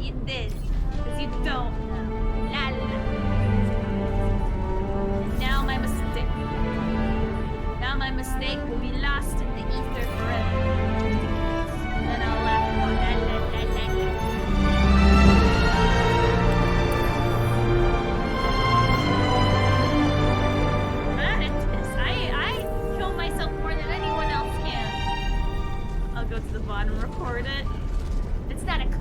you did. Because you don't know. La la. And now my mistake. Now my mistake will be lost in the ether forever. And then I'll laugh and go la la la la la. Bad at this. I kill myself more than anyone else can. I'll go to the bottom and record it. It's not a clip.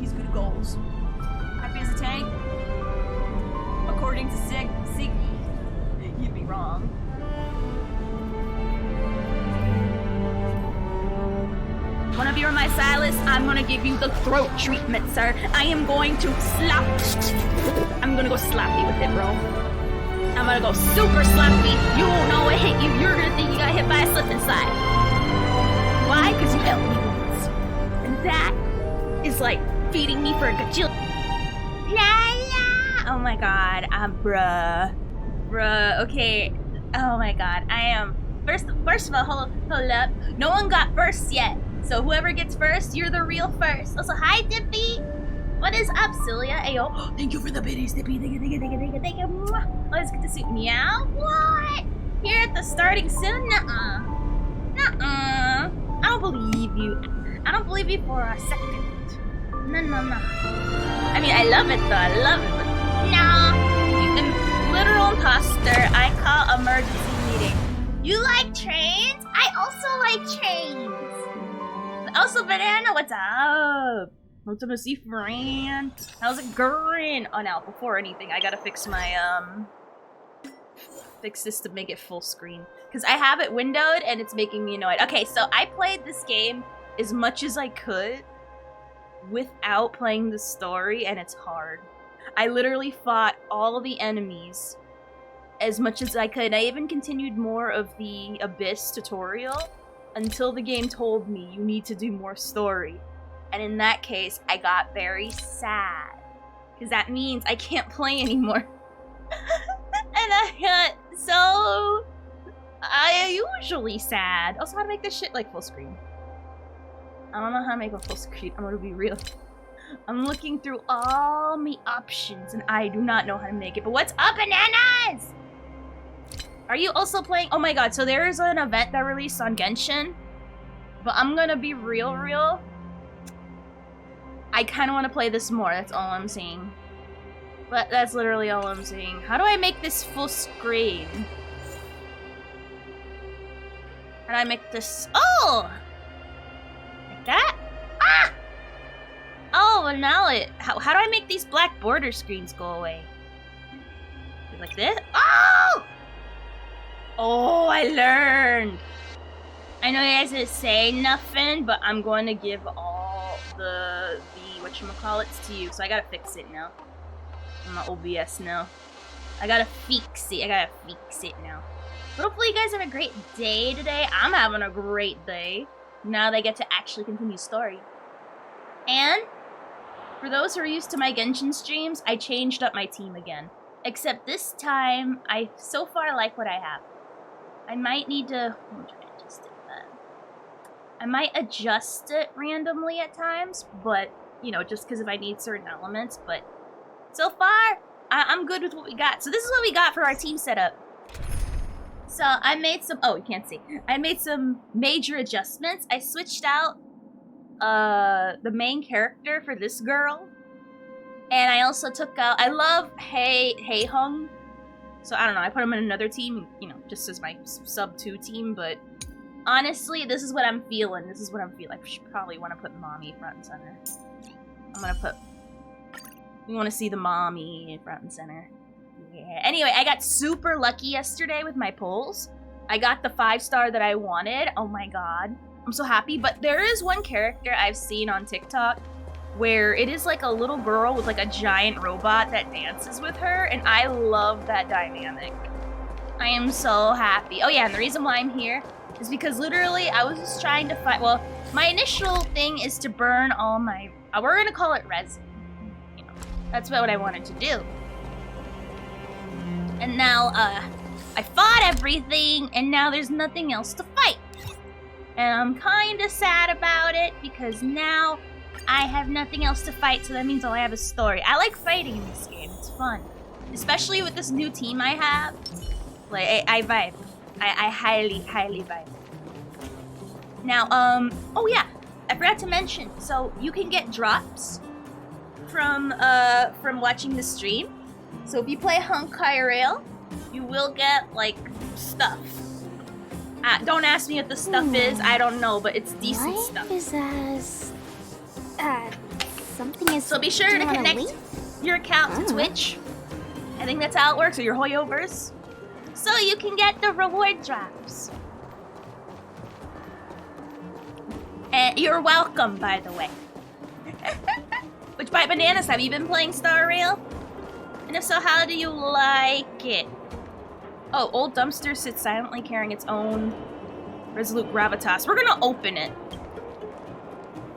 He's good at goals. Happy as a tank. According to Siggy, you'd be wrong. Wanna be my Silas? I'm gonna give you the throat treatment, sir. I am going to slap. I'm gonna go sloppy with it, bro. I'm gonna go super sloppy. You won't know it hit you. You're gonna think you got hit by a slip and slide. Why? Because you helped me once. And that is like feeding me for a gajillion. La la! Oh my god, bruh, okay. Oh my god, I am. First of all, hold up. No one got first yet. So whoever gets first, you're the real first. Also, hi, Dippy. What is up, Celia? Ayo. Thank you for the biddies, Dippy. Thank you. Mwah. Oh, it's good to see you. Meow? What? Here at the starting soon? Nuh-uh. I don't believe you. I don't believe you for a second. No. I mean, I love it, though. I love it, but no. Literal imposter. I call emergency meeting. You like trains? I also like trains. Also, Banana, what's up? What's up, Steve Moran? How's it going? Oh, now, before anything, I gotta fix my, fix this to make it full screen. Because I have it windowed, and it's making me annoyed. Okay, so I played this game as much as I could without playing the story, and it's hard. I literally fought all the enemies as much as I could. I even continued more of the Abyss tutorial until the game told me you need to do more story. And in that case, I got very sad. Because that means I can't play anymore. And I got so... I usually sad. Also, how to make this shit like full screen. I don't know how to make a full screen. I'm gonna be real. I'm looking through all my options and I do not know how to make it. But what's up, Bananas? Are you also playing? Oh my god, so there is an event that released on Genshin. But I'm gonna be real. I kind of want to play this more. That's all I'm saying. But that's literally all I'm saying. How do I make this full screen? How do I make this? Oh! Like that? Ah! Oh, well now it... How do I make these black border screens go away? Like this? Oh! Oh, I learned! I know you guys didn't say nothing, but I'm going to give all the whatchamacallits to you. So I gotta fix it now. I'm not OBS now. I gotta fix it now. But hopefully you guys have a great day today. I'm having a great day. Now they get to actually continue story. And for those who are used to my Genshin streams, I changed up my team again. Except this time, I so far like what I have. I might need to... I'm trying to adjust it then. I might adjust it randomly at times, but, you know, just because if I need certain elements. But so far, I'm good with what we got. So this is what we got for our team setup. So I made some... Oh, you can't see. I made some major adjustments. I switched out the main character for this girl. And I also took out... I love Hei Hung. So I don't know. I put him in another team, you know, just as my sub 2 team. But honestly, this is what I'm feeling. I should probably want to put Mommy front and center. I'm going to put... We want to see the Mommy front and center. Yeah. Anyway, I got super lucky yesterday with my polls. I got the 5-star that I wanted. Oh my god. I'm so happy. But there is one character I've seen on TikTok where it is like a little girl with like a giant robot that dances with her, and I love that dynamic. I am so happy. Oh yeah, and the reason why I'm here is because literally I was just trying to find, well, my initial thing is to burn all my, we're gonna call it resin. You know, that's what I wanted to do. And now, I fought everything, and now there's nothing else to fight. And I'm kinda sad about it, because now I have nothing else to fight, so that means all I have is story. I like fighting in this game, it's fun. Especially with this new team I have. Like, I vibe. I highly, highly vibe. Now, oh yeah, I forgot to mention, so you can get drops from watching the stream. So if you play Hunk IRL, you will get, like, stuff. Don't ask me what the stuff is, I don't know, but it's decent stuff. Life is as... something is... So be sure to connect your account to Twitch. I think that's how it works, or your Hoyoverse. So you can get the reward drops. And you're welcome, by the way. Which, by bananas, have you been playing Star Rail? And if so, how do you like it? Oh, Old Dumpster sits silently carrying its own resolute gravitas. We're gonna open it.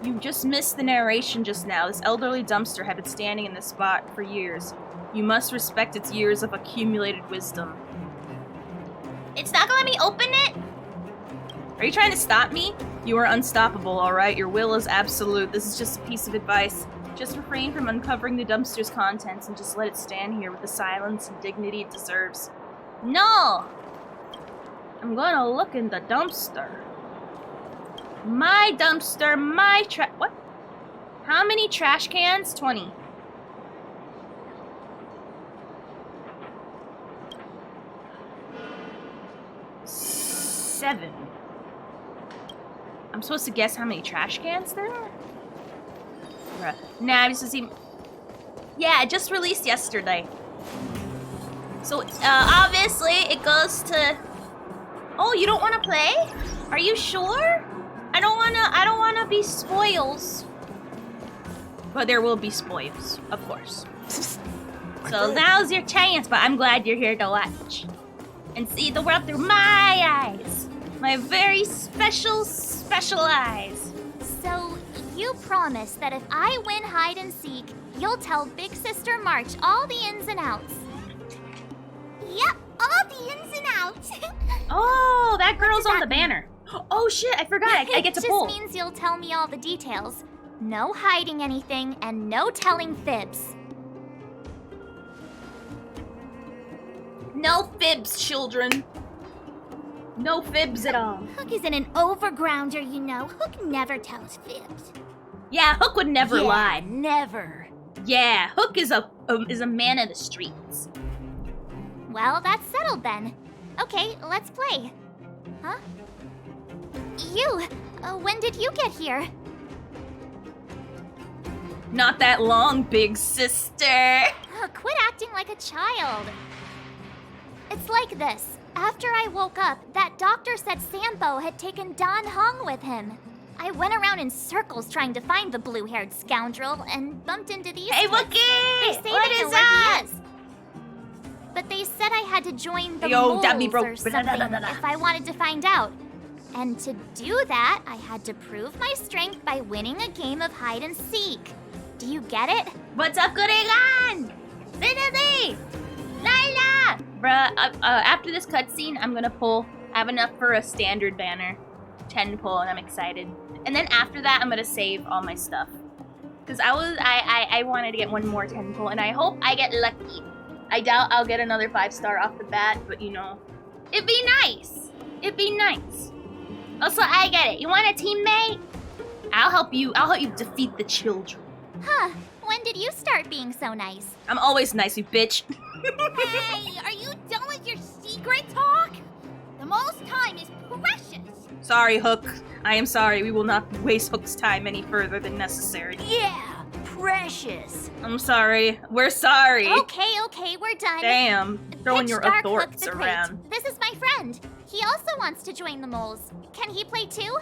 You just missed the narration just now. This elderly dumpster had been standing in this spot for years. You must respect its years of accumulated wisdom. It's not gonna let me open it? Are you trying to stop me? You are unstoppable, alright? Your will is absolute. This is just a piece of advice. Just refrain from uncovering the dumpster's contents and just let it stand here with the silence and dignity it deserves. No! I'm gonna look in the dumpster. My dumpster, my what? How many trash cans? 20. Seven. I'm supposed to guess how many trash cans there are? Bruh. Nah, I'm supposed to see. Yeah, it just released yesterday. So, obviously, it goes to... Oh, you don't want to play? Are you sure? I don't wanna be spoils. But there will be spoils, of course. So now's your chance, but I'm glad you're here to watch. And see the world through my eyes. My very special, special eyes. So, you promise that if I win hide and seek, you'll tell Big Sister March all the ins and outs. Yep, all the ins and outs. Oh, that girl's on the banner. Oh shit, I forgot. I get to pull. It just means you'll tell me all the details. No hiding anything and no telling fibs. No fibs, children. No fibs at all. Hook isn't an overgrounder, you know. Hook never tells fibs. Yeah, Hook would never lie. Never. Yeah, Hook is a man of the streets. Well, that's settled then. Okay, let's play. Huh? You, when did you get here? Not that long, big sister. Quit acting like a child. It's like this. After I woke up, that doctor said Sambo had taken Dan Hong with him. I went around in circles trying to find the blue-haired scoundrel and bumped into these Hey, kids. Wookie! They say What they know is where that? he is. But they said I had to join the Yo, moles that me broke. or something if I wanted to find out. And to do that, I had to prove my strength by winning a game of hide and seek. Do you get it? What's up, Goregan? Lindsay! Lila! Bruh, after this cutscene, I'm gonna pull. I have enough for a standard banner. 10 pull, and I'm excited. And then after that, I'm gonna save all my stuff. Because I wanted to get one more 10 pull, and I hope I get lucky. I doubt I'll get another 5-star off the bat, but you know, it'd be nice. It'd be nice. Also, I get it. You want a teammate? I'll help you defeat the children. Huh. When did you start being so nice? I'm always nice, you bitch. Hey, are you done with your secret talk? The most time is precious. Sorry, Hook. I am sorry. We will not waste Hook's time any further than necessary. Yeah, precious. I'm sorry. We're sorry. Okay, we're done. Damn. Throwing Pitch your Dark Hook authorities the Crate. around. This is my friend. He also wants to join the moles. Can he play too?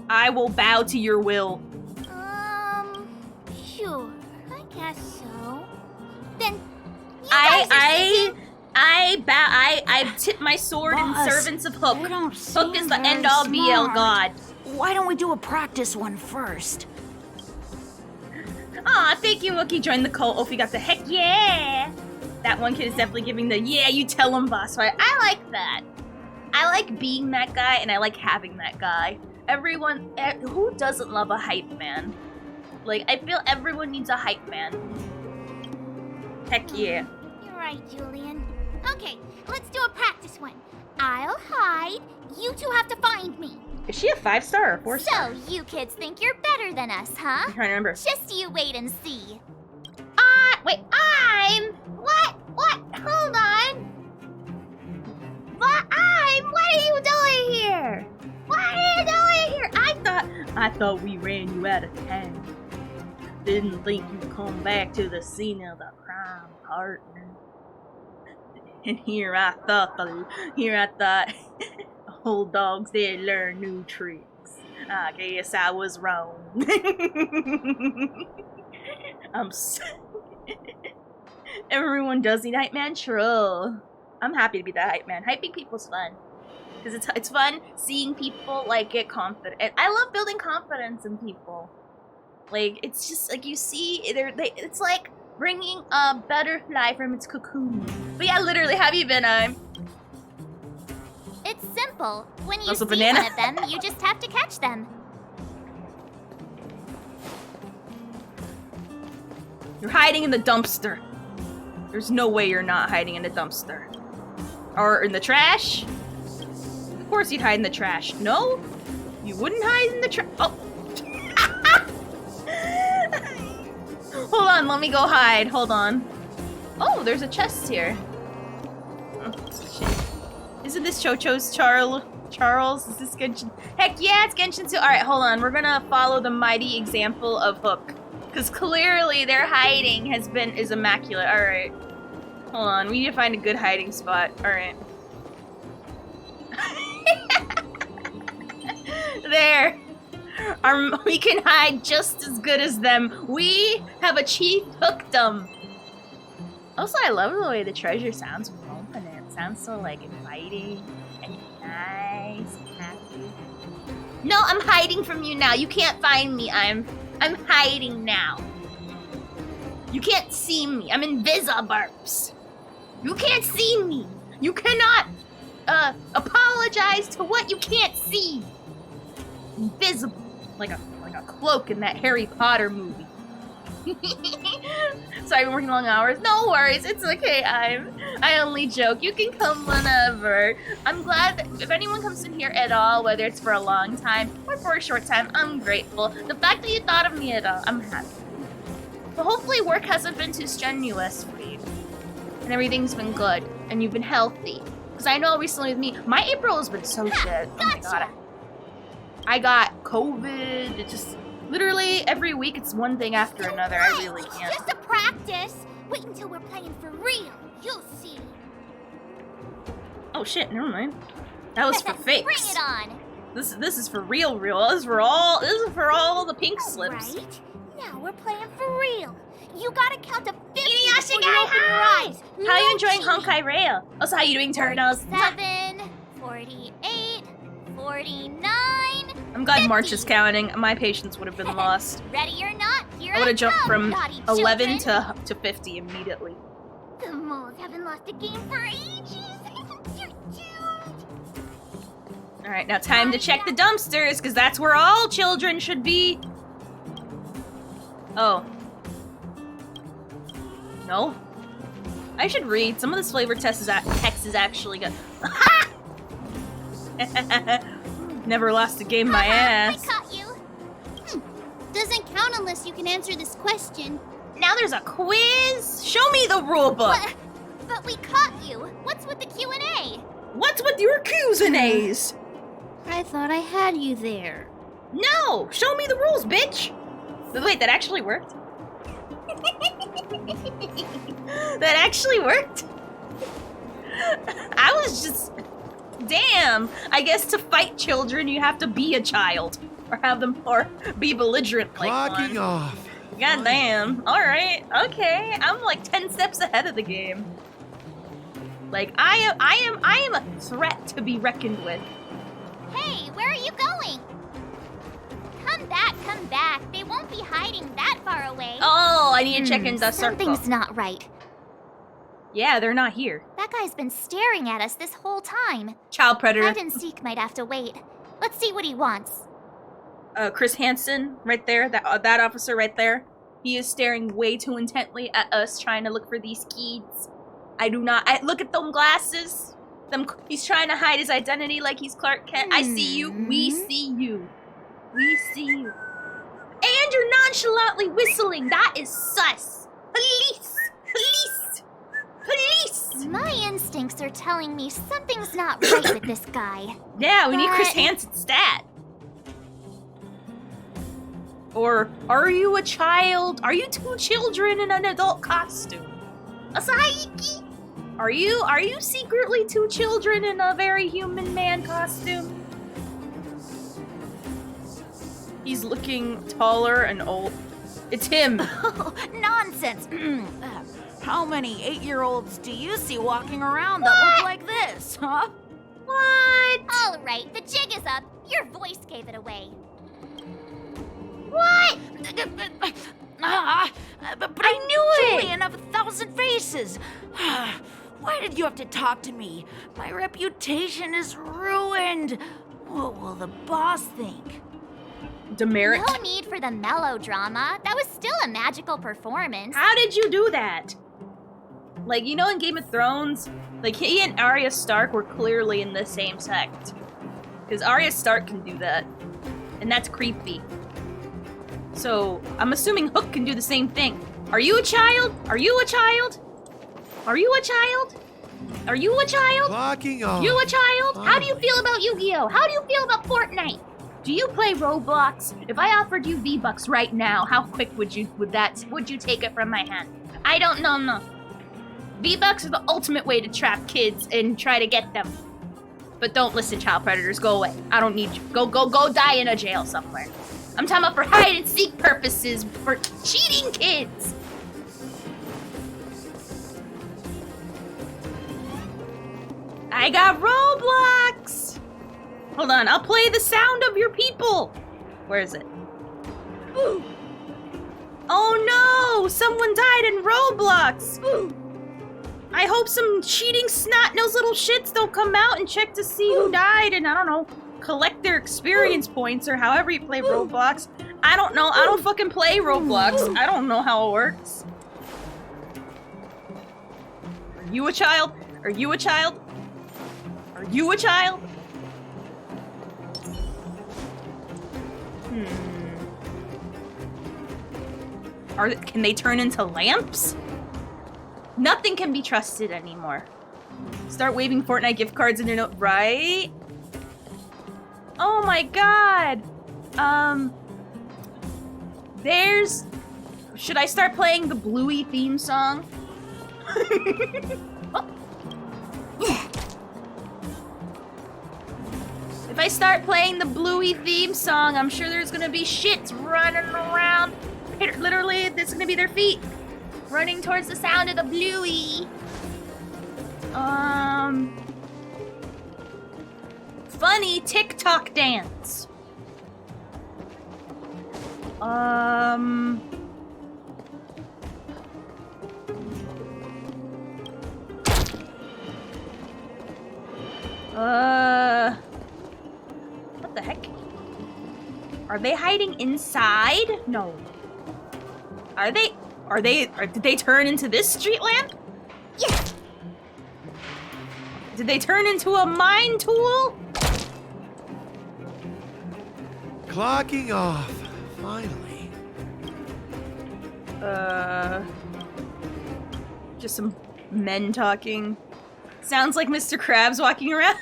I will bow to your will. Sure. I guess so. Then you I tip my sword in Boss, servants of Hook. they don't Hook is seem the very end-all be-all smart. god. Why don't we do a practice one first? Aw, thank you, Wookie. Joined the cult. Ophi got the heck yeah. That one kid is definitely giving the yeah, you tell him boss fight. I like that. I like being that guy, and I like having that guy. Everyone, who doesn't love a hype man? Like, I feel everyone needs a hype man. Heck yeah. You're right, Julian. Okay, let's do a practice one. I'll hide. You two have to find me. Is she a 5-star or 4-star? So, you kids think you're better than us, huh? I'm trying to remember. Just you wait and see. Wait, what? Hold on. What are you doing here? What are you doing here? I thought we ran you out of town. Didn't think you'd come back to the scene of the crime, partner. And here I thought old dogs did learn new tricks. I guess I was wrong. Everyone does need hype man, true. I'm happy to be that hype man. Hyping people's fun. Because it's fun seeing people, like, get confident. And I love building confidence in people. Like, it's just, like, you see, it's like bringing a butterfly from its cocoon. But yeah, literally, have you been, It's simple. When you Also see banana. one of them, you just have to catch them. You're hiding in the dumpster. There's no way you're not hiding in the dumpster. Or in the trash? Of course you'd hide in the trash. No? You wouldn't hide in the trash. Oh. Hold on, let me go hide. Hold on. Oh, there's a chest here. Oh, shit. Isn't this Chocho's Charles? Is this Genshin? Heck yeah, it's Genshin too. Alright, hold on. We're gonna follow the mighty example of Hook. Because clearly their hiding is immaculate. Alright. Hold on, we need to find a good hiding spot. Alright. There. We can hide just as good as them. We have achieved hookdom. Also, I love the way the treasure sounds when you open it. It sounds so, like, inviting and nice and happy. No, I'm hiding from you now. You can't find me. I'm hiding now. You can't see me. I'm invisiburps. You can't see me. You cannot apologize to what you can't see. Invisible, like a cloak in that Harry Potter movie. So I've been working long hours. No worries, it's okay. I only joke. You can come whenever. I'm glad that if anyone comes in here at all, whether it's for a long time or for a short time, I'm grateful. The fact that you thought of me at all, I'm happy. But hopefully work hasn't been too strenuous for you. And everything's been good. And you've been healthy. Because I know recently with me, my April has been so shit. Oh my god. I got COVID. It just, literally every week it's one thing after another. I really can't. It's just a practice. Wait until we're playing for real. You'll see. Oh shit, never mind. That was for fakes. Bring it on. This is for real. This is for all the pink slips. Right. Now we're playing for real. You gotta count to 50 Inuyasha before you open your hi! eyes. How are you No enjoying cheating. Honkai Rail? Also, how you doing, Turtles? 7, 48, 49. I'm glad March 50. is counting. My patience would have been lost. Ready or not, here I would have jumped come, from naughty 11 children. to 50 immediately. The moles haven't lost a game for ages. You're doomed. All right, now time to check the dumpsters, because that's where all children should be. Oh. No? I should read. Some of this flavor text is actually good. Ha! Never lost a game my I ass. caught you. Doesn't count unless you can answer this question. Now there's a quiz? Show me the rule book. But we caught you. What's with the Q&A? What's with your Q's and A's? I thought I had you there. No! Show me the rules, bitch! Wait, that actually worked? That actually worked? I was just... Damn! I guess to fight children, you have to be a child. or have them or be belligerent like Clocking one. off. God damn. Alright, okay. I'm like 10 steps ahead of the game. Like, I am a threat to be reckoned with. Hey, where are you going? Come back. They won't be hiding that far away. Oh, I need to check in the circle. Something's not right. Yeah, they're not here. That guy's been staring at us this whole time. Child predator. Hide and seek might have to wait. Let's see what he wants. Chris Hansen, right there, that officer right there. He is staring way too intently at us, trying to look for these kids. Look at them glasses. He's trying to hide his identity like he's Clark Kent. I see you. We see you. We see you. And you're nonchalantly whistling. That is sus. Police! Police! Police! My instincts are telling me something's not right with this guy. Yeah, we need Chris But- Hansen's stat. Or, are you a child? Are you two children in an adult costume? Asaiki? Are you secretly two children in a very human man costume? He's looking taller and old. It's him. Nonsense. How many 8-year-olds do you see walking around that look like this, huh? What? All right, the jig is up. Your voice gave it away. What? But I knew it! Julian of 1,000 faces. Why did you have to talk to me? My reputation is ruined. What will the boss think? Demerit. No need for the melodrama. That was still a magical performance. How did you do that? Like, you know, in Game of Thrones, like, he and Arya Stark were clearly in the same sect. Because Arya Stark can do that. And that's creepy. So, I'm assuming Hook can do the same thing. Are you a child? Are you a child? Are you a child? Are you a child? Clocking off. You a child? How do you feel about Yu-Gi-Oh? How do you feel about Fortnite? Do you play Roblox? If I offered you V-Bucks right now, how quick would you take it from my hand? I don't know, no. V-Bucks are the ultimate way to trap kids and try to get them. But don't listen, child predators, go away. I don't need you. Go die in a jail somewhere. I'm talking about for hide and seek purposes, for cheating kids. I got Roblox. Hold on, I'll play the sound of your people. Where is it? Ooh. Oh no, someone died in Roblox. Ooh. I hope some cheating snot-nosed little shits don't come out and check to see who died and, I don't know, collect their experience points or however you play Roblox. I don't know. I don't fucking play Roblox. I don't know how it works. Are you a child? Are you a child? Are you a child? Can they turn into lamps? Nothing can be trusted anymore. Start waving Fortnite gift cards in your note, right? Oh my god! Should I start playing the Bluey theme song? Oh. If I start playing the Bluey theme song, I'm sure there's gonna be shits running around. Literally, this is gonna be their feet. Running towards the sound of the Bluey. Funny TikTok dance. What the heck? Are they hiding inside? No. Did they turn into this street lamp? Yeah. Did they turn into a mine tool? Clocking off. Finally. Just some men talking. Sounds like Mr. Krabs walking around.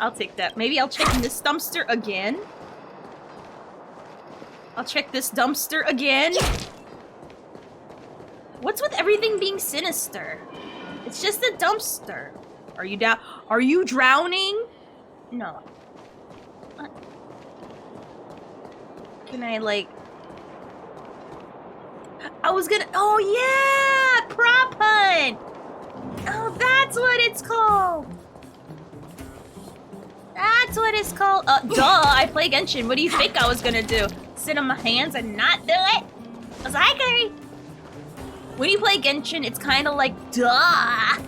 I'll take that. Maybe I'll check in this dumpster again. I'll check this dumpster again. What's with everything being sinister? It's just a dumpster. Are you down? Are you drowning? No. Can I, like... I was gonna... Oh, yeah! Prop hunt! Oh, that's what it's called! That's what it's called. Duh, I play Genshin. What do you think I was gonna do? Sit on my hands and not do it? I was like, Curry. When you play Genshin, it's kind of like, duh.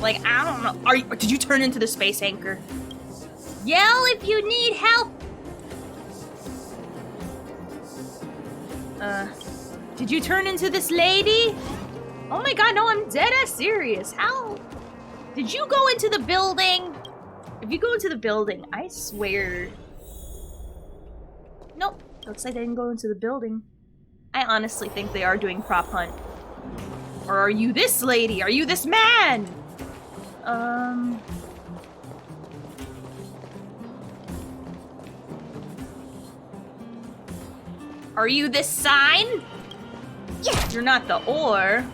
Like, I don't know. Did you turn into the space anchor? Yell if you need help. Did you turn into this lady? Oh my god, no, I'm dead ass serious. How? Did you go into the building? If you go into the building, I swear. Nope, looks like I didn't go into the building. I honestly think they are doing prop hunt. Or are you this lady? Are you this man? Are you this sign? Yes. You're not the ore.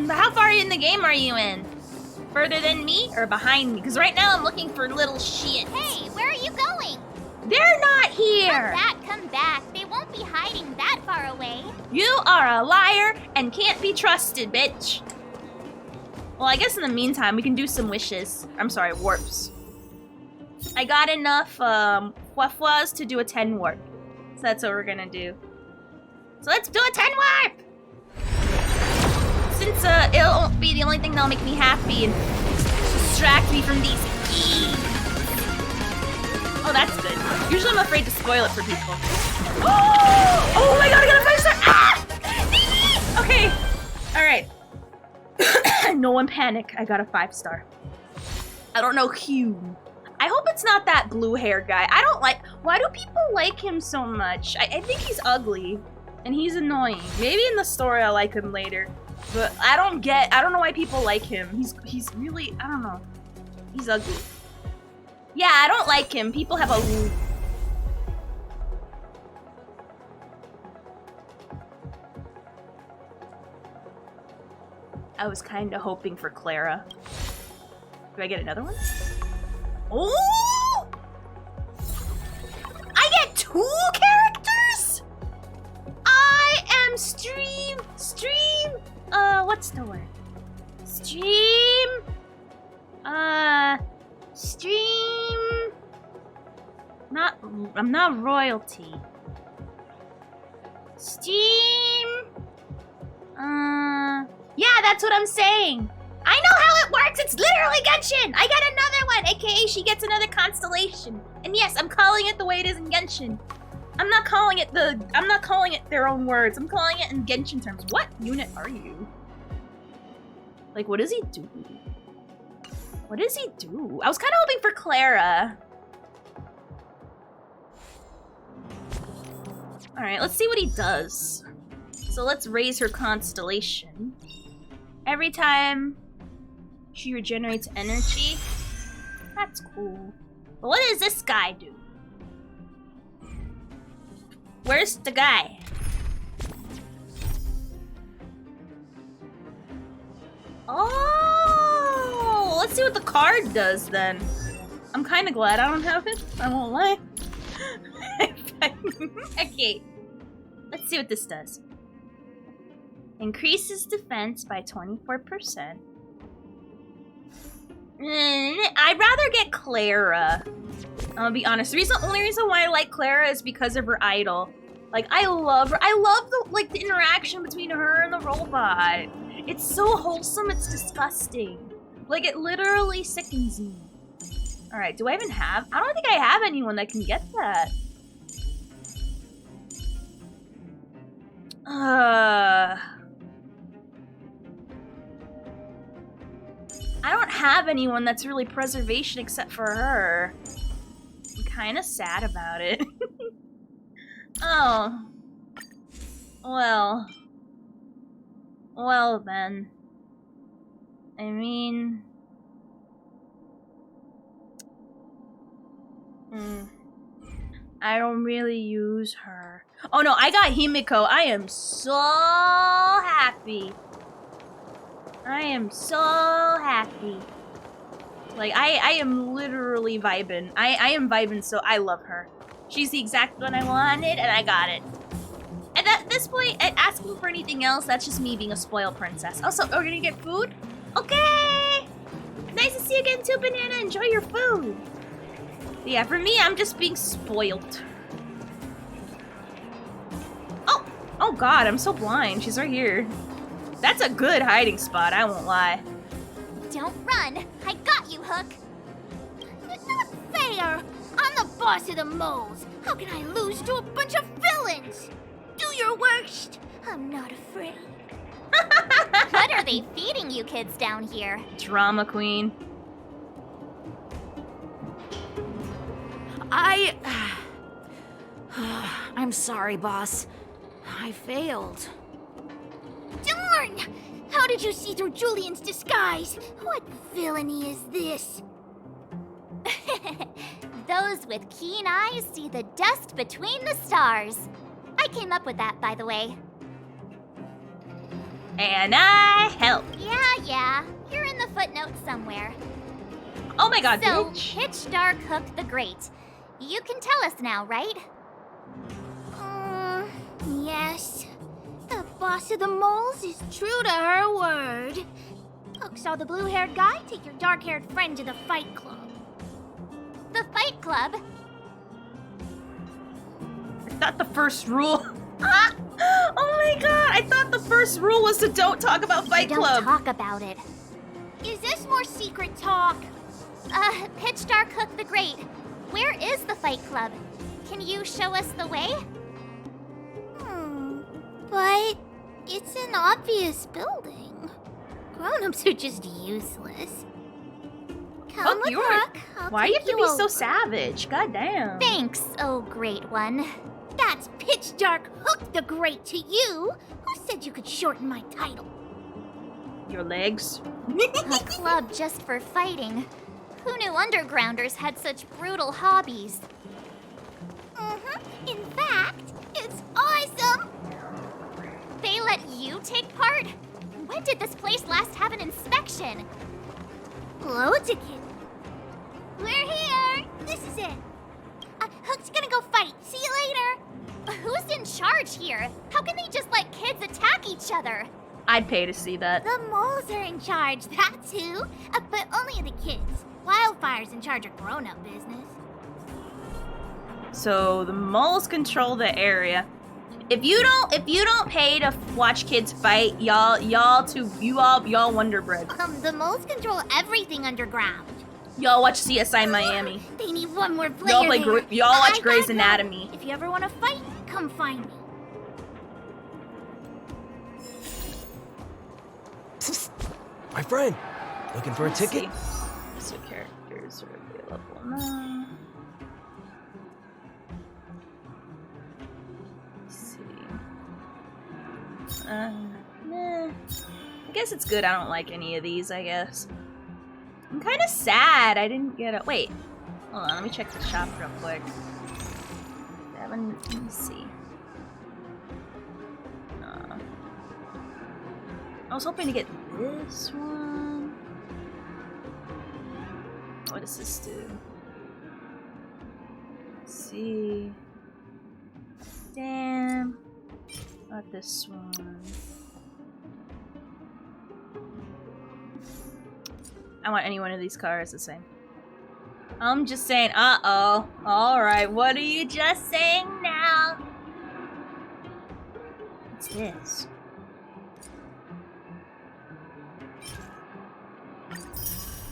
How far in the game are you in? Further than me or behind me? Because right now I'm looking for little shit. Hey, where are you going? They're not here! Come back. They won't be hiding that far away. You are a liar and can't be trusted, bitch. Well, I guess in the meantime, we can do some wishes. I'm sorry, warps. I got enough fluffwas to do a 10 warp. So that's what we're gonna do. So let's do a 10 warp! Since it'll be the only thing that'll make me happy and distract me from these geeks. Oh, that's good. Usually I'm afraid to spoil it for people. Oh my god, I got a 5-star! Ah! Okay. Alright. No one panic. I got a 5-star. I don't know Hugh. I hope it's not that blue hair guy. I don't like... Why do people like him so much? I think he's ugly. And he's annoying. Maybe in the story I'll like him later. But I don't know why people like him. He's really... I don't know. He's ugly. Yeah, I don't like him. People have a... I was kind of hoping for Clara. Do I get another one? Oh! I get 2 characters? I am stream, what's the word? Stream, I'm not royalty. Steam, yeah, that's what I'm saying. I know how it works. It's literally Genshin. I got another one, aka she gets another constellation. And yes, I'm calling it the way it is in Genshin. I'm not calling it their own words. I'm calling it in Genshin terms. What unit are you? Like, what does he do? What does he do? I was kind of hoping for Clara. All right, let's see what he does. So let's raise her constellation. Every time she regenerates energy. That's cool. But what does this guy do? Where's the guy? Oh, let's see what the card does then. I'm kind of glad I don't have it. I won't lie. Okay, let's see what this does. Increases defense by 24%. I'd rather get Clara. I'll be honest. The only reason why I like Clara is because of her idol. Like, I love her. I love the interaction between her and the robot. It's so wholesome, it's disgusting. Like, it literally sickens me. Alright, do I even have... I don't think I have anyone that can get that. I don't have anyone that's really preservation except for her. I'm kind of sad about it. Oh. Well. Well then. I mean... I don't really use her. Oh no, I got Himiko. I am so happy. I am so happy. Like, I am literally vibing. I am vibing, so I love her. She's the exact one I wanted, and I got it. And at this point, at asking for anything else, that's just me being a spoiled princess. Also, we're gonna get food? Okay! Nice to see you again, too, Banana. Enjoy your food. But yeah, for me, I'm just being spoiled. Oh! Oh god, I'm so blind. She's right here. That's a good hiding spot, I won't lie. Don't run! I got you, Hook! It's not fair! I'm the boss of the moles! How can I lose to a bunch of villains? Do your worst! I'm not afraid. What are they feeding you kids down here? Drama queen. I'm sorry, boss. I failed. Darn! How did you see through Julian's disguise? What villainy is this? Those with keen eyes see the dust between the stars. I came up with that, by the way. And I help. Yeah. You're in the footnotes somewhere. Oh my god, So, bitch. Pitch Dark Hook the Great. You can tell us now, right? Yes. The boss of the moles is true to her word. Hook saw the blue-haired guy take your dark-haired friend to the fight club. The Fight Club? I thought the first rule. Ah! Oh my god, I thought the first rule was to don't talk about Fight Don't Club. talk about it. Is this more secret talk? Pitch Dark Hook the Great. Where is the Fight Club? Can you show us the way? But it's an obvious building. Grown-ups are just useless. Come Hook, with you are- Hook. I'll Why do you take have to be so over. savage? God damn. Thanks, oh great one. That's Pitch Dark Hook the Great to you. Who said you could shorten my title? Your legs. A club just for fighting. Who knew undergrounders had such brutal hobbies? In fact, it's awesome. They let you take part? When did this place last have an inspection? Loads of kids. We're here. This is it. Hook's gonna go fight. See you later. Who's in charge here? How can they just let kids attack each other? I'd pay to see that. The moles are in charge, that's who. But only the kids. Wildfire's in charge of grown-up business. So the moles control the area. If you don't pay to watch kids fight, y'all Wonder Bread. The moles control everything underground. Y'all watch CSI Miami. They need one more player there. Y'all watch I gotta Grey's go. Anatomy. If you ever want to fight, come find me. My friend, looking for a Let's ticket? see. So characters are available now. Let's see. Nah. I guess it's good I don't like any of these, I guess. I'm kind of sad I didn't get a... Wait. Hold on, let me check the shop real quick. Let me see. I was hoping to get this one. What does this do? Let's see. Damn. Not this one. I want any one of these cars the same. I'm just saying, uh-oh. Alright, what are you just saying now? What's this?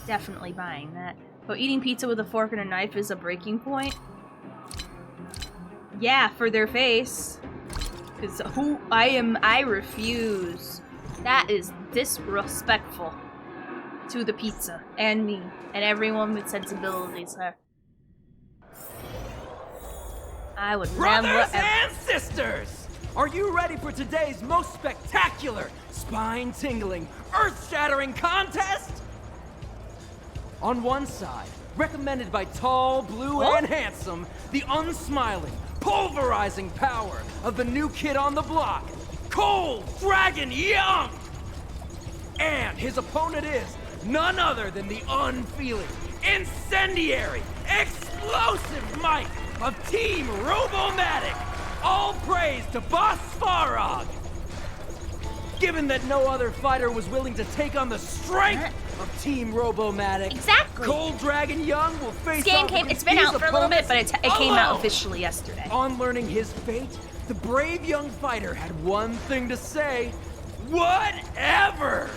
Definitely buying that. But eating pizza with a fork and a knife is a breaking point? Yeah, for their face. Cause I refuse. That is disrespectful to the pizza and me and everyone with sensibilities there. I would Brothers never ever. and sisters! Are you ready for today's most spectacular, spine-tingling, earth-shattering contest? On one side, recommended by tall, blue, and handsome, the unsmiling, pulverizing power of the new kid on the block, Cold Dragon Young! And his opponent is none other than the unfeeling, incendiary, explosive might of Team Robomatic. All praise to Boss Svarog. Given that no other fighter was willing to take on the strength of Team Robomatic, Exactly. Cold Dragon Young will face This game off came. against It's been these out for a little bit, but it came out alone. officially yesterday. On learning his fate, the brave young fighter had one thing to say: whatever!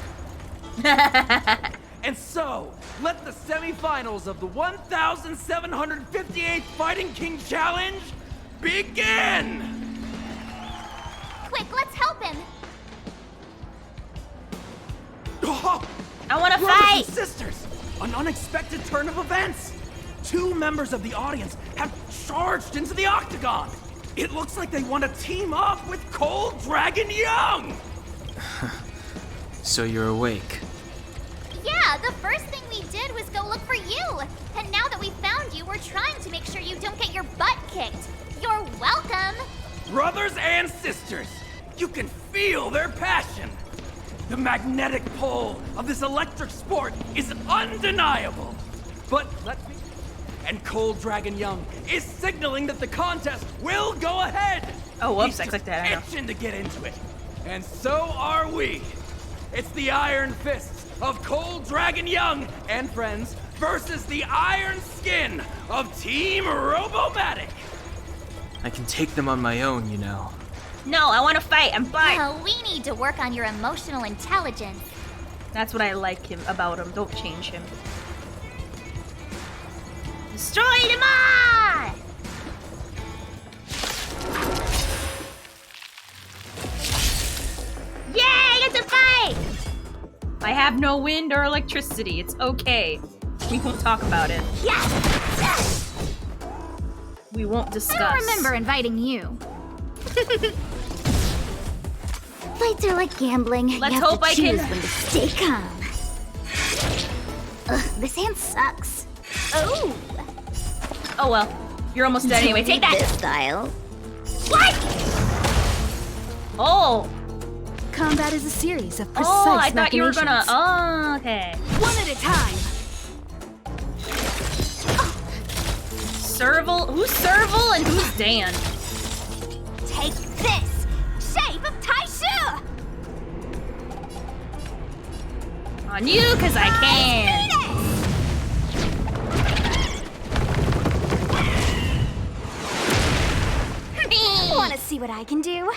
And so, let the semifinals of the 1,758th Fighting King Challenge begin! Quick, let's help him. Oh, I want to brothers fight. and sisters, an unexpected turn of events. 2 members of the audience have charged into the octagon. It looks like they want to team up with Cold Dragon Young. So you're awake. Yeah, the first thing we did was go look for you. And now that we found you, we're trying to make sure you don't get your butt kicked. You're welcome. Brothers and sisters, you can feel their passion. The magnetic pull of this electric sport is undeniable. But let's be... And Cold Dragon Young is signaling that the contest will go ahead. Oh, whoops, He's I just clicked that, I know. itching to get into it. And so are we. It's the Iron Fists of Cold Dragon Young and friends versus the Iron Skin of Team Robomatic. I can take them on my own, you know. No, I want to fight. I'm fine. Well, we need to work on your emotional intelligence. That's what I like him about him. Don't change him. Destroy them all! Yay! I get to fight! I have no wind or electricity. It's okay. We won't talk about it. Yes! We won't discuss. I don't remember inviting you. Fights are like gambling. Let's you have hope to I choose can- when to stay calm. Ugh, this hand sucks. Oh! Oh well. You're almost dead anyway. Take that! This style. What? Oh! Combat is a series of precise Oh, I thought you were gonna. machinations. Oh, okay. One at a time. Serval? Who's Serval and who's Dan? Take this! Shape of Taishu! On you, cause I can. Want to see what I can do?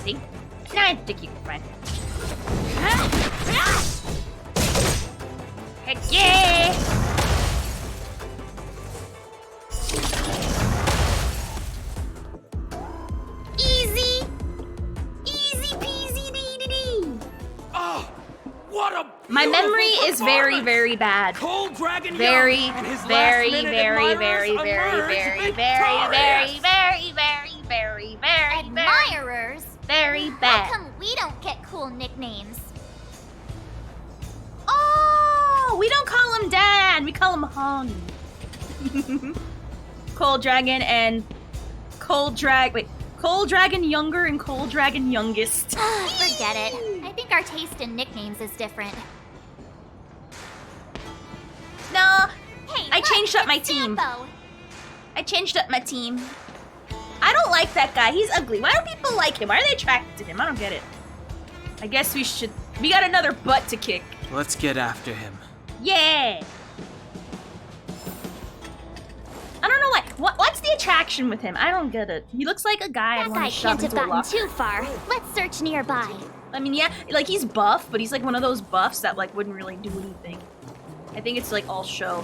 See? Now I think you can run. Heck yeah! Easy! Easy peasy dee dee dee! Oh, what a My memory beautiful is very, performance! very bad. Cold Dragon Very, Young and his very, last-minute very, admirers very, very, emerge very, very, victorious. very, Admirers? very How bad. come we don't get cool nicknames? Oh, we don't call him Dan. We call him Hung. Cold Dragon and Cold Dragon Younger and Cold Dragon Youngest. Forget it. I think our taste in nicknames is different. No, Hey, I look, changed up it's my team. Sambo. I changed up my team. I don't like that guy. He's ugly. Why do people like him? Why are they attracted to him? I don't get it. I guess we should. We got another butt to kick. Let's get after him. Yeah. I don't know why. What's the attraction with him? I don't get it. He looks like a guy I'd That want guy to shove can't have into a gotten locker. too far. Let's search nearby. I mean, yeah, like he's buff, but he's like one of those buffs that like wouldn't really do anything. I think it's like all show.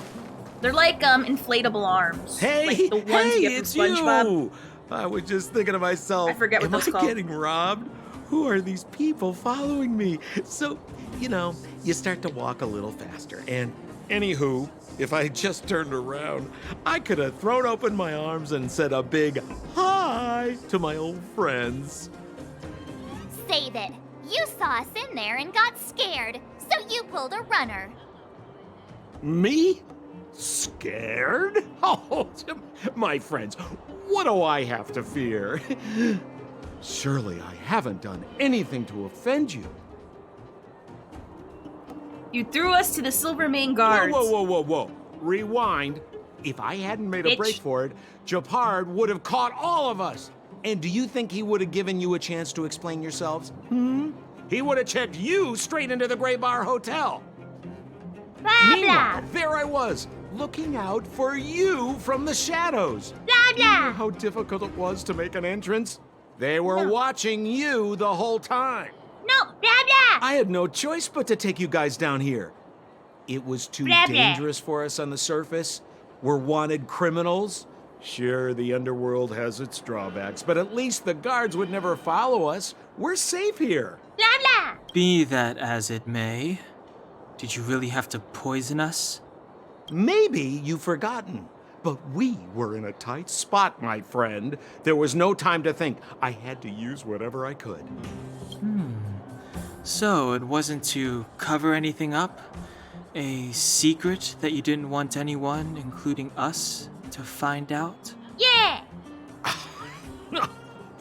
They're like inflatable arms. Hey, like the ones hey, you get it's from SpongeBob. you! I was just thinking to myself, I forget what am those I called. getting robbed? Who are these people following me? So, you know, you start to walk a little faster. And anywho, if I just turned around, I could have thrown open my arms and said a big hi to my old friends. Save it. You saw us in there and got scared, so you pulled a runner. Me? Scared? Oh, my friends, what do I have to fear? Surely I haven't done anything to offend you. You threw us to the Silvermane guards. Whoa. Rewind. If I hadn't made a Bitch. break for it, Japard would have caught all of us. And do you think he would have given you a chance to explain yourselves? He would have checked you straight into the Gray Bar Hotel. Blah, blah. Meanwhile, there I was, looking out for you from the shadows. Blah, You know blah. how difficult it was to make an entrance? They were watching you the whole time. No, blah, blah. I had no choice but to take you guys down here. It was too Blah, blah. dangerous for us on the surface. We're wanted criminals. Sure, the underworld has its drawbacks, but at least the guards would never follow us. We're safe here. Blah, blah. Be that as it may, did you really have to poison us? Maybe you've forgotten, but we were in a tight spot, my friend. There was no time to think. I had to use whatever I could. So it wasn't to cover anything up? A secret that you didn't want anyone, including us, to find out? Yeah.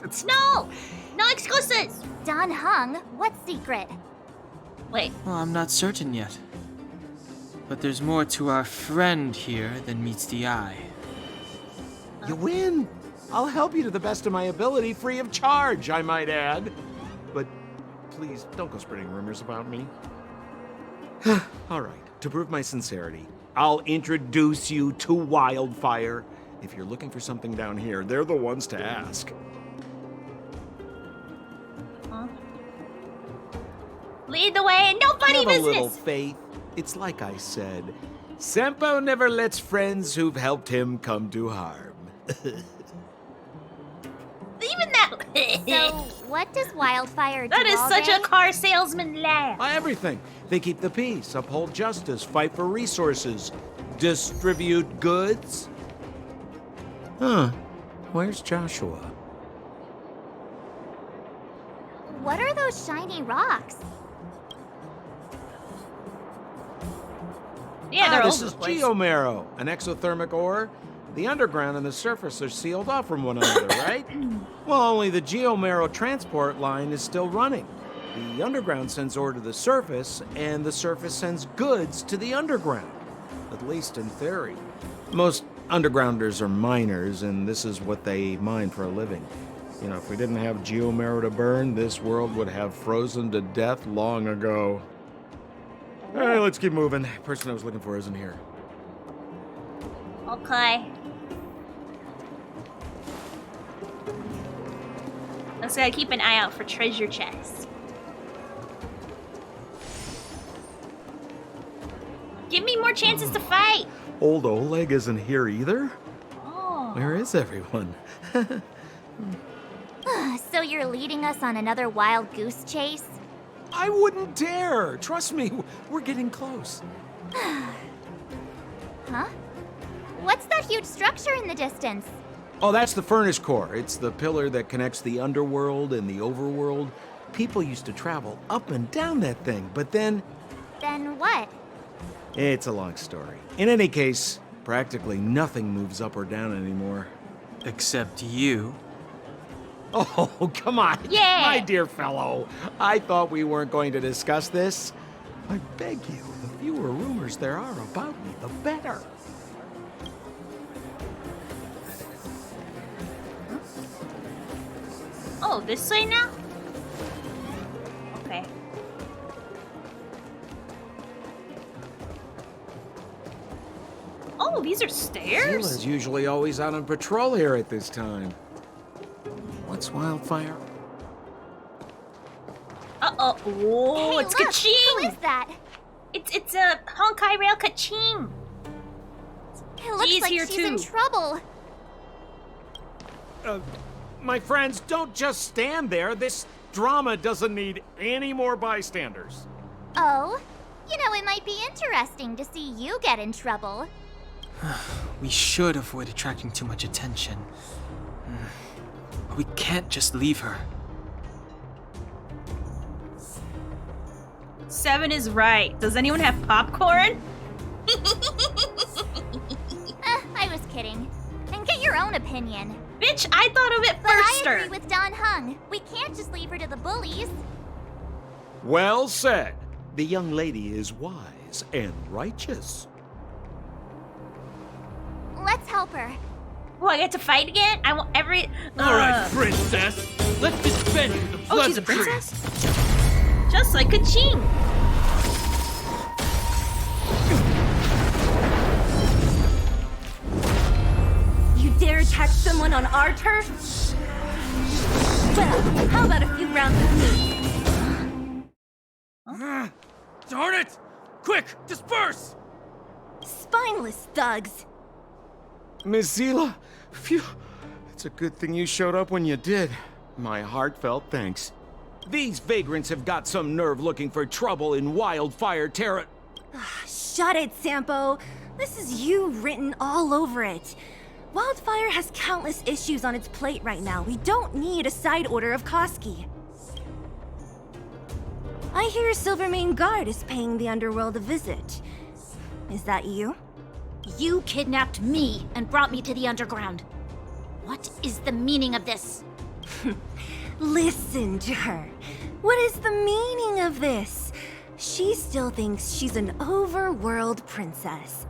It's No. No excuses. Don Hung, what secret? Wait. Well, I'm not certain yet. But there's more to our friend here than meets the eye. You win. I'll help you to the best of my ability, free of charge, I might add. But please, don't go spreading rumors about me. All right, to prove my sincerity, I'll introduce you to Wildfire. If you're looking for something down here, they're the ones to ask. Lead the way. Nobody Have a little business. faith. It's like I said. Senpo never lets friends who've helped him come to harm. Even that. So, what does Wildfire do That is all such day? a car salesman laugh. Everything. They keep the peace, uphold justice, fight for resources, distribute goods. Huh. Where's Joshua? What are those shiny rocks? Yeah, they're all This over is the place. geomarrow, an exothermic ore. The underground and the surface are sealed off from one another, right? Well, only the geomarrow transport line is still running. The underground sends ore to the surface, and the surface sends goods to the underground. At least in theory. Most undergrounders are miners, and this is what they mine for a living. You know, if we didn't have geomarrow to burn, this world would have frozen to death long ago. All right, let's keep moving. The person I was looking for isn't here. Okay. Let's gotta keep an eye out for treasure chests. Give me more chances to fight. Old Oleg isn't here either? Oh. Where is everyone? So you're leading us on another wild goose chase? I wouldn't dare. Trust me, we're getting close. Huh? What's that huge structure in the distance? Oh, that's the furnace core. It's the pillar that connects the underworld and the overworld. People used to travel up and down that thing, but then Then what? it's a long story. In any case, practically nothing moves up or down anymore. Except you. Oh, come on. Yeah. My dear fellow. I thought we weren't going to discuss this. I beg you, the fewer rumors there are about me, the better. Oh, this way now? Okay. Oh, these are stairs? Zila's usually always out on patrol here at this time. What's Wildfire? Uh-oh. Whoa, Hey, it's look, Kaching! Who is that? It's a Honkai Rail Kaching! It looks She's like here she's in too. trouble. My friends, don't just stand there. This drama doesn't need any more bystanders. Oh? You know, it might be interesting to see you get in trouble. We should avoid attracting too much attention. But we can't just leave her. Seven is right. Does anyone have popcorn? I was kidding. And get your own opinion. Bitch, I thought of it But I firster. agree with Don Hung. We can't just leave her to the bullies. Well said. The young lady is wise and righteous. Let's help her. Oh, I get to fight again? I want every. All right, princess. Let's dispense with the Oh, she's a pleasantries. princess? Just like a Ching. You dare attack someone on our turf? Well, how about a few rounds with me? Darn it! Quick, disperse! Spineless thugs. Mizila, phew. It's a good thing you showed up when you did. My heartfelt thanks. These vagrants have got some nerve looking for trouble in Wildfire Terra. Shut it, Sampo. This is you written all over it. Wildfire has countless issues on its plate right now. We don't need a side order of Koski. I hear Silvermane Guard is paying the underworld a visit. Is that you? You kidnapped me and brought me to the underground. What is the meaning of this? Listen to her. What is the meaning of this? She still thinks she's an overworld princess.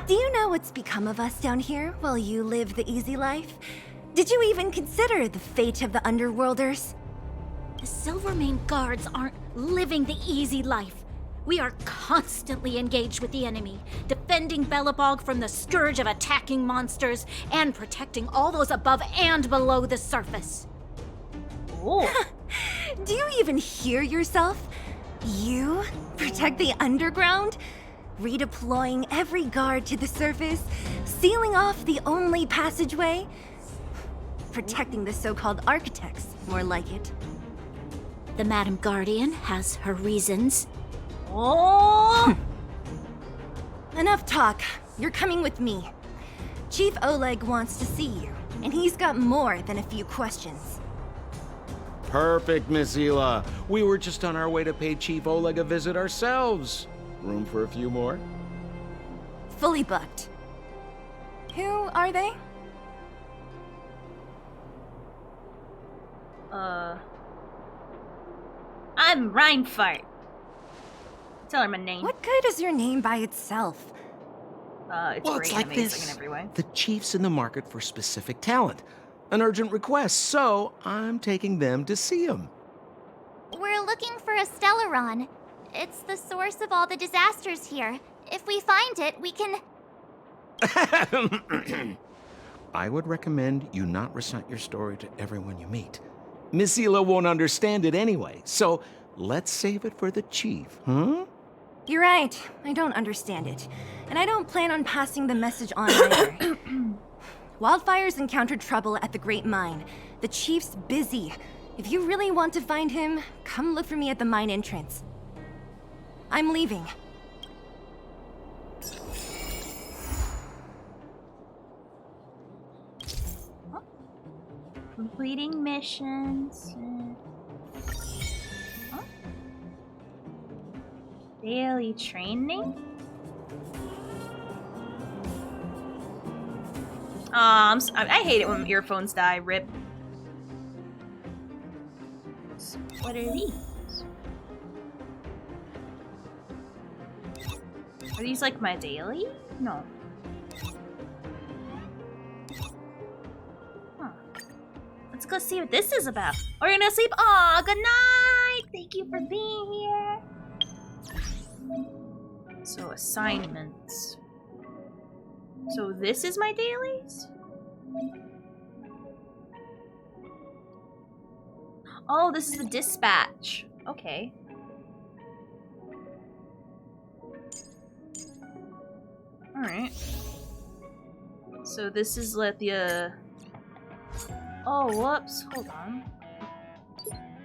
Do you know what's become of us down here while you live the easy life? Did you even consider the fate of the underworlders? The Silvermane Guards aren't living the easy life. We are constantly engaged with the enemy, defending Belobog from the scourge of attacking monsters and protecting all those above and below the surface. Oh. Do you even hear yourself? You protect the underground? Redeploying every guard to the surface? Sealing off the only passageway? Protecting the so-called architects, more like it. The Madam Guardian has her reasons. Oh. Enough talk. You're coming with me. Chief Oleg wants to see you, and he's got more than a few questions. Perfect, Mizila. We were just on our way to pay Chief Oleg a visit ourselves. Room for a few more? Fully booked. Who are they? I'm Reinfart. Tell her my name. What good is your name by itself? It's Well, great it's like and amazing this. in every way. The chief's in the market for specific talent. An urgent request, so I'm taking them to see him. We're looking for a Stellaron. It's the source of all the disasters here. If we find it, we can... I would recommend you not recite your story to everyone you meet. Mizila won't understand it anyway, so let's save it for the chief, huh? You're right. I don't understand it. And I don't plan on passing the message on either. Wildfire's encountered trouble at the Great Mine. The chief's busy. If you really want to find him, come look for me at the mine entrance. I'm leaving. Completing missions. Huh? Daily training? I hate it when earphones die. Rip. What are these? Are these like my daily? No. Huh. Let's go see what this is about. We're gonna sleep. Aw, good night. Thank you for being here. So assignments. So this is my dailies? Oh, this is the dispatch. Okay. Alright. So this is let the Oh, whoops. Hold on.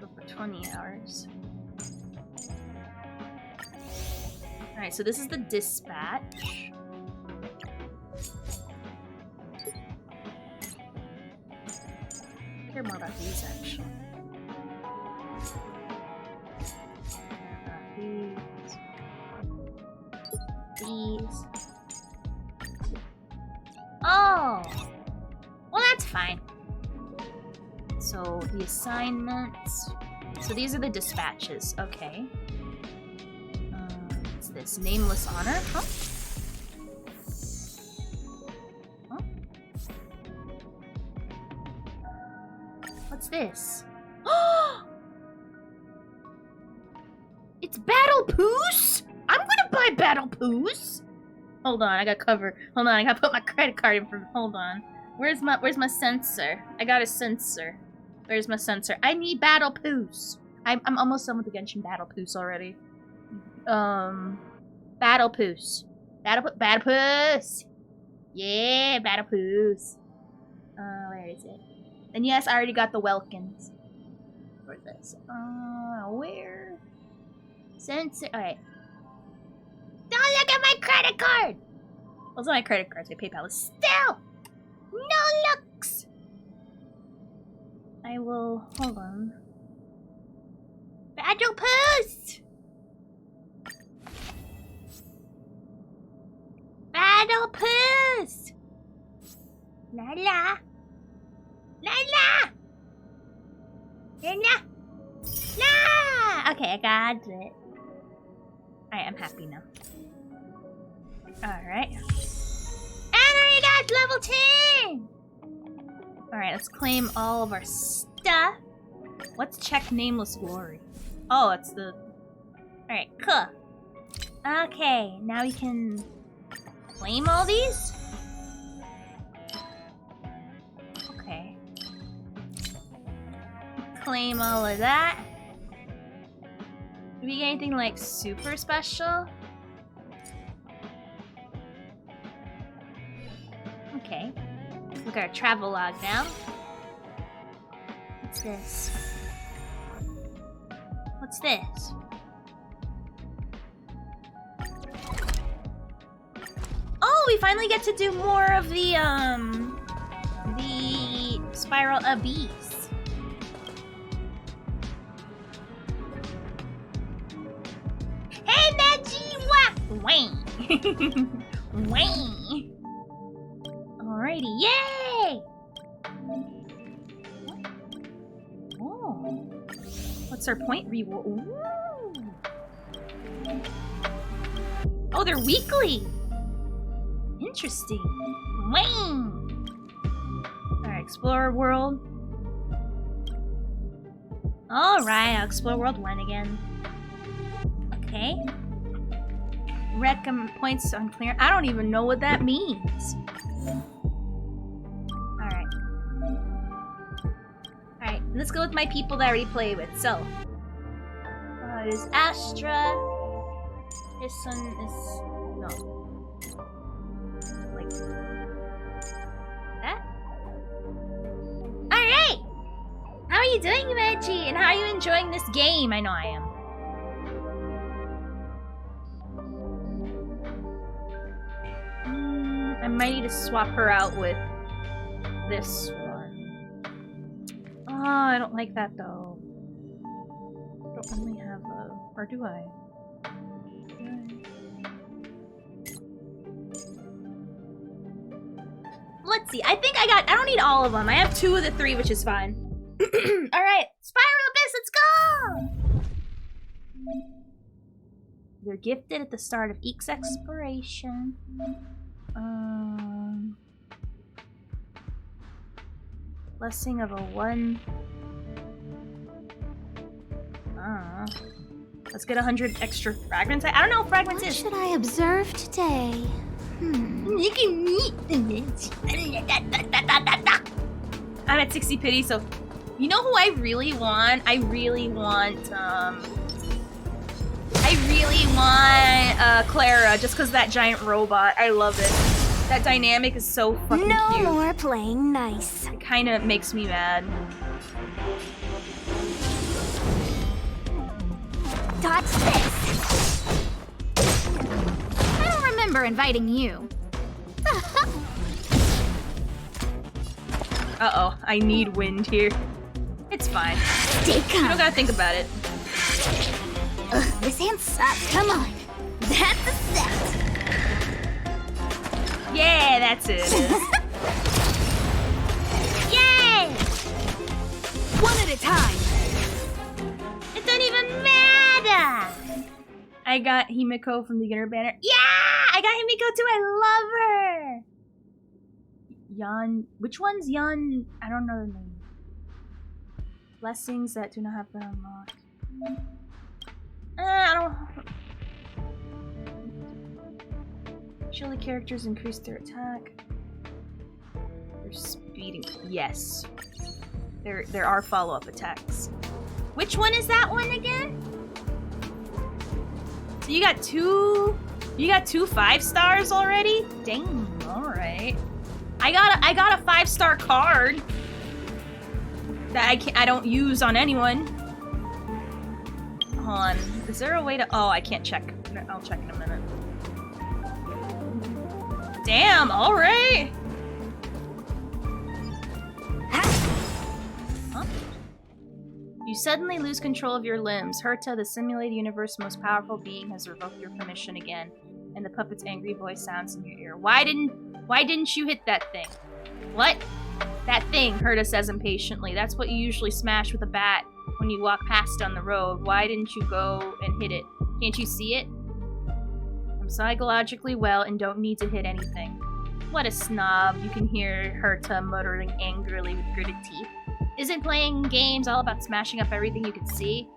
Go for 20 hours. Alright, so this is the dispatch. I care more about these actually. These. Oh! Well, that's fine. So, the assignments. So, these are the dispatches. Okay. this? Nameless honor? Huh? Huh? What's this? It's Battle Poos? I'm gonna buy Battle Poos. Hold on, I gotta put my credit card in for. Hold on. Where's my sensor? I got a sensor. Where's my sensor? I need Battle Poos. I'm almost done with the Genshin Battle Poos already. Battle Poos. Battle Poos. Yeah, Battle Poos. Where is it? And yes, I already got the Welkins. Where's this? Where? Sensor. Alright. Don't look at my credit card! Also, my credit card's my PayPal is still no looks! I will. Hold on. Battle Poos! Battle Poos! La la! La la! La la! La! Okay, I got it. Alright, I'm happy now. Alright. And we got level 10! Alright, let's claim all of our stuff. Let's check Nameless Glory. Oh, it's the... Alright, cool. Okay, now we can claim all these? Okay. Claim all of that. Do we get anything like super special? Okay. Look at our travel log now. What's this? What's this? Oh, we finally get to do more of the Spiral Abyss. Hey, Magiwa! Wayne! Wayne! Alrighty, yay! Oh. What's our point reward? Ooh. Oh, they're weekly! Interesting. Wayne! Alright, explore world. Alright, I'll explore world 1 again. Okay. Points unclear. I don't even know what that means. Alright. Alright, let's go with my people that I already play with. So, it is Astra. His son is... no. Like... that? Alright! How are you doing, Reggie? And how are you enjoying this game? I know I am. I might need to swap her out with this one. Oh, I don't like that though. I don't only have a... or do I? Let's see. I think I don't need all of them. I have 2 of the 3, which is fine. Alright. Spiral Abyss, let's go! You're gifted at the start of each exploration. Blessing of a 1. Let's get 100 extra fragments. I don't know what fragments is. What should I observe today? You can meet I'm at 60 pity, so you know who I really want? I really want Clara, just because that giant robot. I love it. That dynamic is so fucking cute. No more playing nice. It kind of makes me mad. Dodge this! I don't remember inviting you. Uh-oh, I need wind here. It's fine. Stay calm. You don't gotta think about it. This hand sucks. Come on. That's a set. Yeah, that's it. Yay! One at a time. It doesn't even matter. I got Himiko from the Gunner banner. Yeah! I got Himiko too. I love her. Yan. Which one's Yan? I don't know the name. Blessings that do not have been unlocked. I don't. Surely characters increase their attack. They're speeding. Yes. There are follow-up attacks. Which one is that one again? So you got two 5-stars already? Dang, alright. I got a 5-star card that I don't use on anyone. Hold on. Is there a way to I can't check. I'll check in a minute. Damn, alright. Huh? You suddenly lose control of your limbs. Herta, the simulated universe's most powerful being, has revoked your permission again. And the puppet's angry voice sounds in your ear. Why didn't you hit that thing? What? That thing, Herta says impatiently. That's what you usually smash with a bat when you walk past on the road. Why didn't you go and hit it? Can't you see it? I'm psychologically well and don't need to hit anything. What a snob. You can hear Herta muttering angrily with gritted teeth. Isn't playing games all about smashing up everything you can see?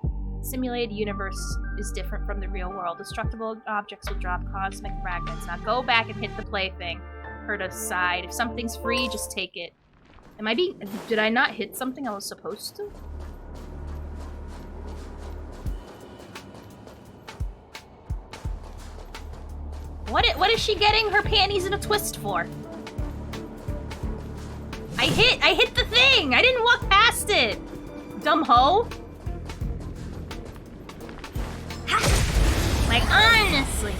Simulated universe is different from the real world. Destructible objects will drop cosmic fragments. Now go back and hit the plaything. Herta sighed. If something's free, just take it. Did I not hit something I was supposed to? What is she getting her panties in a twist for? I hit the thing! I didn't walk past it! Dumb hoe. Like, honestly.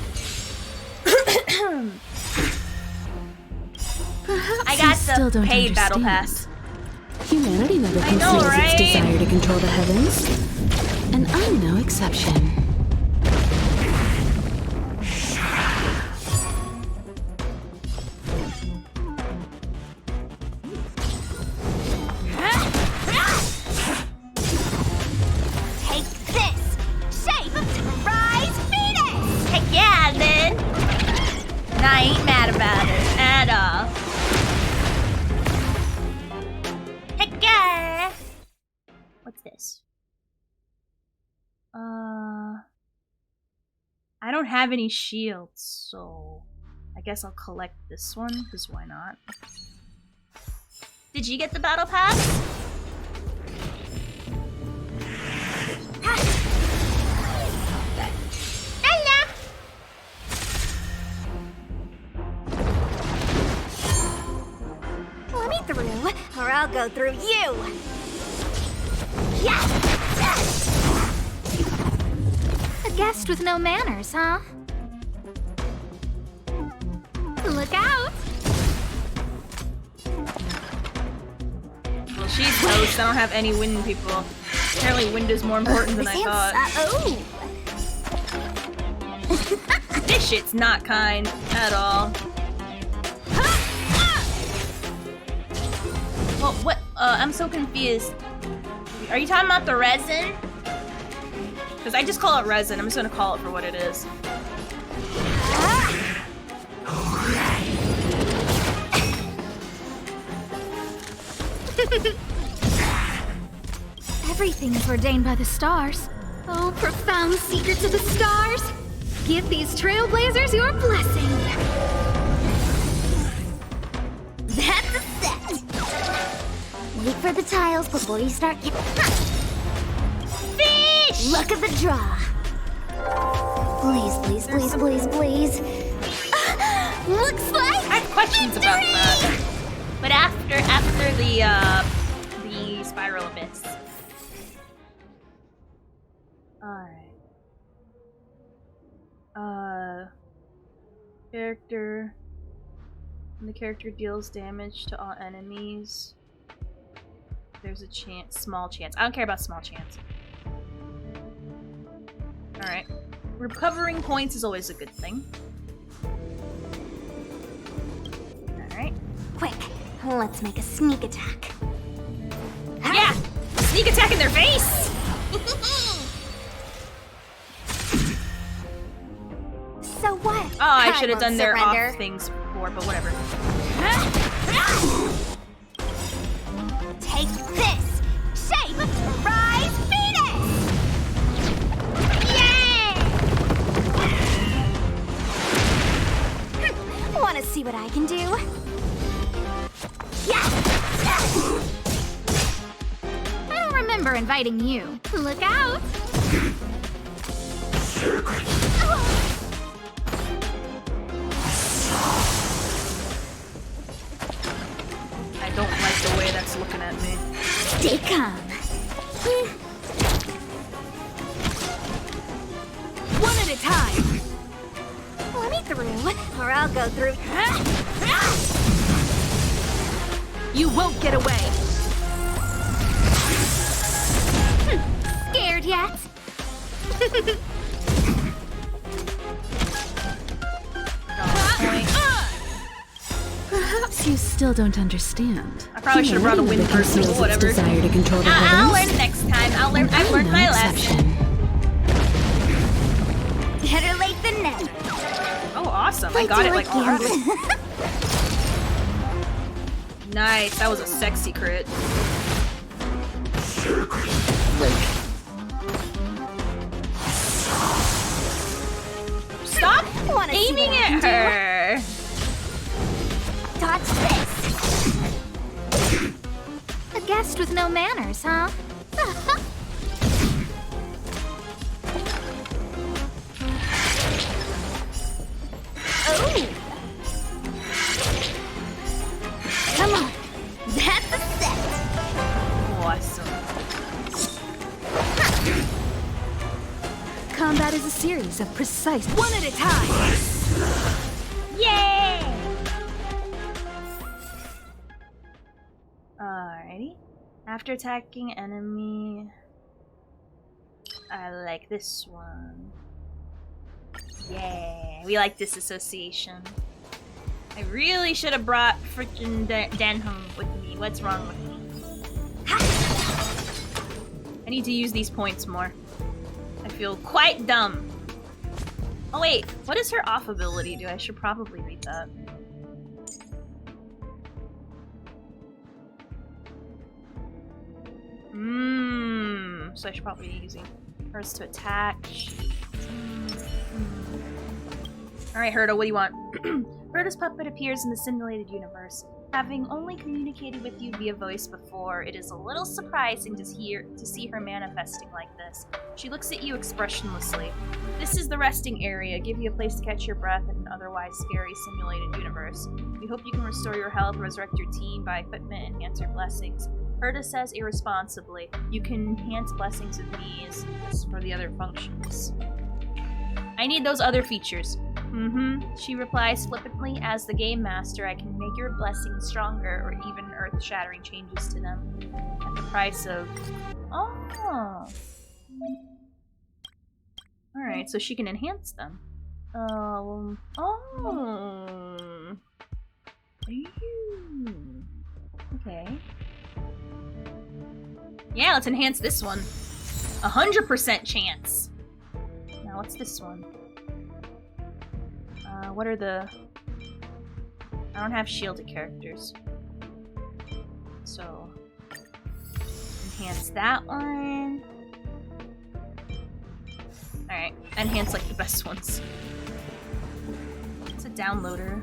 I got the paid battle pass. Humanity never I know, conceals right? its desire to control the heavens. And I'm no exception. Take this! Shape of Rise Phoenix! Heck yeah, then! And I ain't mad about it at all. Heck yeah! What's this? I don't have any shields, so I guess I'll collect this one, because why not? Did you get the battle pass? Hello! Let me through, or I'll go through you! Yeah! A guest with no manners, huh? Look out! Well, she's toast. I don't have any wind people. Apparently wind is more important than I thought. This shit's not kind at all. Well, what? I'm so confused. Are you talking about the resin? Because I just call it resin. I'm just gonna call it for what it is. Everything is ordained by the stars. Oh, profound secrets of the stars! Give these trailblazers your blessing! That's a set! Wait for the tiles before you start getting... Fish! Luck of the draw! Please, please, please, please, please. Looks like I have questions about that. But after the spiral abyss. Alright. Character. When the character deals damage to all enemies, there's a small chance. I don't care about small chance. Alright. Recovering points is always a good thing. Alright. Quick, let's make a sneak attack. Yeah! Sneak attack in their face! I I should have won't done their surrender. off things before, but whatever. Take this! Shape Rise Venus! Yay! Wanna see what I can do? Yeah! I don't remember inviting you. Look out! I don't like the way that's looking at me. Stay calm. One at a time. Let me through, or I'll go through. You won't get away. Scared yet? Perhaps you still don't understand. I probably should have brought a wind person, but whatever. Desire to control the I'll heavens. learn next time. I've learned No my lesson. exception. Better late than never. Oh, awesome. I got it like already. Nice. That was a sexy crit. Stop Wanna see aiming what I at can her. Dodge this! A guest with no manners, huh? Oh! Come on! That's a set! Awesome. Combat is a series of precise one at a time. Yay! Alrighty. After attacking enemy, I like this one. Yeah, we like disassociation. I really should have brought freaking Danhong with me. What's wrong with me? I need to use these points more. I feel quite dumb. Oh wait, what does her off ability do? I should probably read that. So I should probably be using hers to attach. Alright, Herta, what do you want? Herta's puppet appears in the simulated universe. Having only communicated with you via voice before, it is a little surprising to see her manifesting like this. She looks at you expressionlessly. This is the resting area. Give you a place to catch your breath in an otherwise scary simulated universe. We hope you can restore your health, resurrect your team, buy equipment, and enhance your blessings. Herta says irresponsibly. You can enhance blessings with these for the other functions. I need those other features. She replies flippantly, as the game master, I can make your blessings stronger or even earth-shattering changes to them. At the price of... Oh! Alright, so she can enhance them. Oh. Okay. Yeah, let's enhance this one. 100% chance! Now, what's this one? What are the... I don't have shielded characters. So... enhance that one. Alright, enhance like the best ones. It's a downloader.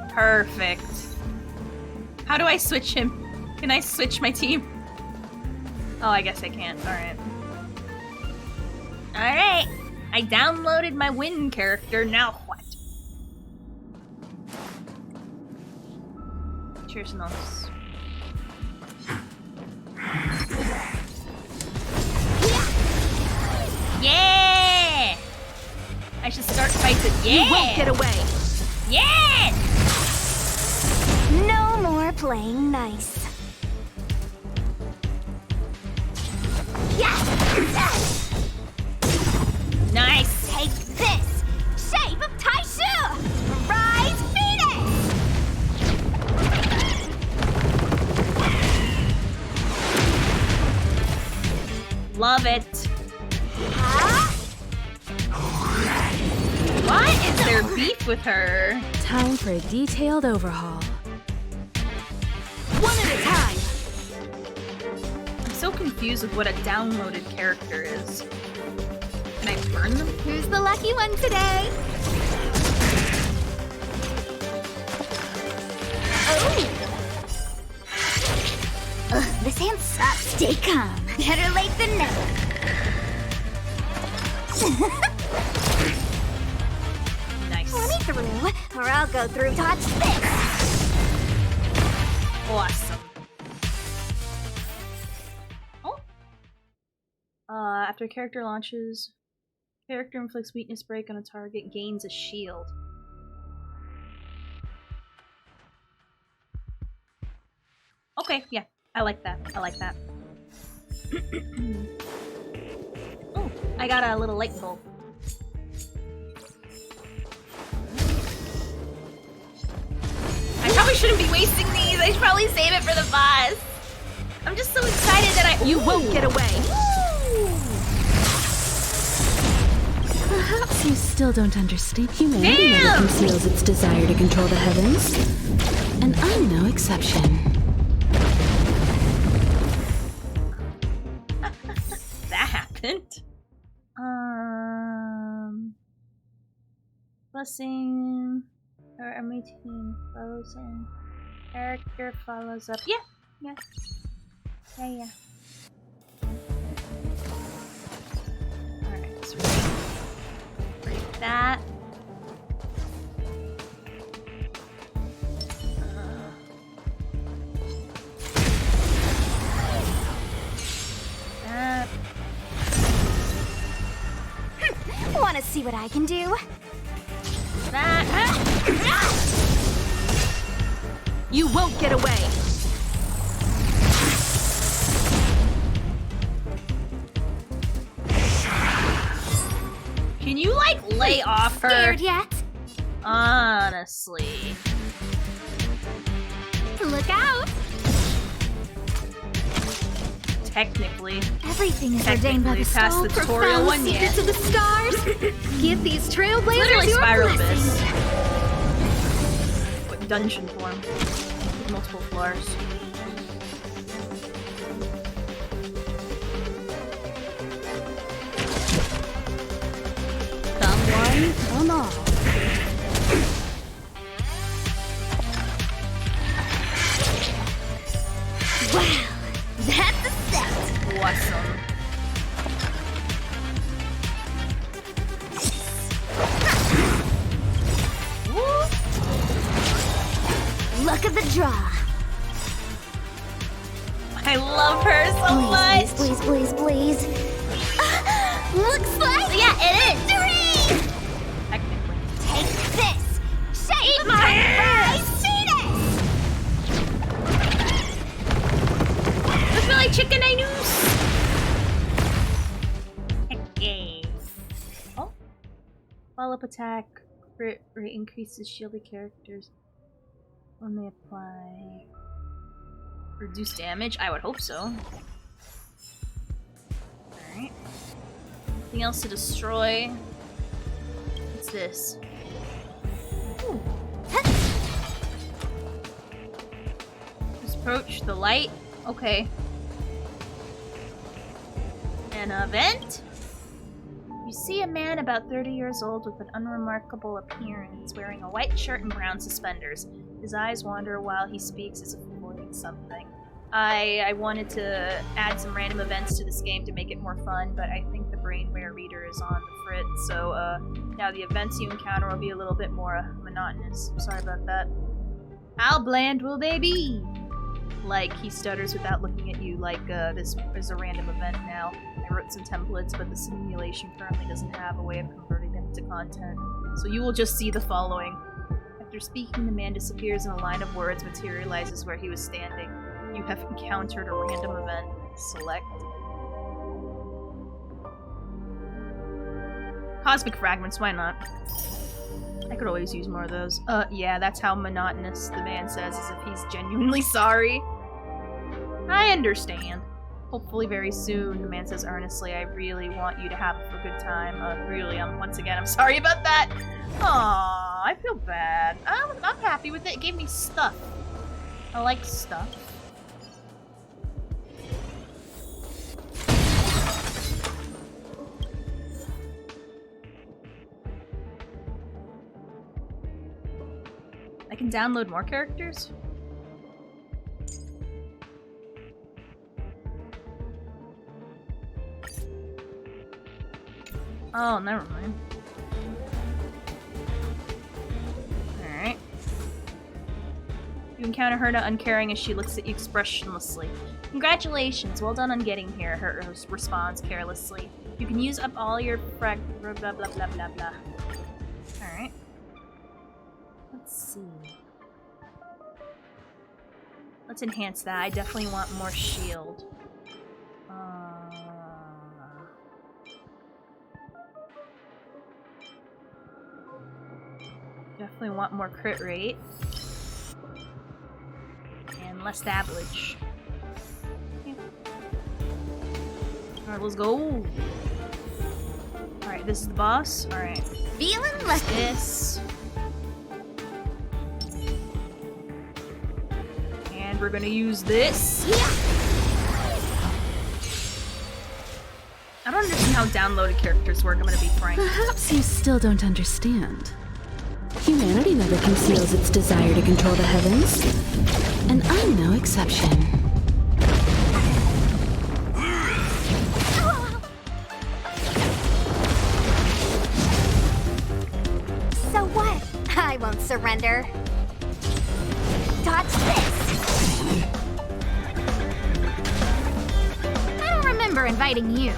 Perfect. How do I switch him? Can I switch my team? Oh, I guess I can't. Alright. Alright! I downloaded my Wind character, now what? Cheers, Nos. Yeah! I should start fighting. Yeah! You won't get away. Yeah! No more playing nice. Nice! Take this! Shape of Taishu! Rise Venus! Love it. What is their beef with her? Time for a detailed overhaul. One at a time. I'm so confused with what a downloaded character is. Can I burn them? Who's the lucky one today? This hand sucks. Stay calm. Better late than never. Nice. Let me through, or I'll go through touch this. Awesome. Oh. After a character launches, character inflicts weakness break on a target, gains a shield. Okay, yeah, I like that. I like that. Oh, I got a little light bulb. I probably shouldn't be wasting these. I should probably save it for the boss. I'm just so excited that You won't get away. Perhaps you still don't understand. Humanity never conceals its desire to control the heavens. And I'm no exception. That happened. Blessing. Or army team frozen. Character follows up. Yeah. Alright, so break that. That. Wanna see what I can do? That. You won't get away. Can you, like, lay off her? Scared yet? Honestly. Look out! Technically. Everything is ordained by the past soul. the tutorial one yet. Secrets of the stars. Give these trailblazers Literally your Spiral blessing. Abyss. But dungeon form. With multiple floors. Someone, come on. Wow, that's a set. Awesome. Look at the draw. I love her so much. Please. Looks like victory. Technically. Take this. Shake my fetus. Does smell like chicken anus. Okay. Oh. Follow-up attack. Crit rate increases shielded characters when they apply. Reduce damage? I would hope so. Alright. Anything else to destroy? What's this? Ooh. Just approach the light. Okay. An event? You see a man about 30 years old with an unremarkable appearance, wearing a white shirt and brown suspenders. His eyes wander while he speaks as if avoiding something. I wanted to add some random events to this game to make it more fun, but I think the Brainware reader is on the fritz, so now the events you encounter will be a little bit more monotonous. Sorry about that. How bland will they be? Like, he stutters without looking at you, like, this is a random event now. I wrote some templates, but the simulation currently doesn't have a way of converting them into content. So you will just see the following. After speaking, the man disappears and a line of words materializes where he was standing. You have encountered a random event. Select. Cosmic fragments, why not? I could always use more of those. Yeah, that's how monotonous the man says, as if he's genuinely sorry. I understand. Hopefully very soon, the man says earnestly. I really want you to have a good time. Really, once again, I'm sorry about that. Aww, I feel bad. I'm happy with it. It gave me stuff. I like stuff. I can download more characters? Oh, never mind. Alright. You encounter her not uncaring as she looks at you expressionlessly. Congratulations, well done on getting here, her responds carelessly. You can use up all your blah blah blah blah blah blah. Alright. Let's see. Let's enhance that. I definitely want more shield. Definitely want more crit rate. And less damage. Yeah. Alright, let's go. Alright, this is the boss. Alright. Feeling lucky. This. And we're gonna use this. I don't understand how downloaded characters work, I'm gonna be frank. Perhaps you still don't understand. Humanity never conceals its desire to control the heavens, and I'm no exception. So what? I won't surrender. Dodge this! I don't remember inviting you.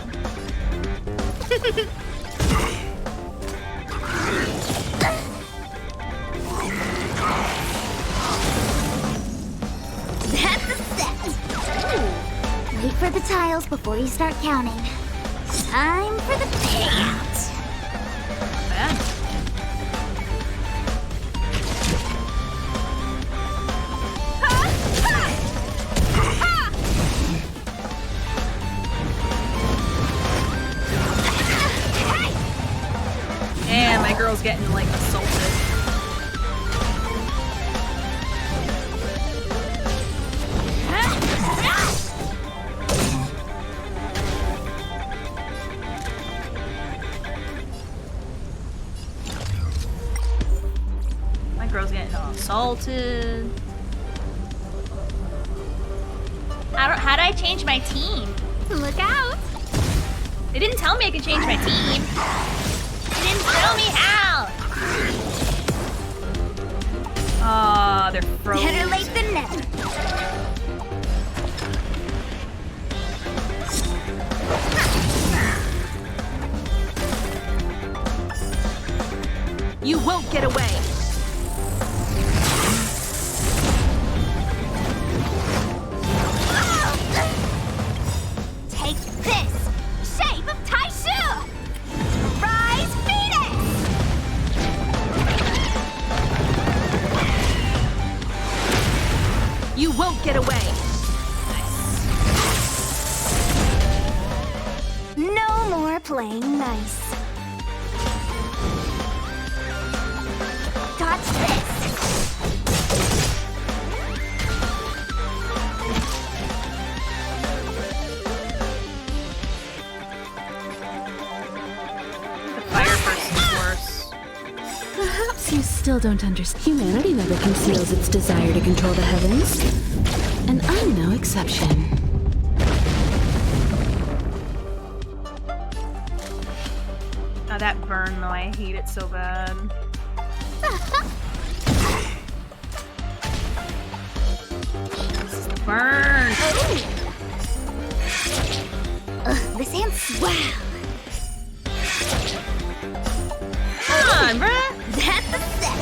That's a set! Wait for the tiles before you start counting. Time for the payout! Bad. Damn, my girl's getting like assaulted. My girl's getting assaulted. How do I change my team? Look out! They didn't tell me I could change my team. They didn't tell me how. Ah, they're frozen. Better late than never. You won't get away. Take this! Shape of Taishu! Rise Phoenix! You won't get away. No more playing nice. Dodge this! The fire person's worse. Perhaps you still don't understand. Humanity never conceals its desire to control the heavens, and I'm no exception. Oh, that burn though, I hate it so bad. Jesus, the burn! Ugh, this hand's swell. Come on, bruh! That's a set.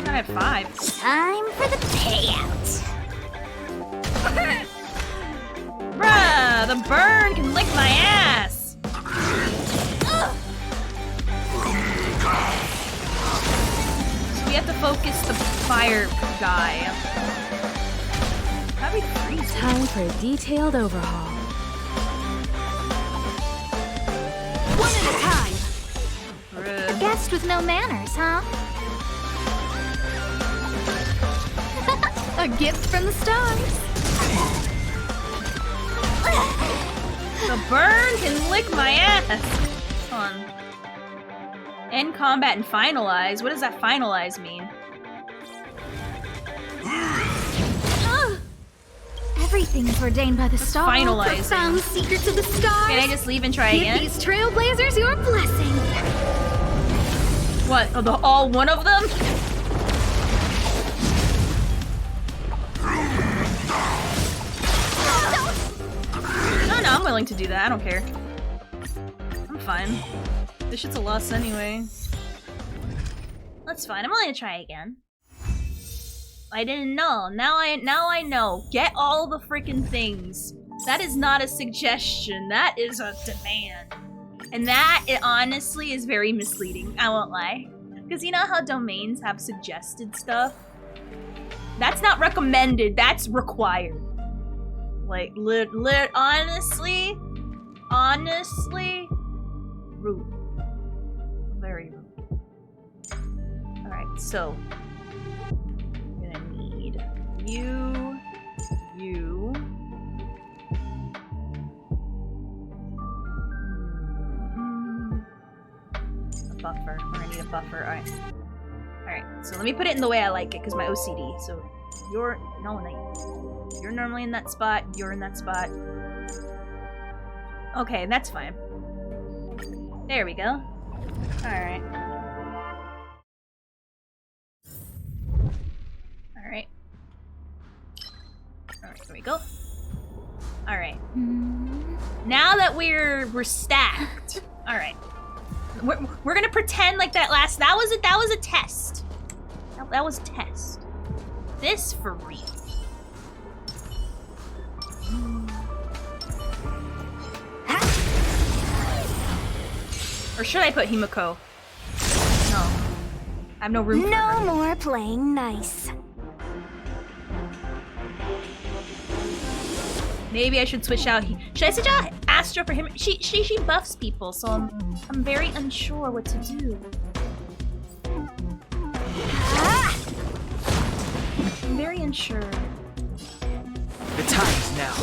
I have 5. Time for the payout. Bruh, the burn can lick my ass! So we have to focus the fire guy. How Time for a detailed overhaul. One at a time. Rude. A guest with no manners, huh? A gift from the stars. The burn can lick my ass. Hold on. End combat and finalize. What does that finalize mean? Everything is ordained by the stars. Finalizing. Profound secrets of the stars. Can I just leave and try Give again? these trailblazers your blessing. What? Oh, all one of them? No, I'm willing to do that. I don't care. I'm fine. This shit's a loss anyway. That's fine. I'm willing to try again. I didn't know. Now I know. Get all the freaking things. That is not a suggestion. That is a demand. And that, it honestly is very misleading. I won't lie. Because you know how domains have suggested stuff? That's not recommended. That's required. Like, honestly, rude. Very rude. Alright, so. I'm gonna need you. A buffer. We're gonna need a buffer. Alright. Alright, so let me put it in the way I like it, because my OCD. So, you're normally in that spot, you're in that spot. Okay, that's fine. There we go. Alright. Alright. Alright, there we go. Alright. Now that we're stacked. Alright. We're gonna pretend like that was a test. That was a test. This for real. Or should I put Himiko? No. I have no room for her. No more playing nice. Maybe I should switch out. Should I switch out Astra for him? She buffs people, so I'm very unsure what to do. I'm very unsure. The time is now.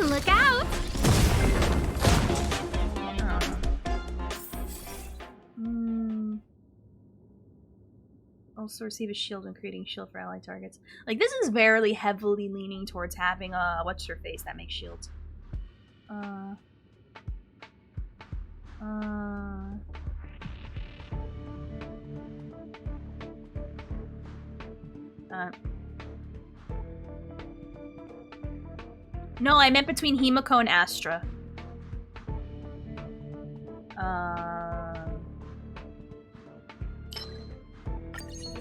Look out! Also receive a shield when creating shield for ally targets. Like, this is very heavily leaning towards having a what's her face that makes shields. No, I meant between Himiko and Astra.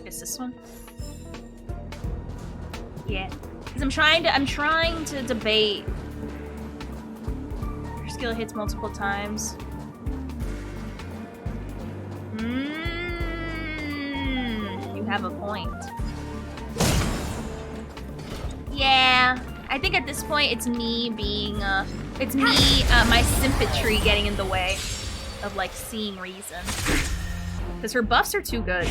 Is this one? Yeah, because I'm trying to debate. Your skill hits multiple times. You have a point. Yeah, I think at this point it's me being my sympatry getting in the way of like seeing reason. Because her buffs are too good.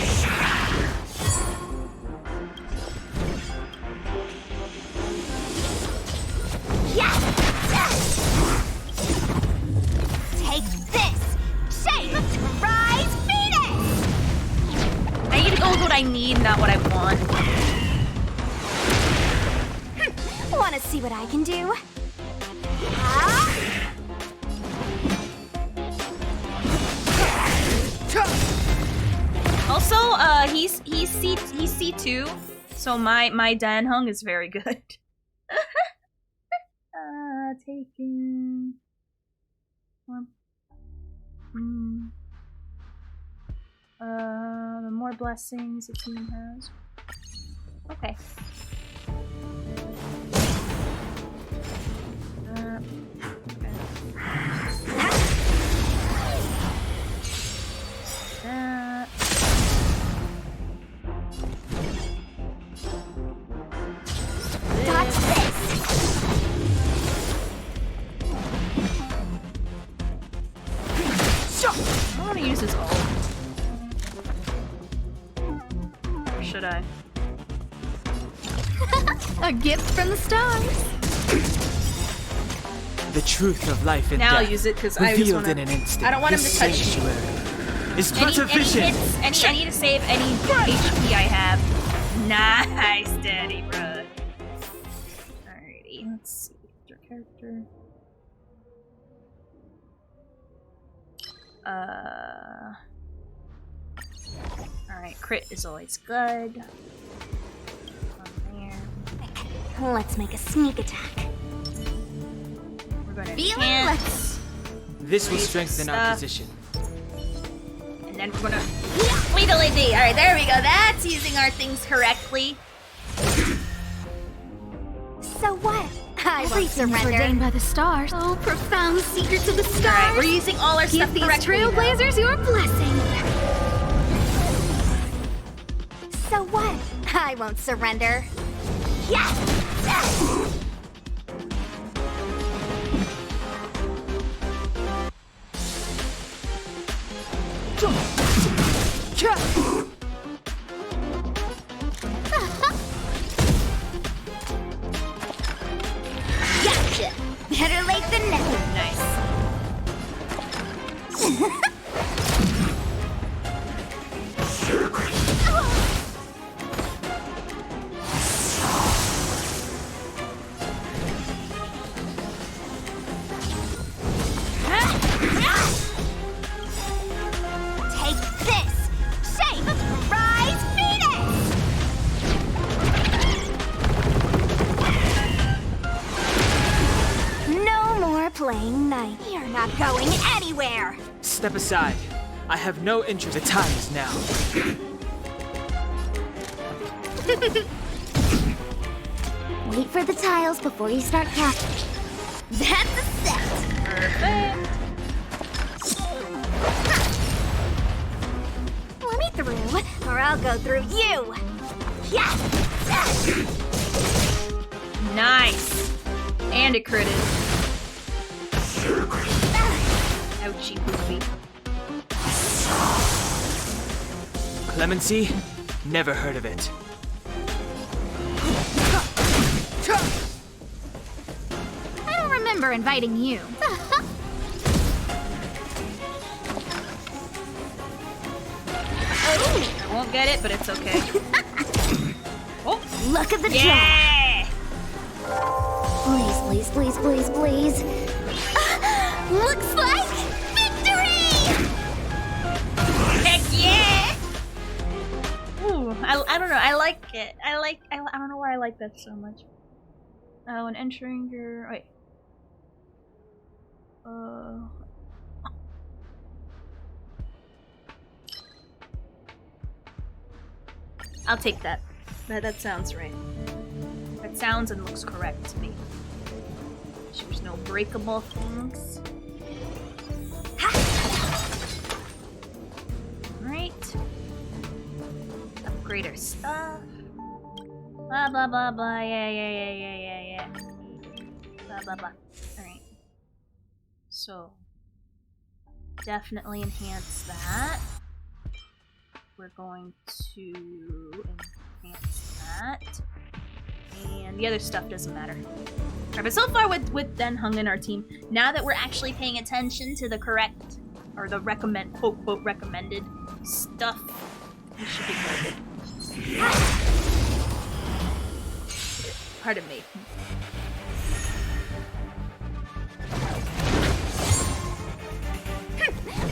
Take this! Shape! Rise Phoenix! I need to go with what I need, not what I want. Wanna see what I can do? Also, he's C2, so my Dan Hung is very good. Taking the more blessings the team has. Okay. his ult. Or should I? A gift from the stars. The truth of life and Now I'll death, use it because I just revealed want in an to. instant. I don't want him This to touch me. sanctuary is but Any a vision. hits, I need to save any HP I have. Nice, daddy, bro. Alrighty, let's see. Your character. Alright, crit is always good. On there. Let's make a sneak attack. We're gonna Feeling enhance. This will Raise strengthen stuff. our position. And then we're gonna Weedle D. Alright, there we go. That's using our things correctly. So what? I won't Everything is surrender. ordained by the stars. Oh, profound secrets of the stars. Alright, we're using all our Give stuff these correctly. now. trailblazers your blessing. So what? I won't surrender. Yes! Gotcha! Better late than never. Nice. Take this! Shape! Rise Venus! No more playing night. You're not going anywhere! Step aside. I have no interest. The time is now. Wait for the tiles before you start casting. That's a set! Perfect. Let me through, or I'll go through you! Yeah! Nice. And it critted. Ouchie boopy. Clemency? Never heard of it. I don't remember inviting you. I won't get it, but it's okay. Oh, Look at the yeah! draw! Please, please, please, please, please. Looks like victory! Heck yeah! Ooh, I don't know. I like it. I don't know why I like that so much. When entering your wait. I'll take that. That sounds right. That sounds and looks correct to me. There's no breakable things. Alright. Upgrade our stuff. Blah blah blah blah. Yeah. Blah blah blah. Alright. So definitely enhance that. We're going to enhance that. And the other stuff doesn't matter. Alright, but so far with Den Hung in our team, now that we're actually paying attention to the correct, or the quote recommended stuff, we should be good. Pardon me.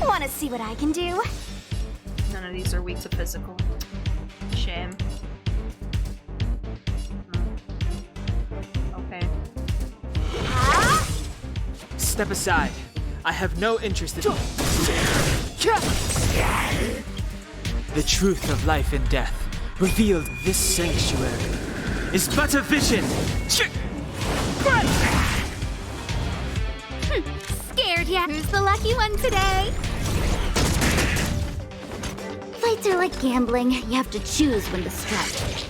Want to see what I can do? None of these are weak to physical. Shame. Okay. Step aside. I have no interest in... The truth of life and death, revealed this sanctuary, is but a vision. Scared yet? Who's the lucky one today? Fights are like gambling. You have to choose when to strike.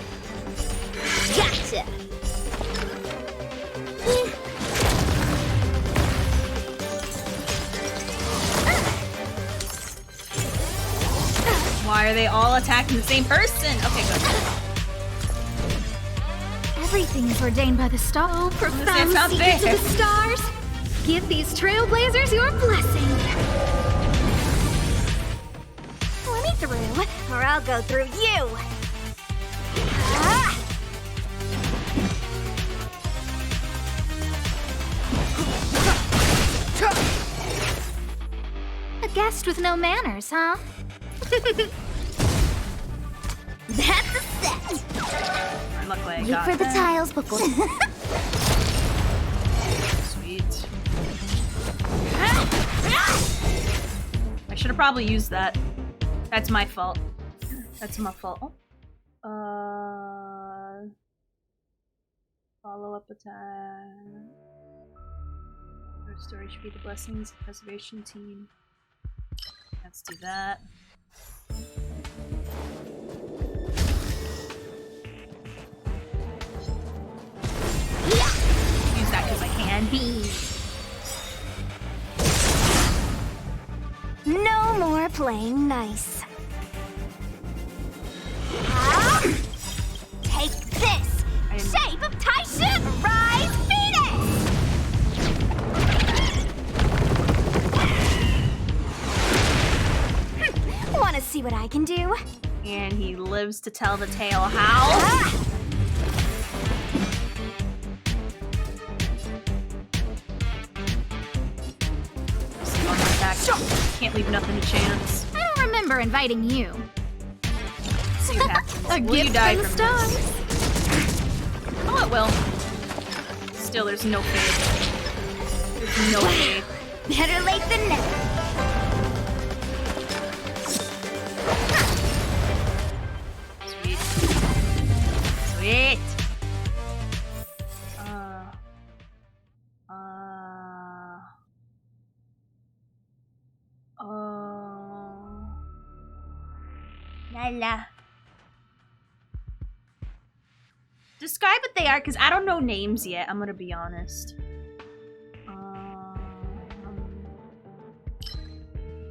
Gotcha! Why are they all attacking the same person? Okay, good. Everything is ordained by the star. Oh, profound it's not secrets fair. of the stars. Give these trailblazers your blessing. Let me through, or I'll go through you. Ah! A guest with no manners, huh? That's a set. Luckily, I Wait got for the that. tiles before. Sweet. I should have probably used that. That's my fault. That's my fault. Follow up attack. Our story should be the blessings of preservation team. Let's do that. Use that because I can. No more playing nice. Ah! Take this! Shape of Taishin! Rise Phoenix! Wanna see what I can do? And he lives to tell the tale how. Ah! Can't leave nothing to chance. I don't remember inviting you. See what happens. A Will you gift die from the from stars. this? Oh, it will. Still, there's no faith. There's no faith. Better late than never. Sweet. Sweet. La. Describe what they are, because I don't know names yet. I'm gonna be honest.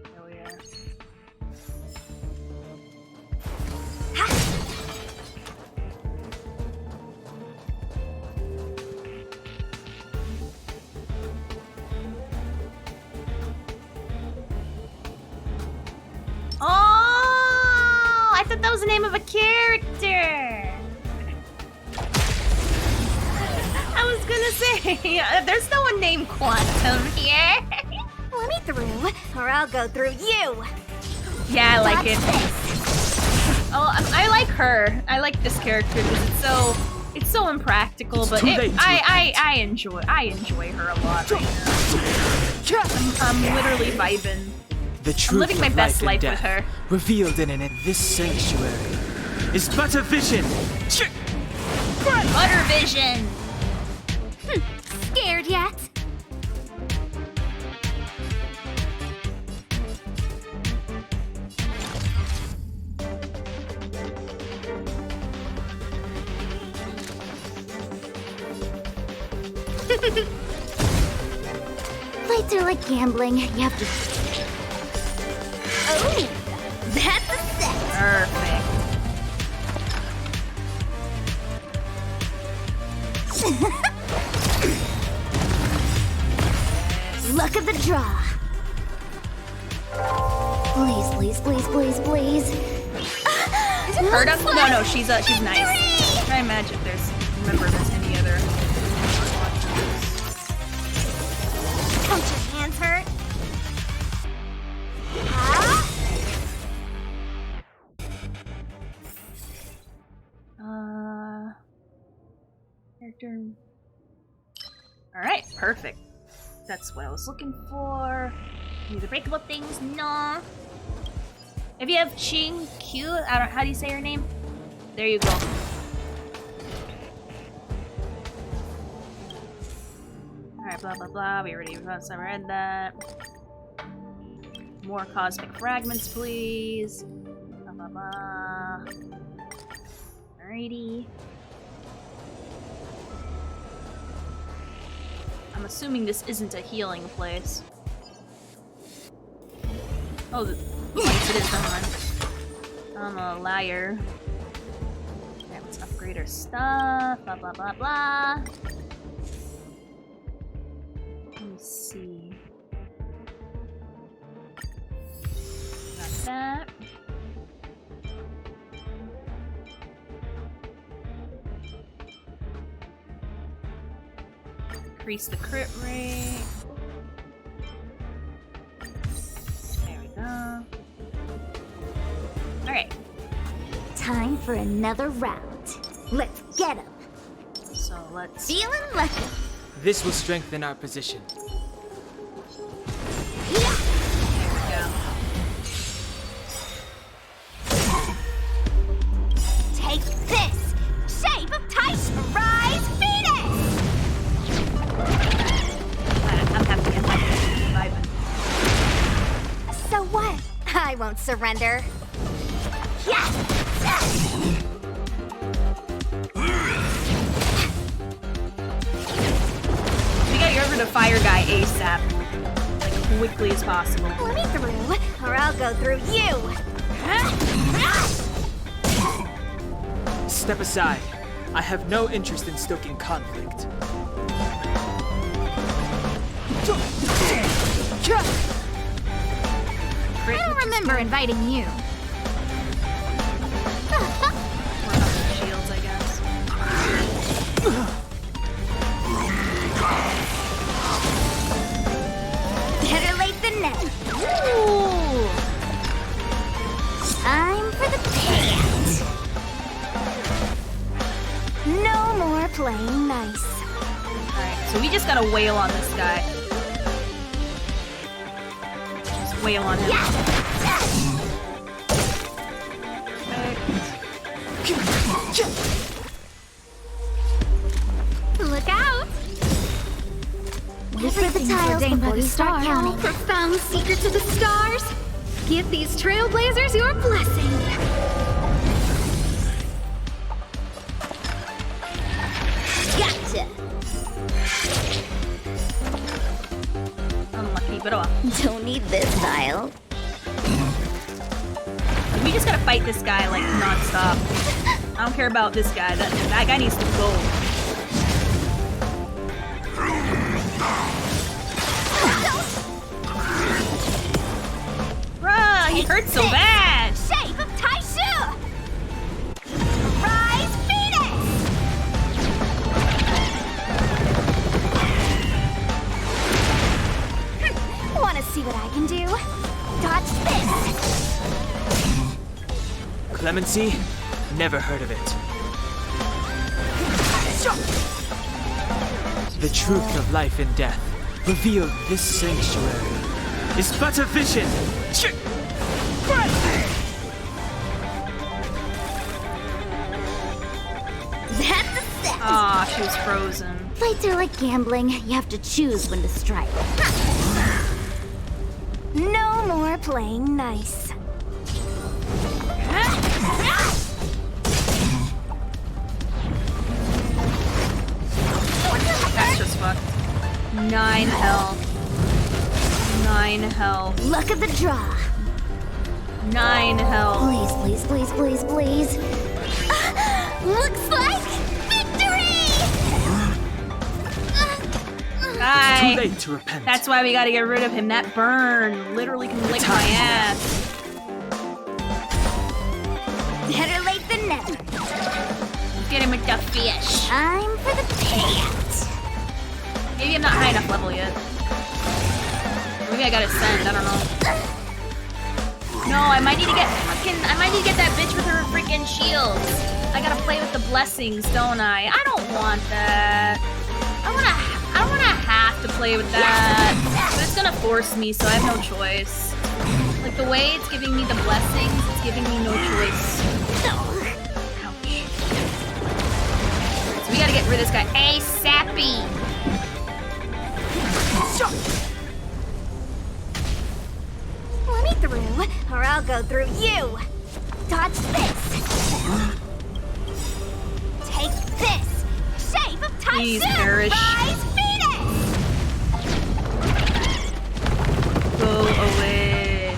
There we are. Oh, I thought that was the name of a character. I was gonna say, there's no one named Quantum here. Let me through, or I'll go through you. Yeah, I like it. Oh, I like her. I like this character because it's so impractical, but I enjoy her a lot right now. I'm literally vibing. The truth I'm living my of best life life and with death, her. revealed in this sanctuary, is but a vision. Butter vision. Scared yet? Fights are like gambling. You have to. Oh, that's a set. Perfect. Luck of the draw. Please, please, please, please, please. Her duck? No, she's nice. I imagine if there's any other. Don't your hands hurt? Huh? Character. All right, perfect. That's what I was looking for. Any the breakable things? No. If you have Ching Q, how do you say her name? There you go. Alright, blah blah blah. We already read that. More cosmic fragments, please. Blah blah blah. Alrighty. I'm assuming this isn't a healing place. Oh, yes it is, never mind. I'm a liar. Okay, let's upgrade our stuff. Blah, blah, blah, blah. Let me see. Got that. Increase the crit rate. There we go. Alright. Time for another round. Let's get him. So let's... Feeling lucky. This will strengthen our position. Yeah. Take this! Shape of Titan! Rise, Phoenix! I'm happy. Vibing. So what? I won't surrender. Yes! We gotta get rid of Fire Guy ASAP. Like, quickly as possible. Let me through, or I'll go through you! Step aside. I have no interest in stoking conflict. I don't remember inviting you. Work on the shields, I guess. Better late than never. Ooh! Time for the payout. No more playing nice. Alright, so we just gotta wail on this guy. Just wail on him. Look out! Wait for the Everything's tiles ordained by before the you start stars. counting. Profound secrets of the stars. Give these trailblazers your blessing. Gotcha! Unlucky, but oh well. Don't need this vial. We just gotta fight this guy like non-stop. I don't care about this guy. That guy needs to go. Bruh, he hurts so bad. Shape of Taishu! Rise, Phoenix! Wanna see what I can do? Dodge this! Clemency? Never heard of it. The truth of life and death, revealed this sanctuary, is but a vision. That's a set! Aw, she was frozen. Fights are like gambling. You have to choose when to strike. No more playing nice. That's just fucked. 9 health. 9 health. Luck of the draw. 9 health. Please, please, please, please, please. Looks like victory! Bye. Too late to repent. That's why we gotta get rid of him. That burn literally can lick my ass. Better late than never. Get him with the fish. Time for the payout. Maybe I'm not high enough level yet. Maybe I gotta ascend, I don't know. No, I might need to get that bitch with her freaking shields. I gotta play with the blessings, don't I? I don't want that. I don't wanna have to play with that. But it's gonna force me, so I have no choice. Like the way it's giving me the blessings, it's giving me no choice. Ouch. So we gotta get rid of this guy ASAP. Let me through, or I'll go through you. Dodge this. Take this. Shape of Please Taishu. perish. Rise, Phoenix. Go away.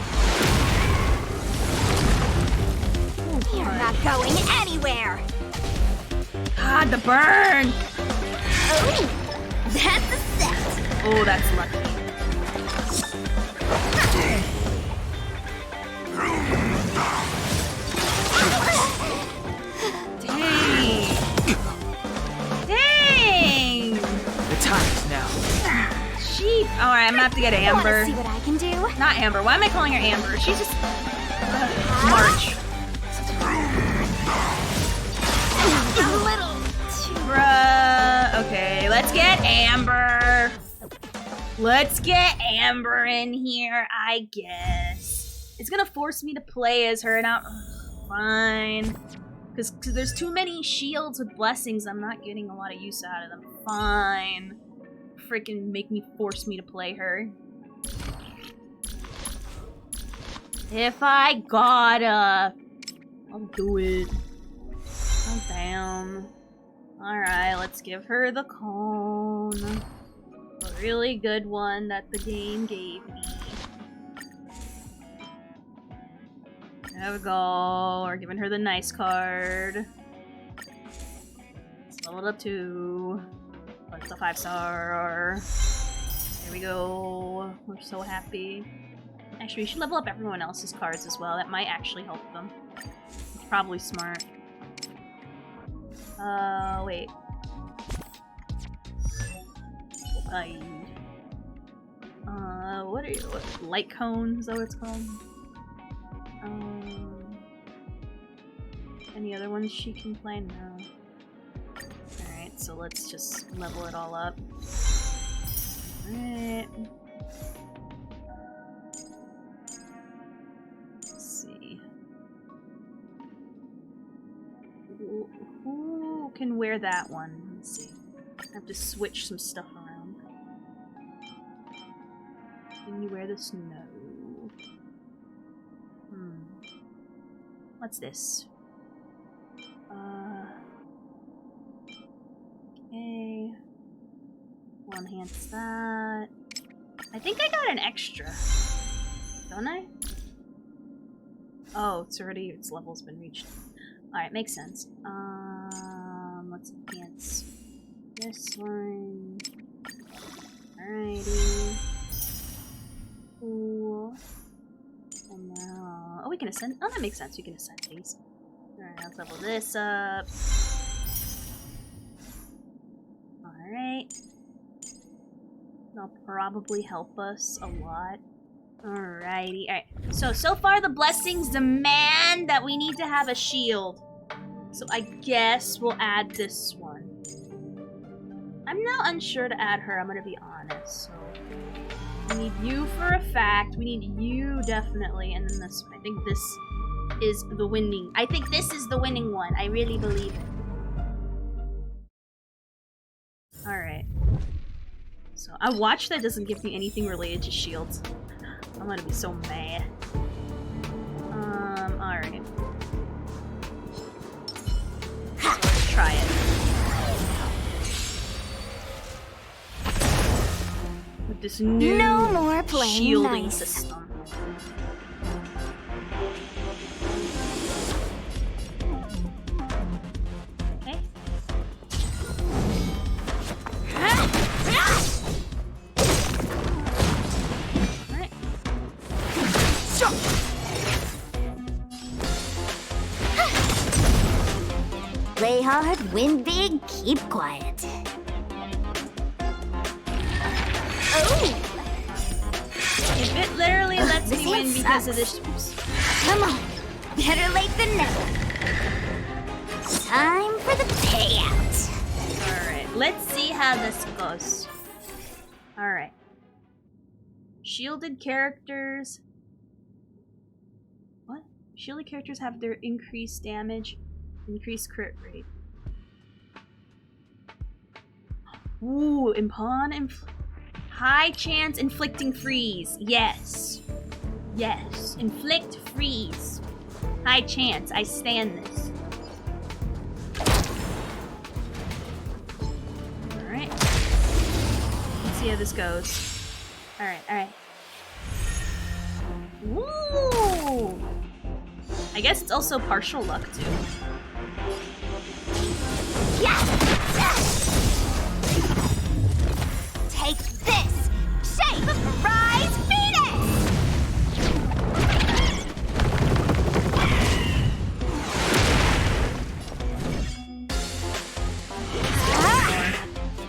burn! Oh, that's a set. Oh, that's lucky. Dang! Dang! The time is now. Sheep. Alright, I'm gonna have to get Amber. Wanna see what I can do? Not Amber. Why am I calling her Amber? She's just... March. A little. Bruh. Okay, let's get Amber. Let's get Amber in here, I guess. It's gonna force me to play as her now. Fine. Because there's too many shields with blessings. I'm not getting a lot of use out of them. Fine. Freaking force me to play her. If I gotta, I'll do it. I'm down. Alright, let's give her the cone. A really good one that the game gave me. There we go. We're giving her the nice card. Let's level it up to... What's a 5-star? There we go. We're so happy. Actually, we should level up everyone else's cards as well. That might actually help them. It's probably smart. Wait. What are you? What, light cone? Is that what it's called? Any other ones she can play? No. Alright, so let's just level it all up. Alright. Let's see. Who can wear that one? Let's see. I have to switch some stuff around. Can you wear this? No. What's this? Okay. We'll enhance that. I think I got an extra. Don't I? Oh, its level's been reached. Alright, makes sense. Let's enhance this one. Alrighty. Cool. And now... Oh, we can ascend. Oh, that makes sense. We can ascend these. Alright, let's level this up. Alright. That'll probably help us a lot. Alrighty. Alright. So far the blessings demand that we need to have a shield. So I guess we'll add this one. I'm now unsure to add her, I'm gonna be honest. So we need you for a fact. We need you definitely, and then this one. I think this is the winning. I think this is the winning one. I really believe it. Alright. So a watch that doesn't give me anything related to shields. I'm gonna be so mad. Alright. So let's try it. With this new No more playing shielding nice. system. Okay. Alright. Play hard, win big, keep quiet. Oh! If it literally lets This me win hand because of sucks. this. Oops. Come on, better late than never. Time for the payout. Alright, let's see how this goes. Alright. Shielded characters. What? Shielded characters have their increased damage, increased crit rate. Ooh, high chance inflicting freeze. Yes. Yes. Inflict freeze. High chance. I stand this. Alright. Let's see how this goes. Alright, alright. Ooh! I guess it's also partial luck too. Take this! Shape! Rise, Venus!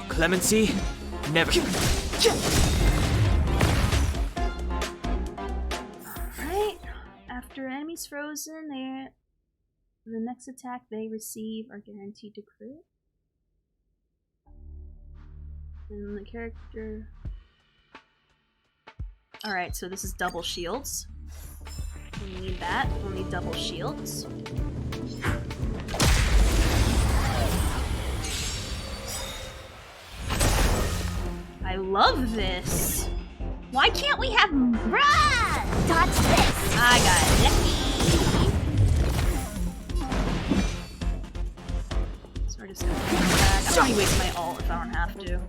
Clemency, never. Alright. After enemies frozen, the next attack they receive are guaranteed to crit. And the character... Alright, so this is double shields. We need that. We'll need double shields. I love this! Why can't we have... Bruh! Dodge this! I got lucky! So we're just gonna go back. I'm gonna waste my ult if I don't have to.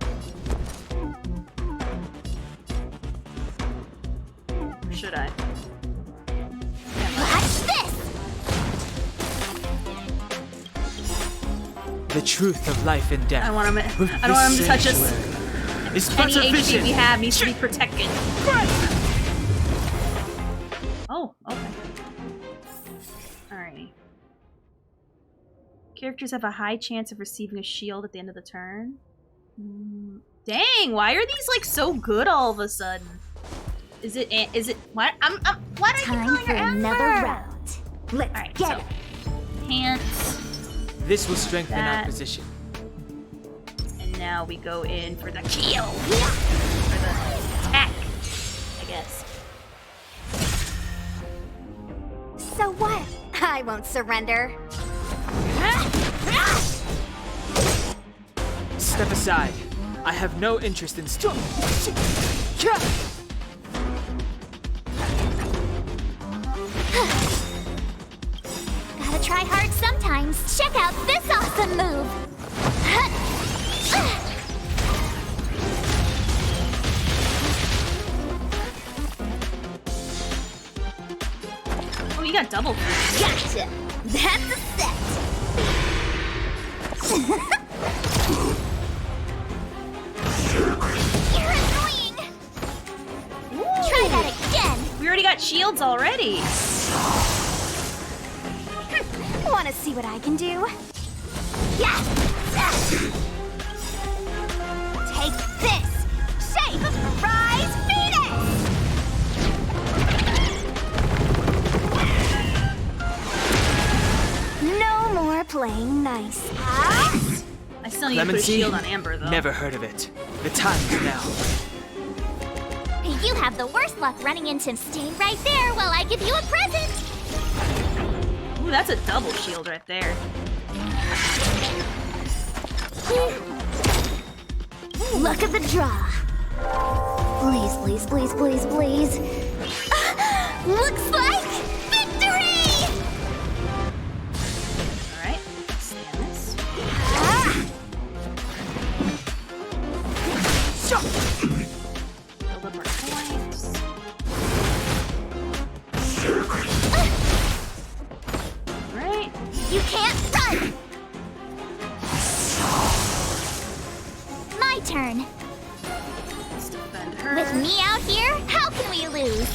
Or should I? Watch this! The truth of life and death. I don't want him to touch us. Any HP we have needs to be protected. Oh, okay. Alrighty. Characters have a high chance of receiving a shield at the end of the turn. Dang, why are these like so good all of a sudden? Is it what? What are you Time calling for her another Ember? round. Let's Alright, get so it. pants. This will strengthen our That. position. And now we go in for the kill. For the attack, I guess. So what? I won't surrender. Step aside. I have no interest in Gotta try hard sometimes. Check out this awesome move. Oh, you got double. Gotcha. That's a set. You're annoying. Try that again. We already got shields already. Want to see what I can do? Yeah. Take this. Shape. Rise, Venus. No more playing nice. I still need to put a Clemency? shield on Amber though. Never heard of it. The time is now. You have the worst luck running into Stain right there while I give you a present. Ooh, that's a double shield right there. Look at the draw. Please, please, please, please, please. Looks like victory! Alright, stand this. Build up our points. Alright. You can't run! My turn. Let's defend her. With me out here, how can we lose?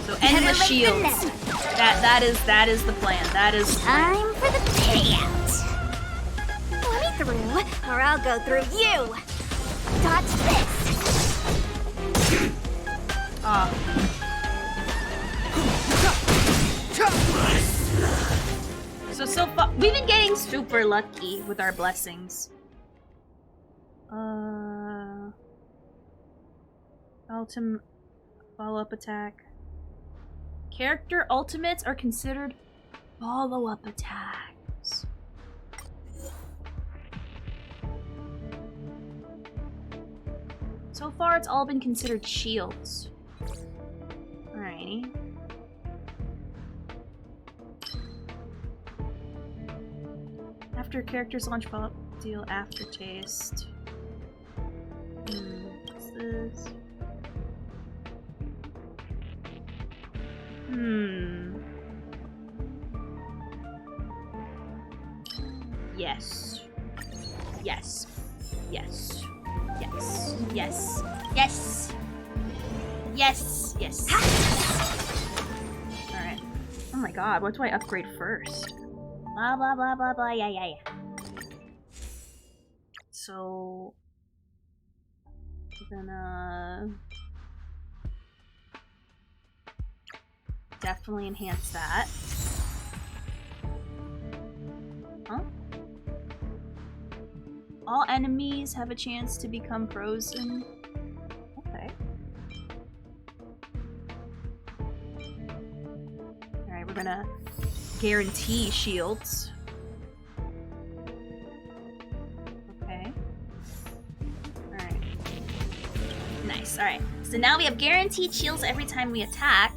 So Better endless late shields. than never. That is the plan. That is Time for the payout. Let me through, or I'll go through you. Dodge this. So far we've been getting super lucky with our blessings. Ultimate follow-up attack. Character ultimates are considered follow-up attacks. So far, it's all been considered shields. Alrighty. After a character's launch follow-up, deal aftertaste. What's this? Yeah. Yes. Yes. Yes. Yes. Yes. Yes. Yes. Yes. Alright. Oh my god, what do I upgrade first? Blah blah blah blah blah. Yeah, yeah, yeah. So we're gonna definitely enhance that. Huh? All enemies have a chance to become frozen. Okay. Alright, we're gonna guarantee shields. Okay. Alright. Nice, alright. So now we have guaranteed shields every time we attack.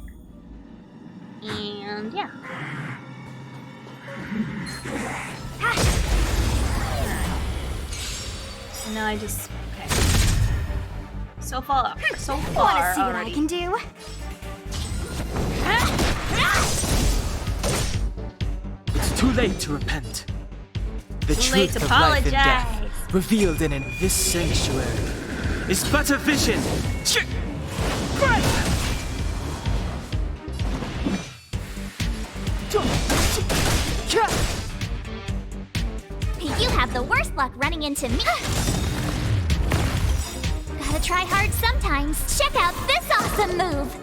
And yeah. And now I just okay. So far, Wanna see what already. I can do? It's too late to repent. The Too late truth to of life and death, apologize. revealed in this sanctuary, is but a vision. You have the worst luck running into me. Gotta try hard sometimes. Check out this awesome move.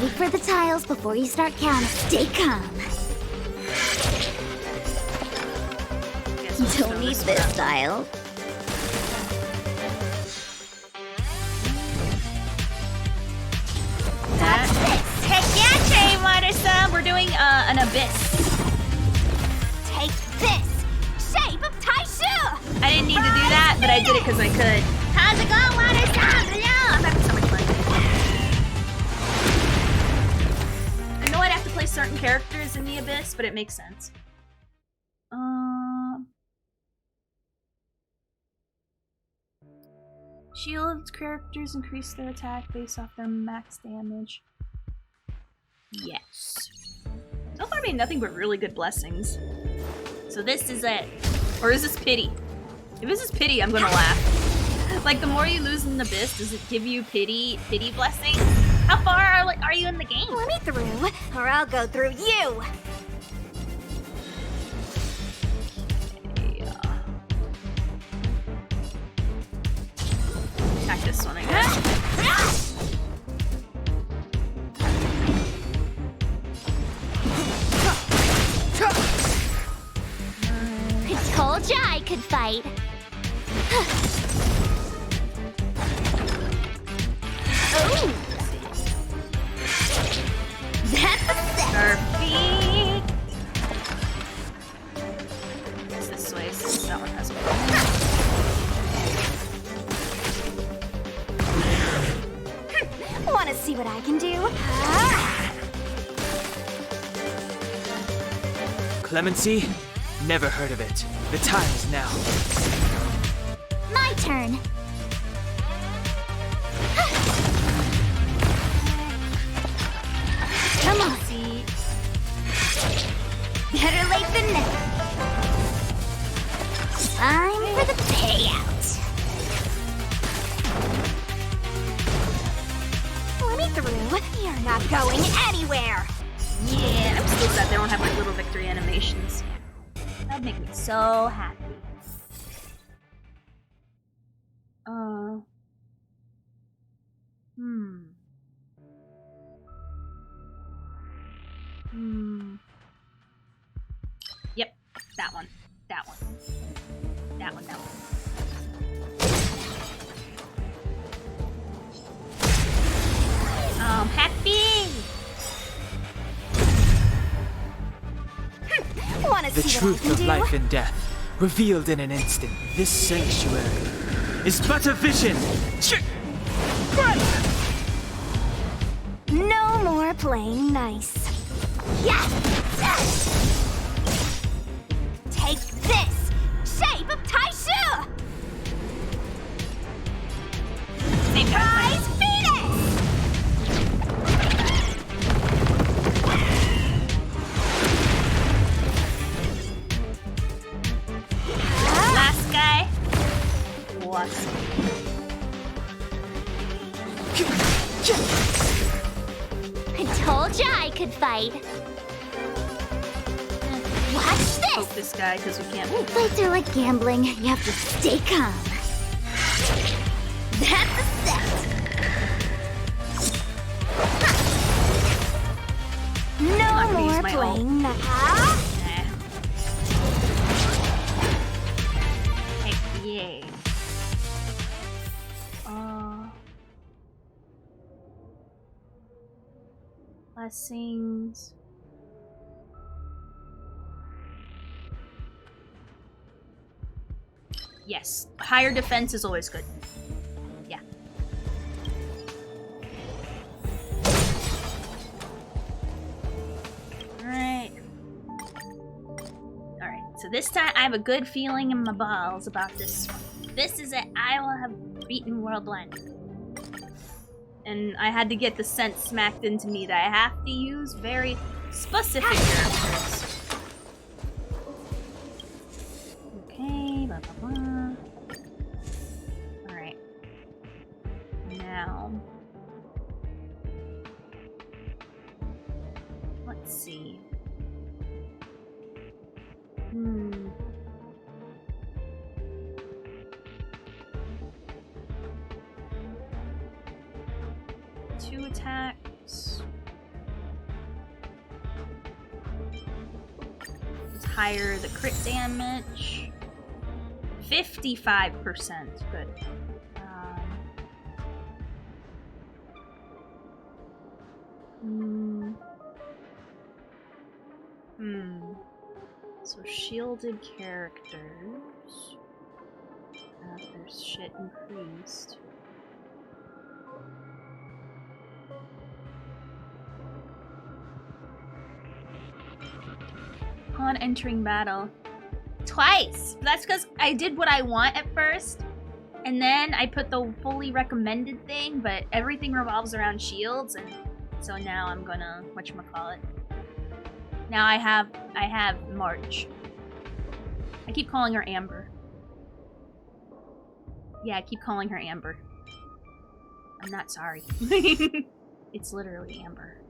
Wait for the tiles before you start counting. Stay calm. Don't need this tile. Heck yeah, Chain Water Sub! We're doing an abyss. Take this! Shape of Taishu! I didn't need to do that, but I did it because I could. How's it going, Water Sub? Yeah, I'm having so much fun. I know I'd have to play certain characters in the abyss, but it makes sense. Shield characters increase their attack based off their max damage. Yes. So far, I made nothing but really good blessings. So this is it. Or is this pity? If this is pity, I'm gonna laugh. Like, the more you lose in the abyss, does it give you pity blessings? How far are you in the game? Let me through, or I'll go through you! Attack this one, I guess. Told ya I could fight. Oh! That's a Perfect. It's this way, since that one has one. Wanna see what I can do? Clemency? Never heard of it. The time is now. My turn. Come on. See. Better late than never. Time for the payout. Let me through. You're not going anywhere. Yeah, I'm still sad they don't have like little victory animations. That would make me so happy. Yep, that one. That one. That one, that one. Happy! Wanna The see truth what I can of do? life and death, revealed in an instant. This sanctuary is but a vision. No more playing nice. Yeah! Take this! Shape of Taishu! Surprise Phoenix! boss. I told ya I could fight. Watch this! Poke this guy because we can't. Fights are like gambling. You have to stay calm. That's a set. No gonna use more my playing now. Heck yay. Blessings. Yes, higher defense is always good. Yeah. Alright. Alright, so this time I have a good feeling in my balls about this one. This is it. I will have beaten Worldline. And I had to get the sense smacked into me that I have to use very specific characters. Okay, blah blah blah. Alright. Now. Let's see. Two attacks. Let's higher the crit damage. 55%. Good. So shielded characters. Their shit increased. Upon entering battle. Twice! That's because I did what I want at first, and then I put the fully recommended thing, but everything revolves around shields, and so now I'm gonna whatchamacallit. Now I have March. I keep calling her Amber. Yeah, I keep calling her Amber. I'm not sorry. It's literally Amber.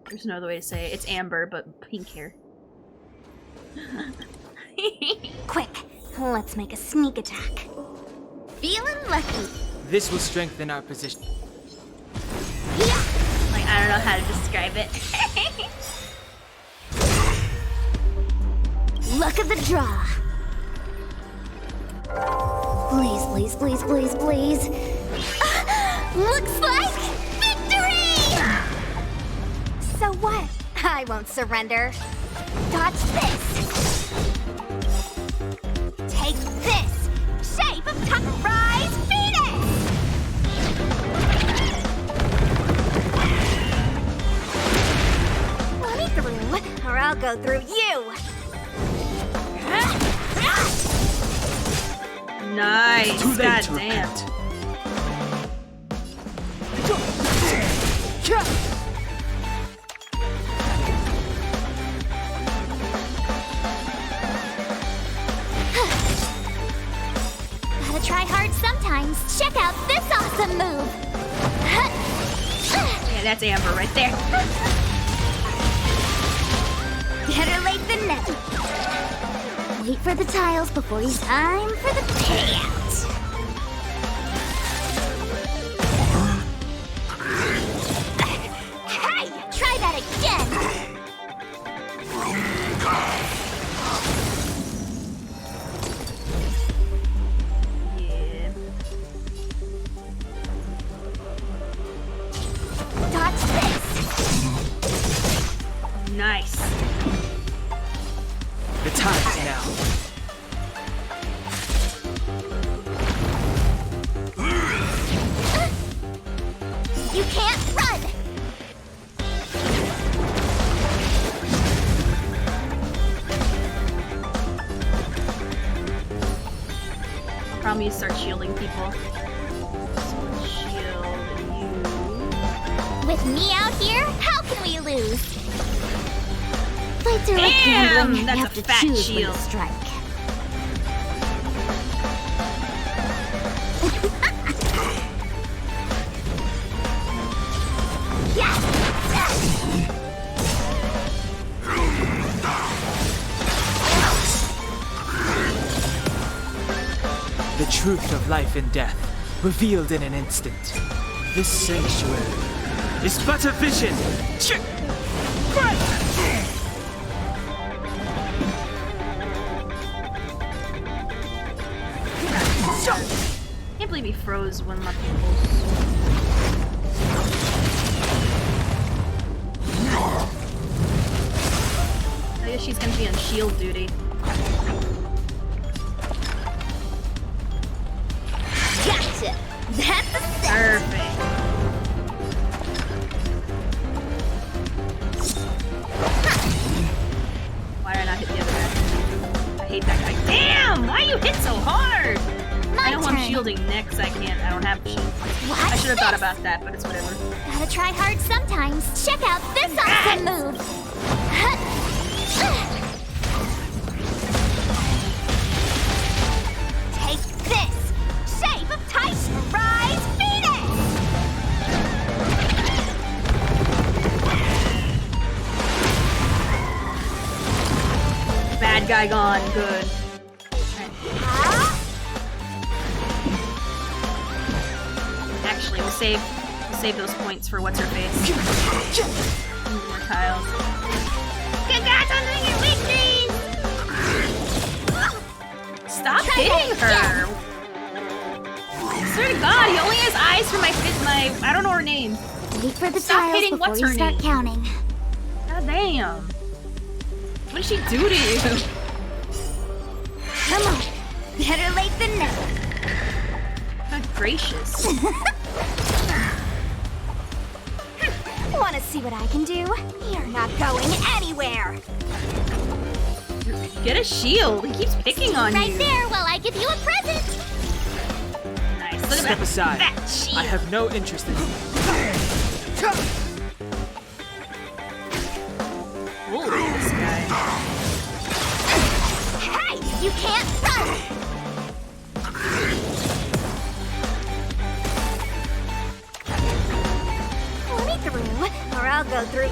There's no other way to say it. It's Amber, but pink hair. Quick, let's make a sneak attack. Feeling lucky. This will strengthen our position. Like, I don't know how to describe it. Luck of the draw. Please, please, please, please, please. Looks like victory! So what? I won't surrender. Dodge this. Take this. Shape of Takurai's Venus! Let me through, or I'll go through you. Nice. Too late God to damn. repent. Gotta try hard sometimes. Check out this awesome move. Yeah, that's Amber right there. Better late than never. Wait for the tiles before it's time for the payout. Hey! Try that again! Yeah. Dodge this! Nice. The time is now. You can't run! Probably need to start shielding people. So shield you. With me out here, how can we lose? Fights are like gambling. You That's have a to fat choose when shield. to strike. The truth of life and death, revealed in an instant. This sanctuary is but a vision. Can't believe he froze one left pulse. I guess she's gonna be on shield duty. Gotcha! That's a set! Perfect. Why did I not hit the other guy? I hate that guy. Damn! Why you hit so hard? I know I'm shielding next. I don't have shield. What's I should have thought this? about that, but it's whatever. Gotta try hard sometimes. Check out this awesome move. Take this. Shape of Titan Rise Phoenix. Bad guy gone. Good. Actually, we'll save those points for what's her face. More tiles. Congrats on your victories! Stop hitting her! I swear to God, he only has eyes for my I don't know her name. Wait for the Stop tiles hitting before what's you her start name. counting. God damn. What did she do to you? Come on. Better late than never. God gracious. Want to see what I can do? You're not going anywhere. Get a shield. He keeps picking on Right you. there while I give you a present. Nice. Look at Step that. aside. That shield. I have no interest in you. Holy, this guy. Hey, you can't run. Pull me through, or I'll go through.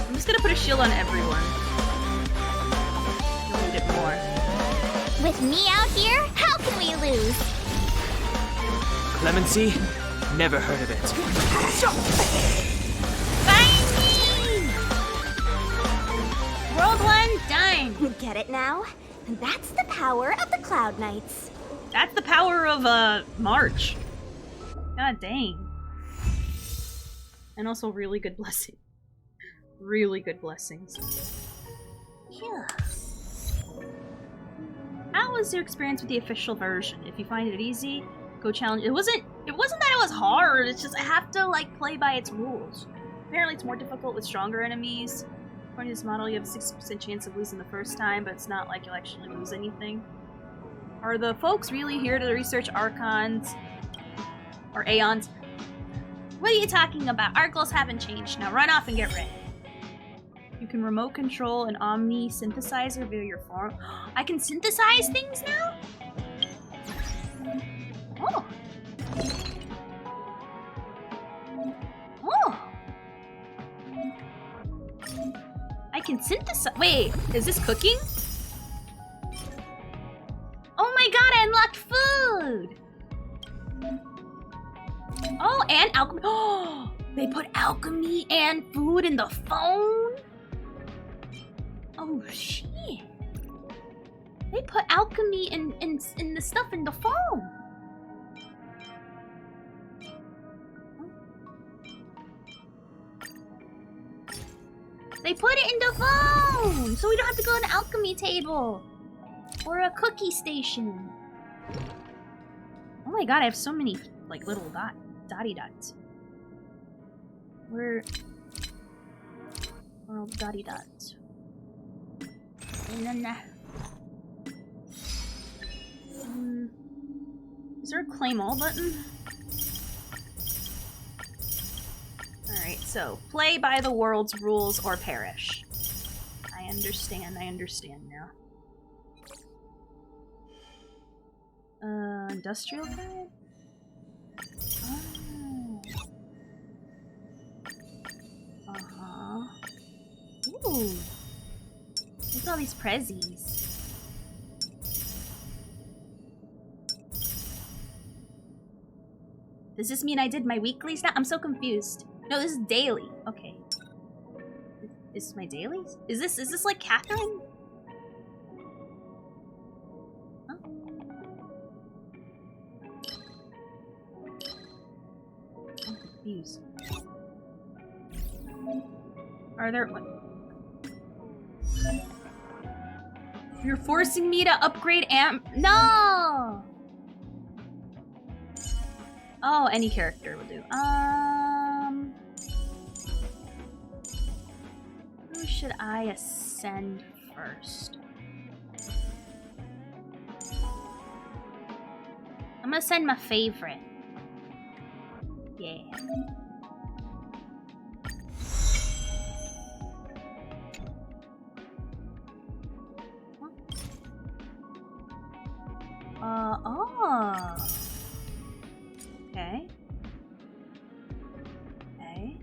I'm just gonna put a shield on everyone. You'll need it more. With me out here, how can we lose? Clemency? Never heard of it. World 1 done. You get it now? And that's the power of the Cloud Knights. That's the power of March. God dang. And also really good blessing. Really good blessings. Yeah. How was your experience with the official version? If you find it easy, go challenge. It wasn't that it was hard, it's just I have to like play by its rules. Apparently it's more difficult with stronger enemies. According to this model, you have a 60% chance of losing the first time, but it's not like you'll actually lose anything. Are the folks really here to research Archons? Or Aeons? What are you talking about? Our goals haven't changed. Now run off and get ready. You can remote control an Omni synthesizer via your form. I can synthesize things now? Oh. Oh. I can synthesize. Wait, is this cooking? Oh my god, I unlocked food! Oh, and alchemy. Oh, they put alchemy and food in the phone? Oh shit. They put alchemy in the stuff in the phone. They put it in the phone! So we don't have to go to an alchemy table. Or a cookie station. Oh my god, I have so many like little dotty dots. Where are all the dotty dots? Is there a claim all button? Alright, so play by the world's rules or perish. I understand now. Industrial guide? Uh-huh. Ooh. Look at all these prezzies. Does this mean I did my weeklies now? I'm so confused. No, this is daily. Okay. Is this my dailies? Is this like Catherine? Huh? I'm confused. Are there... What? You're forcing me to upgrade No! Oh, any character will do. Who should I ascend first? I'm gonna send my favorite. Yeah. Oh. Okay. Okay.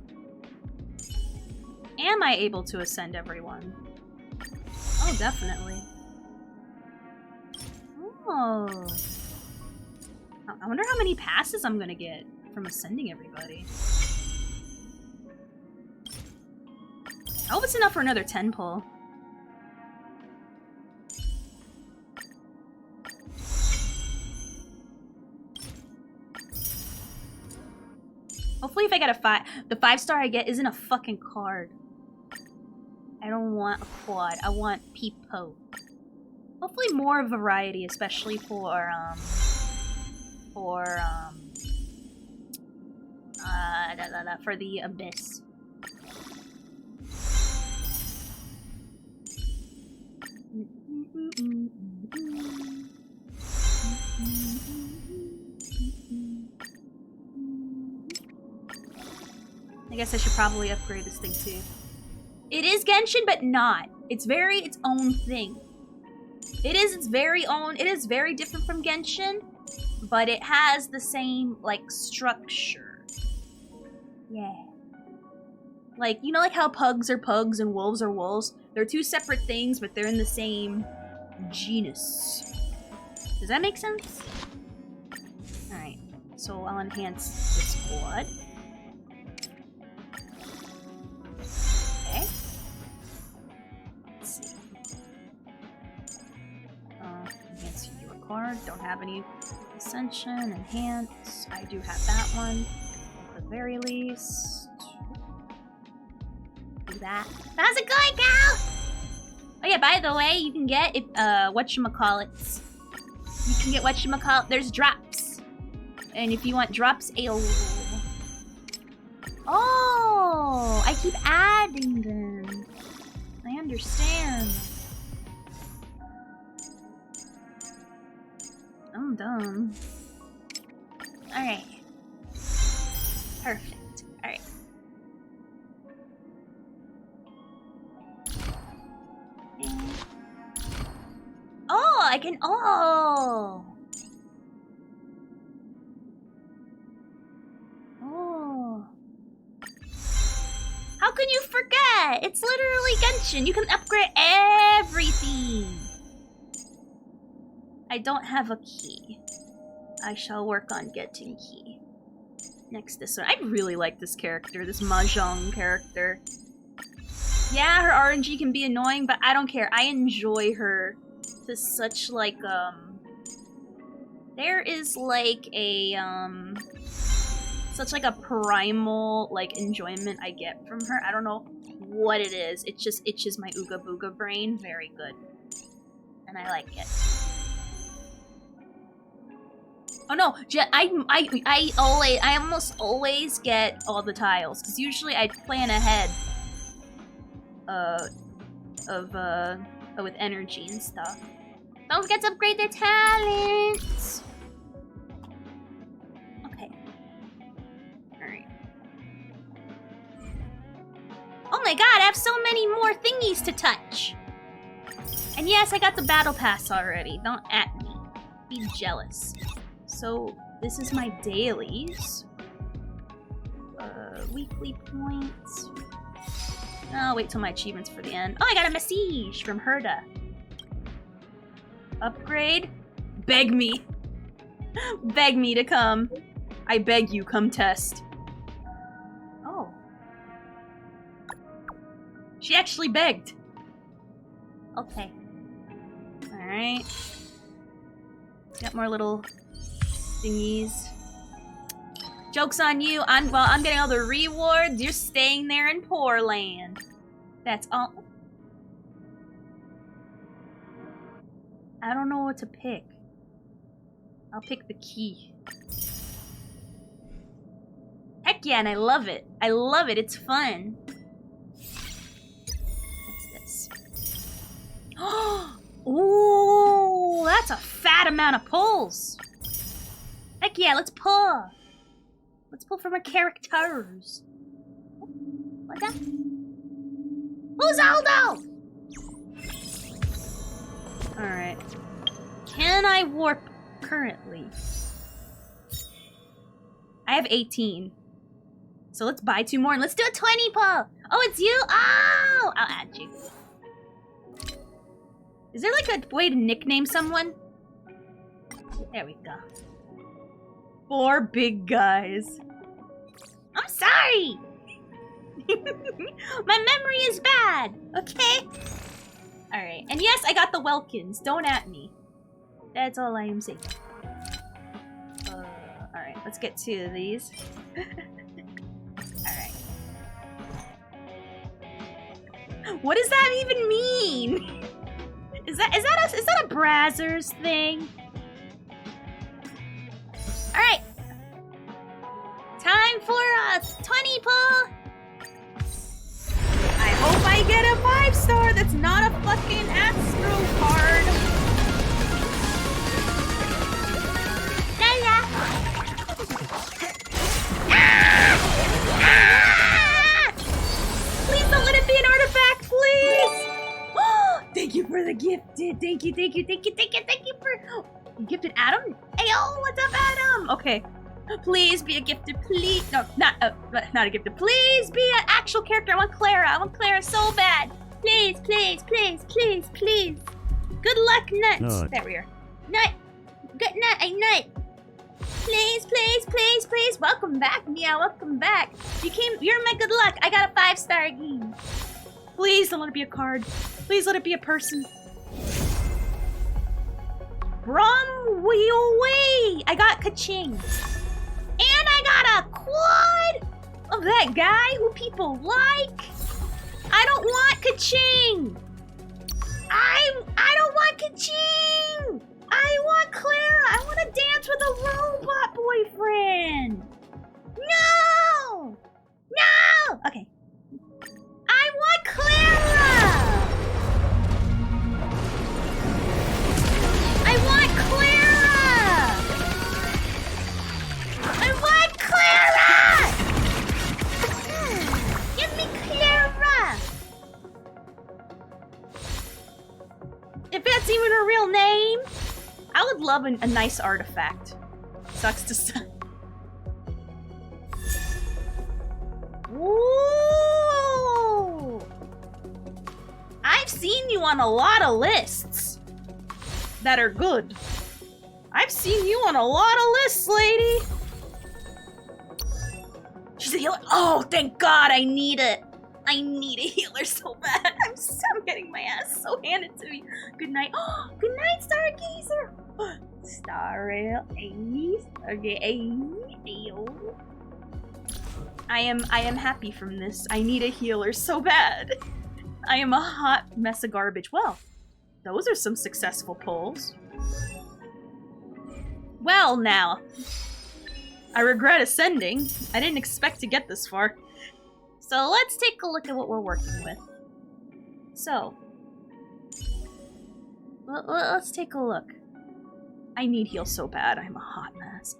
Am I able to ascend everyone? Oh, definitely. Oh. I wonder how many passes I'm gonna get from ascending everybody. I hope it's enough for another 10 pull. Hopefully if I get a 5, the 5-star I get isn't a fucking card. I don't want a quad, I want Peepo. Hopefully more variety, especially for the Abyss. I guess I should probably upgrade this thing too. It is Genshin, but not. It's very its own thing. It is its very own. It is very different from Genshin, but it has the same like structure. Yeah. Like, you know, like how pugs are pugs and wolves are wolves? They're two separate things, but they're in the same genus. Does that make sense? Alright, so I'll enhance this squad. Okay. Let's see. Enhance your card. Don't have any Ascension, Enhance. I do have that one. At the very least. Do that. How's it going, gal? Oh yeah, by the way, you can get whatchamacallits. You can get whatchamacallit. There's drops. And if you want drops, oh, I keep adding them. I understand. I'm dumb. Alright. Perfect. Alright. Oh, I can. Oh. Oh. How can you forget? It's literally Genshin. You can upgrade everything. I don't have a key. I shall work on getting key. Next, this one. I really like this character, this Mahjong character. Yeah, her RNG can be annoying, but I don't care. I enjoy her to such like there is like a such like a primal like enjoyment I get from her. I don't know what it is. It just itches my ooga booga brain. Very good. And I like it. Oh no, I almost always get all the tiles because usually I plan ahead with energy and stuff. Don't forget to upgrade their talents. Okay. Alright. Oh my god, I have so many more thingies to touch. And yes, I got the battle pass already. Don't at me. Be jealous. So This is my dailies. Weekly points. I'll wait till my achievements for the end. Oh, I got a message from Herda. Upgrade? Beg me. Beg me to come. I beg you, come test. Oh. She actually begged. Okay. Alright. Got more little thingies. Joke's on you. I'm getting all the rewards. You're staying there in poor land. That's all. I don't know what to pick. I'll pick the key. Heck yeah, and I love it. I love it. It's fun. What's this? Ooh, that's a fat amount of pulls. Heck yeah, let's pull. Let's pull from our characters. What that? Who's Aldo? Alright. Can I warp currently? I have 18. So let's buy 2 more and let's do a 20 pull. Oh, it's you? Oh! I'll add you. Is there like a way to nickname someone? There we go. 4 big guys. I'm sorry! My memory is bad, okay? Alright, and yes, I got the Welkins. Don't at me. That's all I am saying. Alright, let's get 2 of these. Alright. What does that even mean? Is that a Brazzers thing? Alright. Time for a 20 pull. I hope I get a 5-star that's not a fucking Astro card. La. Ah! Please don't let it be an artifact, please. Thank you for the gifted. Thank you for. You gifted Adam? Hey, yo, what's up, Adam? Okay. Please be a gifted, please. No, not a gifted. Please be an actual character. I want Clara. I want Clara so bad. Please. Good luck, Nuts. Nut. There we are. Nut. Good nut. A nut. Please. Welcome back, Meow. Welcome back. You're my good luck. I got a 5-star game. Please don't let it be a card. Please let it be a person. Bromwee! I got Kaching. And I got a quad of that guy who people like. I don't want Kaching. I don't want Kaching. I want Clara. I want to dance with a robot boyfriend. No! Okay. I want Clara. I want Clara! Give me Clara! If that's even her real name, I would love a nice artifact. Sucks to suck. Ooh! I've seen you on a lot of lists that are good. I've seen you on a lot of lists, lady. She's a healer. Oh, thank God, I need it. I need a healer so bad. I'm getting my ass so handed to me. Good night. Oh, good night, Stargazer. Starrail Ace. Okay, Ayo. I am happy from this. I need a healer so bad. I am a hot mess of garbage. Well, those are some successful pulls. Well, now. I regret ascending. I didn't expect to get this far. So let's take a look at what we're working with. So, let's take a look. I need heal so bad. I'm a hot mess.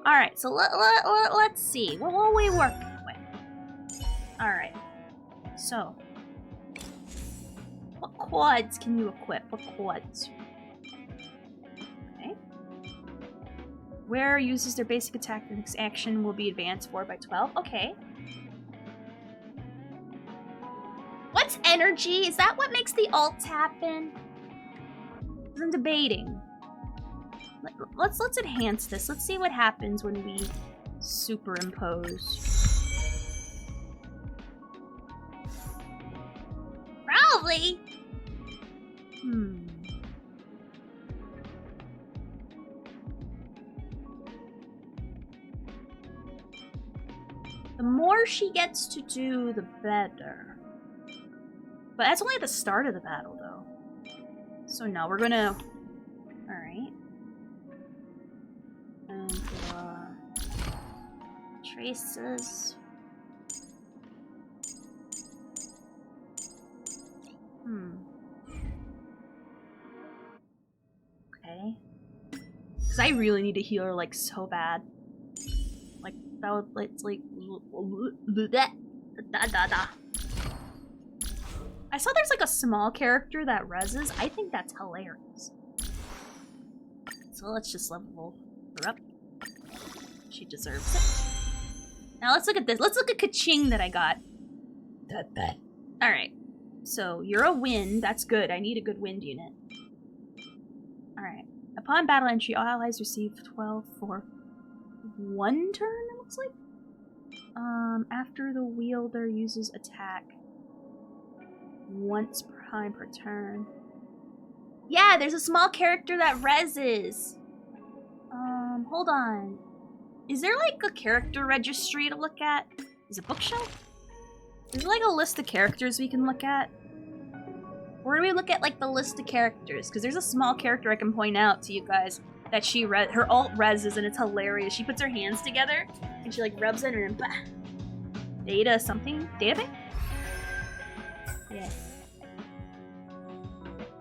Alright, so let's see. What are we working with? Alright. So, what quads can you equip? What quads? Okay. Wearer uses their basic attack. The next action will be advanced 4 by 12. Okay. What's energy? Is that what makes the alts happen? I'm debating. Let's enhance this. Let's see what happens when we superimpose. Probably. The more she gets to do, the better. But that's only at the start of the battle, though. So no, we're gonna... Alright. And traces. Okay. Because I really need to heal her, like, so bad. Like, that would, it's like... I saw there's like a small character that reses. I think that's hilarious. So let's just level her up. She deserves it. Now let's look at this. Let's look at Kaching that I got. Alright. So you're a wind. That's good. I need a good wind unit. Alright. Upon battle entry, all allies receive 12 for 1 turn, it looks like? After the wielder uses attack once per time per turn. Yeah, there's a small character that reses. Hold on. Is there like a character registry to look at? Is it bookshelf? There's like a list of characters we can look at. Where do we look at like the list of characters? Because there's a small character I can point out to you guys that her alt reses and it's hilarious. She puts her hands together and she like rubs it and bah. Data something? Database? Yeah.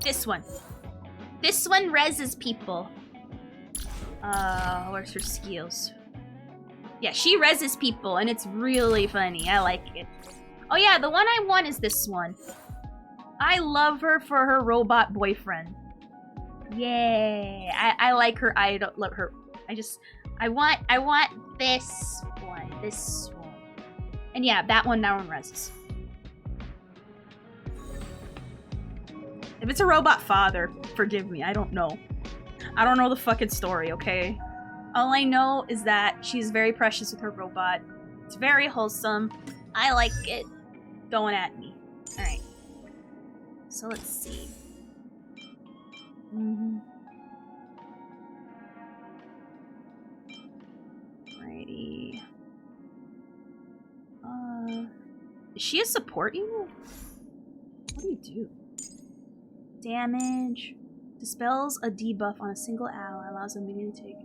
This one. This one reses people. Where's her skills? Yeah, she reses people and it's really funny. I like it. Oh yeah, the one I want is this one. I love her for her robot boyfriend. Yay. I like her. I don't love her. I want this one. This one. And yeah, that one reses. If it's a robot father, forgive me, I don't know. I don't know the fucking story, okay? All I know is that she's very precious with her robot. It's very wholesome. I like it. Going at me. Alright. So let's see. Alrighty. Is she a support unit? What do you do? Damage. Dispels a debuff on a single ally. Allows them to take.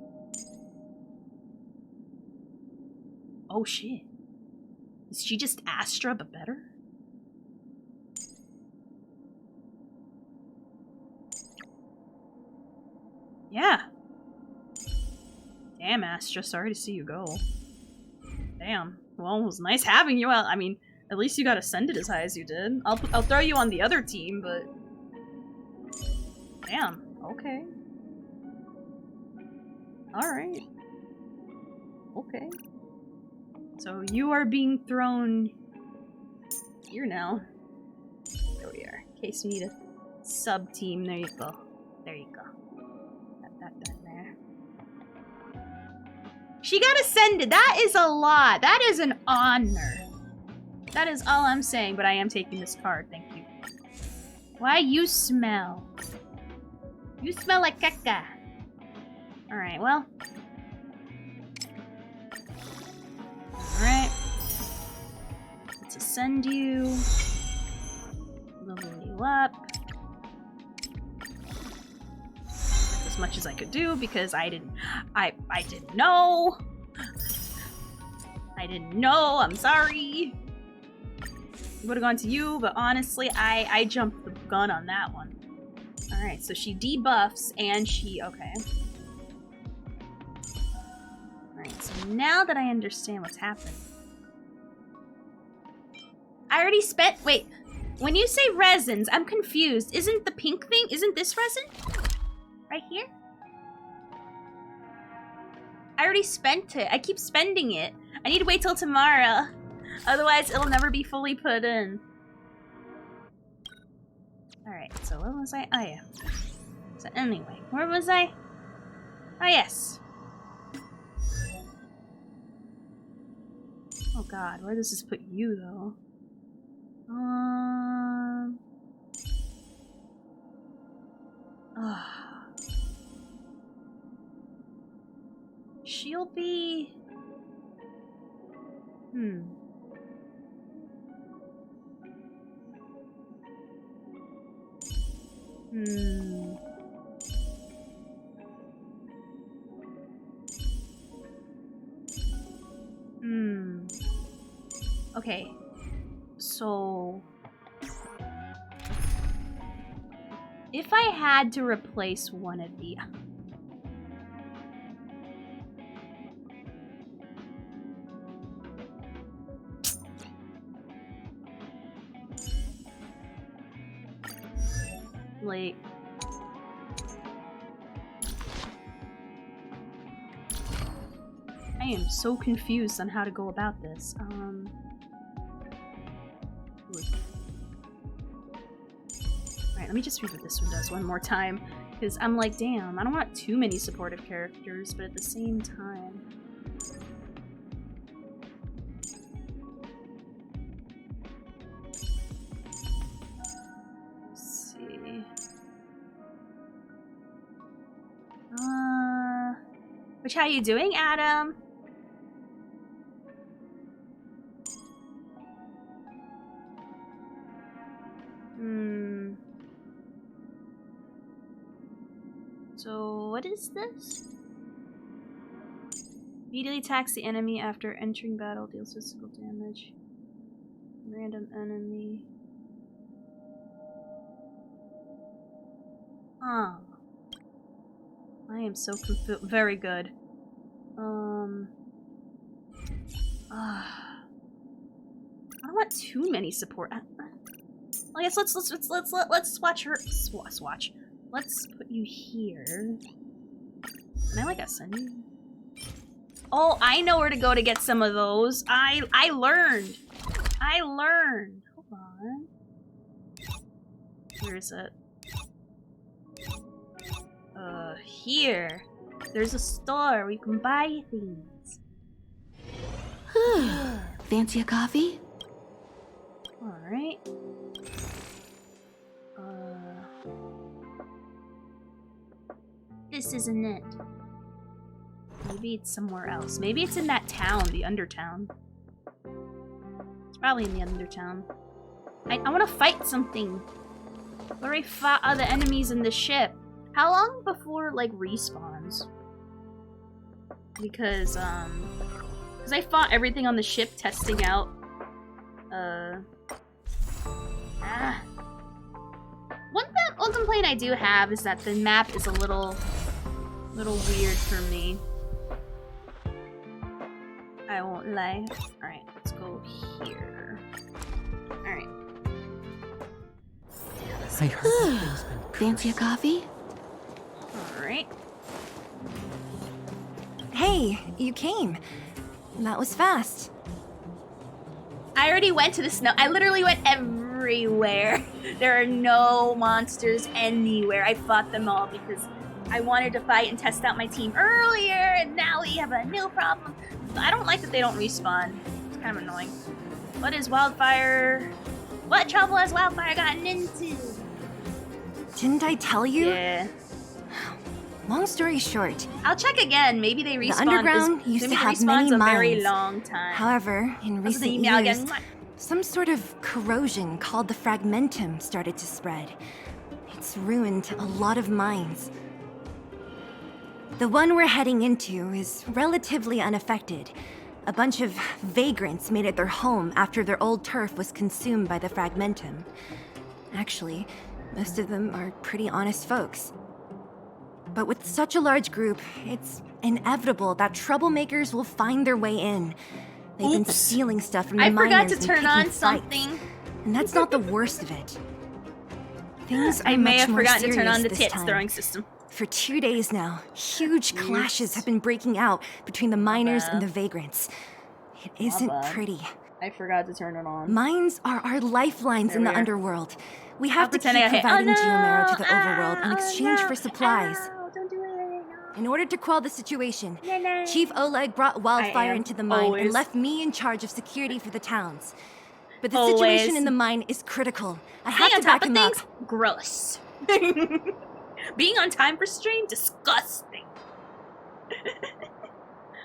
Oh shit. Is she just Astra but better? Yeah. Damn, Astra. Sorry to see you go. Damn. Well, it was nice having you. I mean, at least you got ascended as high as you did. I'll throw you on the other team, but... Damn. Okay. Alright. Okay. So you are being thrown here now. There we are. In case you need a sub-team. There you go. There you go. That there. She got ascended. That is a lot. That is an honor. That is all I'm saying, but I am taking this card. Thank you. Why you smell? You smell like caca. Alright, well. Alright. Let's ascend you. Level you up. That's as much as I could do because I didn't know. I didn't know. I'm sorry. Would have gone to you, but honestly, I jumped the gun on that one. Alright, so she debuffs and she... Okay. Alright, so now that I understand what's happened. I already spent... Wait. When you say resins, I'm confused. Isn't the pink thing... Isn't this resin? Right here? I already spent it. I keep spending it. I need to wait till tomorrow. Otherwise, it'll never be fully put in. Alright, so where was I? Oh, yeah. So anyway, where was I? Oh, yes. Oh god, where does this put you, though? She'll be... Okay. So... if I had to replace one of the... like... I am so confused on how to go about this. Alright, let me just read what this one does one more time. Because I'm like, damn, I don't want too many supportive characters, but at the same time... let's see... which, how you doing, Adam? So, what is this? Immediately attacks the enemy after entering battle, deals physical damage. Random enemy. Huh. I am so confused. Very good. I don't want too many support. I guess let's swatch her. Swatch. Let's put you here. Can I like ascend you? Oh, I know where to go to get some of those. I learned. Hold on. Where is it? Here. There's a store where you can buy things. Fancy a coffee? Alright. This isn't it. Maybe it's somewhere else. Maybe it's in that town, the Undertown. It's probably in the Undertown. I want to fight something. I already fought other enemies in the ship. How long before, like, respawns? Because I fought everything on the ship testing out. One complaint I do have is that the map is a little weird for me. I won't lie. Alright, let's go here. Alright. I heard things been Fancy a coffee? Alright. Hey, you came. That was fast. I already went to the snow. I literally went everywhere. There are no monsters anywhere. I fought them all because I wanted to fight and test out my team earlier, and now we have a new problem. I don't like that they don't respawn. It's kind of annoying. What is Wildfire? What trouble has Wildfire gotten into? Didn't I tell you? Yeah. Long story short, I'll check again. Maybe they respawn. the underground used to have many a mines. very long time. However, in That's the recent email years, again. some sort of corrosion called the fragmentum started to spread. It's ruined a lot of mines. The one we're heading into is relatively unaffected. A bunch of vagrants made it their home after their old turf was consumed by the fragmentum. Actually, most of them are pretty honest folks. But with such a large group, it's inevitable that troublemakers will find their way in. They've been stealing stuff from the I miners forgot to and turn picking on fights. something. And that's not the worst of it. Things are I may much have more forgotten to turn on the serious this tits time. throwing system. For 2 days now, huge clashes have been breaking out between the miners and the vagrants. It isn't pretty. I forgot to turn it on. Mines are our lifelines in the underworld. We have to keep pretending I hate- providing Oh, no! Geomera to the overworld in Ow, exchange no! for supplies. Ow, don't do it. In order to quell the situation, No, no. Chief Oleg brought wildfire am into the mine always- and left me in charge of security for the towns. But the Always. situation in the mine is critical. I have Staying to on top back of him up. things, gross. Being on time for stream, disgusting.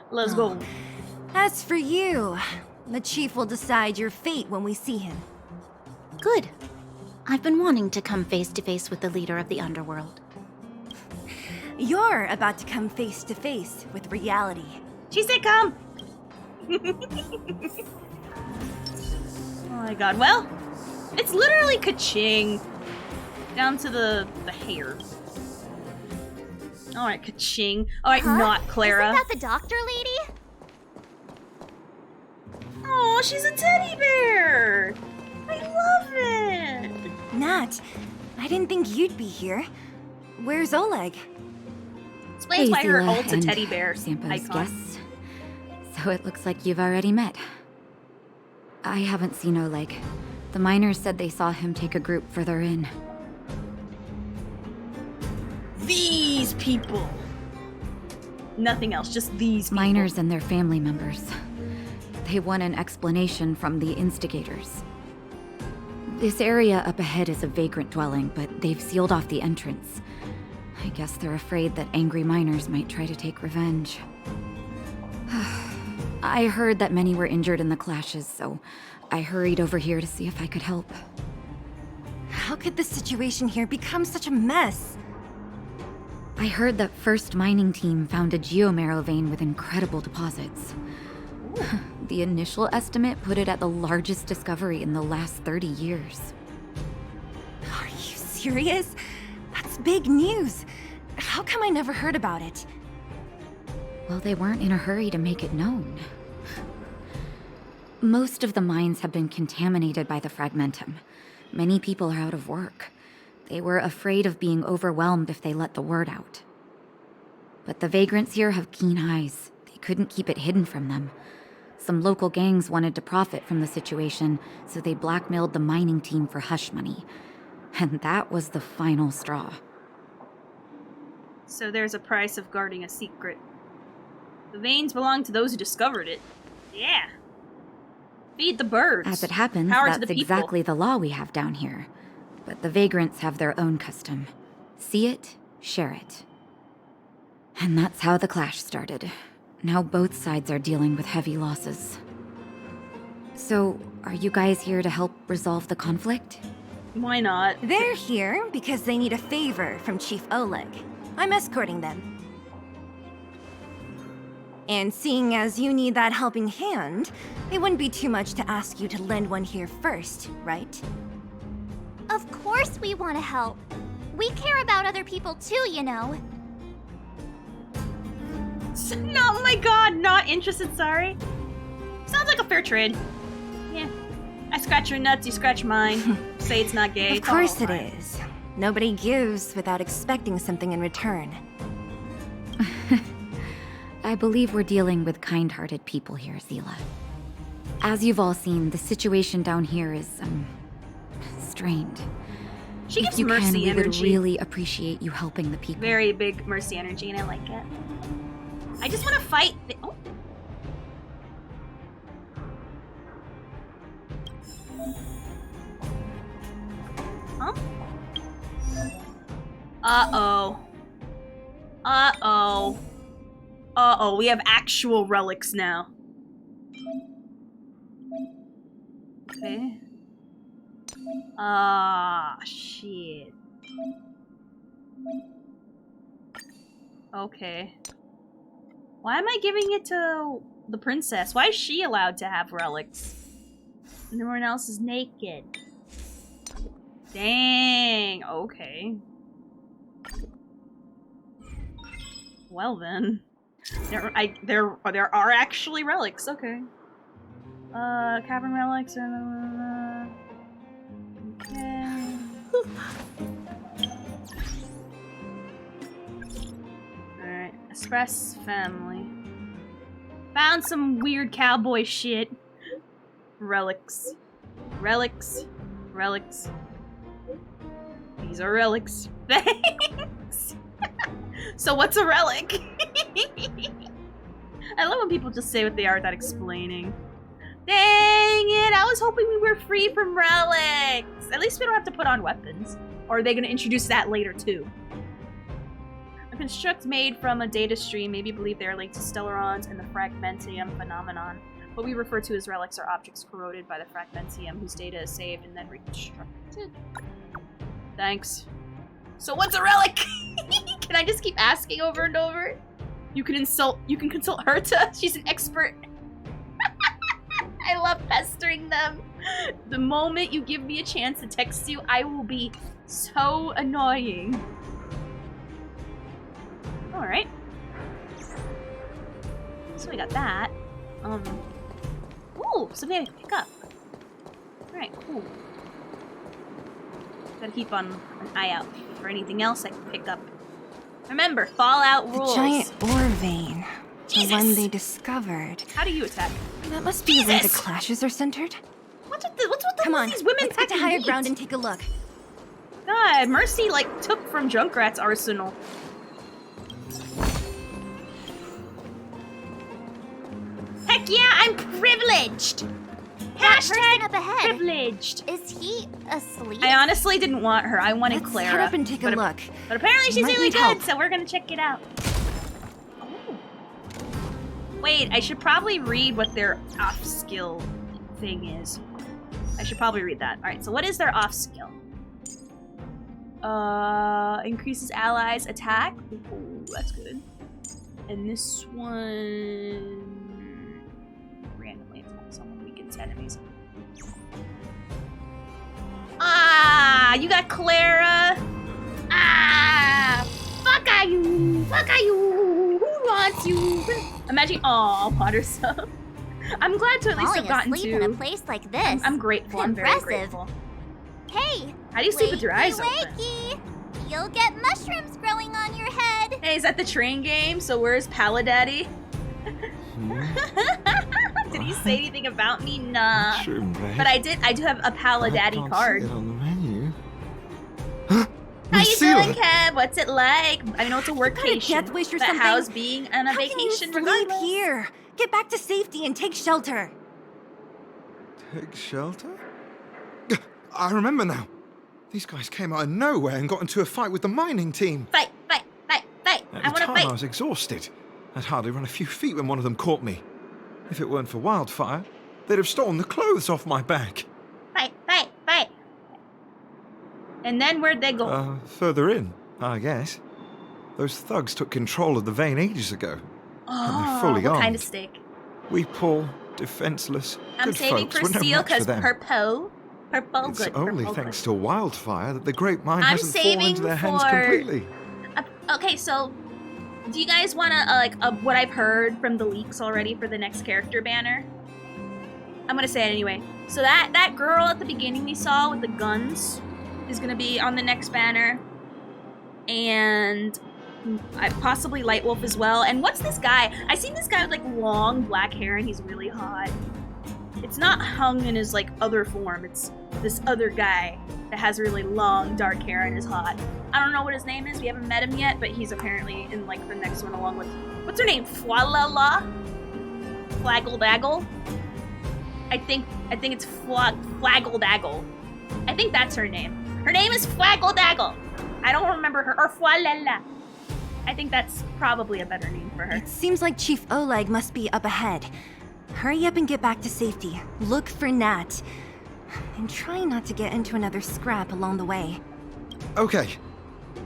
Let's go. As for you, the chief will decide your fate when we see him. Good. I've been wanting to come face to face with the leader of the underworld. You're about to come face to face with reality. She said come. Oh my god. Well, it's literally ka-ching. Down to the hair. Alright, ka-ching. Alright, not Clara. Isn't that the doctor lady? Oh, she's a teddy bear. I love it. Nat, I didn't think you'd be here. Where's Oleg? Explains why her Zilla ult's a and teddy bear Sampo's icon. guests. So it looks like you've already met. I haven't seen Oleg. The miners said they saw him take a group further in. These people. Nothing else, just these people. Miners and their family members. They want an explanation from the instigators. This area up ahead is a vagrant dwelling, but they've sealed off the entrance. I guess they're afraid that angry miners might try to take revenge. I heard that many were injured in the clashes, so I hurried over here to see if I could help. How could the situation here become such a mess? I heard that First Mining Team found a geomarrow vein with incredible deposits. The initial estimate put it at the largest discovery in the last 30 years. Are you serious? That's big news. How come I never heard about it? Well, they weren't in a hurry to make it known. Most of the mines have been contaminated by the fragmentum. Many people are out of work. They were afraid of being overwhelmed if they let the word out. But the vagrants here have keen eyes. They couldn't keep it hidden from them. Some local gangs wanted to profit from the situation, so they blackmailed the mining team for hush money. And that was the final straw. So there's a price of guarding a secret. The veins belong to those who discovered it. Yeah. Feed the birds. As it happens, Power to that's the people. exactly the law we have down here. But the vagrants have their own custom. See it, share it. And that's how the clash started. Now both sides are dealing with heavy losses. So, are you guys here to help resolve the conflict? Why not? They're here because they need a favor from Chief Oleg. I'm escorting them. And seeing as you need that helping hand, it wouldn't be too much to ask you to lend one here first, right? Of course we want to help. We care about other people too, you know. No, oh my god, not interested, sorry. Sounds like a fair trade. Yeah. I scratch your nuts, you scratch mine. Say it's not gay. Of course it is. Nobody gives without expecting something in return. I believe we're dealing with kind-hearted people here, Zila. As you've all seen, the situation down here is, strained. She If gives you can, mercy we would energy. really appreciate you helping the people. Very big mercy energy, and I like it. I just want to fight. Oh. Huh? Uh-oh. Uh-oh. Uh-oh, we have actual relics now. Okay. Ah, shit. Okay. Why am I giving it to the princess? Why is she allowed to have relics? And everyone else is naked. Dang, okay. Well then. There are actually relics, okay. Cavern relics and okay. Tress family. Found some weird cowboy shit. Relics. Relics. Relics. These are relics. Thanks. So what's a relic? I love when people just say what they are without explaining. Dang it, I was hoping we were free from relics. At least we don't have to put on weapons. Or are they going to introduce that later too? A construct made from a data stream may be believed they are linked to Stellarons and the Fragmentium phenomenon. What we refer to as relics are objects corroded by the Fragmentium whose data is saved and then reconstructed. Thanks. So what's a relic? Can I just keep asking over and over? You can consult Herta. She's an expert. I love pestering them. The moment you give me a chance to text you, I will be so annoying. Alright. So we got that. Ooh, something I can pick up. Alright, cool. Gotta keep on an eye out for anything else I can pick up. Remember, Fallout rules. The giant ore vein. Jesus. The one they discovered. How do you attack? That must be where the clashes are centered. What's with Come on, these women let's get to packing higher meat? ground and take a look. God, Mercy, took from Junkrat's arsenal. Heck yeah, I'm privileged! That person Hashtag up ahead. privileged. Is he asleep? I honestly didn't want her. I wanted Let's Clara. head up and take a look. But apparently she's Might really need good, help. so we're gonna check it out. Oh. Wait, I should probably read what their off-skill thing is. I should probably read that. Alright, so what is their off-skill? Increases allies' attack. Ooh, that's good. And this one... randomly attacks someone weakens enemies. Ah, you got Clara. Ah, fuck are you? Fuck are you? Who wants you? Imagine, oh, Potter sub. I'm glad to at least have Falling gotten asleep in a to. place like this. I'm grateful. I'm very Impressive. grateful. Hey, How do you sleep with your eyes open? wakey. You'll get mushrooms growing on your head. Hey, is that the train game? So where's Paladaddy? Did he say anything about me? Nah. But I do have a Paladaddy card. on the menu. How you doing, Kev? What's it like? I know it's a workcation, death wish or but something? how's being on a How can you vacation sleep regardless? here? Get back to safety and take shelter. Take shelter? I remember now. These guys came out of nowhere and got into a fight with the mining team. Fight, fight, fight, fight. At I the want to time, fight. I was exhausted. I'd hardly run a few feet when one of them caught me. If it weren't for Wildfire, they'd have stolen the clothes off my back. Fight, fight, fight. And then where'd they go? Further in, I guess. Those thugs took control of the vein ages ago. and they're fully what armed. kind of steak? We poor, defenseless, I'm good saving folks for were no Seal match for because them. purple It's good. only purple thanks good. to Wildfire that the Great Mine I'm hasn't fallen into saving their hands for- completely. Okay, so do you guys want to what I've heard from the leaks already for the next character banner? I'm gonna say it anyway. So that girl at the beginning we saw with the guns is gonna be on the next banner, and possibly Lightwolf as well. And what's this guy? I seen this guy with like long black hair, and he's really hot. It's not Hung in his like other form. It's this other guy that has really long dark hair and is hot. I don't know what his name is. We haven't met him yet, but he's apparently in like the next one along with what's her name? Fwalala? Flaggle-daggle? I think it's Flaggle-daggle. I think that's her name. Her name is Flaggle-daggle. I don't remember her. Or Fwalala. I think that's probably a better name for her. It seems like Chief Oleg must be up ahead. Hurry up and get back to safety. Look for Nat. And try not to get into another scrap along the way. Okay.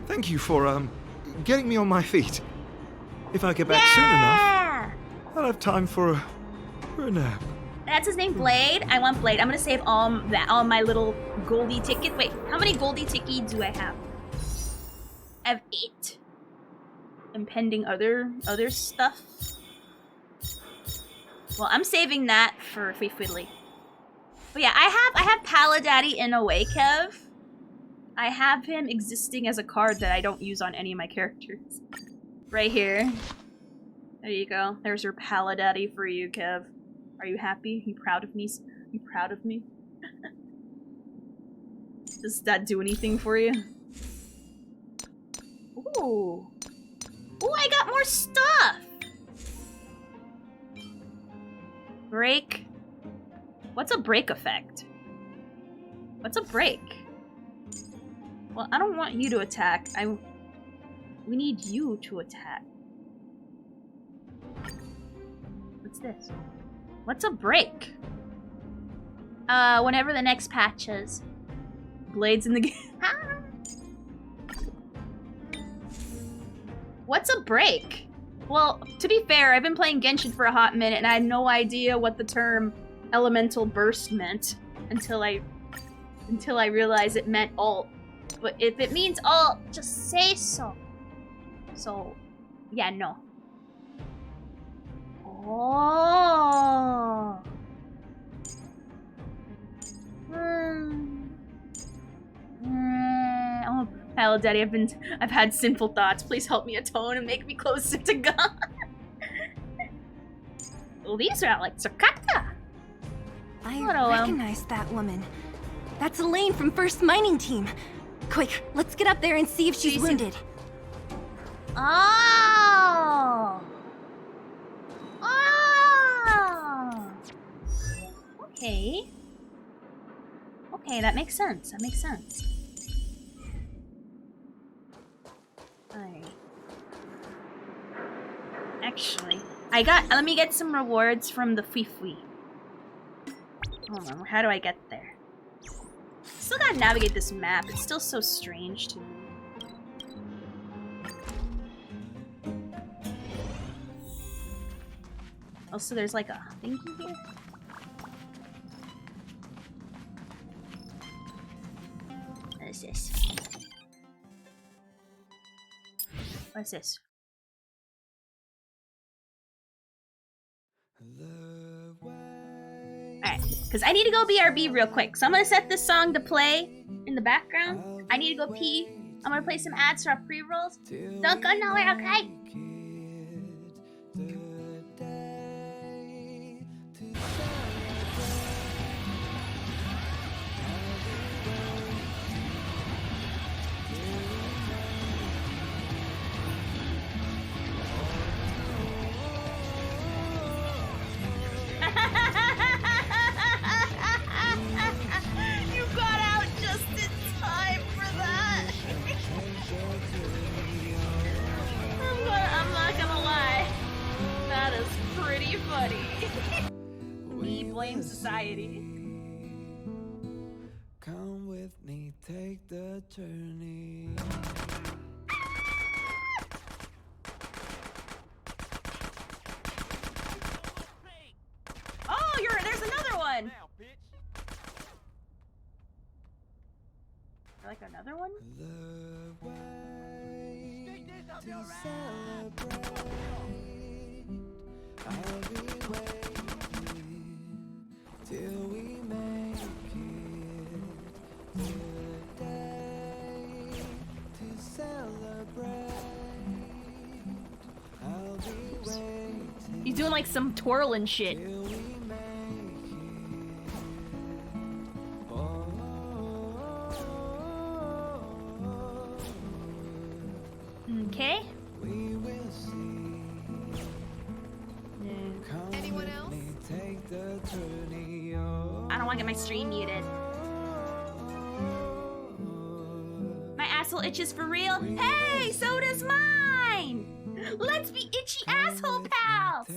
Thank you for, getting me on my feet. If I get back soon enough, I'll have time for a nap. That's his name, Blade. I want Blade. I'm gonna save all my little Goldie tickets. Wait, how many Goldie tickets do I have? I have 8. And pending other stuff. Well, I'm saving that for Fiddly. But yeah, I have Paladaddy in a way, Kev. I have him existing as a card that I don't use on any of my characters. Right here. There you go. There's your Paladaddy for you, Kev. Are you happy? You proud of me? You proud of me? Does that do anything for you? Ooh. Ooh, I got more stuff! Break. What's a break effect? What's a break? Well, I don't want you to attack. We need you to attack. What's this? What's a break? Whenever the next patch is. Blades in the game. What's a break? Well, to be fair, I've been playing Genshin for a hot minute and I had no idea what the term elemental burst meant until I realized it meant ult. But if it means ult, just say so. So, yeah, no. Oh. Oh, Paladaddy, I've had sinful thoughts. Please help me atone and make me closer to God. Well, these are like Sakata. I recognize that woman. That's Elaine from First Mining Team. Quick, let's get up there and see if she's wounded. Oh. Oh. Okay. Okay, that makes sense. That makes sense. Alright. Actually, let me get some rewards from the Fifui. Hold on, how do I get there? Still gotta navigate this map. It's still so strange to me. Also, there's like a thingy here. What is this? What's this? Alright, because I need to go BRB real quick. So I'm going to set this song to play in the background. I need to go pee. I'm going to play some ads for our pre-rolls. Don't go nowhere, okay? Society. Come with me, take the journey. Oh, there's another one. Like another one? The way to celebrate. I'll be waiting till we make it to the day to celebrate. I'll be waiting. He's doing like some twirling shit. Okay. We will see. Anyone else? Take the journey. I don't want to get my stream muted. My asshole itches for real. Hey, so does mine. Let's be itchy asshole pals.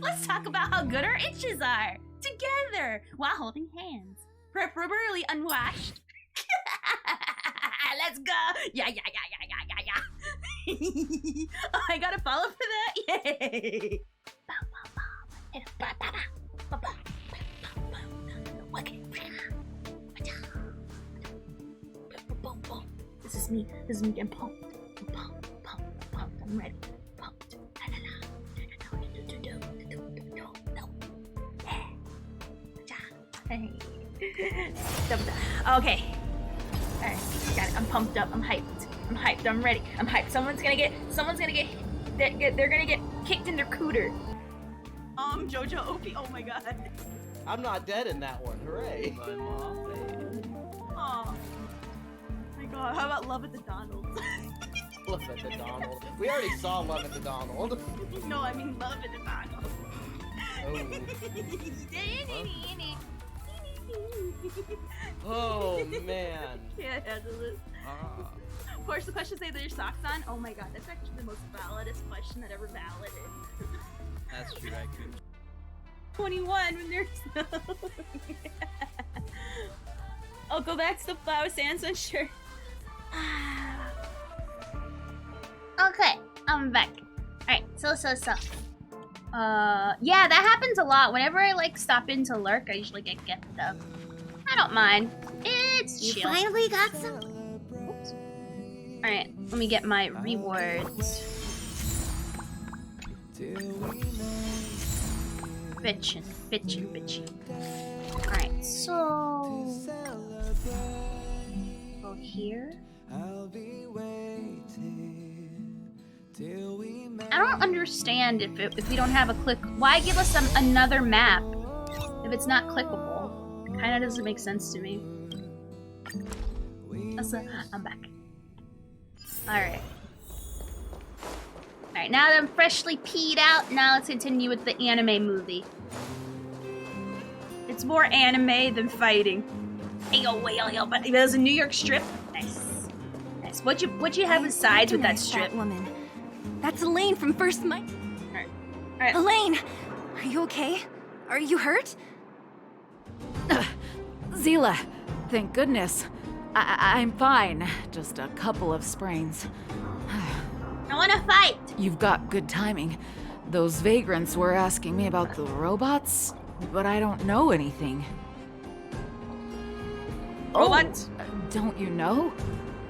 Let's talk about how good our itches are together while holding hands, preferably unwashed. Let's go. Yeah. Oh, I got a follow for that. Yay. This is me getting pumped. I'm ready. Pumped. Okay. Alright, got it. I'm pumped up. I'm hyped. I'm ready. I'm hyped. Someone's gonna get They're gonna get kicked in their cooter. Jojo Opie. Oh my god. I'm not dead in that one. Hooray. Oh my god. How about Love at the Donald? Love at the Donald. We already saw Love at the Donald. No, I mean Love at the Donald. Oh man. Can't handle it. Of course, the question say their socks on. Oh my god, that's actually the most validest question that ever valided. That's true, I could. 21 when there's no. I'll go back to the flower sandstone, sure. Okay, I'm back. Alright, so. Yeah, that happens a lot. Whenever I like stop in to lurk, I usually get gift up. I don't mind. It's You chill. finally got some. Oops. Alright, let me get my rewards. Bitchin'. Alright, so go here. I don't understand if we don't have a click. Why give us another map if it's not clickable? It kind of doesn't make sense to me. Also, I'm back. Alright. Alright, now that I'm freshly peed out, now let's continue with the anime movie. It's more anime than fighting. Ayo, but there's a New York strip. Nice. What'd you have besides with that strip? That woman. That's Elaine from First Mic. Alright. Elaine, are you okay? Are you hurt? Zila, thank goodness. I'm fine. Just a couple of sprains. I wanna fight! You've got good timing. Those vagrants were asking me about the robots, but I don't know anything. Robots? Don't you know?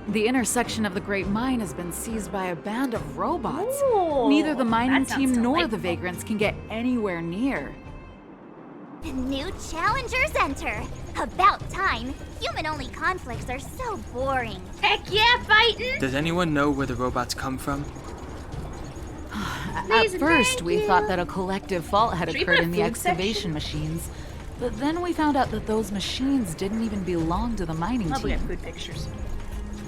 The intersection of the Great Mine has been seized by a band of robots. Ooh, Neither the mining that sounds team nor the delightful. vagrants can get anywhere near. New challengers enter. About time. Human-only conflicts are so boring. Heck yeah, fighting! Does anyone know where the robots come from? At first, we thought that a collective fault had Should we occurred put a in the food excavation machines. But then we found out that those machines didn't even belong to the mining Love looking team. at food pictures.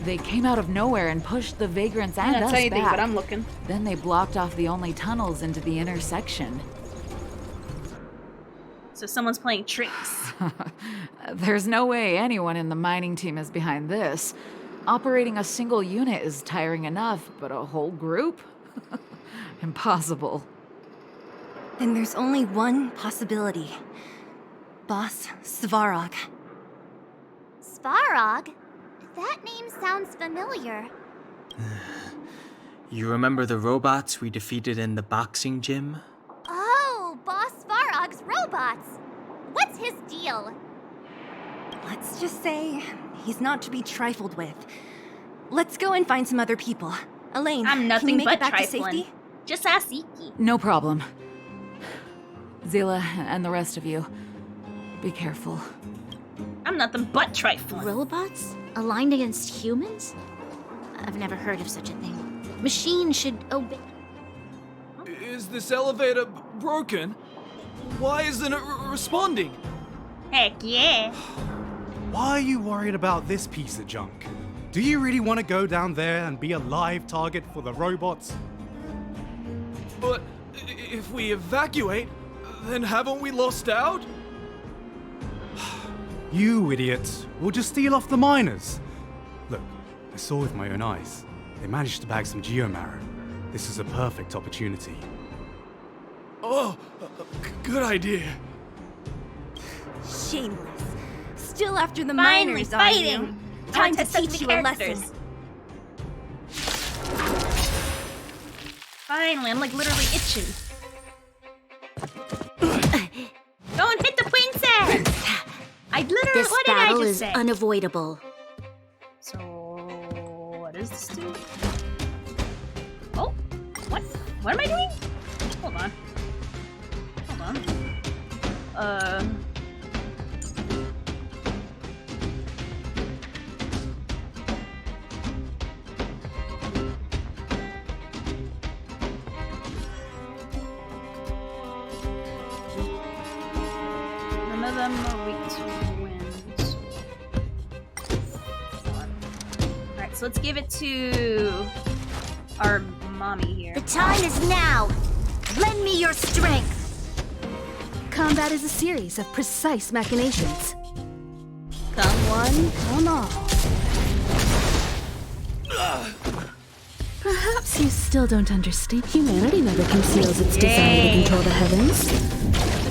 They came out of nowhere and pushed the vagrants and I don't us say anything, back. but I'm looking. Then they blocked off the only tunnels into the intersection. So someone's playing tricks. There's no way anyone in the mining team is behind this. Operating a single unit is tiring enough, but a whole group? Impossible. Then there's only one possibility. Boss Svarog. Svarog? That name sounds familiar. You remember the robots we defeated in the boxing gym? Oh, Boss Svarog's robots. What's his deal? Let's just say he's not to be trifled with. Let's go and find some other people. Elaine, I'm can you nothing make but it back trifling. to safety? Just ask Iki. No problem. Zila and the rest of you, be careful. I'm nothing but trifling. Robots? Aligned against humans? I've never heard of such a thing. Machines should obey. Is this elevator broken? Why isn't it responding? Heck yeah. Why are you worried about this piece of junk? Do you really want to go down there and be a live target for the robots? But if we evacuate, then haven't we lost out? You idiots! We'll just steal off the miners. Look, I saw with my own eyes. They managed to bag some geomarrow. This is a perfect opportunity. Oh, good idea. Shameless. Still after the Finally miners, are you? fighting. Time to test out teach the you a characters. lesson. Finally, I'm like literally itching. Don't hit the princess! I literally, This what did I battle just is say? unavoidable. So, what does this do? Oh, what? What am I doing? Hold on. Hold on. are weak to winds. Alright, so let's give it to our mommy here. The time is now. Lend me your strength. Combat is a series of precise machinations. Come one, come all. Perhaps you still don't understand. Humanity never conceals its desire to control the heavens.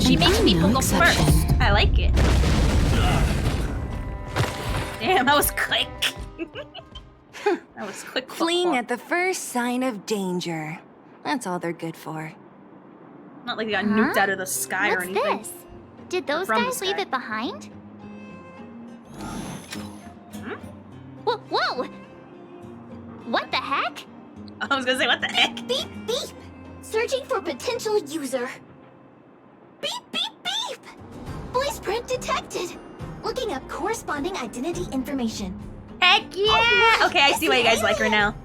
She And makes I'm people no go exception. first. I like it. Damn, that was quick. That was quick. Fleeing at the first sign of danger. That's all they're good for. Not like they got nuked out of the sky or What's anything. this? Did those From the guys leave sky. it behind? Whoa, whoa! What the heck? I was gonna say, what the heck? Beep, beep. Searching for potential user. Beep, beep, beep. Voice print detected. Looking up corresponding identity information. Heck yeah! Okay, I see why you guys like her now.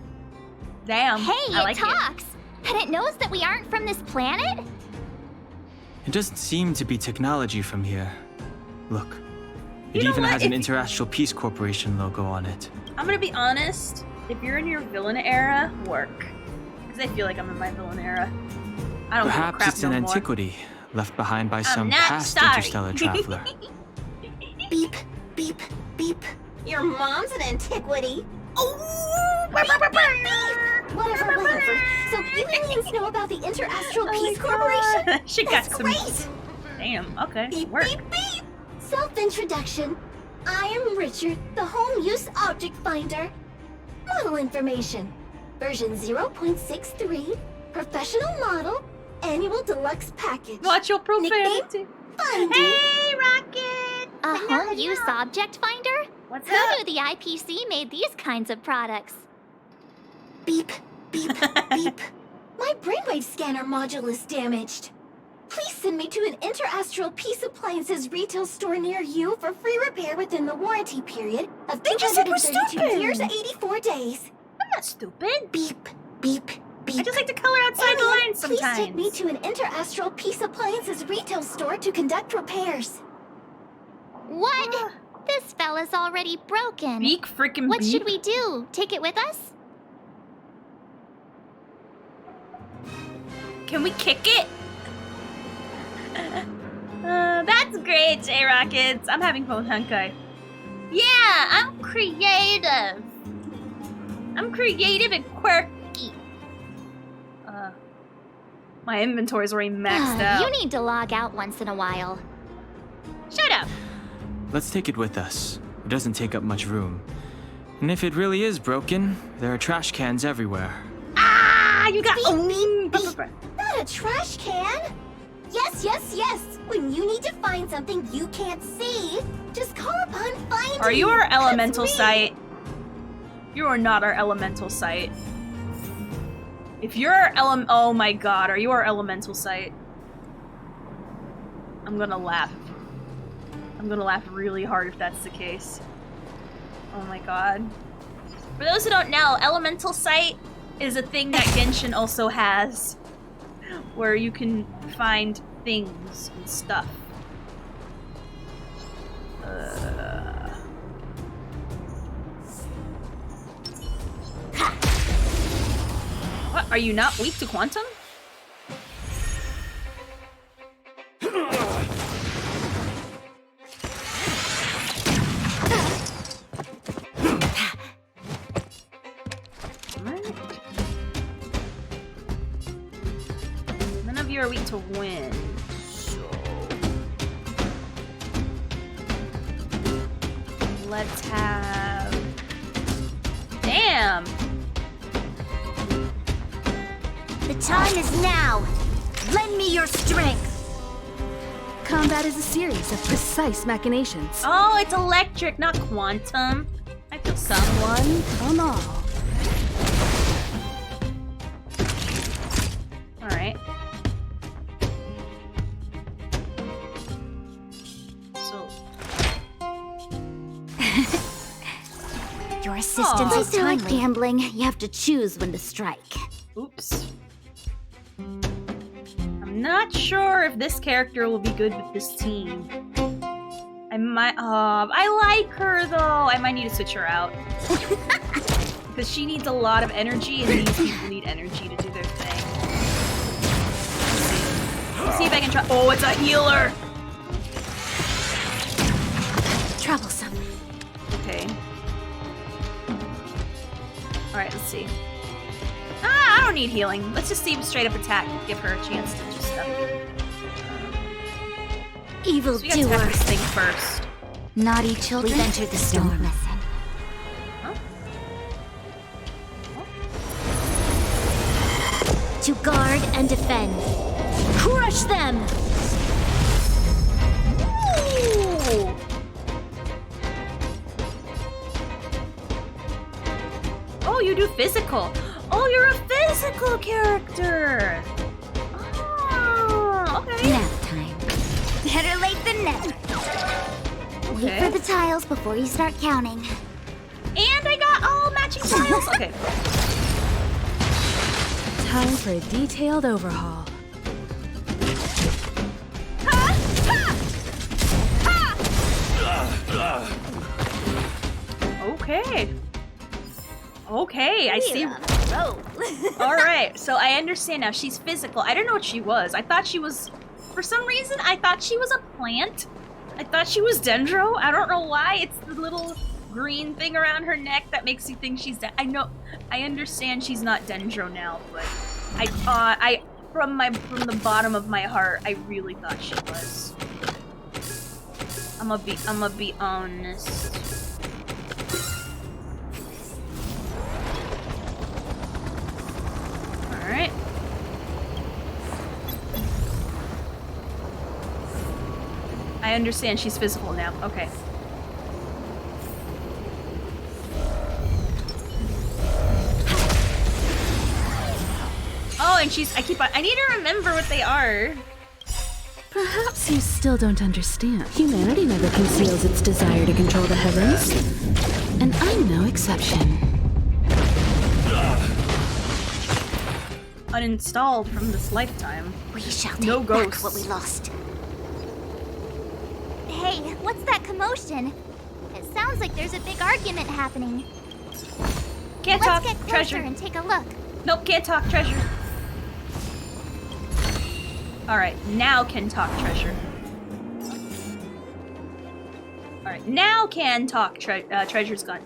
Damn, Hey, I like it talks! And it knows that we aren't from this planet? It doesn't seem to be technology from here. Look, it You know even what? has an If- Interastral Peace Corporation logo on it. I'm gonna be honest. If you're in your villain era, work. Because I feel like I'm in my villain era. I don't give a Perhaps crap it's an no more. antiquity left behind by some not past sorry. interstellar traveler. Beep, beep, beep. Your mom's an antiquity. Oh, Whatever, whatever. So you aliens know about the Interastral Peace Corporation? She got That's some. great. Damn. Okay. Beep, Work. beep, beep. Self-introduction. I am Richard, the Home Use Object Finder. Model information. Version 0.63. Professional model. Annual deluxe package. Watch your profanity. Nickname? Fundy. Hey, Rocket. A home use object finder? What's Who up? knew the IPC made these kinds of products? Beep, beep, beep. My brainwave scanner module is damaged. Please send me to an Interastral Peace Appliances retail store near you for free repair within the warranty period of They just said we're 232 years, stupid. 84 days. I'm not stupid. Beep, beep, beep. I just like to color outside the Alien, lines sometimes. Please take me to an Interastral Peace Appliances retail store to conduct repairs. What? This fella's already broken. Beak freaking What beep. should we do? Take it with us? Can we kick it? That's great, J-Rockets. I'm having fun with Hunkai. Yeah, I'm creative. I'm creative and quirky. My inventory's already maxed out. You need to log out once in a while. Shut up. Let's take it with us. It doesn't take up much room. And if it really is broken, there are trash cans everywhere. Ah, you got. Not a trash can. Yes, yes, yes. When you need to find something you can't see, just call upon finding. Are you our That's elemental me. site? You are not our elemental site. If you're our oh my god, are you our elemental site? I'm gonna laugh. I'm gonna laugh really hard if that's the case. Oh my god. For those who don't know, elemental site is a thing that Genshin also has, where you can find things and stuff. What? Are you not weak to quantum? None of you are weak to wind, so let's have. Damn! The time is now. Lend me your strength. Combat is a series of precise machinations. Oh, it's electric, not quantum. I feel Someone, come all. Alright. So. Your assistance Aw. is like gambling. You have to choose when to strike. Oops. I'm not sure if this character will be good with this team. I like her though. I might need to switch her out. Because she needs a lot of energy, and these people need energy to do their thing. Let's see if I can try. Oh, it's a healer! Troublesome. Okay. Alright, let's see. I don't need healing. Let's just see if straight up attack. Give her a chance to do stuff. Evil So we gotta attack this thing first. Naughty children, We've entered the storm. don't listen. To guard and defend. Crush them! Ooh. Oh, you do physical. Oh, you're a physical character. Oh, okay. Nap time. Better late than never. Wait for the tiles before you start counting. And I got all matching tiles. Okay. Time for a detailed overhaul. Okay. Okay, I see. All right, so I understand now. She's physical. I didn't know what she was. I thought she was, for some reason, I thought she was a plant. I thought she was Dendro. I don't know why. It's the little green thing around her neck that makes you think she's. I know. I understand she's not Dendro now, but I from the bottom of my heart, I really thought she was. I'ma be honest. Alright. I understand she's physical now. Okay. Oh, and I need to remember what they are. Perhaps you still don't understand. Humanity never conceals its desire to control the heavens. And I'm no exception. Uninstalled from this lifetime. We shall no take ghosts. back what we lost. Hey, what's that commotion? It sounds like there's a big argument happening. Can't Let's talk, get closer treasure. and take a look. Nope, can't talk, treasure. Alright, now can talk, treasure. Alright, now can talk, treasure's gone.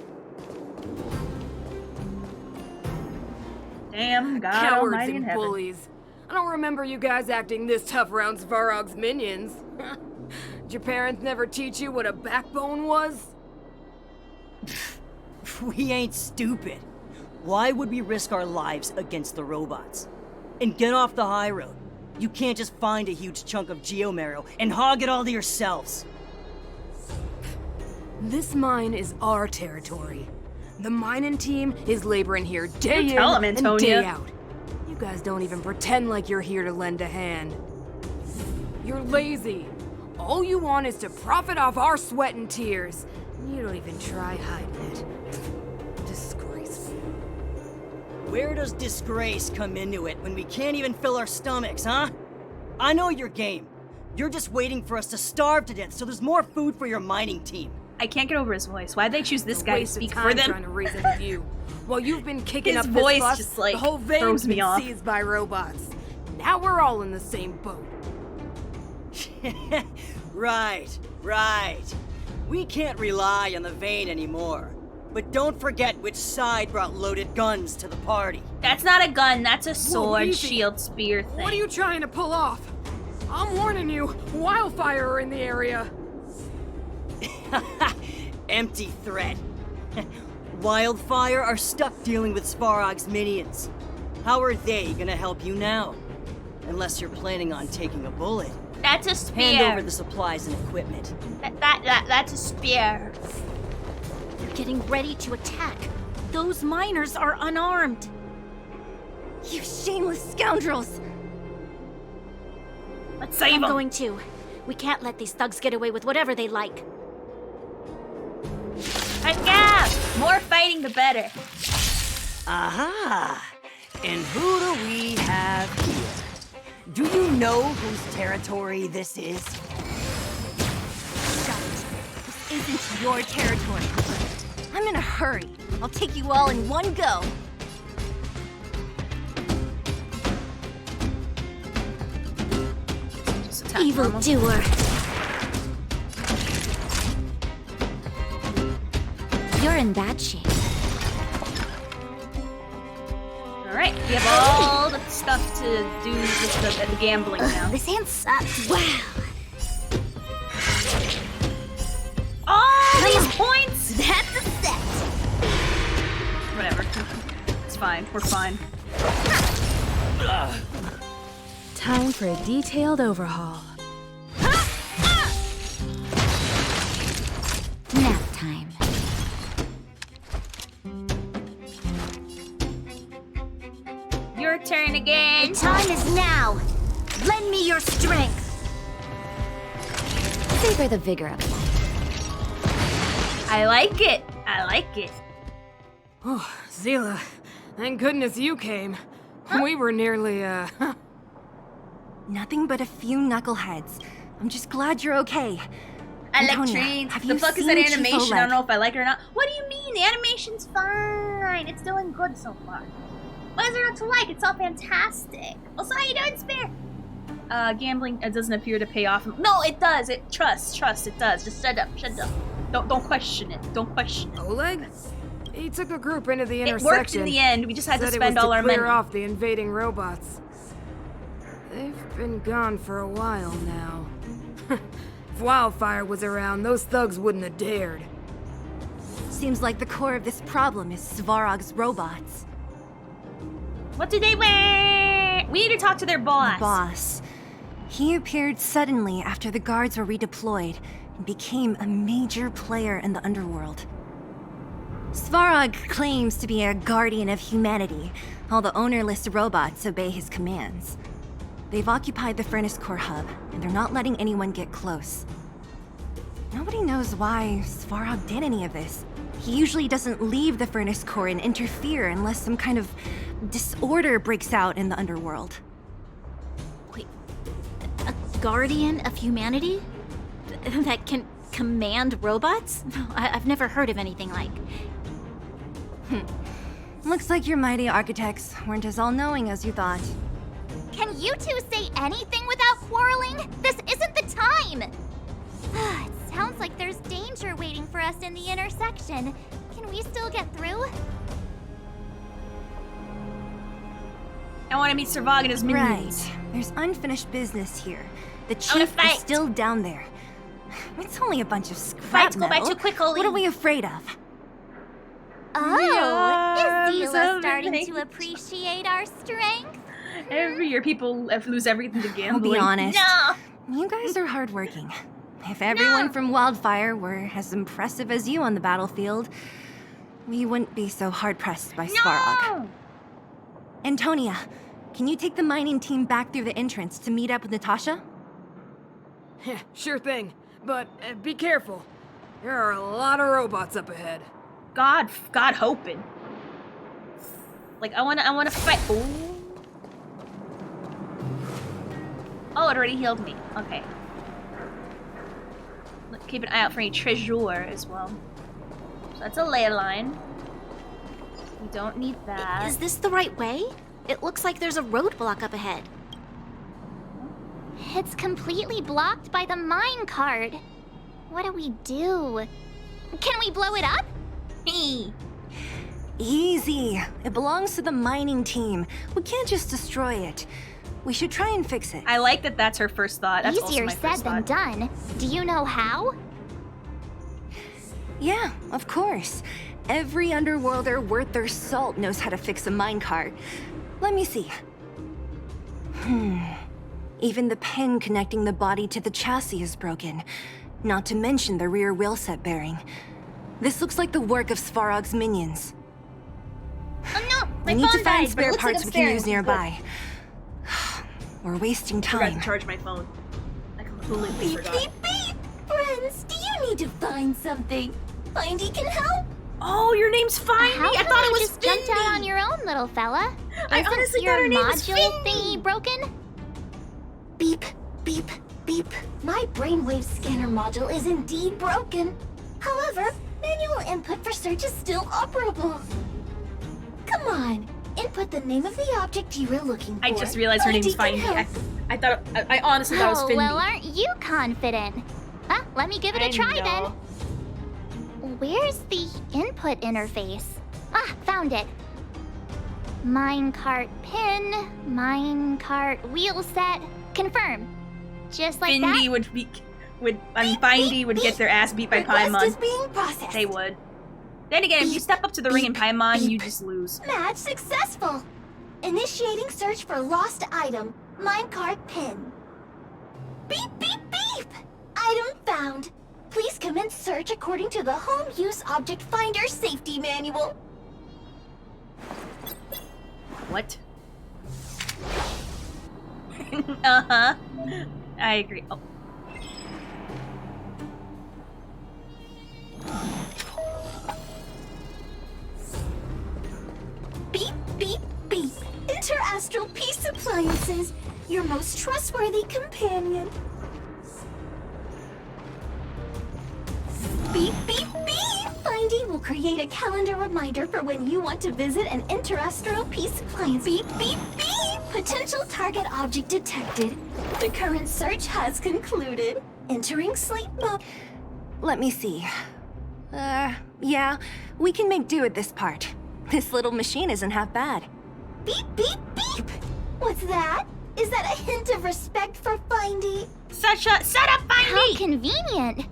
Damn, God Cowards almighty in and heaven. bullies. I don't remember you guys acting this tough around Svarog's minions. Did your parents never teach you what a backbone was? We ain't stupid. Why would we risk our lives against the robots? And get off the high road. You can't just find a huge chunk of geomarrow and hog it all to yourselves. This mine is our territory. The mining team is laboring here day You in tell 'em, and Antonia. day out. You guys don't even pretend like you're here to lend a hand. You're lazy. All you want is to profit off our sweat and tears. You don't even try hiding it. Disgraceful. Where does disgrace come into it when we can't even fill our stomachs, huh? I know your game. You're just waiting for us to starve to death so there's more food for your mining team. I can't get over his voice. Why'd they choose this guy to speak for them? Trying to reason with you. While you've been kicking His up voice this fuss, just, like, the whole vein's throws me been off. seized by robots. Now we're all in the same boat. Right. We can't rely on the vein anymore. But don't forget which side brought loaded guns to the party. That's not a gun, that's a sword, easy. shield, spear thing. What are you trying to pull off? I'm warning you, wildfire are in the area. Empty threat. Wildfire are stuck dealing with Svarog's minions. How are they gonna help you now? Unless you're planning on taking a bullet. That's a spear. Hand over the supplies and equipment. That's a spear. They're getting ready to attack. Those miners are unarmed. You shameless scoundrels! Let's save I'm them. going to. We can't let these thugs get away with whatever they like. Yeah, more fighting the better. Aha! And who do we have here? Do you know whose territory this is? isn't your territory. I'm in a hurry. I'll take you all in one go. Evil doer. You're in bad shape. Alright, we have all the stuff to do with the gambling now. This hand sucks. Wow. All these points! That's a set. Whatever. It's fine. We're fine. Time for a detailed overhaul. Nap time. Your turn again. The time is now. Lend me your strength. Savor the vigor of life. I like it. I like it. Oh, Zila, thank goodness you came. We were nearly, Nothing but a few knuckleheads. I'm just glad you're okay. I like Antonia, trains. have The you fuck is seen that Chief animation? I Oleg? don't know if I like it or not. What do you mean? The animation's fine. It's doing good so far. What is there not to like? It's all fantastic. Also, how you doing, Spear? Gambling doesn't appear to pay off. No, it does. Trust, it does. Just shut up. Don't question it. Don't question it. Oleg? He took a group into the It intersection. worked in the end. We just had to Said it spend was all our clear money. off the invading robots. They've been gone for a while now. If Wildfire was around, those thugs wouldn't have dared. Seems like the core of this problem is Svarog's robots. What do they wear? We need to talk to their boss. The boss. He appeared suddenly after the guards were redeployed and became a major player in the underworld. Svarog claims to be a guardian of humanity. All the ownerless robots obey his commands. They've occupied the Furnace Core hub, and they're not letting anyone get close. Nobody knows why Svarog did any of this. He usually doesn't leave the Furnace Core and interfere unless some kind of disorder breaks out in the underworld. Wait, a guardian of humanity? That can command robots? I've never heard of anything like. Looks like your mighty architects weren't as all-knowing as you thought. Can you two say anything without quarreling? This isn't the time! It sounds like there's danger waiting for us in the intersection. Can we still get through? I want to meet Svarog and his minions. Right. There's unfinished business here. The I wanna chief fight. is still down there. It's only a bunch of scrap Fights go by metal. too quickly. What are we afraid of? Oh, is Zila so starting amazing. to appreciate our strength? Every year people lose everything to I'll gambling. be honest. No! You guys are hardworking. If everyone from Wildfire were as impressive as you on the battlefield, we wouldn't be so hard-pressed by Svarog. No! Antonia, can you take the mining team back through the entrance to meet up with Natasha? Yeah, sure thing. But be careful. There are a lot of robots up ahead. God hoping. Like I wanna fight. Ooh. Oh, it already healed me. Okay. Keep an eye out for any treasure as well. So that's a ley line. We don't need that. Is this the right way? It looks like there's a roadblock up ahead. It's completely blocked by the mine cart. What do we do? Can we blow it up? Easy. It belongs to the mining team. We can't just destroy it. We should try and fix it. I like that that's her first thought. That's also Easier my said first than thought. done. Do you know how? Yeah, of course. Every underworlder worth their salt knows how to fix a minecart. Let me see. Even the pin connecting the body to the chassis is broken. Not to mention the rear wheel set bearing. This looks like the work of Svarog's minions. Oh no! We My need to phone find died, but it spare looks like parts I'm we can staring. use nearby. We're wasting I forgot time. to charge my phone. I completely Beep, forgot. beep, beep! Friends, do you need to find something? Findy can help? Oh, your name's Findy. How I come thought it you was just jumped out on Findy. your own, little fella? I Isn't honestly your thought her name was module Findy. thingy broken? Beep, beep, beep. My brainwave scanner module is indeed broken. However, manual input for search is still operable. Come on, input the name of the object you were looking for. I just realized her name's Findy can Findy. help. I honestly thought it was Oh, Findy. well, aren't you confident? Let me give it a try then. Where's the input interface? Found it. Minecart pin, minecart wheel set, confirm. Just like that. Findy Findy would get their ass beat by Paimon. Is being processed. They would. Then again, if you step up to the ring in Paimon, you just lose. Match successful. Initiating search for lost item. Minecart pin. Beep, beep, beep. Item found. Please commence search according to the Home Use Object Finder Safety Manual. What? Uh-huh. I agree. Oh. Beep, beep, beep. Interastral Peace Appliances, your most trustworthy companion. Beep, beep, beep. Findy will create a calendar reminder for when you want to visit an Interastral Peace Appliance. Beep, beep, beep. Potential target object detected. The current search has concluded. Entering sleep mode. Let me see. Yeah, we can make do with this part. This little machine isn't half bad. Beep, beep, beep. What's that? Is that a hint of respect for Findy? Shut up, Findy! How convenient.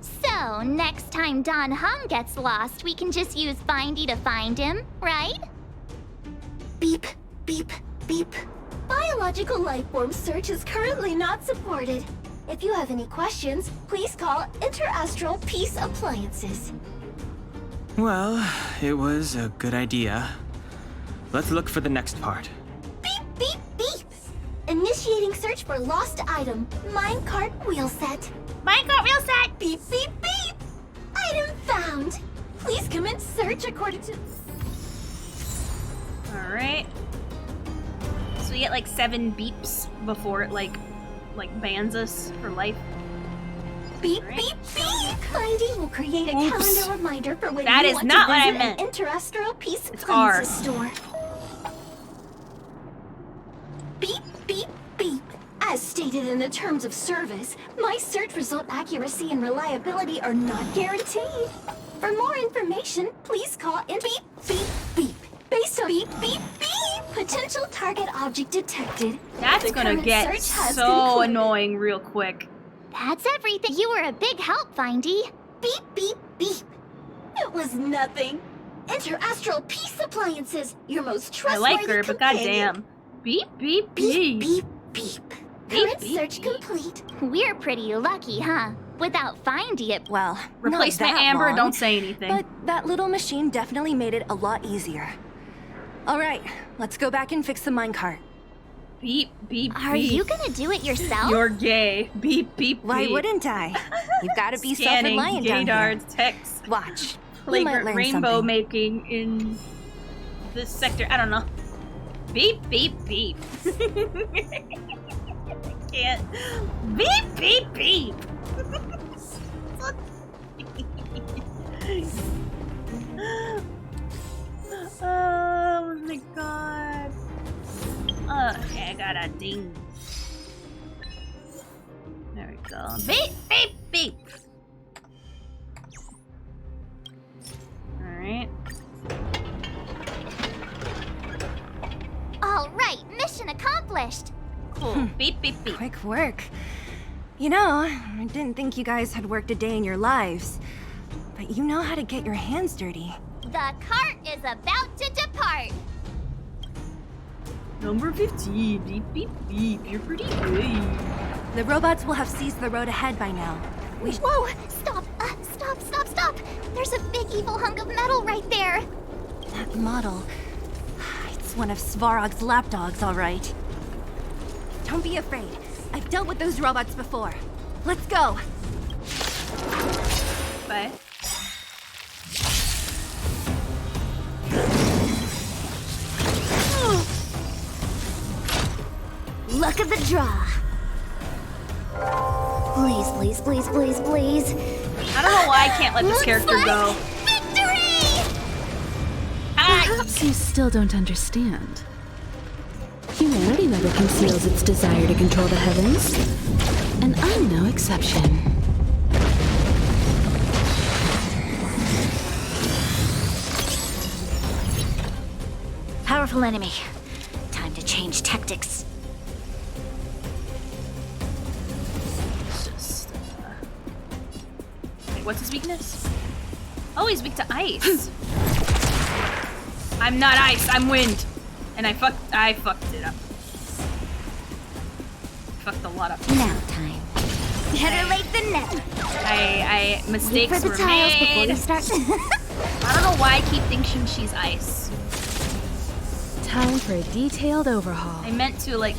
So, next time Don Hung gets lost, we can just use Findy to find him, right? Beep, beep, beep. Biological life form search is currently not supported. If you have any questions, please call Interastral Peace Appliances. Well, it was a good idea. Let's look for the next part. Beep, beep, beep. Initiating search for lost item. Minecart wheel set. Minecart wheel set! Beep, beep, beep. Item found. Please commence search according to... Alright. So we get like 7 beeps before it like bans us for life. Beep, beep, beep. Findy will create a calendar reminder for when That you is want not to what I visit meant. an Interastral Peace It's Appliances R. store. Beep, beep, beep. As stated in the terms of service, my search result accuracy and reliability are not guaranteed. For more information, please call in beep, beep, beep. Based on beep, beep, beep. Potential target object detected. That's The gonna current get search has so concluded. annoying real quick. That's everything. You were a big help, Findy. Beep, beep, beep. It was nothing. Interastral Peace Appliances, your most I trustworthy like her, but companion. goddamn. Beep, beep, Beep, beep. beep, beep. Current search complete. We're pretty lucky, huh? Without Findy, it... Well, Replacement not that Amber, long, don't say anything. But that little machine definitely made it a lot easier. All right, let's go back and fix the minecart. Beep, beep, Are beep. you gonna do it yourself? You're gay. Beep, beep, Why beep. wouldn't I? You've got to be Scanning self-reliant down here. Gaydard's text. Watch. You might Flagrant learn rainbow something. making in this sector. I don't know. Beep, beep, beep. Can't. Beep, beep, beep. Oh my god. Okay, I got a ding. There we go. Beep, beep, beep. Alright. All right, mission accomplished. Cool. Beep, beep, beep. Quick work. You know, I didn't think you guys had worked a day in your lives, but you know how to get your hands dirty. The cart is about to depart. Number 15. Beep, beep, beep. You're pretty good. The robots will have seized the road ahead by now. Whoa! Stop! Stop! There's a big evil hunk of metal right there. That model. It's one of Svarog's lapdogs, all right. Don't be afraid. I've dealt with those robots before. Let's go. Bye. Luck of the draw. Please. I don't know why I can't let this character go. Perhaps you still don't understand. Humanity never conceals its desire to control the heavens, and I'm no exception. Powerful enemy. Time to change tactics. Wait, what's his weakness? Oh, he's weak to ice. I'm not ice, I'm wind. And I fucked it up. Fucked a lot up. Now time. Better late than never. Mistakes Wait for the were tiles made. before you start. I don't know why I keep thinking she's ice. Time for a detailed overhaul. I meant to like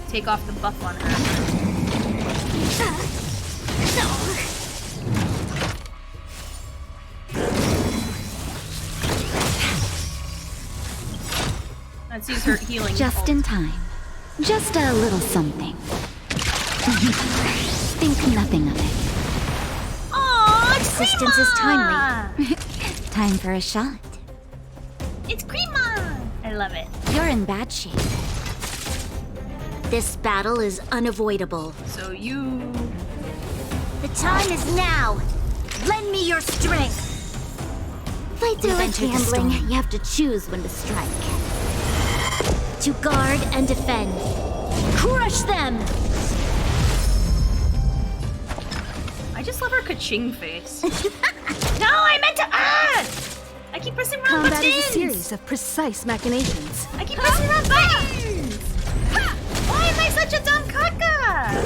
take off the buff on her. Let's use her healing. Just in time. Just a little something. Think nothing of it. Oh, Assistance is timely. Time for a shot. It's Crema! I love it. You're in bad shape. This battle is unavoidable. So you... The time is now. Lend me your strength. Fight through it, gambling. You have to choose when to strike. To guard and defend. Crush them! I just love her ka-ching face. No, I meant to add! I keep pressing wrong Combat buttons! is a series of precise machinations. I keep pressing wrong buttons! Why am I such a dumb caca?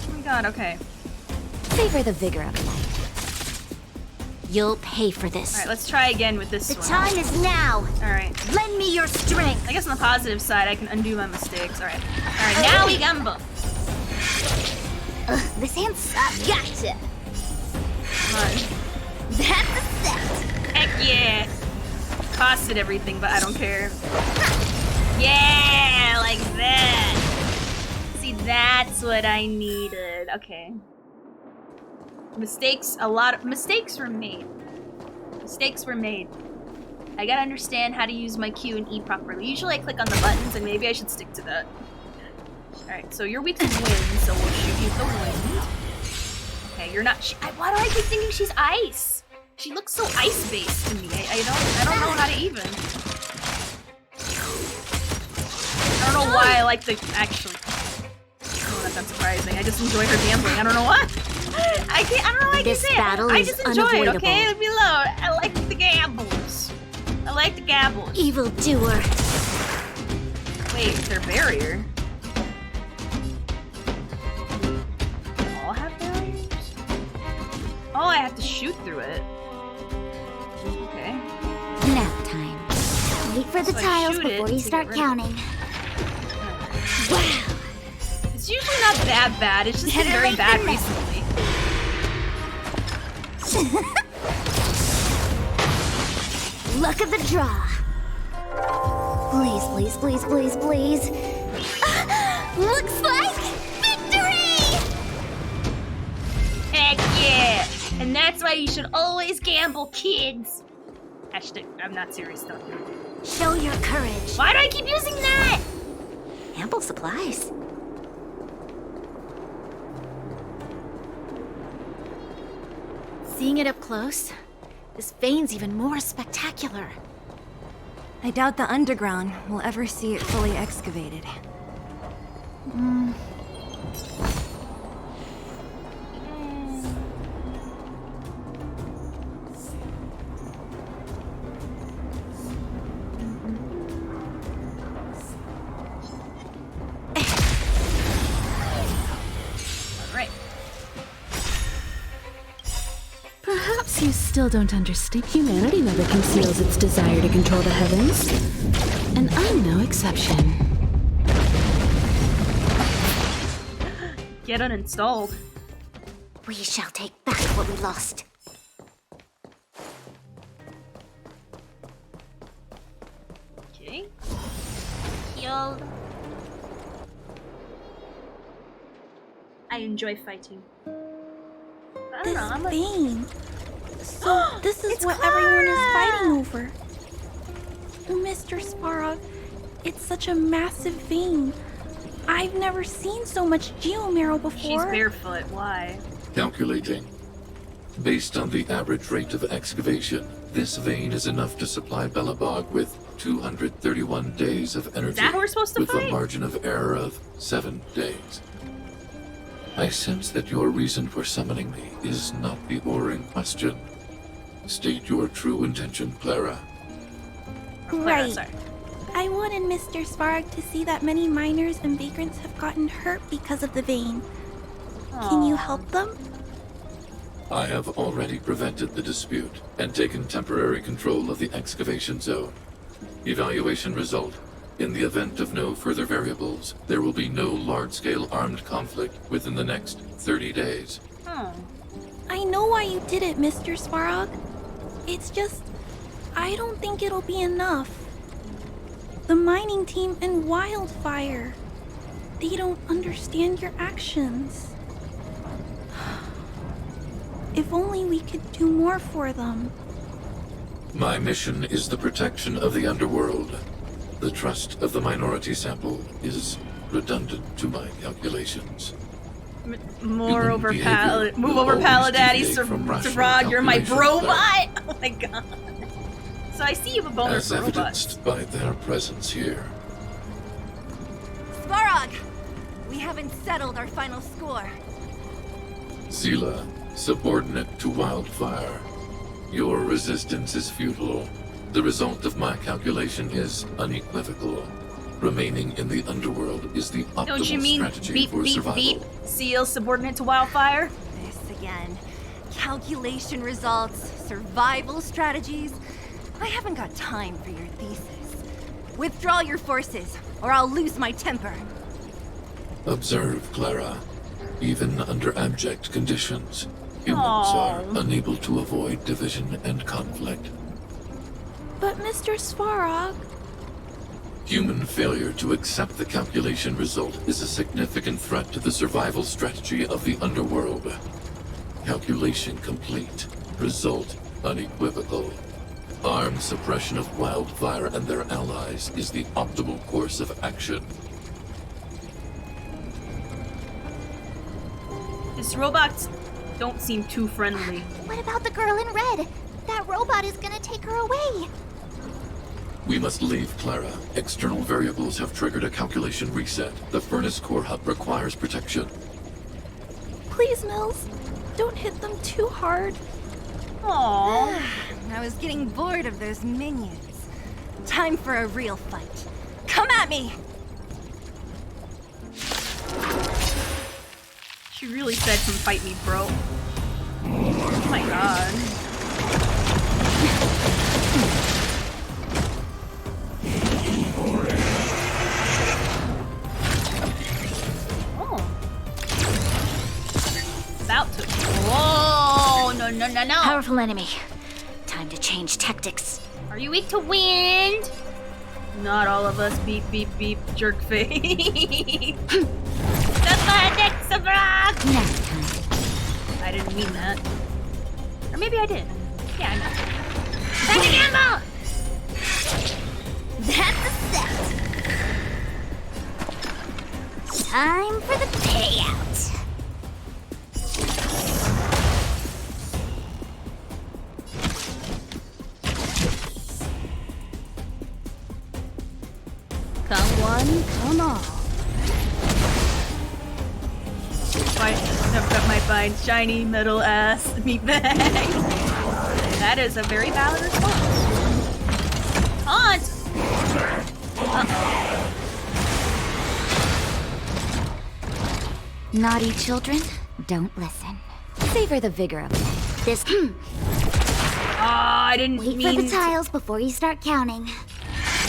Oh my god, okay. Savor the vigor of life. You'll pay for this. Alright, let's try again with this The one. time is now. Alright. Lend me your strength. I guess on the positive side, I can undo my mistakes. Alright. Alright, now we gamble. This hand sucks. Gotcha. Come on. That's a set. Heck yeah. Costed everything, but I don't care. Yeah, like that. See, that's what I needed. Okay. Mistakes were made. Mistakes were made. I gotta understand how to use my Q and E properly. Usually I click on the buttons, and maybe I should stick to that. Alright, so you're weak to wind, so we'll shoot you with the wind. Okay, you're not. Why do I keep thinking she's ice? She looks so ice-based to me. I don't know how to even. I don't know why I like the actually. Oh, that's not surprising. I just enjoy her gambling. I don't know why. I don't know why I can say it. I just enjoy it, okay? Leave me alone. I like the gambles. I like the gambles. Evildoer. Wait, their barrier? They all have barriers? Oh, I have to shoot through it. Okay. Nap time. Wait for the So I tiles shoot it before to you get start rid of it. counting. Wow. It's usually not that bad. It's just been very bad recently. Look at the draw. Please, please, please, please, please. Looks like victory! Heck yeah! And that's why you should always gamble, kids. Hashtag, I'm not serious though. Show your courage. Why do I keep using that? Ample supplies. Seeing it up close, this vein's even more spectacular. I doubt the underground will ever see it fully excavated. Alright. Perhaps you still don't understand. Humanity never conceals its desire to control the heavens, and I'm no exception. Get uninstalled. We shall take back what we lost. shield. I enjoy fighting. I don't know, I'm a... Vein. So this is what everyone is fighting over. Mr. Svarog, it's such a massive vein. I've never seen so much geomarrow before. She's barefoot, why? Calculating. Based on the average rate of excavation, this vein is enough to supply Belobog with 231 days of energy. Is that who we're supposed to with fight? a margin of error of 7 days. I sense that your reason for summoning me is not the ore in question. State your true intention, Clara. Right. I wanted Mr. Svarog to see that many miners and vagrants have gotten hurt because of the vein. Can you help them? I have already prevented the dispute and taken temporary control of the excavation zone. Evaluation result. In the event of no further variables, there will be no large-scale armed conflict within the next 30 days. I know why you did it, Mr. Svarog. It's just, I don't think it'll be enough. The mining team and Wildfire, they don't understand your actions. If only we could do more for them. My mission is the protection of the underworld. The trust of the minority sample is redundant to my calculations. Move over Paladaddy, Svarog, you're my brobot! Oh my god. So I see you have a boner As for robots. evidenced by their presence here. Svarog! We haven't settled our final score. Sela, subordinate to Wildfire. Your resistance is futile. The result of my calculation is unequivocal. Remaining in the underworld is the optimal Don't you mean strategy beep, for beep, survival. beep, seal subordinate to Wildfire? This again. Calculation results, survival strategies. I haven't got time for your thesis. Withdraw your forces, or I'll lose my temper. Observe, Clara. Even under abject conditions, humans are unable to avoid division and conflict. But Mr. Svarog... Human failure to accept the calculation result is a significant threat to the survival strategy of the underworld. Calculation complete. Result unequivocal. Armed suppression of Wildfire and their allies is the optimal course of action. These robots don't seem too friendly. What about the girl in red? That robot is gonna take her away. We must leave, Clara. External variables have triggered a calculation reset. The furnace core hub requires protection. Please, Mills, don't hit them too hard. Aww. I was getting bored of those minions. Time for a real fight. Come at me! She really said, "Come fight me, bro." Oh my god. About to. Whoa! No, no, no, no! Powerful enemy. Time to change tactics. Are you weak to wind? Not all of us. Beep, beep, beep. Jerk face. Next time. I didn't mean that. Or maybe I did. Yeah, I know. Second ammo! That's a set. Time for the payout. Come one, come all. I've got my fine shiny metal ass meat bag. That is a very valid response. Taunt! Naughty children, don't listen. Savor the vigor of life. This. I didn't Wait mean for the tiles before you start counting.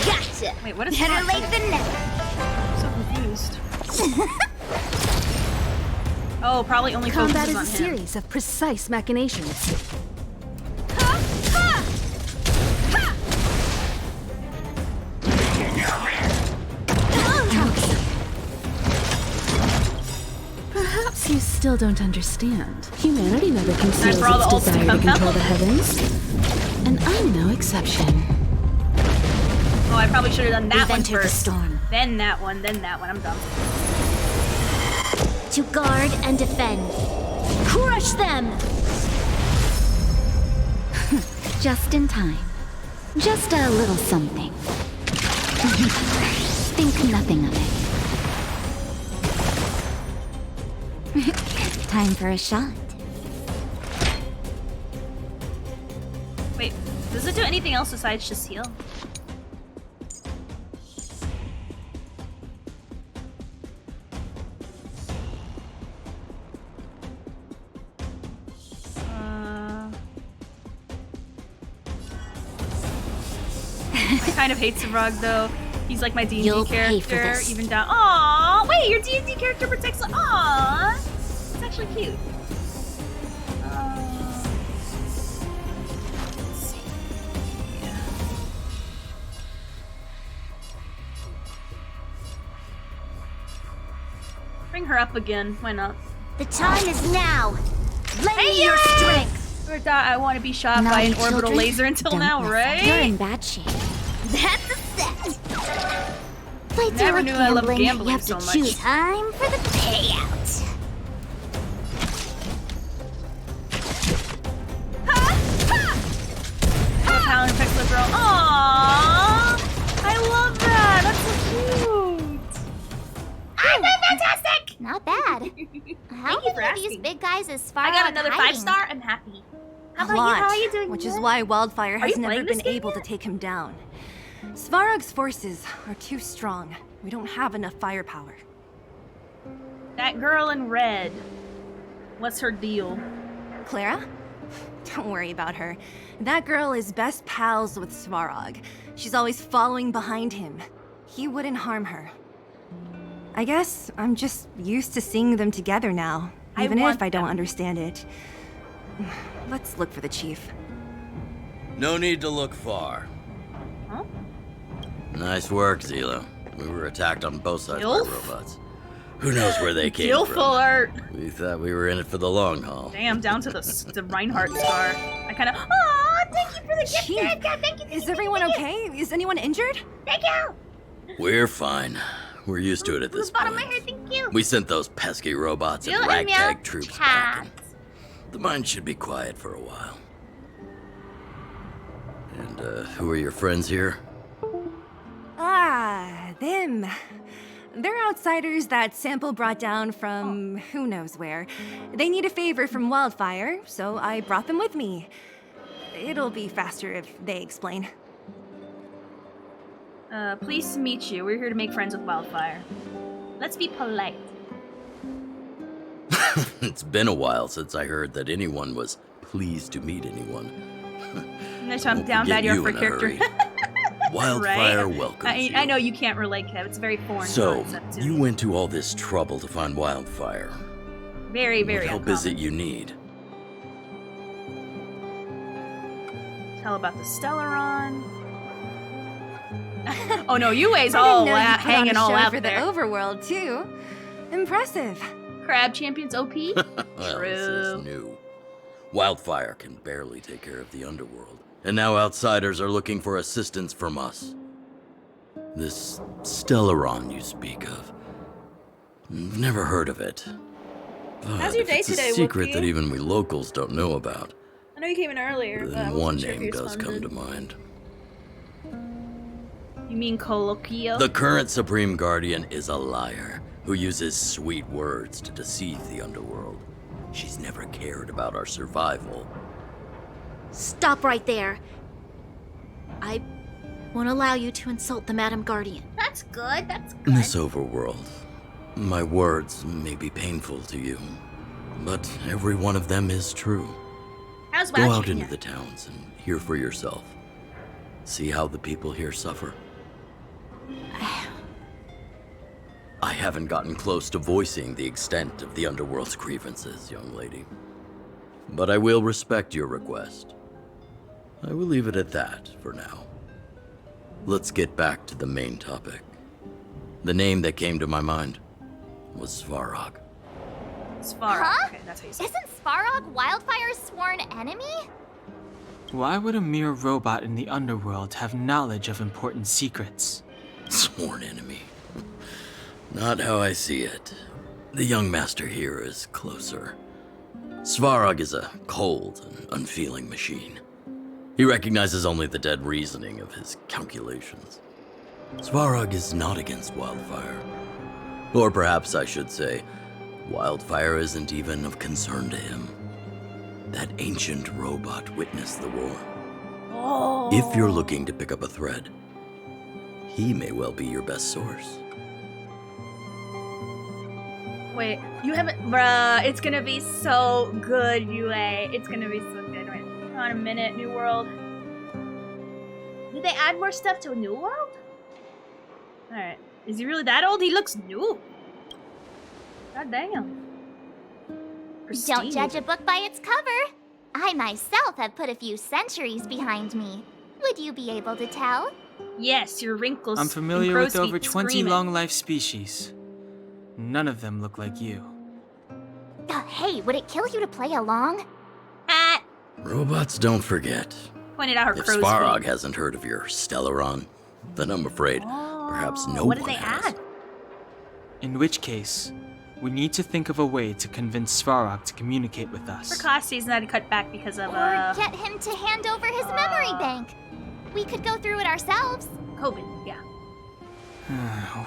Gotcha. Wait, what is Better that? late than never. I'm so confused. Oh, probably only Combat focuses is on a him. series of precise machinations. Perhaps you still don't understand. Humanity never conceals for all the its ults to desire to come control out. the heavens. And I'm no exception. Oh, I probably should have done that We've one entered the first. storm. Then that one, then that one. I'm dumb. To guard and defend. Crush them! Just in time. Just a little something. Think nothing of it. Time for a shot. Wait, does it do anything else besides just heal? I kind of hate Savrog though. He's like my D&D You'll pay for character, this. even down. Aww, wait, your D&D character protects. Aww, it's actually cute. Let's see. Bring her up again. Why not? The time is now. Lend Hey, me your yeah! strength. Never thought I want to be shot by an Naughty orbital children, laser until don't now, mess right? up. You're in bad shape. That's a set. Fights Never are knew like I loved gambling. gambling You have so to much. choose time for the payout. Power effect the girl. Aww! I love that! That's so cute! I'm fantastic! Not bad. How Thank you for many of these asking. big guys is far I got out another hiding? 5-star. I'm happy. How A about lot, you? How are you doing? which is good? why Wildfire Are has you never playing been this game able to yet? take him down. Svarog's forces are too strong. We don't have enough firepower. That girl in red. What's her deal? Clara? Don't worry about her. That girl is best pals with Svarog. She's always following behind him. He wouldn't harm her. I guess I'm just used to seeing them together now, I even want if I don't them. understand it. Let's look for the chief. No need to look far. Huh? Nice work, Zila. We were attacked on both sides Gilf? by robots. Who knows where they came Gilf from? alert! We thought we were in it for the long haul. Damn, down to the Reinhardt scar. I kind of. Aw, thank you for the gift. Chief, Thank you. Is everyone okay? Is anyone injured? Thank you. We're fine. We're used to it at this Bottom of point. my hair, thank you. We sent those pesky robots and You and ragtag me troops chat. back. The mine should be quiet for a while. And, who are your friends here? Ah, them. They're outsiders that Sample brought down from who knows where. They need a favor from Wildfire, so I brought them with me. It'll be faster if they explain. Pleased to meet you. We're here to make friends with Wildfire. Let's be polite. It's been a while since I heard that anyone was pleased to meet anyone. Next time We'll down get bad you're you for in a character. hurry. Wildfire Right? welcomes you. I know you can't relate, Kev. It's a very foreign So, concept to you me. went to all this trouble to find Wildfire. Very, very What help uncommon. is it you need? Tell about the Stellaron. Oh no, Yue's I all didn't know you put on hanging a all show out for there. the overworld too. Impressive. Crab Champions OP? Well, this is True. new. Wildfire can barely take care of the underworld, and now outsiders are looking for assistance from us. This Stellaron you speak of. Never heard of it. But How's your if day it's today, a secret Wookie? that even we locals don't know about, I know you came in earlier, but I then wasn't one sure if name you does come responded. to mind. You mean Colloquio? The current Supreme Guardian is a liar who uses sweet words to deceive the underworld. She's never cared about our survival. Stop right there. I won't allow you to insult the Madam Guardian. That's good. That's In this overworld, my words may be painful to you, but every one of them is true. How's Go Wow out treating into the towns and hear for yourself. See how the people here suffer. I haven't gotten close to voicing the extent of the underworld's grievances, young lady. But I will respect your request. I will leave it at that for now. Let's get back to the main topic. The name that came to my mind was Svarog. Svarog. Huh? Okay, that's how you say it. Isn't Svarog Wildfire's sworn enemy? Why would a mere robot in the underworld have knowledge of important secrets? Sworn enemy. Not how I see it. The young master here is closer. Svarog is a cold and unfeeling machine. He recognizes only the dead reasoning of his calculations. Svarog is not against Wildfire. Or perhaps I should say, Wildfire isn't even of concern to him. That ancient robot witnessed the war. Oh. If you're looking to pick up a thread, he may well be your best source. Wait, you haven't, bruh, it's gonna be so good, UA. It's gonna be so good. Wait, hang on a minute, New World. Did they add more stuff to New World? Alright. Is he really that old? He looks new. God damn. Don't judge a book by its cover. I myself have put a few centuries behind me. Would you be able to tell? Yes, your wrinkles. I'm familiar and with crow's over feet 20 screaming. long-life species. None of them look like you. Hey, would it kill you to play along? Robots don't forget. Pointed out her If crow's Svarog feet. hasn't heard of your Stellaron, then I'm afraid perhaps no What one did they has. add? In which case, we need to think of a way to convince Svarog to communicate with us. For cost reasons, I had to cut back because of, Or get him to hand over his memory bank. We could go through it ourselves. COVID, yeah.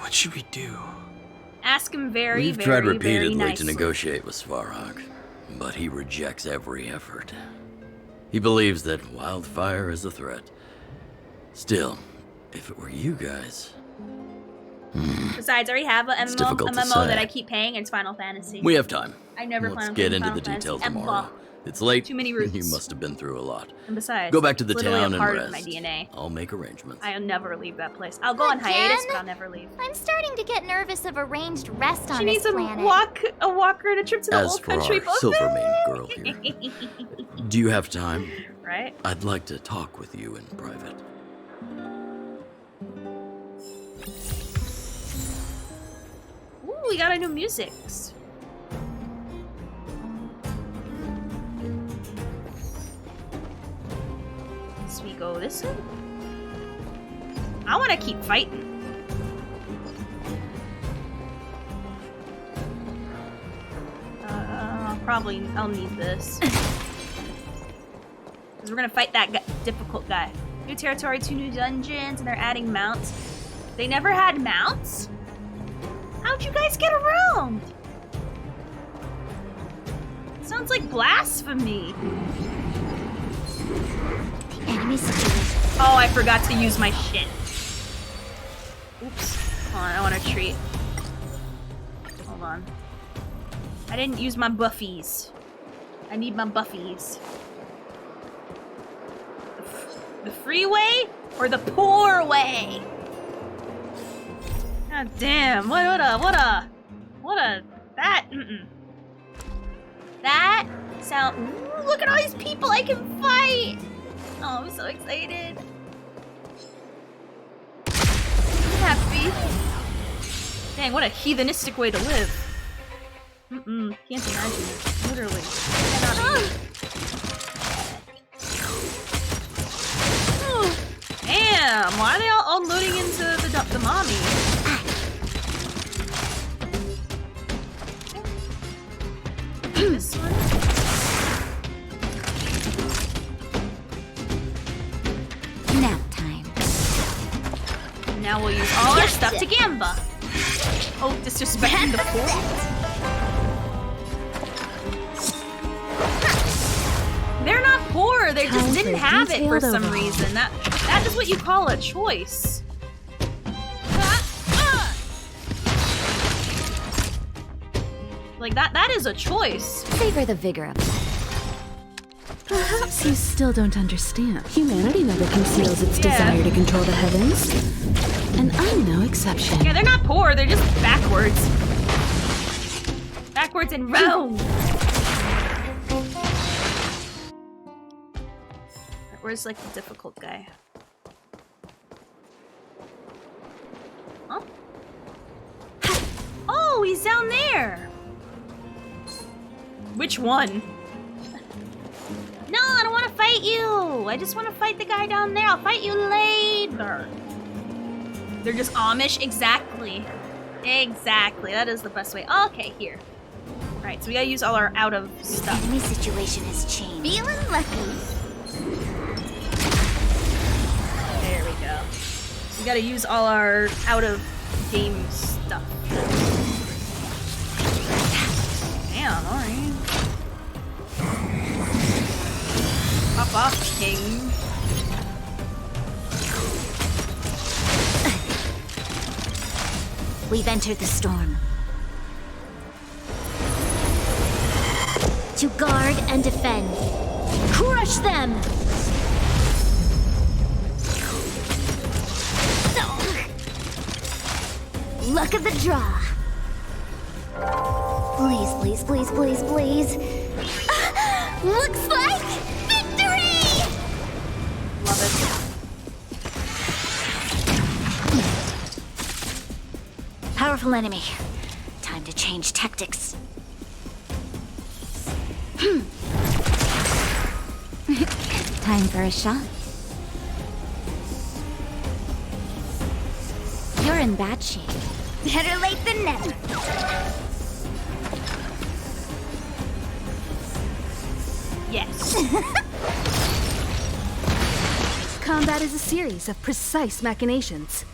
What should we do? Ask him very, We've very, tried very repeatedly nicely. to negotiate with Svarog, but he rejects every effort. He believes that Wildfire is a threat. Still, if it were you guys... Besides, I already have a It's MMO, difficult to that say. I keep paying. It's Final Fantasy. We have time. I never plan Let's on get playing into Final the details Fantasy tomorrow. ever. It's late. Too many routes. You must have been through a lot. And besides, Go back to the it's literally town a and part rest. of my DNA. I'll make arrangements. I'll never leave that place. I'll go on hiatus, but I'll never leave. I'm starting to get nervous of arranged rest on She this needs planet. a walker and a trip to the As old for country. our Silvermane girl here, do you have time? Right? I'd like to talk with you in private. Ooh, we got a new music. So we go this way? I want to keep fighting. Probably I'll need this. Because we're gonna fight that difficult guy. New territory, 2 new dungeons, and they're adding mounts. They never had mounts? How'd you guys get around? Sounds like blasphemy. The enemy's Oh, I forgot to use my shit. Oops. Hold on, I want a treat. Hold on. I didn't use my buffies. I need my buffies. The freeway or the poor way? God damn! What a that that sound. Ooh, look at all these people I can fight! Oh, I'm so excited. I'm happy. Dang, what a heathenistic way to live. Can't imagine it. Literally. Damn, why are they all loading into the mommy? This one? Nap time. Now we'll use all our stuff to Gamba. Oh, disrespecting the pool. They're not poor. They just didn't have it for some reason. That is what you call a choice. Like that is a choice. Savor the vigor of life. Perhaps you still don't understand. Humanity never conceals its desire to control the heavens. And I'm no exception. Yeah, they're not poor, they're just backwards. Backwards in Rome. Where's like the difficult guy? Huh? Oh, he's down there. Which one? No, I don't want to fight you. I just want to fight the guy down there. I'll fight you later. They're just Amish? Exactly. Exactly. That is the best way. Okay, here. Alright, so we gotta use all our out of stuff. The enemy situation has changed. Feeling lucky. There we go. We gotta use all our out of game stuff. Damn, alright. Pop off, king. We've entered the storm. To guard and defend. Crush them! Luck of the draw. Please, please, please, please, please. Looks like victory! Love it. Powerful enemy. Time to change tactics. Time for a shot. You're in bad shape. Better late than never. Yes. Combat is a series of precise machinations.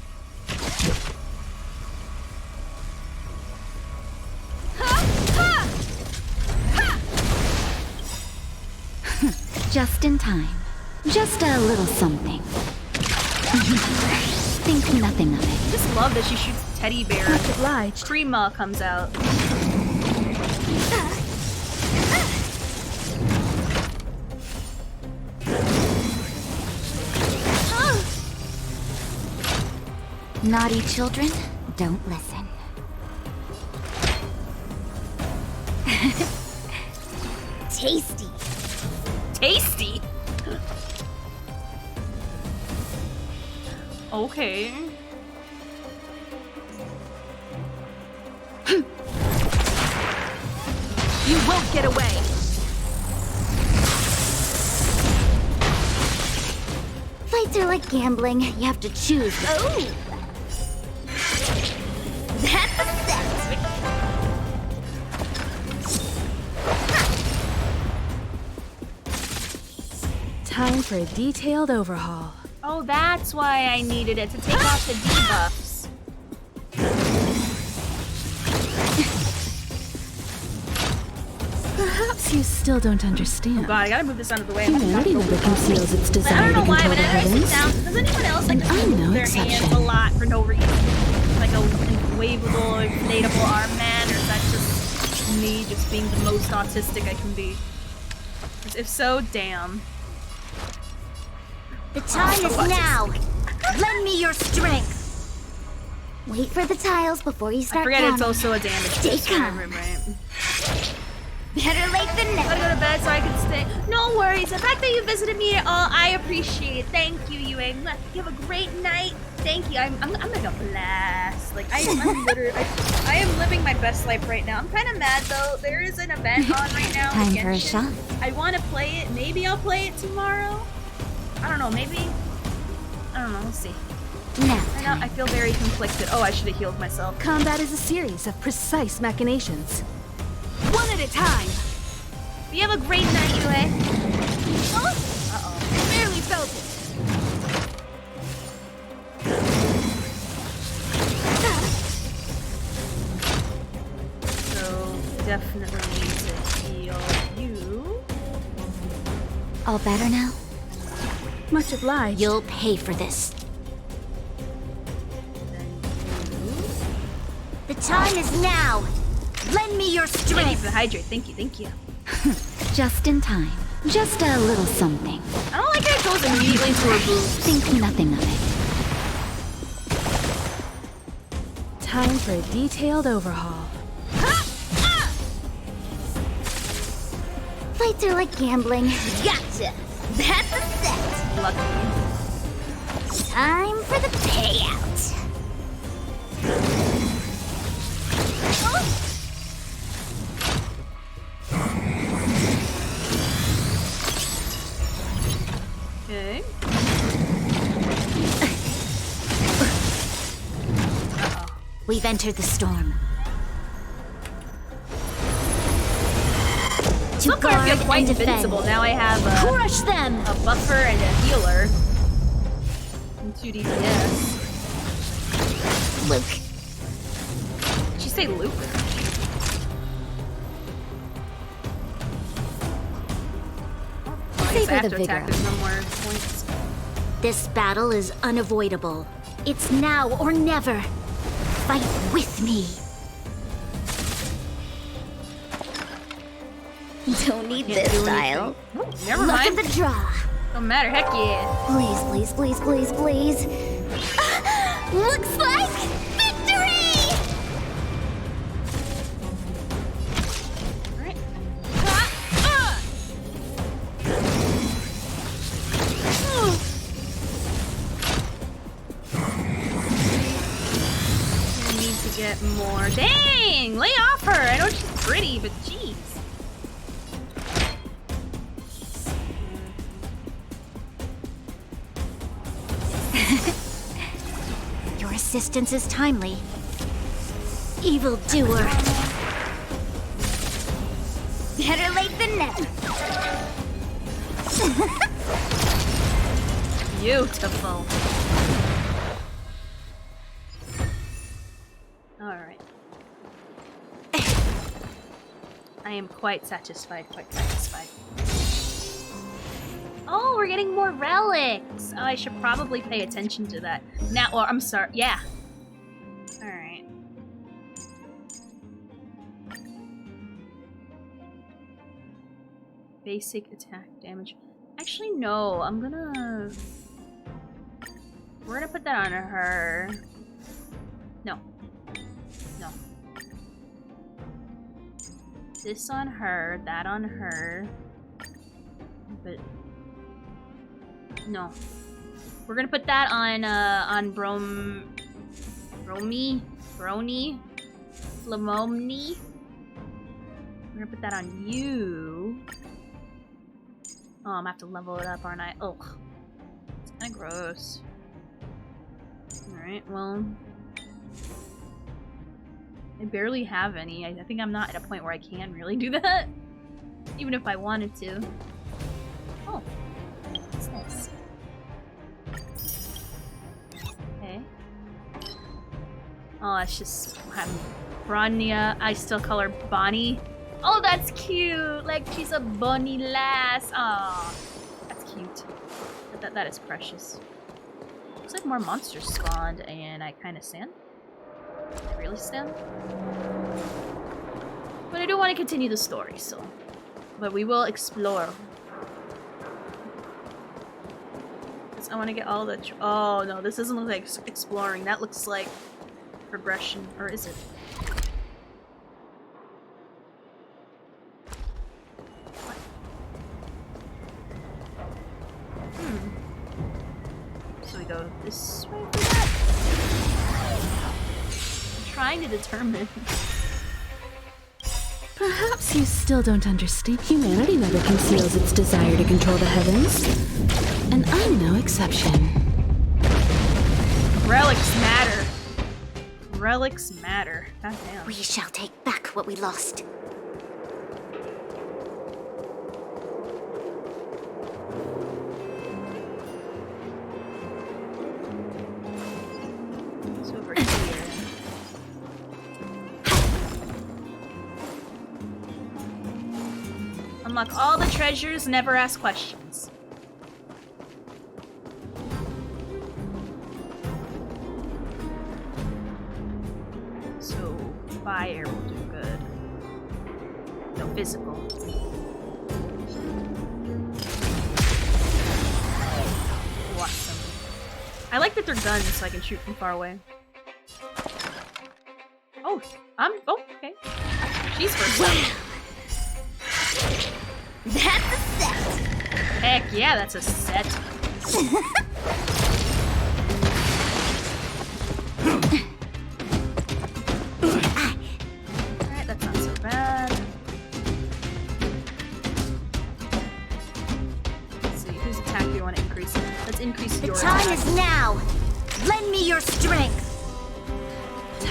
Just in time. Just a little something. Think nothing of it. Just love that she shoots teddy bear. Much obliged. Prima comes out. Naughty children, don't listen. Tasty. Tasty? Okay. You won't get away. Fights are like gambling. You have to choose. Oh! That's a set! Time for a detailed overhaul. Oh, that's why I needed it, to take off the debuffs. Perhaps you still don't understand. Oh god, I gotta move this out of the way. I'm Humanity never conceals its desire I don't know to why, control but the whenever I sit heavens. down, does anyone else like And I'm move no their exception. hands a lot for no reason? Like a wavable, inflatable arm man, or is that just me just being the most autistic I can be? 'Cause if so, damn. The time is now. Lend me your strength. Wait for the tiles before you start I forget counting. it's also a damage Stay boost in my calm. room, right? Better late than never. Gotta go to bed so I can stay. No worries. The fact that you visited me at all, I appreciate it. Thank you, Yue. You have a great night. Thank you. I'm like a blast. Like I'm literally, I am living my best life right now. I'm kind of mad though. There is an event on right now. Time with for a Genshin. shot. I want to play it. Maybe I'll play it tomorrow. I don't know. Maybe. I don't know. We'll see. Now, Right now, I feel very conflicted. Oh, I should have healed myself. Combat is a series of precise machinations. One at a time. You have a great night, Yue. Uh-oh. Barely felt it. So, definitely need to heal you. all better now? Much obliged. You'll pay for this. The time is now. Lend me your Thank you strength. for the hydrate. Thank you, thank you. Just in time. Just a little something. I don't like how it goes immediately to her boobs. Think nothing of it. Time for a detailed overhaul. Fights are like gambling. Gotcha. That's a set. Lucky. Time for the payout. We've entered the storm. So far I feel guard quite and defend. invincible. Now I have Crush them! a buffer and a healer. And 2 DPS. Luke. Did you say Luke? Savor After the vigor. attack, there's no more points. This battle is unavoidable. It's now or never. Fight with me. Don't need Can't this do style. anything. Never Look mind. at the draw. Don't matter, heck yeah. Please, please, please, please, please. Looks like victory! Alright. I need to get more. Dang! Lay off her! I know she's pretty, but jeez. Your assistance is timely. Evildoer. Better late than never. Beautiful. Alright. I am quite satisfied, Oh, we're getting more relics! Oh, I should probably pay attention to that. Now, or I'm sorry, yeah. Alright. Basic attack damage. Actually, no, I'm gonna... We're gonna put that on her. No. No. This on her, that on her. But... No. We're gonna put that on Brony? Flamomni? We're gonna put that on you. Oh, I'm gonna have to level it up, aren't I? Ugh. It's kinda gross. Alright, well... I barely have any. I think I'm not at a point where I can really do that. Even if I wanted to. Oh. What's this? Okay. Oh, it's just Bronya. I still call her Bonnie. Oh, that's cute! Like she's a bunny lass. Aw, that's cute. That is precious. Looks like more monsters spawned, and I kind of stand. I really stand. But I do want to continue the story, so. But we will explore. I want to get all the. Oh no, this doesn't look like exploring. That looks like progression, or is it? So we go this way for that? I'm trying to determine. Perhaps you still don't understand. Humanity never conceals its desire to control the heavens. And I'm no exception. Relics matter. Relics matter. Goddamn. We shall take back what we lost. It's over here. Unlock all the treasures, never ask questions. So, fire will do good. No, physical. Awesome. I like that they're guns so I can shoot from far away. Oh, oh, okay. She's first up. That's a set! Heck yeah, that's a set. Alright, that's not so bad. Let's see, whose attack do you want to increase? Let's increase your The time attack. is now! Lend me your strength!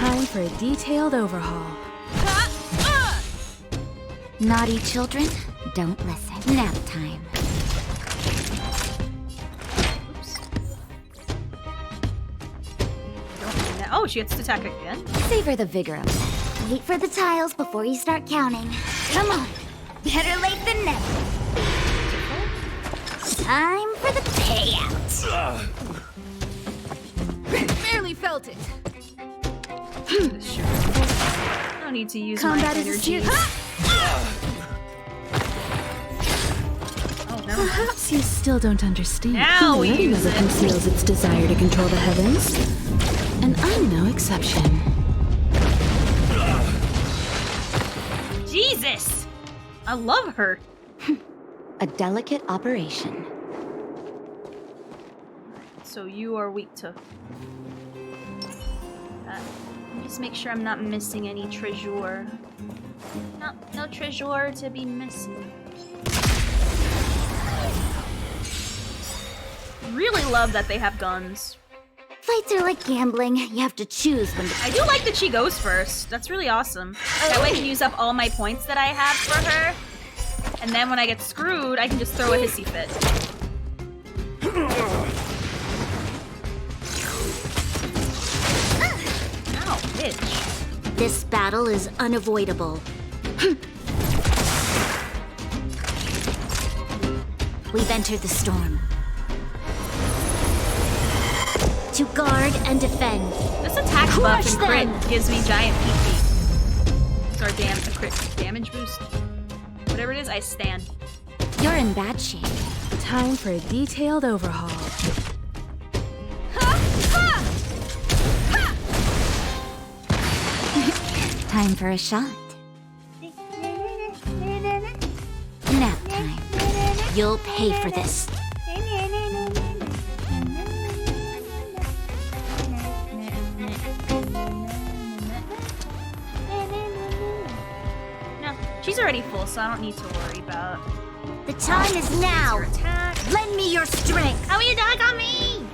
Time for a detailed overhaul. Naughty children, don't listen. Nap time. Oh, she gets to attack again. Savor the vigor of that. Wait for the tiles before you start counting. Come on. Better late than never. Time for the payout. Barely felt it. I don't need to use Combat my is energy. Perhaps you still don't understand. Now we Humanity use never it. conceals its desire to control the heavens. And I'm no exception. Jesus! I love her. A delicate operation. So you are weak to... just make sure I'm not missing any treasure. No treasure to be missing. Really love that they have guns. Fights are like gambling. You have to choose when to... I do like that she goes first. That's really awesome. That way I can use up all my points that I have for her. And then when I get screwed, I can just throw a hissy fit. Ow, bitch. This battle is unavoidable. We've entered the storm. To guard and defend. This attack buff and crit gives me giant PP. So our a crit damage boost. Whatever it is, I stand. You're in bad shape. Time for a detailed overhaul. Time for a shot. Nap time. You'll pay for this. No, she's already full, so I don't need to worry about. The time is now. Lend me your strength. How will you attack on me?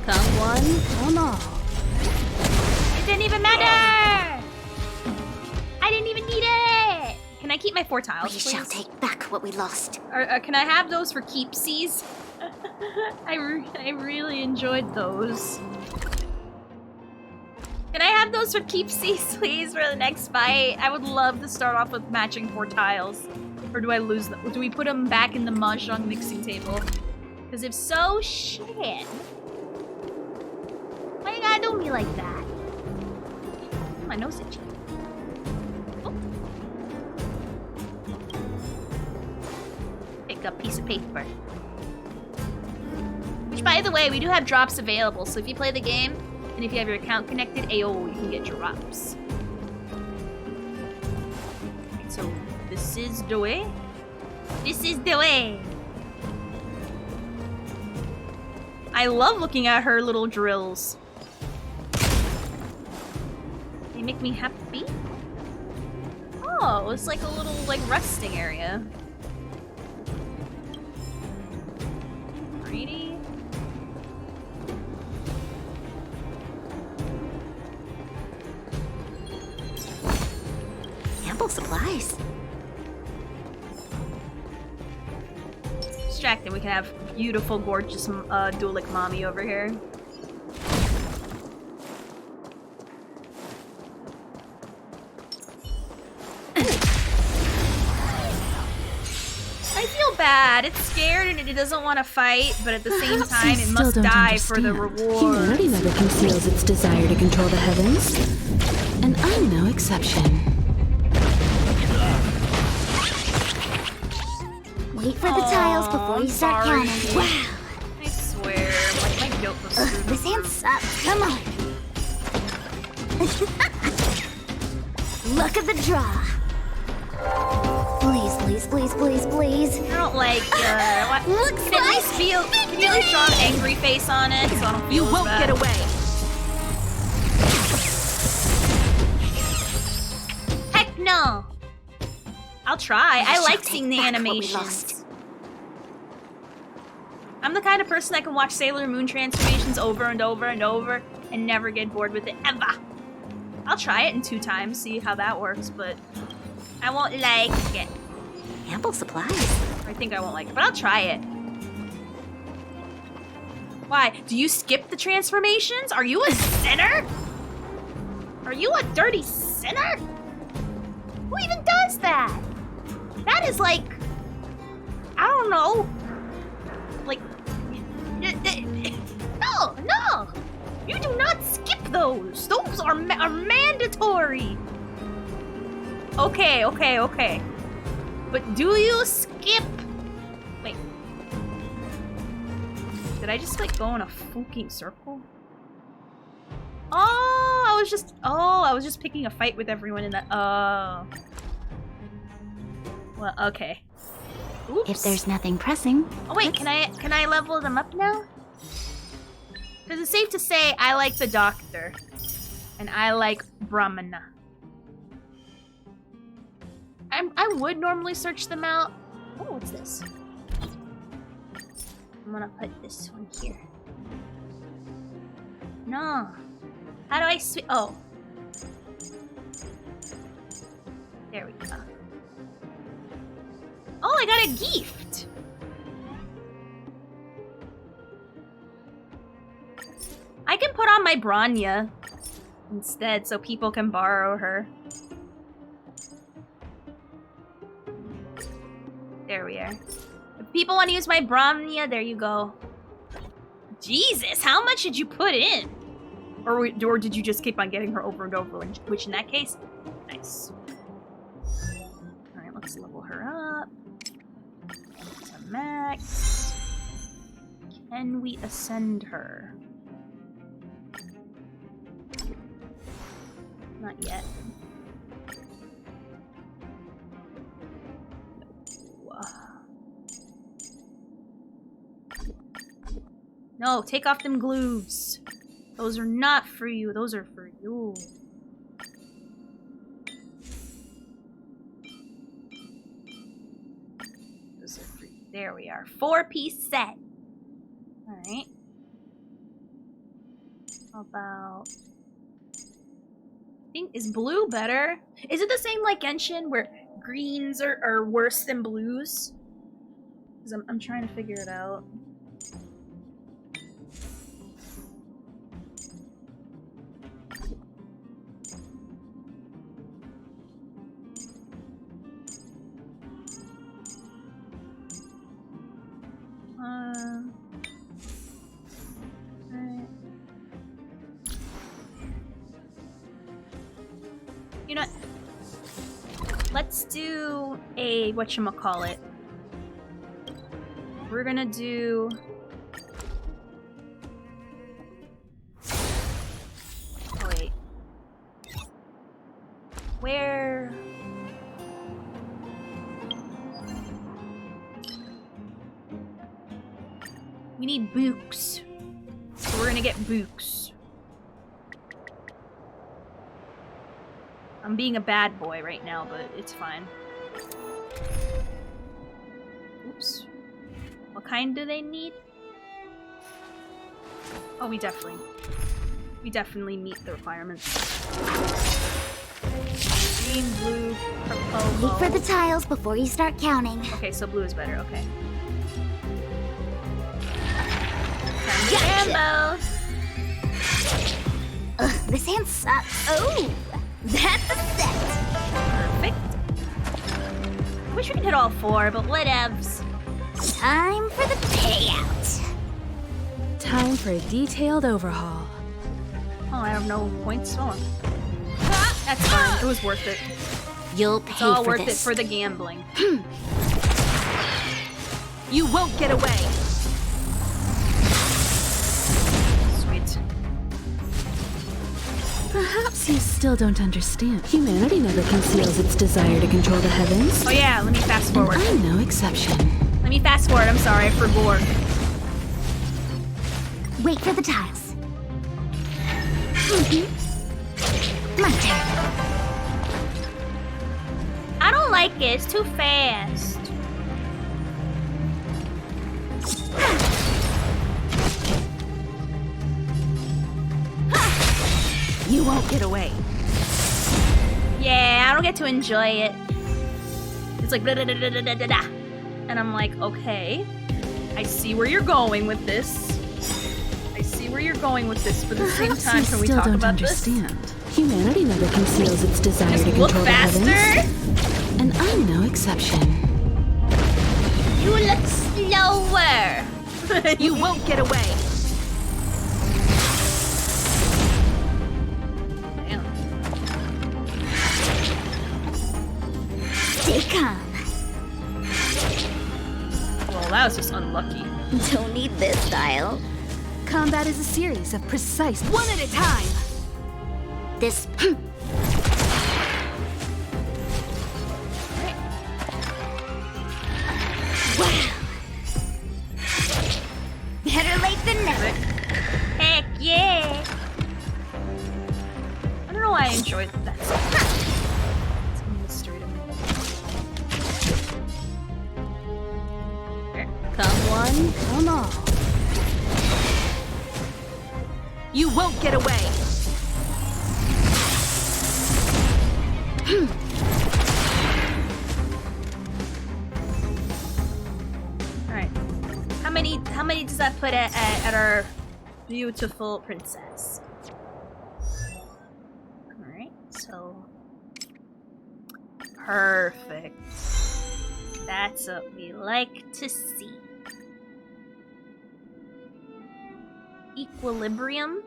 Come one, come all. It didn't even matter! I didn't even need it! Can I keep my 4 tiles, We please? shall take back what we lost. Can I have those for keepsies? I really enjoyed those. Can I have those for keepsies, please, for the next fight? I would love to start off with matching 4 tiles. Or do I lose them? Do we put them back in the mahjong mixing table? Because if so, shit. Why you gotta do me like that? My nose itchy. Oh. Pick up piece of paper. Which, by the way, we do have drops available. So if you play the game, and if you have your account connected, AO, you can get drops. Right, so this is the way. This is the way. I love looking at her little drills. They make me happy. Oh, it's like a little resting area. Pretty. Ample supplies. Distracting. We can have beautiful, gorgeous Duelik mommy over here. I feel bad. It's scared and it doesn't want to fight, but at the same time, it must die for the reward. Humanity never conceals its desire to control the heavens. And I'm no exception. Wait for the tiles before you start sorry. counting. Wow. I swear, my guilt was This hand sucks. Come on. Look at the draw. Please, please, please, please, please. I don't like, what? Looks Can at least feel, can you at least draw an angry face on it so I don't feel You as won't bad. get away. Heck no! I'll try. I like seeing the animations. I'm the kind of person that can watch Sailor Moon transformations over and over and over and never get bored with it, ever. I'll try it in 2 times, see how that works, but I won't like it. Ample supplies. I think I won't like it, but I'll try it. Why? Do you skip the transformations? Are you a sinner? Are you a dirty sinner? Who even does that? That is like, I don't know. Like, no. You do not skip those. Those are mandatory. Okay. But do you skip? Wait. Did I just like go in a fucking circle? Oh, I was just picking a fight with everyone in that. Oh. Well, okay. Oops. If there's nothing pressing. Oh wait, can I level them up now? Because it's safe to say I like the Doctor. And I like Brahmana. I would normally search them out. Oh, what's this? I'm gonna put this one here. No. How do I switch? Oh. There we go. Oh, I got a gift! I can put on my Bronya instead so people can borrow her. There we are. If people want to use my Bronya, there you go. Jesus, how much did you put in? Or did you just keep on getting her over and over, which in that case, nice. Alright, let's level her up. To max. Can we ascend her? Not yet. No, take off them glues. Those are not for you. Those are for you. Those are for you. There we are. 4-piece set. Alright. How about... Is blue better? Is it the same like Genshin where greens are worse than blues? Because I'm trying to figure it out. Alright. You know what? Let's do a whatchamacallit. We're gonna do... Oh, wait. Where... We need books. So we're gonna get books. I'm being a bad boy right now, but it's fine. Oops. What kind do they need? Oh, we definitely meet the requirements. Green, blue, purple. Wait for the tiles before you start counting. Okay, so blue is better, okay. Gotcha. Ugh, this hand sucks. Oh, that's a set. Perfect. I wish we could hit all 4, but whatevs. Time for the payout. Time for a detailed overhaul. Oh, I have no points. Oh. That's fine. It was worth it. You'll pay it's all for worth this. it for the gambling. You won't get away. Sweet. Perhaps you still don't understand. Humanity never conceals its desire to control the heavens. Oh yeah, let me fast forward. And I'm no exception. Let me fast forward. I'm sorry, I forgot. Wait for the tiles. My turn. I don't like it. It's too fast. You won't get away. Yeah, I don't get to enjoy it. It's like blah, blah, blah, blah, blah, blah, blah. And I'm like, okay, I see where you're going with this. I see where you're going with this, but at the same Perhaps time, you can we still talk don't about understand. Humanity never conceals its desire Just to look control the faster. heavens. And I'm no exception. You look slower. You won't get away. Stay calm. Well, that was just unlucky. Don't need this style. Combat is a series of precise, one at a time. This. Wow. Better late than never. Heck yeah. I don't know why I enjoyed that song. It's a mystery to me. Come one, come all. You won't get away. Alright. How many does that put at our beautiful princess? Alright, so perfect. That's what we like to see. Equilibrium?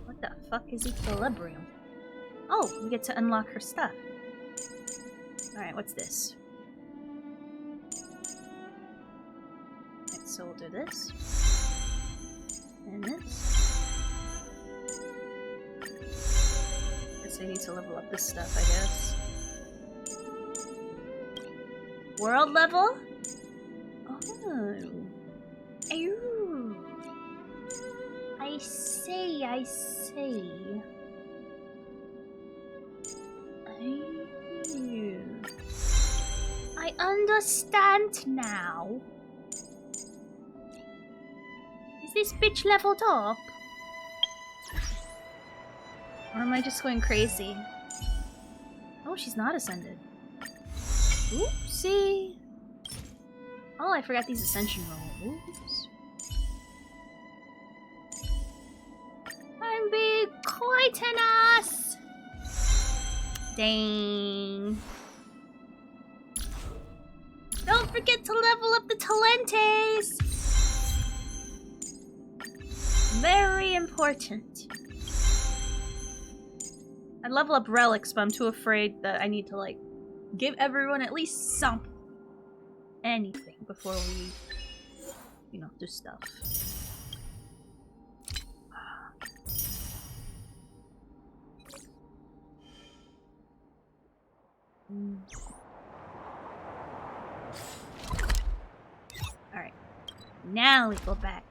What the fuck is equilibrium? Oh, we get to unlock her stuff. Alright, what's this? Alright, so we'll do this. And this. Guess I need to level up this stuff, I guess. World level? Oh. Ooh. I see, I see. I understand now. Is this bitch leveled up? Or am I just going crazy? Oh, she's not ascended. Oopsie. Oh, I forgot these ascension rolls. Oops. I'm being quite an ass. Dang. Don't forget to level up the Talentes. Very important. I'd level up relics, but I'm too afraid that I need to, like, give everyone at least something. Anything before we, you know, do stuff. Alright. Now we go back.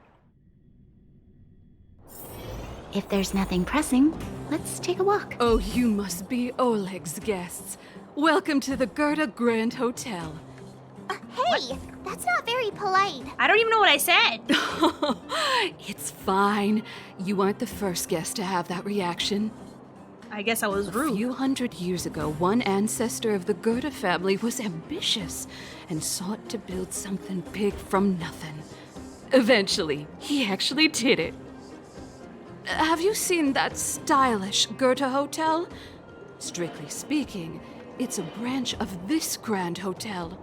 If there's nothing pressing, let's take a walk. Oh, you must be Oleg's guests. Welcome to the Gerda Grand Hotel. Hey, that's not very polite. I don't even know what I said. It's fine. You aren't the first guest to have that reaction. I guess I was rude. A few hundred years ago, one ancestor of the Gerda family was ambitious and sought to build something big from nothing. Eventually, he actually did it. Have you seen that stylish Gerda Hotel? Strictly speaking, it's a branch of this Grand Hotel.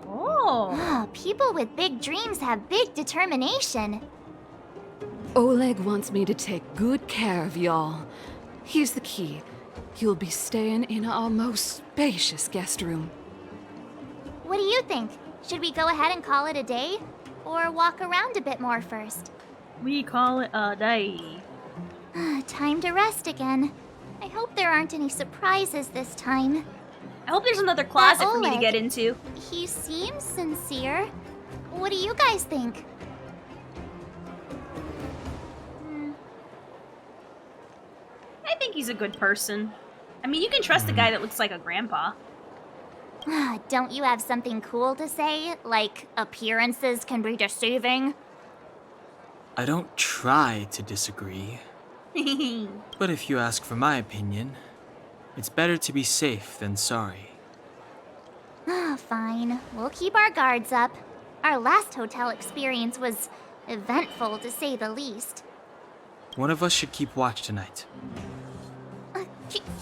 Oh, people with big dreams have big determination. Oleg wants me to take good care of y'all. Here's the key. You'll be staying in our most spacious guest room. What do you think? Should we go ahead and call it a day? Or walk around a bit more first? We call it a day. Time to rest again. I hope there aren't any surprises this time. I hope there's another closet for me to get into. He seems sincere. What do you guys think? I think he's a good person. I mean, you can trust a guy that looks like a grandpa. Don't you have something cool to say? Like, appearances can be deceiving? I don't try to disagree, but if you ask for my opinion, it's better to be safe than sorry. Ah, fine. We'll keep our guards up. Our last hotel experience was eventful, to say the least. One of us should keep watch tonight.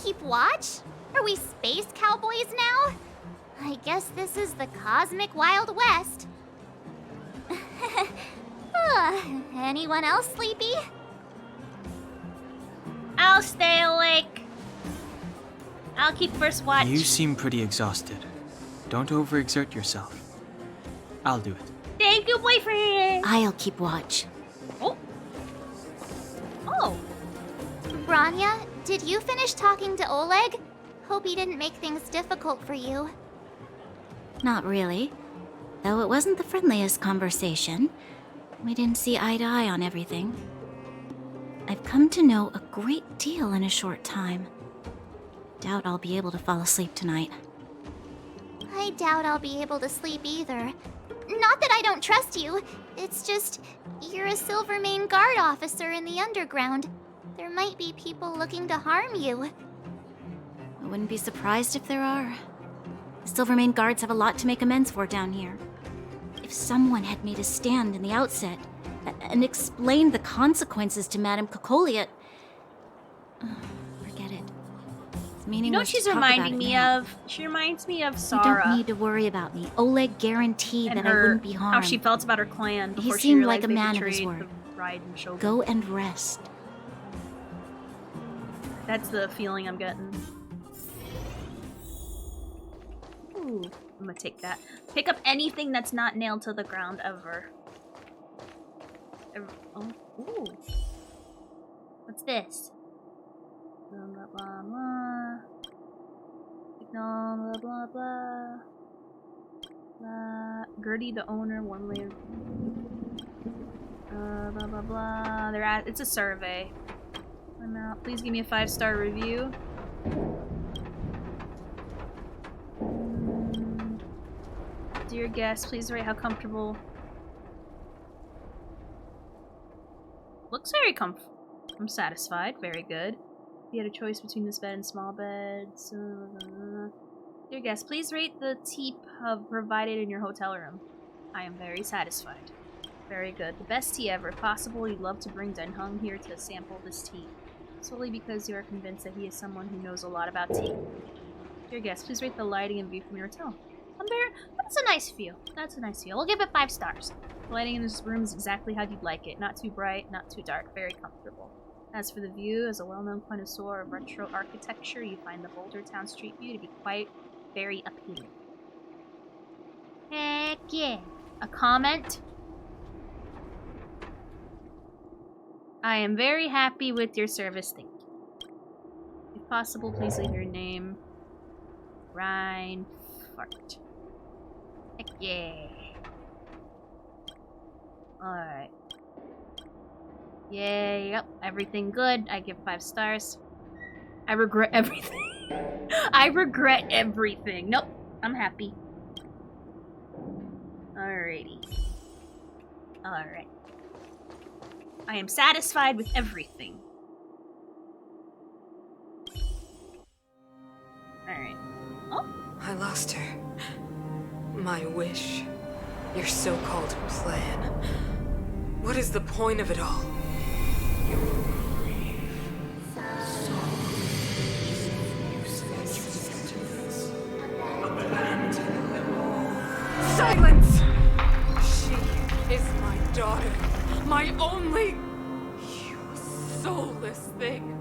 Keep watch? Are we space cowboys now? I guess this is the cosmic Wild West. Anyone else sleepy? I'll stay awake. I'll keep first watch. You seem pretty exhausted. Don't overexert yourself. I'll do it. Thank you, boyfriend. I'll keep watch. Oh. Oh. Branya, did you finish talking to Oleg? Hope he didn't make things difficult for you. Not really. Though it wasn't the friendliest conversation. We didn't see eye to eye on everything. I've come to know a great deal in a short time. Doubt I'll be able to fall asleep tonight. I doubt I'll be able to sleep either. Not that I don't trust you. It's just, you're a Silvermane Guard officer in the underground. There might be people looking to harm you. I wouldn't be surprised if there are. Silvermane Guards have a lot to make amends for down here. If someone had made a stand in the outset and explained the consequences to Madame Cocolia... forget it. It's meaningless. You know what she's to talk about reminding it me now. of? She reminds me of You Sarah. don't need to worry about me. Oleg guaranteed and that her, I wouldn't be harmed. how she felt about her clan He before she seemed realized like a they man of his betrayed word. the bride and Shogun. Go and rest. That's the feeling I'm getting. Ooh, I'm gonna take that. Pick up anything that's not nailed to the ground ever. Oh, ooh. What's this? Blah blah blah blah. Blah blah blah blah. Gertie, the owner, one layer. Blah blah blah. They're at. It's a survey. I'm out. Please give me a 5-star review. Dear guest, please rate how comfortable. Looks very I'm satisfied. Very good. If you had a choice between this bed and small beds. Dear guest, please rate the tea pub provided in your hotel room. I am very satisfied. Very good. The best tea ever. If possible, you'd love to bring Den Hung here to sample this tea. Solely because you are convinced that he is someone who knows a lot about tea. Dear guest, please rate the lighting and view from your hotel. That's a nice view. That's a nice view. We'll give it 5 stars. The lighting in this room is exactly how you'd like it. Not too bright, not too dark. Very comfortable. As for the view, as a well-known connoisseur of retro architecture, you find the Boulder Town street view to be quite very appealing. Heck yeah. A comment? I am very happy with your service, thank you. If possible, please leave your name. Rhine Fart. Heck yeah. Alright. Yeah, yep, everything good. I give 5 stars. I regret everything. I regret everything. Nope, I'm happy. Alrighty. Alright. I am satisfied with everything. Alright. Oh? I lost her. My wish. Your so-called plan. What is the point of it all? Silence! She is my daughter. My only... You soulless thing.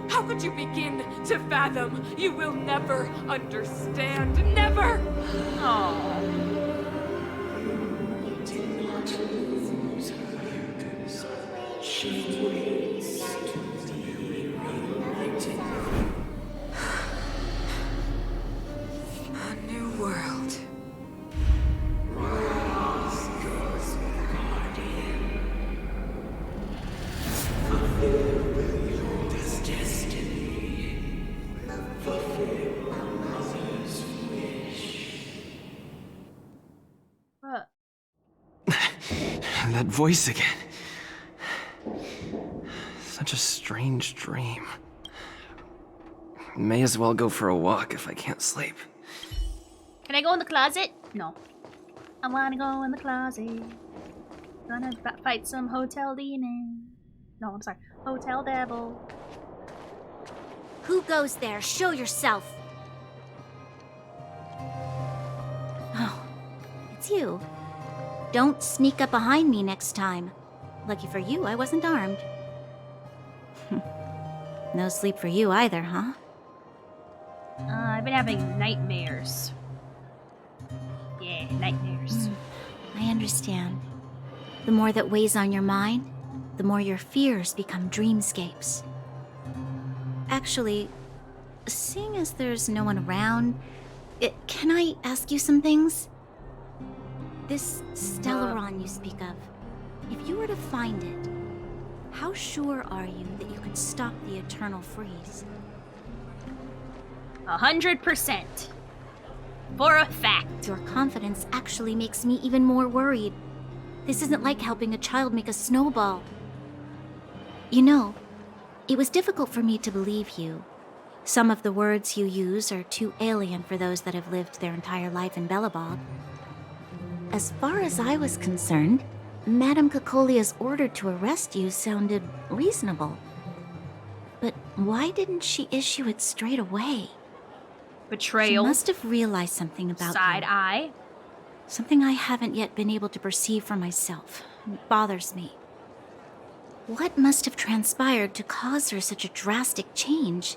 How could you begin to fathom? You will never understand. Never! Aww. A new world. That voice again. such a strange dream. May as well go for a walk if I can't sleep. Can I go in the closet? No. I wanna go in the closet. Gonna fight some hotel demon. No, I'm sorry. Hotel devil. Who goes there? Show yourself. Oh, it's you. Don't sneak up behind me next time. Lucky for you, I wasn't armed. No sleep for you either, huh? I've been having nightmares. Yeah, nightmares. I understand. The more that weighs on your mind, the more your fears become dreamscapes. Actually, seeing as there's no one around, can I ask you some things? This Stellaron you speak of, if you were to find it, how sure are you that you could stop the eternal freeze? 100%. For a fact. Your confidence actually makes me even more worried. This isn't like helping a child make a snowball. You know, it was difficult for me to believe you. Some of the words you use are too alien for those that have lived their entire life in Belobog. As far as I was concerned, Madame Cocolia's order to arrest you sounded reasonable. But why didn't she issue it straight away? Betrayal. She must have realized something about Side you. eye. Something I haven't yet been able to perceive for myself. It bothers me. What must have transpired to cause her such a drastic change?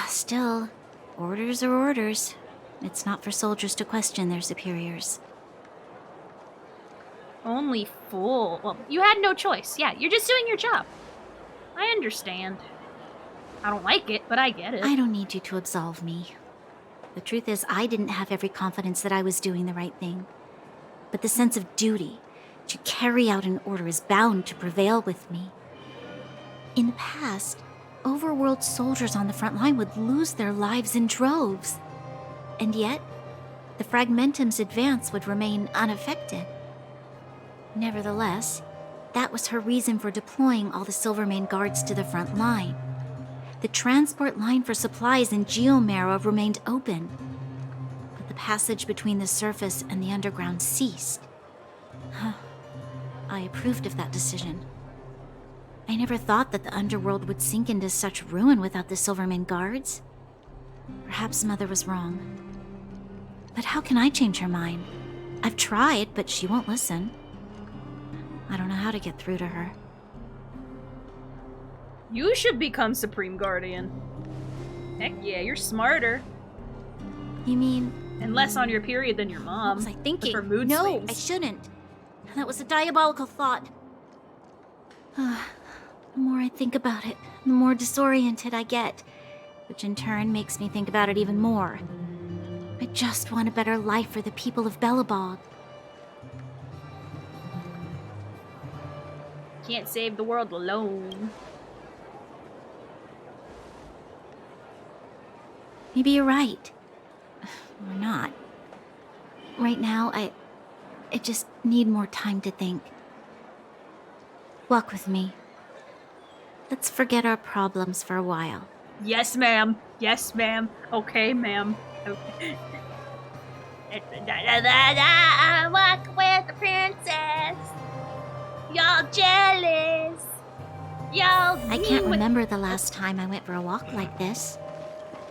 Still, orders are orders. It's not for soldiers to question their superiors. Only fool. Well, you had no choice. Yeah, you're just doing your job. I understand. I don't like it, but I get it. I don't need you to absolve me. The truth is, I didn't have every confidence that I was doing the right thing. But the sense of duty to carry out an order is bound to prevail with me. In the past, overworld soldiers on the front line would lose their lives in droves. And yet, the Fragmentum's advance would remain unaffected. Nevertheless, that was her reason for deploying all the Silvermane guards to the front line. The transport line for supplies in Geomera remained open, but the passage between the surface and the underground ceased. I approved of that decision. I never thought that the underworld would sink into such ruin without the Silvermane guards. Perhaps Mother was wrong. But how can I change her mind? I've tried, but she won't listen. I don't know how to get through to her. You should become Supreme Guardian. Heck yeah, you're smarter. You mean... And less on your period than your mom. What was I thinking? With her mood no, swings. I shouldn't. That was a diabolical thought. The more I think about it, the more disoriented I get, which in turn makes me think about it even more. I just want a better life for the people of Belobog. Can't save the world alone. Maybe you're right. Or not. Right now, I just need more time to think. Walk with me. Let's forget our problems for a while. Yes, ma'am. Yes, ma'am. Okay, ma'am. Okay. I walk with the princess. Y'all jealous. Y'all. I can't remember the last time I went for a walk like this.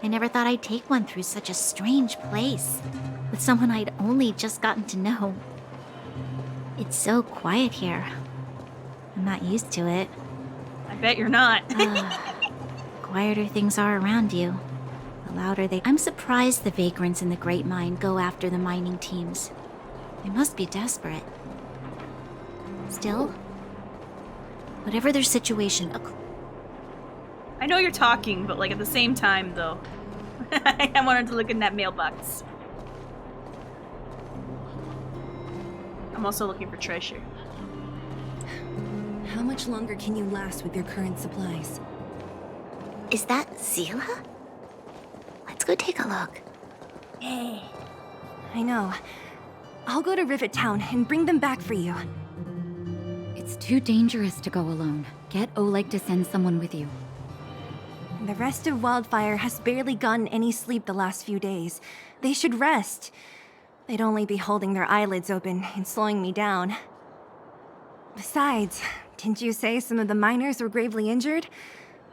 I never thought I'd take one through such a strange place, with someone I'd only just gotten to know. It's so quiet here. I'm not used to it. I bet you're not. Quieter things are around you, the louder they... I'm surprised the vagrants in the Great Mine go after the mining teams. They must be desperate. Still, whatever their situation... I know you're talking, but like at the same time, though. I wanted to look in that mailbox. I'm also looking for treasure. How much longer can you last with your current supplies? Is that Zila? Let's go take a look. Hey. I know. I'll go to Rivet Town and bring them back for you. It's too dangerous to go alone. Get Oleg to send someone with you. The rest of Wildfire has barely gotten any sleep the last few days. They should rest. They'd only be holding their eyelids open and slowing me down. Besides, didn't you say some of the miners were gravely injured?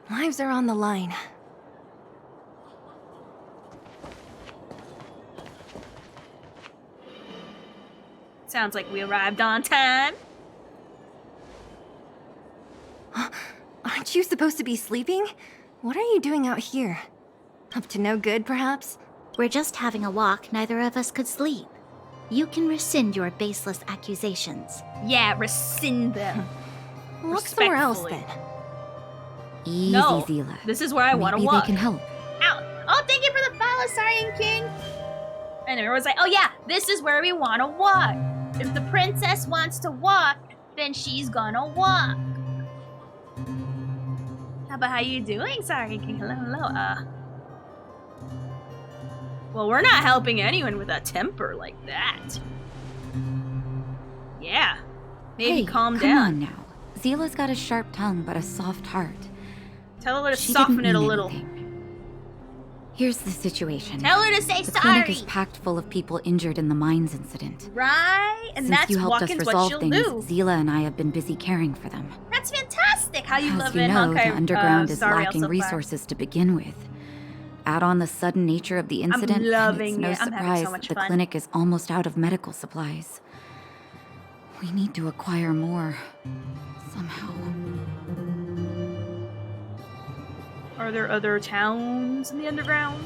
Lives are on the line. Sounds like we arrived on time. Aren't you supposed to be sleeping? What are you doing out here? Up to no good, perhaps? We're just having a walk. Neither of us could sleep. You can rescind your baseless accusations. Yeah, rescind them. Look somewhere else, then. Easy, No, Zila. this is where I want to Maybe walk. they can help. Ow. Oh, thank you for the follow, Sarian King. And everyone's like, oh yeah, this is where we want to walk. If the princess wants to walk, then she's gonna walk. How you doing, Sarian King? Hello, hello. Well, we're not helping anyone with a temper like that. Yeah. Maybe Hey, calm come down. on now. Zila's got a sharp tongue, but a soft heart. Tell her to She soften didn't it a mean little. anything. Here's the situation. Tell her to say the sorry. clinic is packed full of people injured in the mines incident. Right? And Since that's you helped us Watkins what resolve she'll things, do. Zila and I have been busy caring for them. That's fantastic. How you As live you in know, Honkai the underground is Star Rail lacking so far. resources to begin with. Add on the sudden nature of the incident, and loving it's no it. I'm having surprise so much the fun. clinic is almost out of medical supplies. We need to acquire more, somehow. Are there other towns in the underground?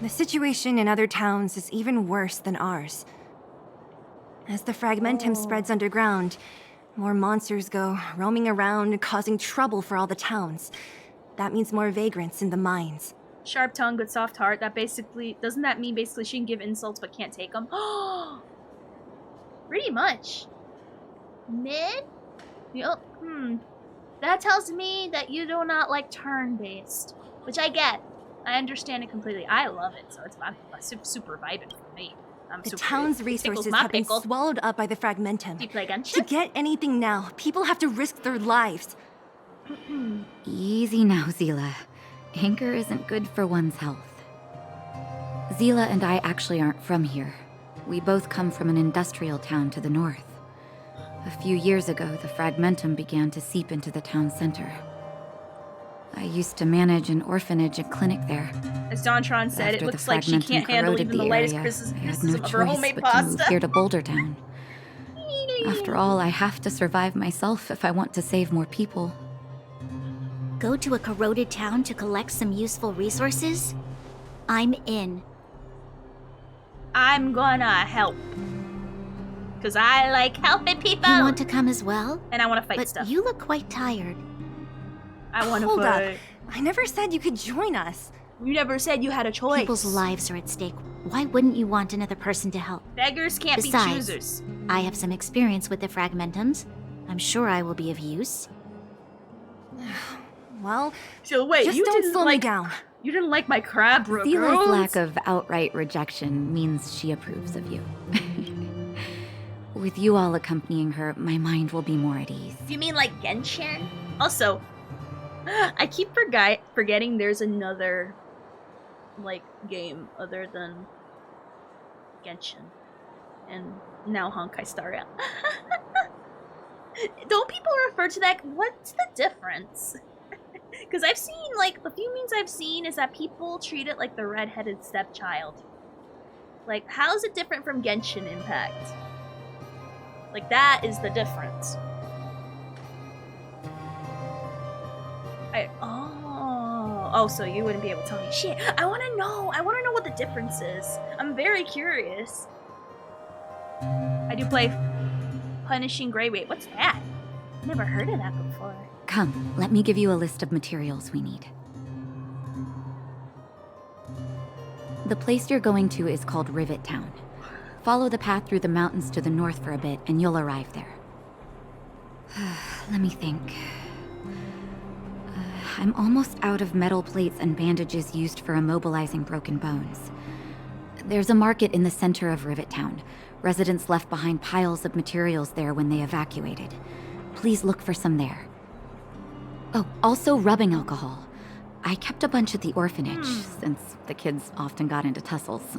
The situation in other towns is even worse than ours. As the Fragmentum spreads underground, more monsters go roaming around, causing trouble for all the towns. That means more vagrants in the mines. Sharp tongue, good soft heart. That basically doesn't that mean basically she can give insults but can't take them? Pretty much. Mid? Yup. That tells me that you do not like turn-based, which I get. I understand it completely. I love it, so it's super vibing for me. The town's resources have been swallowed up by the Fragmentum. Do you play Genshin? To get anything now, people have to risk their lives. Easy now, Zila. Anger isn't good for one's health. Zila and I actually aren't from here. We both come from an industrial town to the north. A few years ago, the Fragmentum began to seep into the town center. I used to manage an orphanage and clinic there. As Dontron said, After it looks the like she Fragmentum can't handle corroded even the the lightest area, I had criticism no of her choice homemade but to move pasta. here to Boulder Town. After all, I have to survive myself if I want to save more people. Go to a corroded town to collect some useful resources? I'm in. I'm gonna help. Because I like helping people. You want to come as well? And I want to fight But stuff. you look quite tired. I want to Hold up. fight. I never said you could join us. You never said you had a choice. People's lives are at stake. Why wouldn't you want another person to help? Beggars can't Besides, be choosers. I have some experience with the Fragmentums. I'm sure I will be of use. Well, so wait, just you don't didn't slow like me down. You didn't like my crab Zila's girls? lack of outright rejection means she approves of you. With you all accompanying her, my mind will be more at ease. Do you mean like Genshin? Also, I keep forgetting there's another like game other than Genshin, and now Honkai Star Rail. Don't people refer to that? What's the difference? Because I've seen, like, the few memes I've seen is that people treat it like the redheaded stepchild. Like, how is it different from Genshin Impact? Like, that is the difference. Oh, so you wouldn't be able to tell me. Shit, I want to know what the difference is. I'm very curious. I do play Punishing Grey. Wait, what's that? Never heard of that before. Come, let me give you a list of materials we need. The place you're going to is called Rivet Town. Follow the path through the mountains to the north for a bit, and you'll arrive there. Let me think. I'm almost out of metal plates and bandages used for immobilizing broken bones. There's a market in the center of Rivet Town. Residents left behind piles of materials there when they evacuated. please look for some there. Oh, also rubbing alcohol. I kept a bunch at the orphanage, since the kids often got into tussles.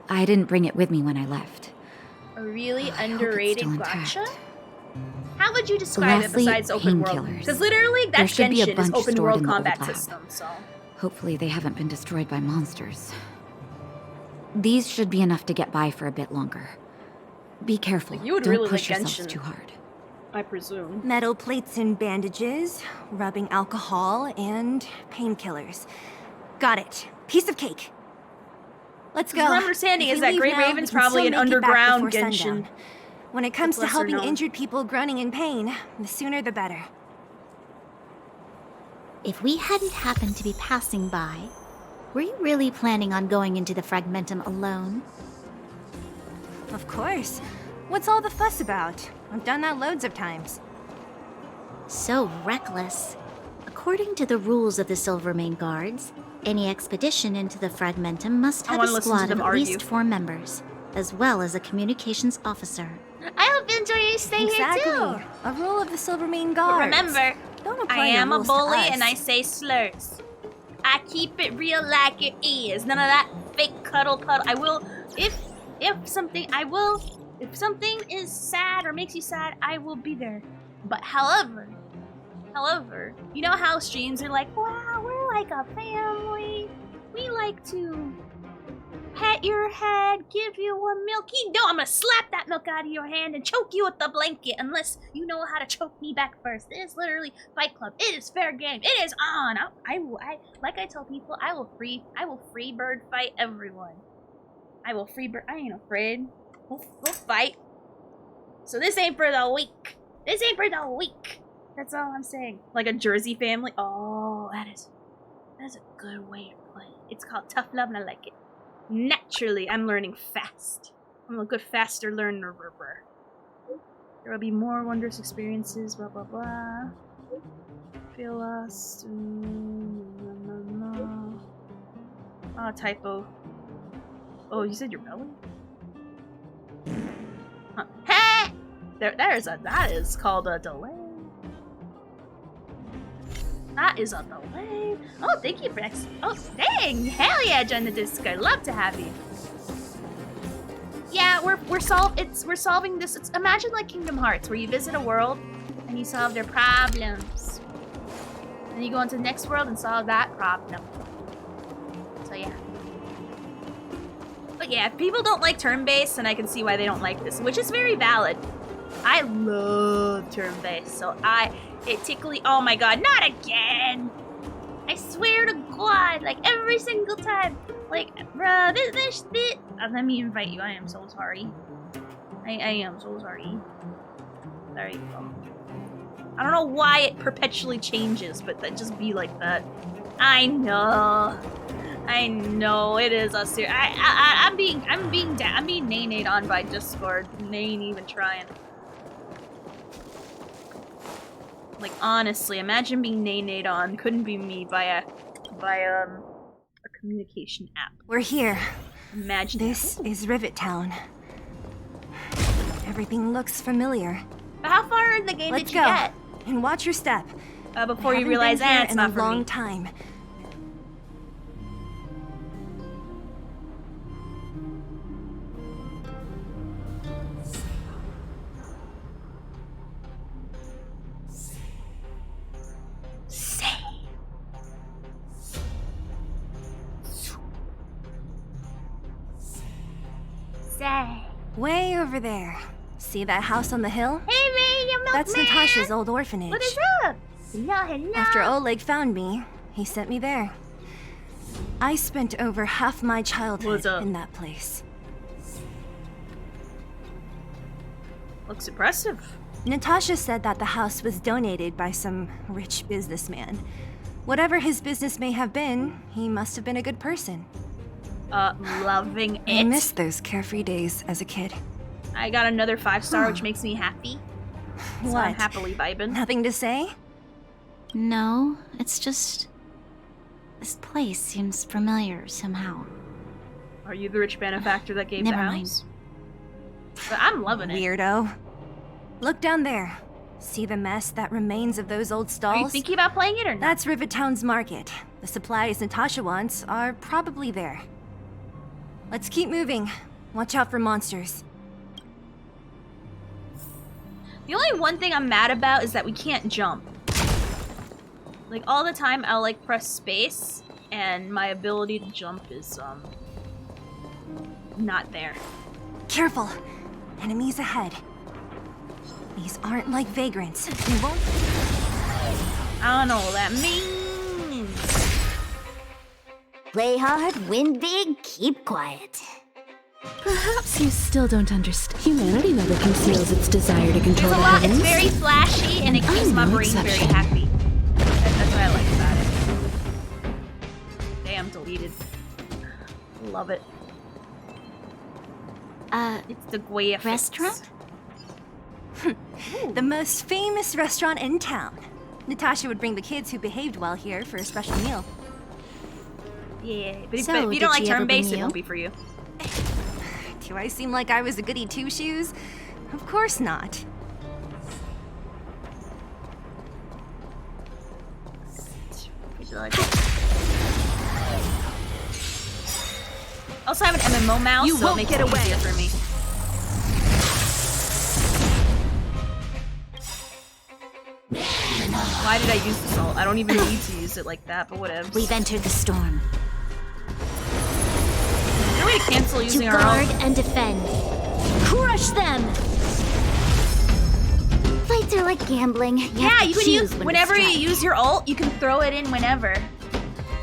I didn't bring it with me when I left. A really I hope it's underrated still gotcha? intact. How would you describe Lastly, it besides open world? painkillers. Because literally, There that should be a Genshin is bunch open stored world in the old combat lab. system, so... Hopefully they haven't been destroyed by monsters. These should be enough to get by for a bit longer. Be careful. You would Don't really push like yourselves Genshin. too hard. I presume. Metal plates and bandages, rubbing alcohol, and painkillers. Got it. Piece of cake. Let's go. My understanding If is we that leave Great now, Raven's we can probably still an make it back underground before Genshin. sundown. When it comes to Lesser helping known. injured people groaning in pain, the sooner the better. If we hadn't happened to be passing by, were you really planning on going into the Fragmentum alone? Of course. What's all the fuss about? I've done that loads of times. So reckless. According to the rules of the Silvermane Guards, any expedition into the Fragmentum must I have wanna a listen to squad them of at argue. least 4 members, as well as a communications officer. I hope you enjoy your stay Exactly. here too. A rule of the Silvermane But Guards. remember, Don't I apply your am a rules to bully us. and I say slurs. I keep it real like it is. None of that fake cuddle. I will, if something is sad or makes you sad, I will be there. But however, you know how streams are like, wow, we're like a family. We like to pet your head, give you warm milk. You know I'm gonna slap that milk out of your hand and choke you with the blanket unless you know how to choke me back first. It is literally Fight Club. It is fair game. It is on. I like I tell people, I will free bird fight everyone. I will free bird. I ain't afraid. We'll fight. So this ain't for the weak. This ain't for the weak. That's all I'm saying. Like a Jersey family. Oh, that's a good way to play. It's called tough love and I like it. Naturally, I'm learning fast. I'm a good faster learner. There will be more wondrous experiences, blah blah blah. Feel lost. Oh, typo. Oh, you said your belly? Huh. Hey! That is called a delay. That is a delay. Oh, thank you for oh, dang! Hell yeah, join the Discord. Love to have you. Yeah, we're solving this. It's imagine like Kingdom Hearts, where you visit a world and you solve their problems, and you go into the next world and solve that problem. So yeah. But yeah, if people don't like turn-based, and I can see why they don't like this, which is very valid. I love turn-based, so it tickly. Oh my god, not again! I swear to God, like every single time. Like, bruh, this. Let me invite you. I am so sorry. I am so sorry. There you go. I don't know why it perpetually changes, but that just be like that. I know it is a serious. I'm being nay-nayed on by Discord. They ain't even trying. Like honestly, imagine being nay-nayed on. Couldn't be me by a communication app. We're here. Imagine this is Rivet Town. Everything looks familiar. But how far in the game Let's did you go. get? And watch your step. Before I you haven't realize been here that it's in not a for long me. time. Say. Way over there. See that house on the hill? Hey man, you milkman! That's Natasha's old orphanage. What is up? Hello. After Oleg found me, he sent me there. I spent over half my childhood in that place. Looks impressive. Natasha said that the house was donated by some rich businessman. Whatever his business may have been, he must have been a good person. Loving it. I miss those carefree days as a kid. I got another 5-star, which makes me happy. So I'm What? happily vibing. Nothing to say? No, it's just... this place seems familiar somehow. Are you the rich benefactor that gave Never the mind. house? But I'm loving it. Weirdo. Look down there. See the mess that remains of those old stalls? Are you thinking about playing it or not? That's Rivet Town's market. The supplies Natasha wants are probably there. Let's keep moving. Watch out for monsters. The only one thing I'm mad about is that we can't jump. Like, all the time I'll, like, press space, and my ability to jump is, not there. Careful! Enemies ahead. These aren't like vagrants. We won't... I don't know what that means. Play hard, win big, keep quiet. Perhaps you still don't understand. Humanity never conceals its desire to control There's a the lot, heavens. it's very flashy, and it keeps my brain very happy. That's what I like about it. Damn, deleted. Love it. It's the Guaya restaurant? The most famous restaurant in town. Natasha would bring the kids who behaved well here for a special meal. Yeah, but if, So, but if you did don't like she ever turn-based, bring it you? won't be for you. Do I seem like I was a goody two-shoes? Of course not. Would you like it? Also, I have an MMO mouse, You so it won't makes get it away. easier for me. Why did I use the salt? I don't even need to use it like that, but whatever. We've entered the storm. Is there a way to cancel using to our guard own? and defend. Crush them! Fights are like gambling. You Yeah, have to you can choose use when to whenever you strike. use your ult, you can throw it in whenever.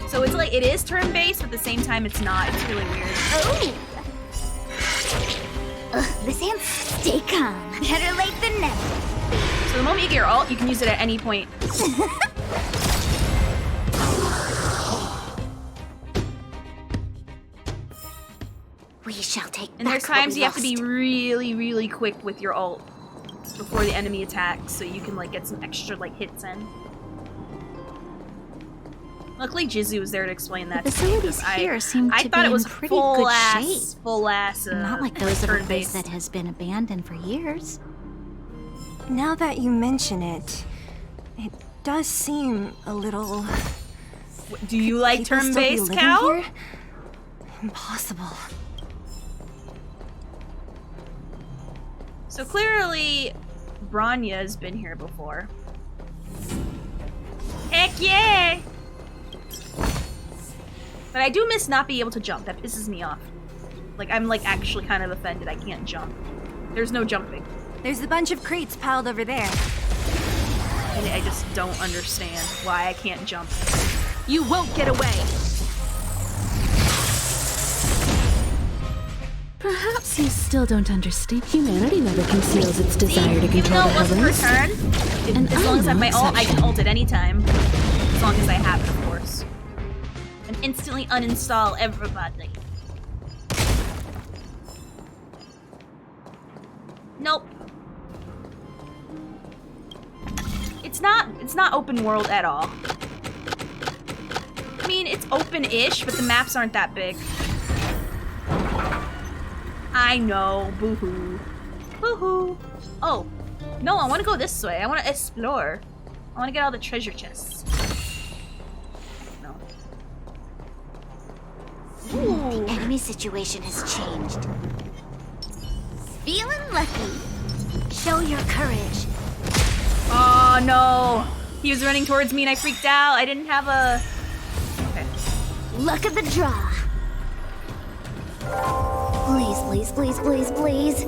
So it's like it is turn-based, but at the same time it's not. It's really weird. Oh! Ugh, this hand's stay calm. Better late than never. So the moment you get your ult, you can use it at any point. We shall take And there's back what times we you have to be lost. really, really quick with your ult before the enemy attacks, so you can like get some extra like hits in. Luckily, Jizu was there to explain that. The to me, facilities because here seem I to thought be it was in pretty full good ass, shape. full ass. Not like those of a place turn-based. that has been abandoned for years. Now that you mention it, it does seem a little... Do you like People still be turn-based, living Cal? here? Impossible. So clearly, Branya's been here before. Heck yeah! But I do miss not being able to jump. That pisses me off. Like, I'm like actually kind of offended I can't jump. There's no jumping. There's a bunch of crates piled over there. And I just don't understand why I can't jump. You won't get away! Perhaps you still don't understand. Humanity never conceals its desire to Even control though the it wasn't heavens. for turn, And as long as I have I'm my no ult, I can exception. ult at any time. As long as I have it, of course. And instantly uninstall everybody. Nope. It's not open world at all. I mean, it's open-ish, but the maps aren't that big. I know, boo-hoo. Boo-hoo. Oh, no, I want to go this way. I want to explore. I want to get all the treasure chests. No. The enemy situation has changed. Feeling lucky. Show your courage. Oh, no. He was running towards me and I freaked out. I didn't have a... Okay. Luck of the draw. Please, please, please, please, please.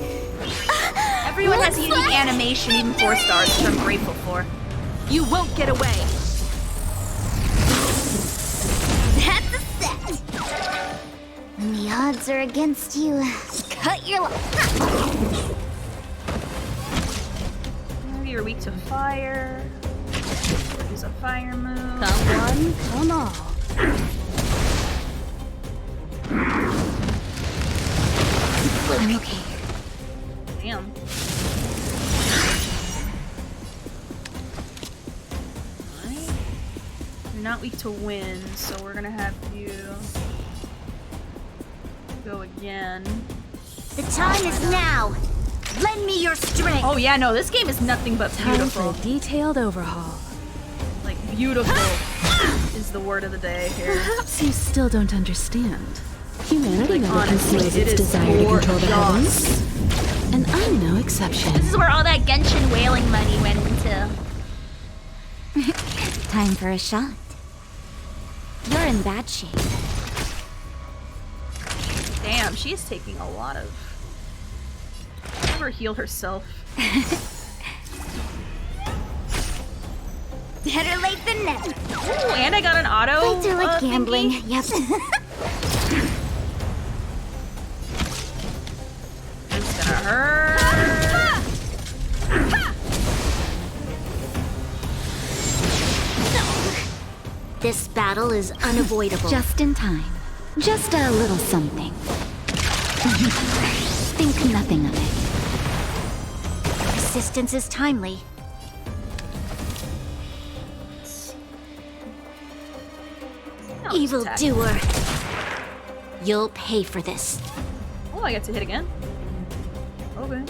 Everyone has a Looks unique like- animation, even 4 stars, which I'm grateful for. You won't get away! That's a set. When the odds are against you, cut your luck. Maybe you're weak to fire. Use a fire move. Come one, come all. I'm okay. Damn. Alright. You're not weak to wind, so we're gonna have you go again. The time is now. Lend me your strength. Oh yeah, no, this game is nothing but Time beautiful. for a detailed overhaul. Like beautiful is the word of the day here. Perhaps you still don't understand. Humanity Like, never honestly, concealed it its is desire to control the gorgeous. heavens. And I'm no exception. This is where all that Genshin whaling money went into. Time for a shot. You're in bad shape. Damn, she is taking a lot of. Never heal herself. Better late than never. Ooh, and I got an auto. Fights are like gambling. thingy. Yep. It's gonna hurt. This battle is unavoidable. Just in time. Just a little something. Think nothing of it. Assistance is timely. No, Evil attack. doer. You'll pay for this. Oh, I get to hit again. Okay.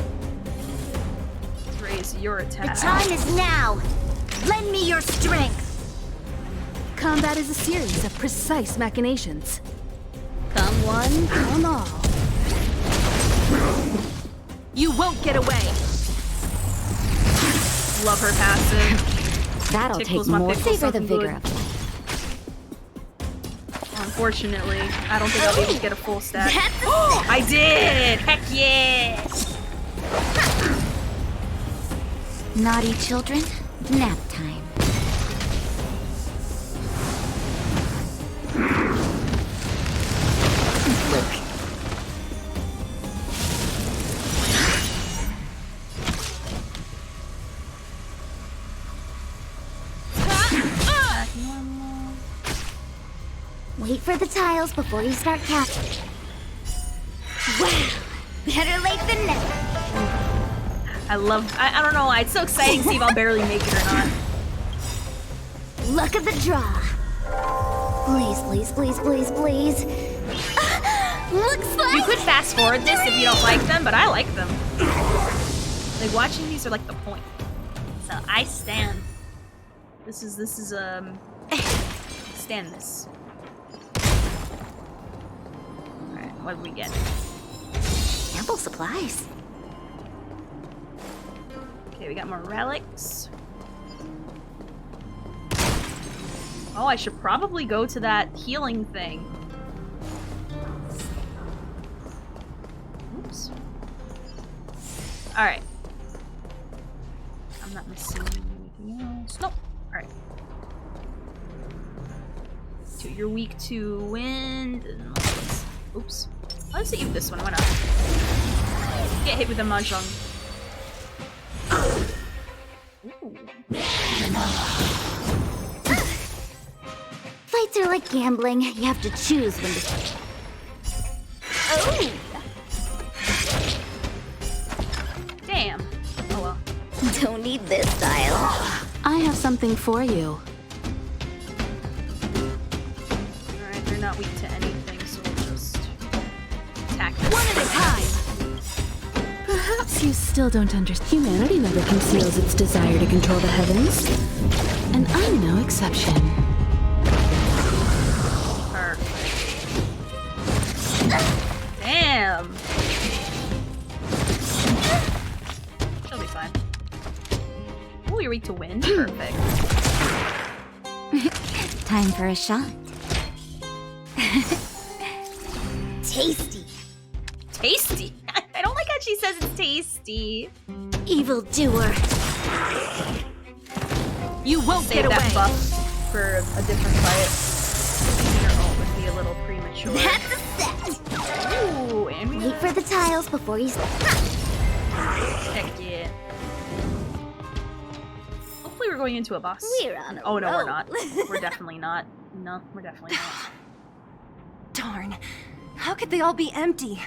Raise your attack. The time is now. Lend me your strength. Combat is a series of precise machinations. Come one, come all. You won't get away. Love her passive. That'll Tickles take my more. pickles Savor the something vigor good. of life. Unfortunately, I don't think I'll be able to get a full stack. I did! Heck yeah! Naughty children, nap time. Look. Wait for the tiles before you start casting. Wow! Better late than never. I don't know, it's so exciting to see if I'll barely make it or not. Luck of the draw. Please, please, please, please, please. Looks like You could fast forward this if you don't like them, but I like them. Like, watching these are like the point. So, I stand. This is, stand this. Alright, what did we get? ample supplies. Okay, we got more relics. Oh, I should probably go to that healing thing. Oops. Alright. I'm not missing anything else. Nope. Alright. So you're weak to wind. And oops. Let's save this one. Why not? Get hit with a mahjong. Ooh. Fights are like gambling. You have to choose when to... Oh! Damn. Oh well. Don't need this style. I have something for you. Alright, they're not weak to anything, so we'll just attack this. One at a time! Perhaps you still don't understand. Humanity never conceals its desire to control the heavens. And I'm no exception. Damn! She'll be fine. Oh, you're weak to wind? Perfect. Time for a shot. Tasty. Tasty? I don't like how she says it's tasty. Evil doer. You won't Save get that away. buff for a different fight. Your ult would be a little premature. That's a set. Ooh, and we Wait for the tiles before you... Heck yeah. Hopefully we're going into a boss. We're on a Oh no, we're roll. not. We're definitely not. No, we're definitely not. Darn. How could they all be empty?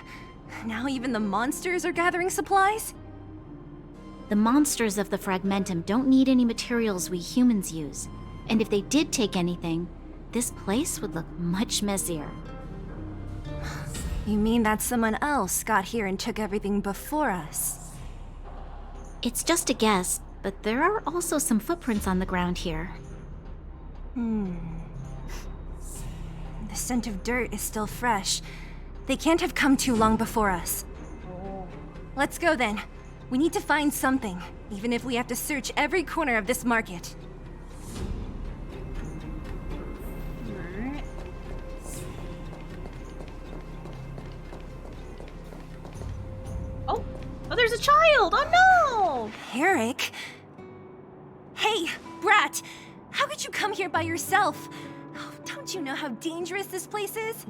Now even the monsters are gathering supplies? The monsters of the Fragmentum don't need any materials we humans use. And if they did take anything, this place would look much messier. You mean that someone else got here and took everything before us? It's just a guess, but there are also some footprints on the ground here. The scent of dirt is still fresh. They can't have come too long before us. Let's go then. We need to find something, even if we have to search every corner of this market. Alright. Oh, there's a child! Oh no! Eric? Hey, Brat! How could you come here by yourself? Oh, don't you know how dangerous this place is?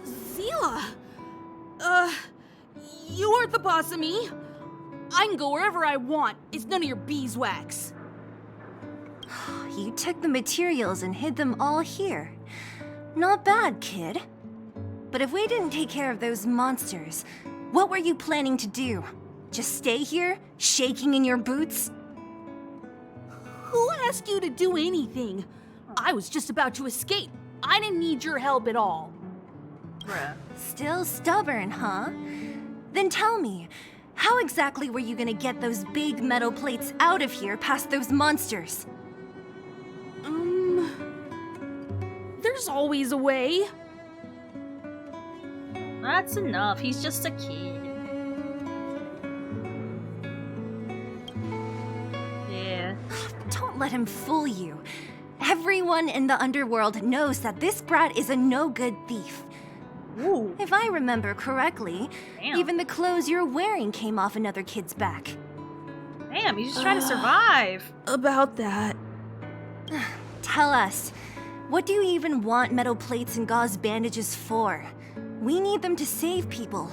Seele! You aren't the boss of me. I can go wherever I want. It's none of your beeswax. You took the materials and hid them all here. Not bad, kid. But if we didn't take care of those monsters, what were you planning to do? Just stay here, shaking in your boots? Who asked you to do anything? I was just about to escape. I didn't need your help at all. Bruh. Still stubborn, huh? Then tell me, how exactly were you gonna get those big metal plates out of here past those monsters? There's always a way. That's enough. He's just a kid. Yeah. Don't let him fool you. Everyone in the underworld knows that this brat is a no-good thief. Ooh. If I remember correctly, Damn. even the clothes you're wearing came off another kid's back. Damn, he's just trying to survive. About that. Tell us, what do you even want metal plates and gauze bandages for? We need them to save people.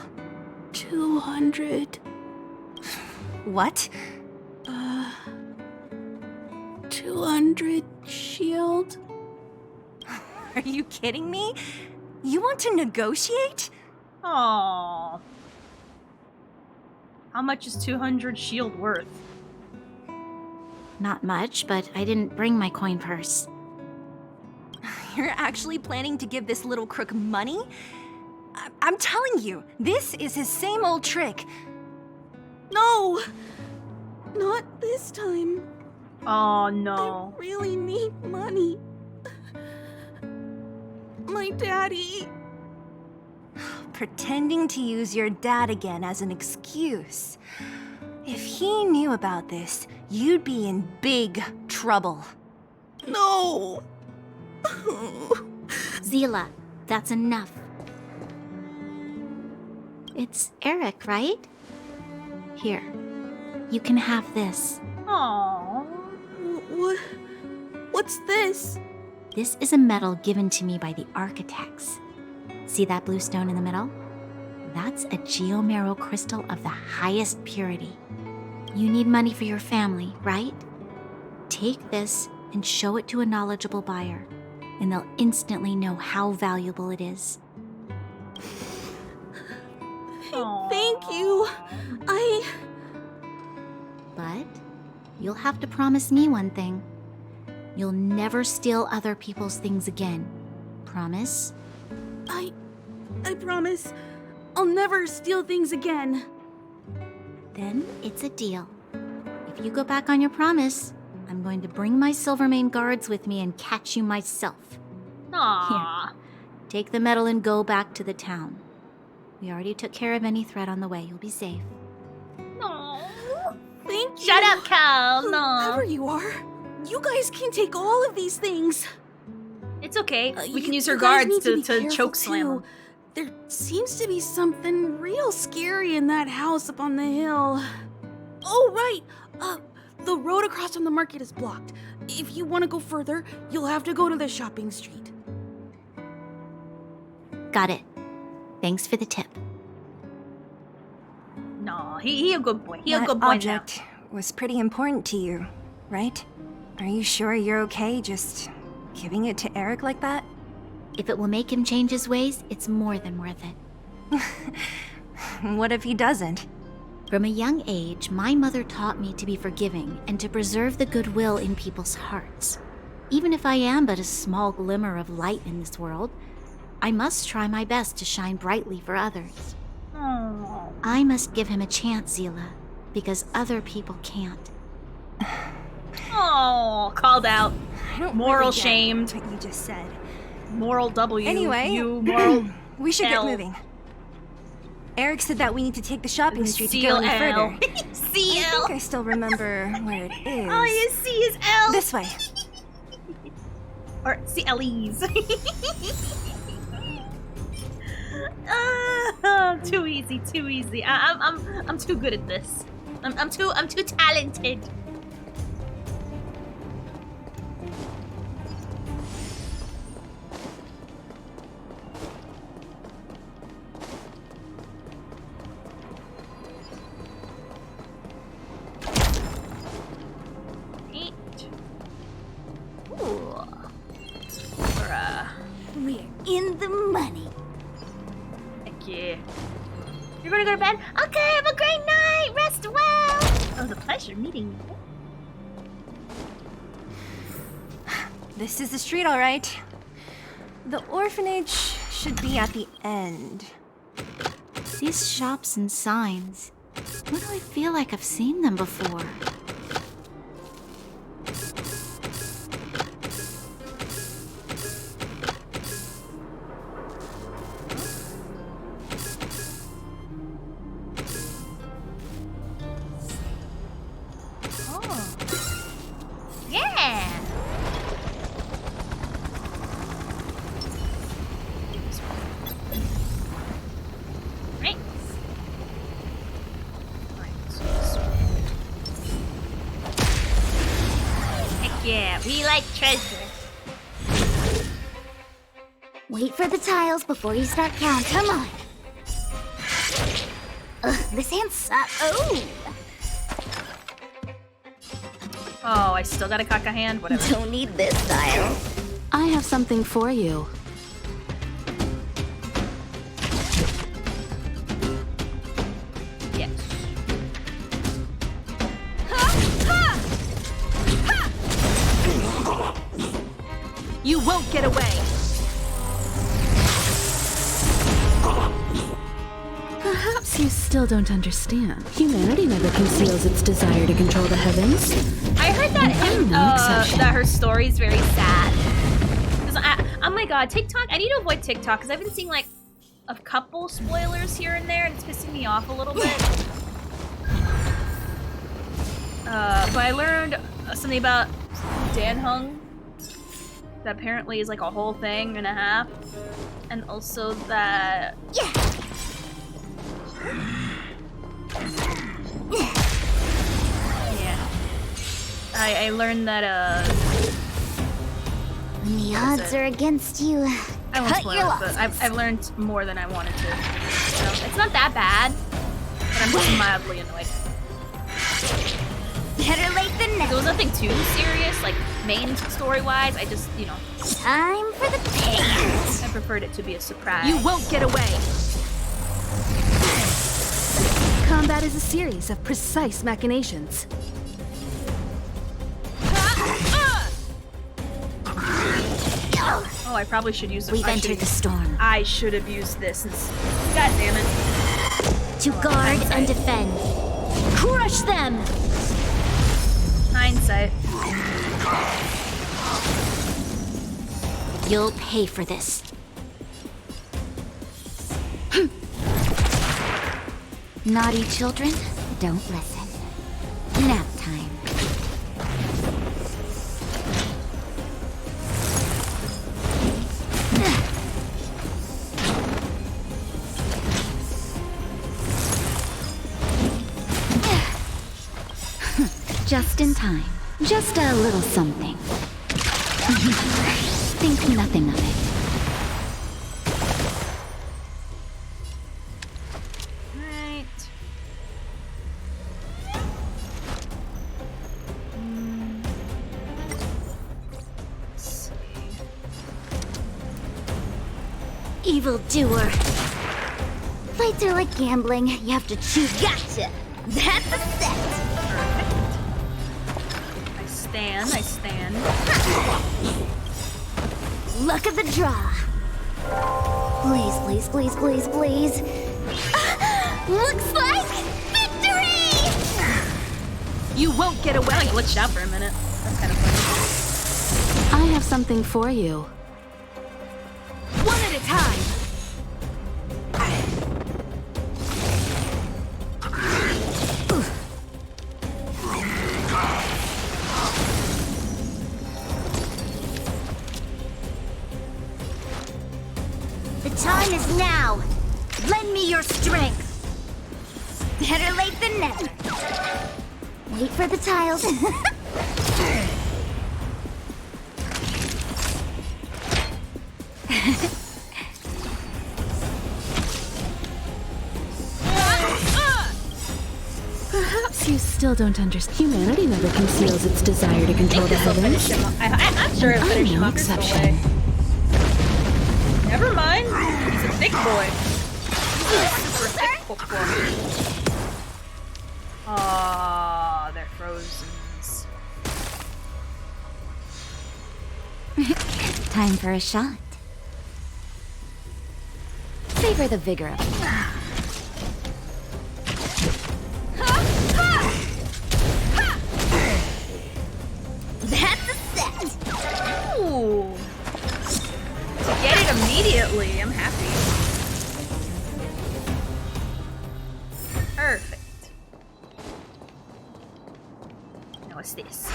200. What? 200 shield. Are you kidding me? You want to negotiate? Aww. How much is 200 shield worth? Not much, but I didn't bring my coin purse. You're actually planning to give this little crook money? I'm telling you, this is his same old trick. No! Not this time. Oh no. I really need money. My daddy. Pretending to use your dad again as an excuse. If he knew about this, you'd be in big trouble. No! Seele, that's enough. It's Eric, right? Here, you can have this. Aww. What's this? This is a medal given to me by the architects. See that blue stone in the middle? That's a geomarrow crystal of the highest purity. You need money for your family, right? Take this and show it to a knowledgeable buyer, and they'll instantly know how valuable it is. Thank you. But you'll have to promise me one thing. You'll never steal other people's things again. Promise? I promise. I'll never steal things again. Then it's a deal. If you go back on your promise, I'm going to bring my Silvermane guards with me and catch you myself. Aww. Here, take the medal and go back to the town. We already took care of any threat on the way. You'll be safe. Thank you. Shut up, Cal. No. Whoever you are, you guys can take all of these things. It's okay. We can use her you guys guards need to be choke careful, slam too. him. There seems to be something real scary in that house up on the hill. Oh, right. The road across from the market is blocked. If you want to go further, you'll have to go to the shopping street. Got it. Thanks for the tip. No, he a good boy. He a That good boy object was pretty important to you, right? Are you sure you're okay just giving it to Eric like that? If it will make him change his ways, it's more than worth it. What if he doesn't? From a young age, my mother taught me to be forgiving and to preserve the goodwill in people's hearts. Even if I am but a small glimmer of light in this world, I must try my best to shine brightly for others. now. I must give him a chance, Seele. because other people can't. Oh, called out. Moral really get shamed. what you just said. Moral W. Anyway, you moral. we should L. get moving. Eric said that we need to take the shopping street to go any further. CL. I think I still remember where it is. All you see is L. This way. Or CLEs. Too easy, too easy. I'm too good at this. I'm too talented. We're in the money. Heck yeah. You're gonna go to bed? Okay, have a great night! Rest well! It was a pleasure meeting you. This is the street, all right. The orphanage should be at the end. These shops and signs. Why do I feel like I've seen them before? Yeah! Right. Heck yeah, we like treasure. Wait for the tiles before you start counting. Come on. Ugh, this hand sucks. Oh! Oh, I still gotta cock a hand? Whatever. Don't need this tile. I have something for you. Yes. You won't get away. Perhaps you still don't understand. Humanity never conceals its desire to control the heavens. I heard that that her story's very sad. Oh my god, TikTok. I need to avoid TikTok because I've been seeing like a couple spoilers here and there, and it's pissing me off a little bit. But I learned something about Dan Hung that apparently is like a whole thing and a half, and also that I learned that When the odds are against you, I won't cut spoil your it, but losses. I've learned more than I wanted to. So, it's not that bad, but I'm just mildly annoyed. Better late than never. There was nothing too serious, like main story-wise. I just, you know. Time for the payment. I preferred it to be a surprise. You won't get away. Combat is a series of precise machinations. Oh, I probably should use it. We've entered the storm. I should have used this. God damn it. To guard and defend. Crush them! Hindsight. You'll pay for this. Naughty children, don't listen. Nap time. Just in time. Just a little something. Think nothing of it. Right. Let's see. Evildoer. Fights are like gambling. You have to choose. Gotcha! That's a set! I stand. Luck of the draw. Please, please, please, please, please. Looks like victory! You won't get away. I glitched out for a minute. That's kind of funny. I have something for you. One at a time. The time is now. Lend me your strength. Better late than never. Wait for the tiles. Perhaps you still don't understand. Humanity never conceals its desire to control the heavens. I'm sure it'll finish him no off this exception. way. Never mind. He's a thick boy. He's a super thick boy. Aww, they're frozen. Time for a shot. Savor the vigor of it. That's a set. Ooh. To get it immediately, I'm happy. Perfect. Now what's this?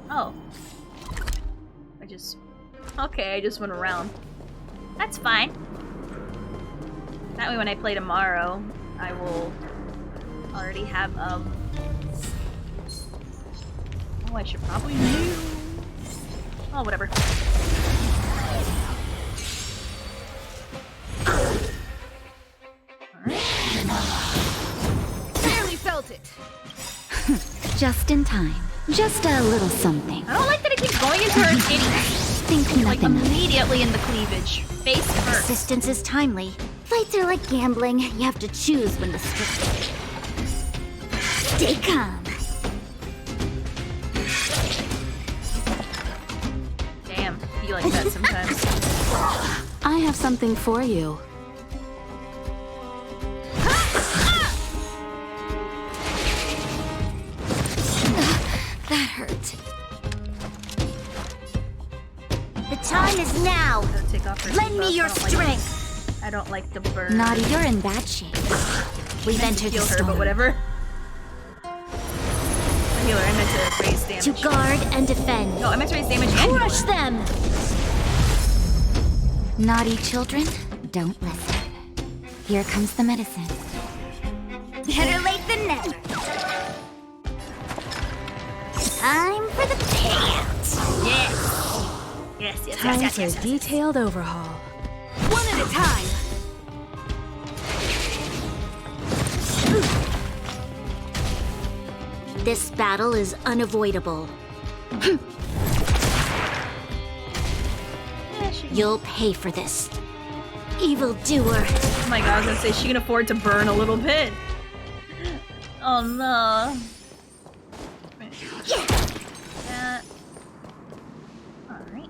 Oh. Okay, I just went around. That's fine. That way when I play tomorrow, I will already have, oh, I should probably do... Oh, whatever. Barely felt it. Just in time. Just a little something. I don't like that it keeps going into her titties. Think Like nothing of it. immediately in the cleavage. Face first. Persistence is timely. Fights are like gambling. You have to choose when to strike. Stay calm. Damn, be like that sometimes. I have something for you. That hurt. The time is now. Take off her Lend me debuff. your I don't like- strength. I don't like the burn. Naughty, you're in bad shape. We've entered the Heal her, storm. but whatever. Healer, I meant to raise damage. To guard and defend. No, I meant to raise damage and Crush them. Naughty children, don't listen. Here comes the medicine. Better late than never. Time for the payout. Yes. Yes, yes, Time yes, for yes, a yes. detailed overhaul. One at a time. This battle is unavoidable. You'll pay for this. Evildoer. Oh my god, I was gonna say she can afford to burn a little bit. Oh no. Yeah. Alright.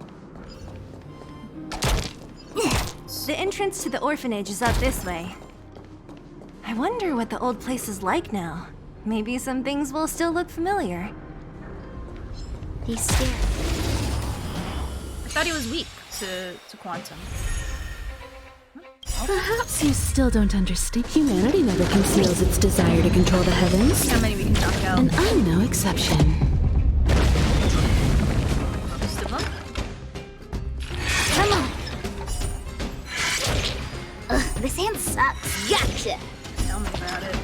The entrance to the orphanage is up this way. I wonder what the old place is like now. Maybe some things will still look familiar. He's scared. I thought he was weak to quantum. Perhaps you still don't understand. Humanity never conceals its desire to control the heavens. See how many we can knock out. And I'm no exception. Most of them. Come on. This hand sucks. Gotcha. Tell me about it.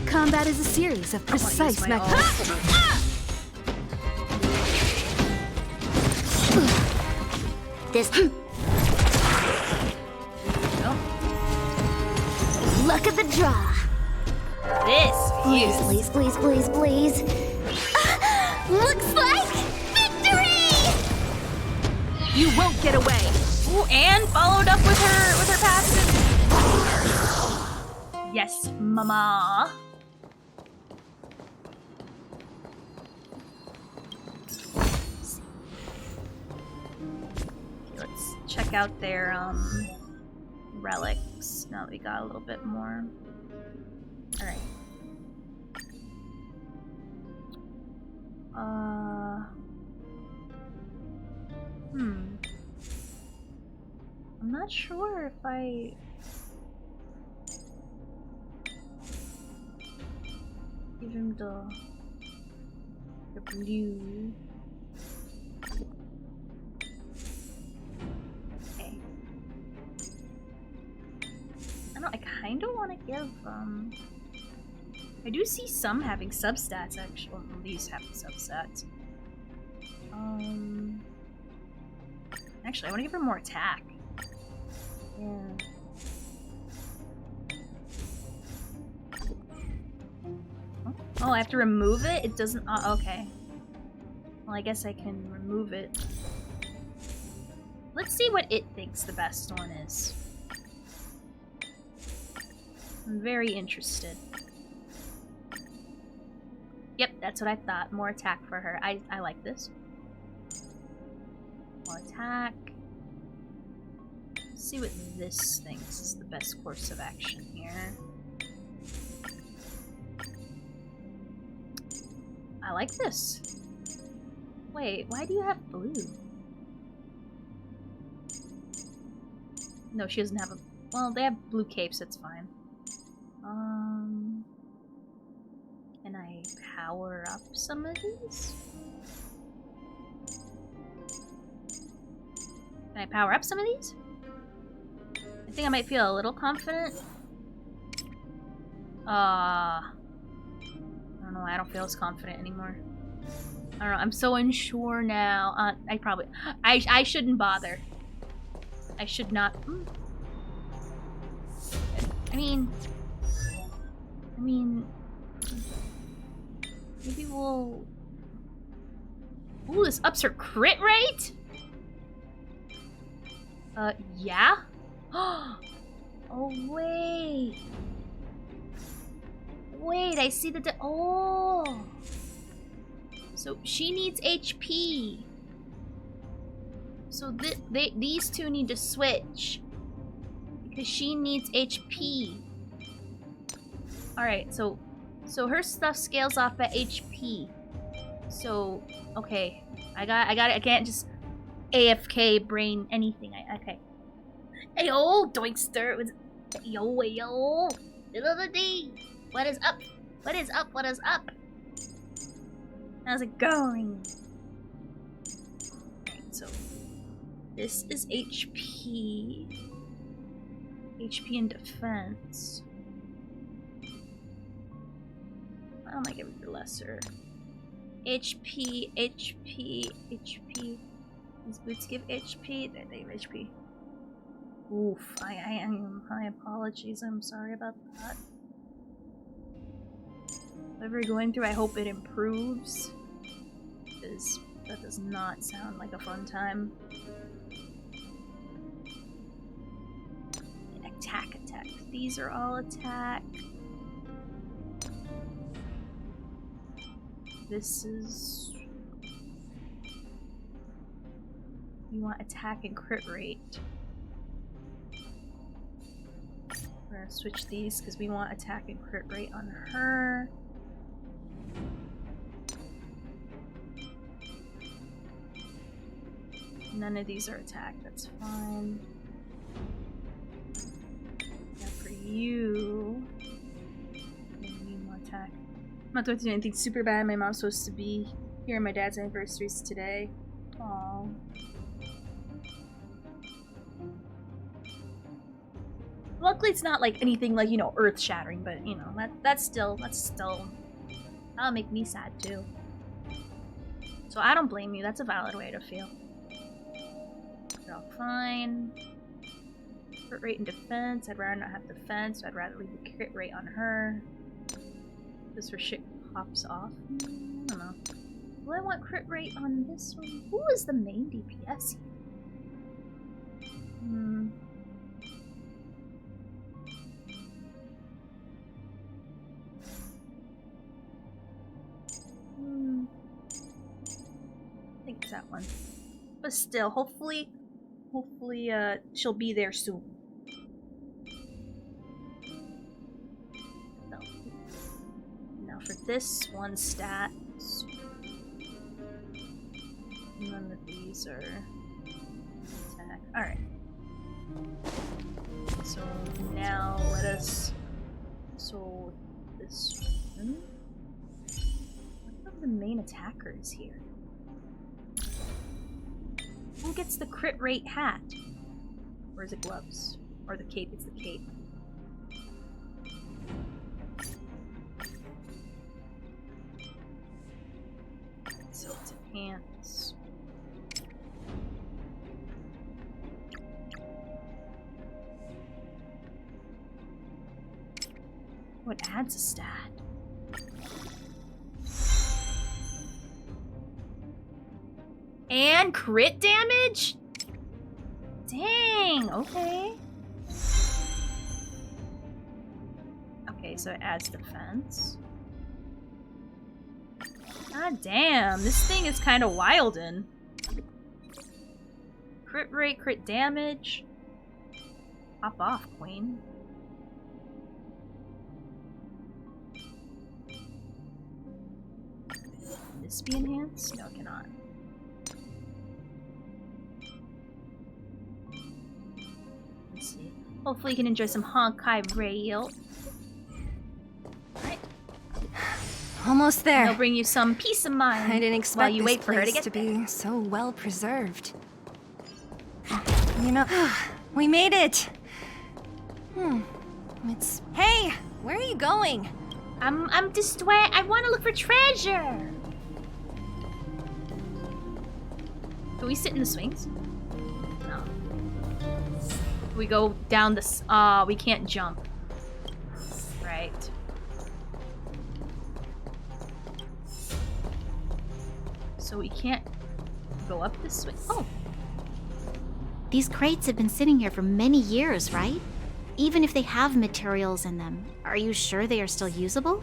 Combat is a series of precise methods. This. Luck of the draw. This Please, please, please, please, please. Looks like victory! You won't get away. Ooh, and followed up with her passive. Yes, mama. Let's check out their relic. this now that we got a little bit more. Alright. I'm not sure if I... give him the blue. Okay. I kind of want to give, I do see some having substats, actually. Well, these having substats. Actually, I want to give her more attack. Yeah. Oh, I have to remove it? It doesn't... Oh, okay. Well, I guess I can remove it. Let's see what it thinks the best one is. I'm very interested. Yep, that's what I thought. More attack for her. I like this. More attack. Let's see what this thinks is the best course of action here. I like this. Wait, why do you have blue? No, she doesn't have a... Well, they have blue capes, that's fine. Can I power up some of these? Can I power up some of these? I think I might feel a little confident. I don't know, I don't feel as confident anymore. I don't know, I'm so unsure now. I shouldn't bother. I should not. I mean, maybe we'll... Ooh, this ups her crit rate? Yeah? Oh, wait. Wait, I see the... Oh! So, she needs HP. So, these two need to switch. Because she needs HP. Alright, so her stuff scales off at HP. So, okay. I got it. I can't just AFK brain anything. Okay. Ayo, Doinkster. Yo. Middle of the day. What is up? What is up? What is up? How's it going? Alright, so this is HP. HP and defense. Why don't I give it the lesser? HP. These boots give HP. They give HP. Oof. My apologies. I'm sorry about that. Whatever you're going through, I hope it improves. Because that does not sound like a fun time. And attack. These are all attack. This is... You want attack and crit rate. We're gonna switch these because we want attack and crit rate on her. None of these are attack, that's fine. Now for you, I need more attack. I'm not going to do anything super bad. My mom's supposed to be here. My dad's anniversary is today. Aww. Luckily, it's not like anything like, you know, earth-shattering, but you know, that's still that'll make me sad too. So I don't blame you. That's a valid way to feel. They're all fine. Crit rate and defense. I'd rather not have defense. So I'd rather leave the crit rate on her. Because her shit pops off. I don't know. Do I want crit rate on this one? Who is the main DPS here? I think it's that one. But still, hopefully she'll be there soon. Now for this one stat. None of these are attack. Alright. So now let us. So this one. What are the main attackers here? Who gets the crit rate hat? Or is it gloves? Or the cape? It's the cape. So it's pants. What adds a stat? And crit damage? Dang, okay. Okay, so it adds defense. God damn, this thing is kind of wildin'. Crit rate, crit damage. Hop off, queen. Can this be enhanced? No, it cannot. Let's see. Hopefully you can enjoy some Honkai Rail. Alright. Almost there. It'll bring you some peace of mind. I didn't expect while you this wait for her to place get to there. be so well preserved. You know, we made it. It's. Hey, where are you going? I'm just where I want to look for treasure. Can we sit in the swings? No. We go down this. We can't jump. Right. So we can't go up this way. Oh. These crates have been sitting here for many years, right? Even if they have materials in them, are you sure they are still usable?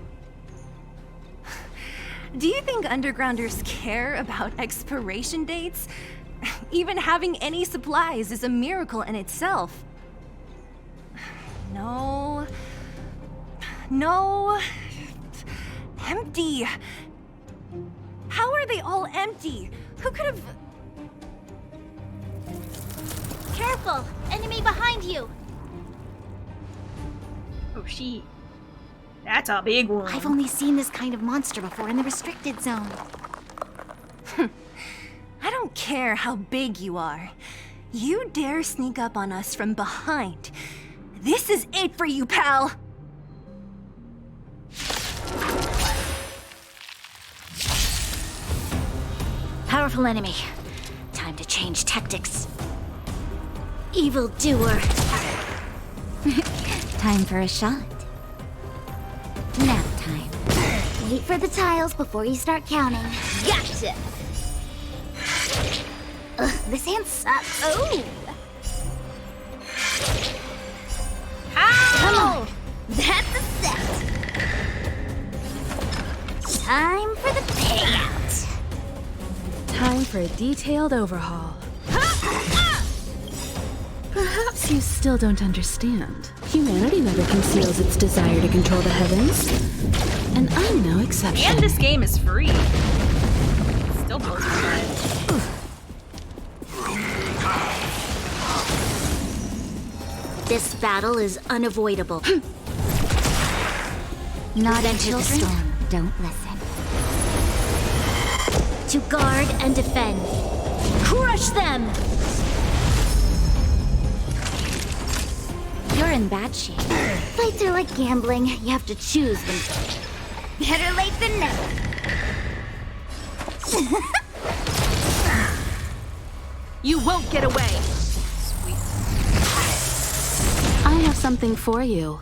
Do you think undergrounders care about expiration dates? Even having any supplies is a miracle in itself. No. No. Empty. How are they all empty? Who could have... Careful! Enemy behind you! Oh, she. That's a big one. I've only seen this kind of monster before in the restricted zone. I don't care how big you are. You dare sneak up on us from behind. This is it for you, pal! Powerful enemy. Time to change tactics. Evil doer. Time for a shot. Nap time. Wait for the tiles before you start counting. Gotcha! Ugh, this hand sucks. Oh! Ow! Come on! That's a set! Time for the payout! Time for a detailed overhaul. Perhaps you still don't understand. Humanity never conceals its desire to control the heavens. And I'm no exception. And this game is free. It still blows my mind. This battle is unavoidable. Not until the storm. Don't listen. To guard and defend. Crush them! You're in bad shape. Fights are like gambling. You have to choose them. Better late than never. You won't get away. Sweet. I have something for you.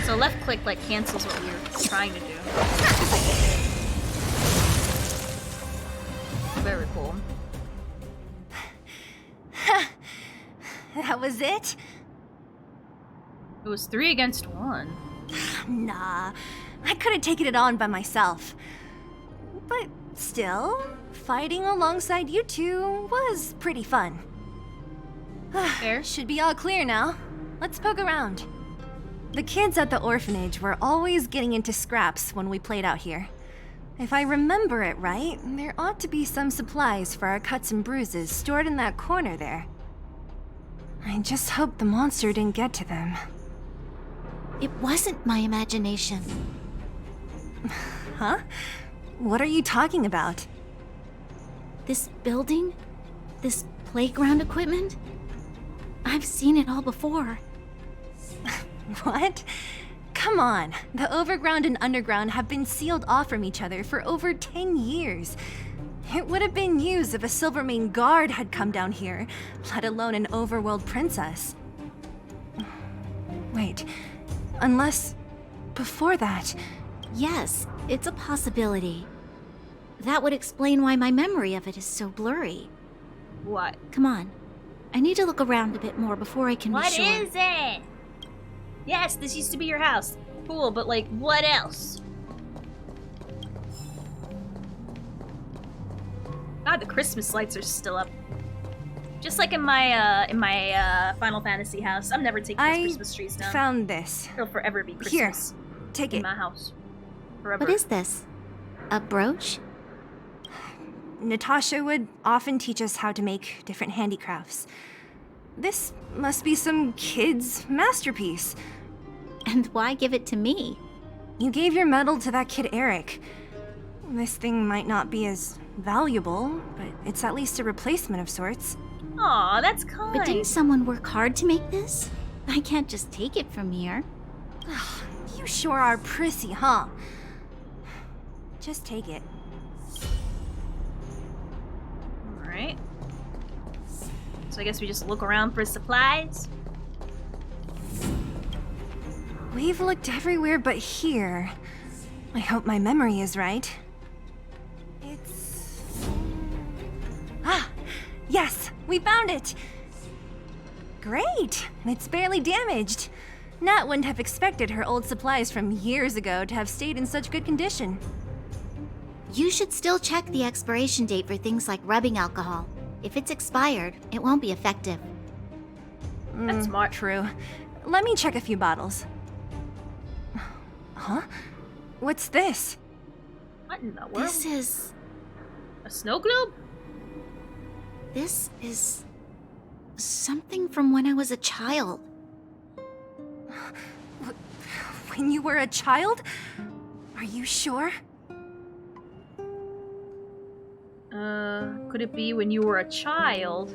So left click like cancels what we were trying to do. Very cool. That was it? It was 3 against 1. Nah, I could have taken it on by myself. But still, fighting alongside you two was pretty fun. Fair. Should be all clear now. Let's poke around. The kids at the orphanage were always getting into scraps when we played out here. If I remember it right, there ought to be some supplies for our cuts and bruises stored in that corner there. I just hope the monster didn't get to them. It wasn't my imagination. Huh? What are you talking about? This building? This playground equipment? I've seen it all before. What? Come on. The overground and underground have been sealed off from each other for over 10 years. It would have been used if a Silvermane guard had come down here, let alone an overworld princess. Wait, unless before that... Yes, it's a possibility. That would explain why my memory of it is so blurry. What? Come on. I need to look around a bit more before I can be What sure. is it? Yes, this used to be your house. Cool, but like, what else? God, the Christmas lights are still up. Just like in my Final Fantasy house. I'm never taking those Christmas trees down. Found this. It'll forever be Christmas. Here, take in it. my house. Forever. What is this? A brooch? Natasha would often teach us how to make different handicrafts. This must be some kid's masterpiece. And why give it to me? You gave your medal to that kid Eric. This thing might not be as valuable, but it's at least a replacement of sorts. Aw, that's kind. But didn't someone work hard to make this? I can't just take it from here. You sure are prissy, huh? Just take it. Alright. So I guess we just look around for supplies? We've looked everywhere but here. I hope my memory is right. It's... Ah! Yes! We found it! Great! It's barely damaged. Nat wouldn't have expected her old supplies from years ago to have stayed in such good condition. You should still check the expiration date for things like rubbing alcohol. If it's expired, it won't be effective. That's smart. True. Let me check a few bottles. Huh? What's this? What in the world? This is... a snow globe? This is... something from when I was a child. When you were a child? Are you sure? Could it be when you were a child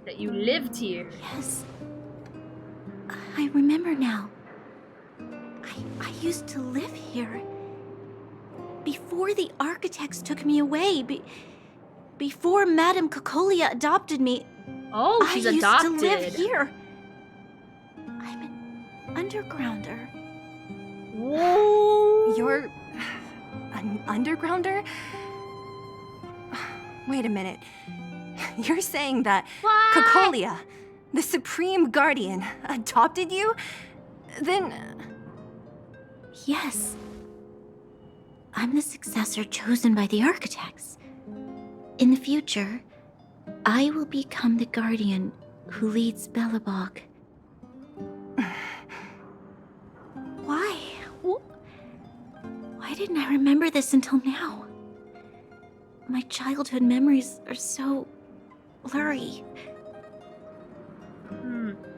that you lived here? Yes. I remember now. I used to live here. Before the architects took me away, before Madame Cocolia adopted me. Oh, she's adopted. I used to live here. I'm an undergrounder. Whoa! You're... an undergrounder? Wait a minute. You're saying that Cocolia, the Supreme Guardian, adopted you? Then... Yes. I'm the successor chosen by the architects. In the future, I will become the guardian who leads Belobog. Why? Why didn't I remember this until now? My childhood memories are so blurry.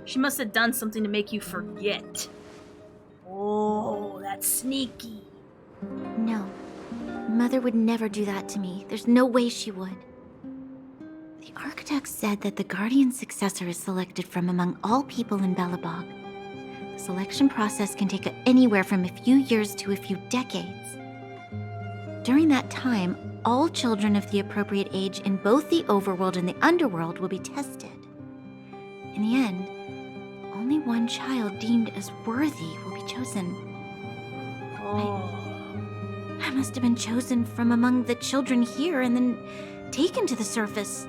She must have done something to make you forget. Oh, that's sneaky. No. Mother would never do that to me. There's no way she would. The architects said that the guardian successor is selected from among all people in Belobog. The selection process can take anywhere from a few years to a few decades. During that time, all children of the appropriate age in both the overworld and the underworld will be tested. In the end, Only one child deemed as worthy will be chosen. I must have been chosen from among the children here and then taken to the surface.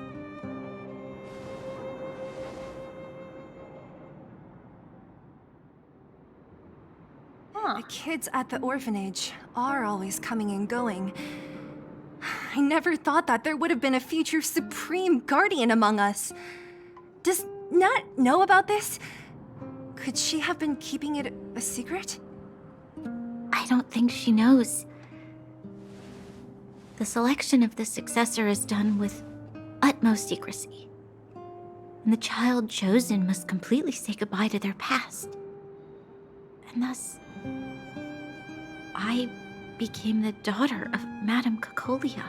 The kids at the orphanage are always coming and going. I never thought that there would have been a future Supreme Guardian among us. Does Nat know about this? Could she have been keeping it a secret? I don't think she knows. The selection of the successor is done with utmost secrecy. And the child chosen must completely say goodbye to their past. And thus, I became the daughter of Madame Cocolia.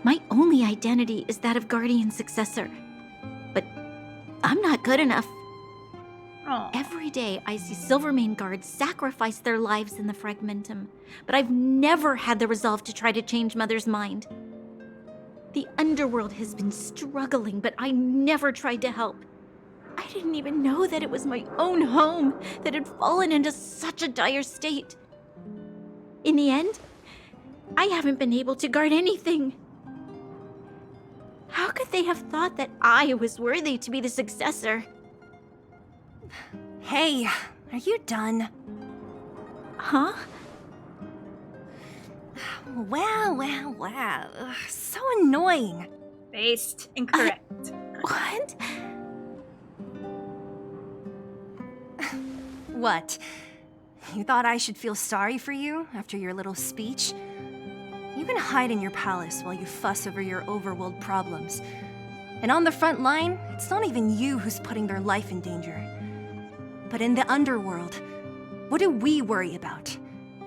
My only identity is that of Guardian Successor. But I'm not good enough. Every day I see Silvermane guards sacrifice their lives in the Fragmentum, but I've never had the resolve to try to change Mother's mind. The underworld has been struggling, but I never tried to help. I didn't even know that it was my own home that had fallen into such a dire state. In the end, I haven't been able to guard anything. How could they have thought that I was worthy to be the successor? Hey, are you done? Huh? Wow. Ugh, so annoying. Based. Incorrect. What? What? You thought I should feel sorry for you after your little speech? You can hide in your palace while you fuss over your overworld problems. And on the front line, it's not even you who's putting their life in danger. But in the underworld, what do we worry about?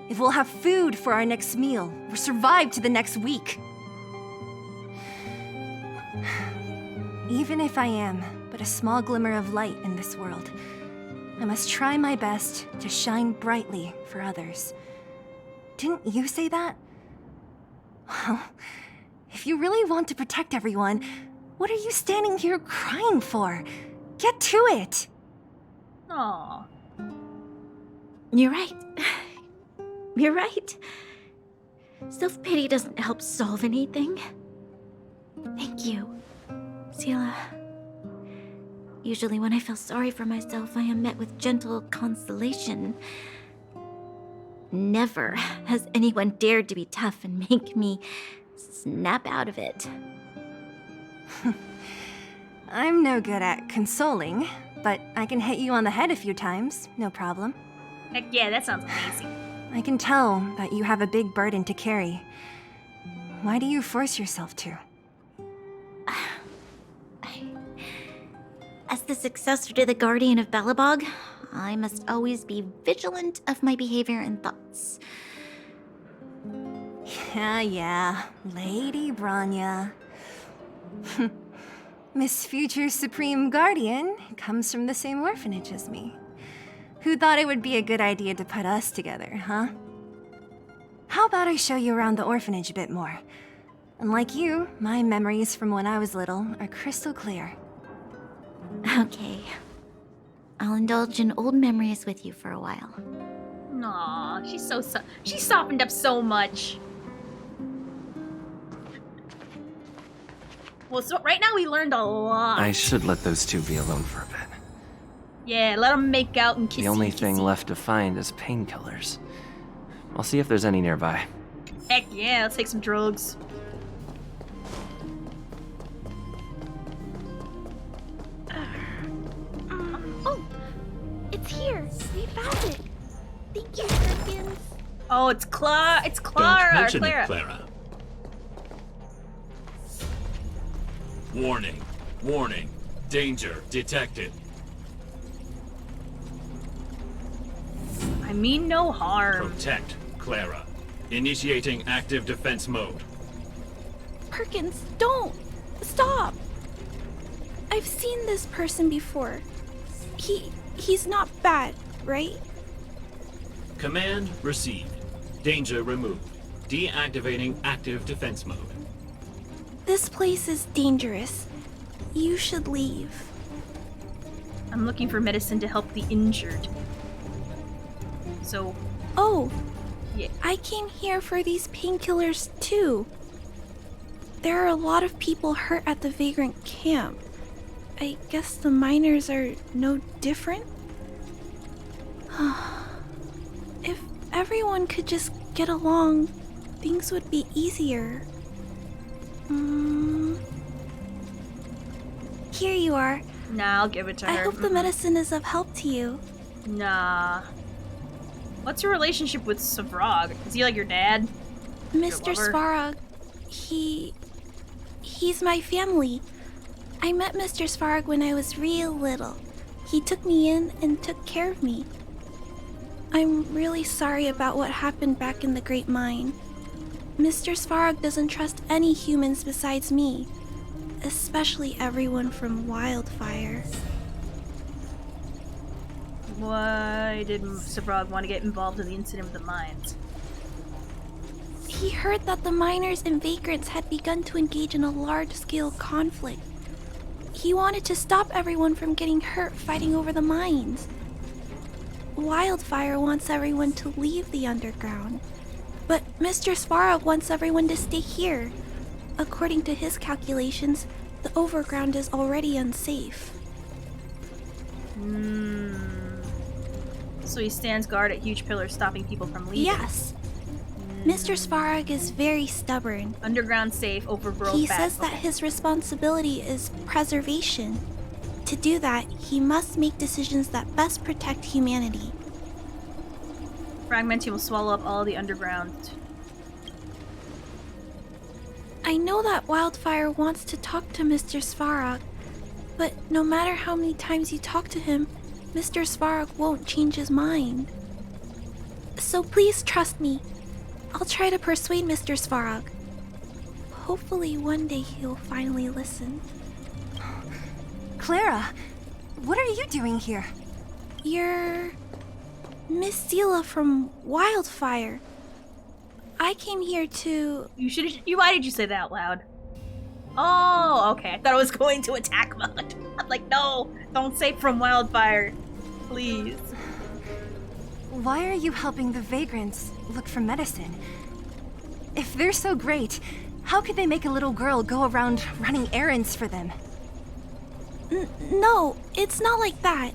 If we'll have food for our next meal, or survive to the next week. Even if I am but a small glimmer of light in this world, I must try my best to shine brightly for others. Didn't you say that? Well, if you really want to protect everyone, what are you standing here crying for? Get to it! Aww. You're right. You're right. Self-pity doesn't help solve anything. Thank you, Seele. Usually when I feel sorry for myself, I am met with gentle consolation. Never has anyone dared to be tough and make me snap out of it. I'm no good at consoling, but I can hit you on the head a few times, no problem. Heck yeah, that sounds amazing. I can tell that you have a big burden to carry. Why do you force yourself to? As the successor to the Guardian of Belobog, I must always be vigilant of my behavior and thoughts. Yeah, Lady Bronya. Miss Future Supreme Guardian comes from the same orphanage as me. Who thought it would be a good idea to put us together, huh? How about I show you around the orphanage a bit more? Unlike you, my memories from when I was little are crystal clear. Okay. I'll indulge in old memories with you for a while. Aw, she softened up so much. Well, so right now we learned a lot. I should let those two be alone for a bit. Yeah, let them make out and kiss. The only thing left to find is painkillers. I'll see if there's any nearby. Heck yeah, let's take some drugs. Oh, it's here. We found it. Thank you, Perkins. Oh, it's Clara. It's Don't Clara. mention Clara. it, Clara. Warning. Warning. Danger detected. I mean no harm. Protect, Clara. Initiating active defense mode. Perkins, don't! Stop! I've seen this person before. He's not bad, right? Command received. Danger removed. Deactivating active defense mode. This place is dangerous. You should leave. I'm looking for medicine to help the injured. So... Oh, yeah. I came here for these painkillers too. There are a lot of people hurt at the Vagrant camp. I guess the miners are no different? If everyone could just get along, things would be easier. Here you are. Nah, I'll give it to her. I hope the medicine is of help to you. Nah. What's your relationship with Savrog? Is he like your dad? Mr. Svarog, he's my family. I met Mr. Svarog when I was real little. He took me in and took care of me. I'm really sorry about what happened back in the Great Mine. Mr. Svarog doesn't trust any humans besides me, especially everyone from Wildfire. Why did Savrog want to get involved in the incident with the mines? He heard that the miners and vagrants had begun to engage in a large-scale conflict. He wanted to stop everyone from getting hurt fighting over the mines. Wildfire wants everyone to leave the underground, but Mr. Svarog wants everyone to stay here. According to his calculations, the overground is already unsafe. So he stands guard at huge pillars stopping people from leaving? Yes. Mr. Svarog is very stubborn. Underground safe, overgrowth He bad. says that his responsibility is preservation. To do that, he must make decisions that best protect humanity. Fragmenting will swallow up all the underground. I know that Wildfire wants to talk to Mr. Svarog, but no matter how many times you talk to him, Mr. Svarog won't change his mind. So please trust me. I'll try to persuade Mr. Svarog. Hopefully one day he'll finally listen. Clara, what are you doing here? You're Miss Seela from Wildfire. I came here to... Why did you say that out loud? Oh, okay. I thought I was going to attack mode. I'm like, no, don't say from Wildfire. Please. Why are you helping the vagrants look for medicine? If they're so great, how could they make a little girl go around running errands for them? No, it's not like that.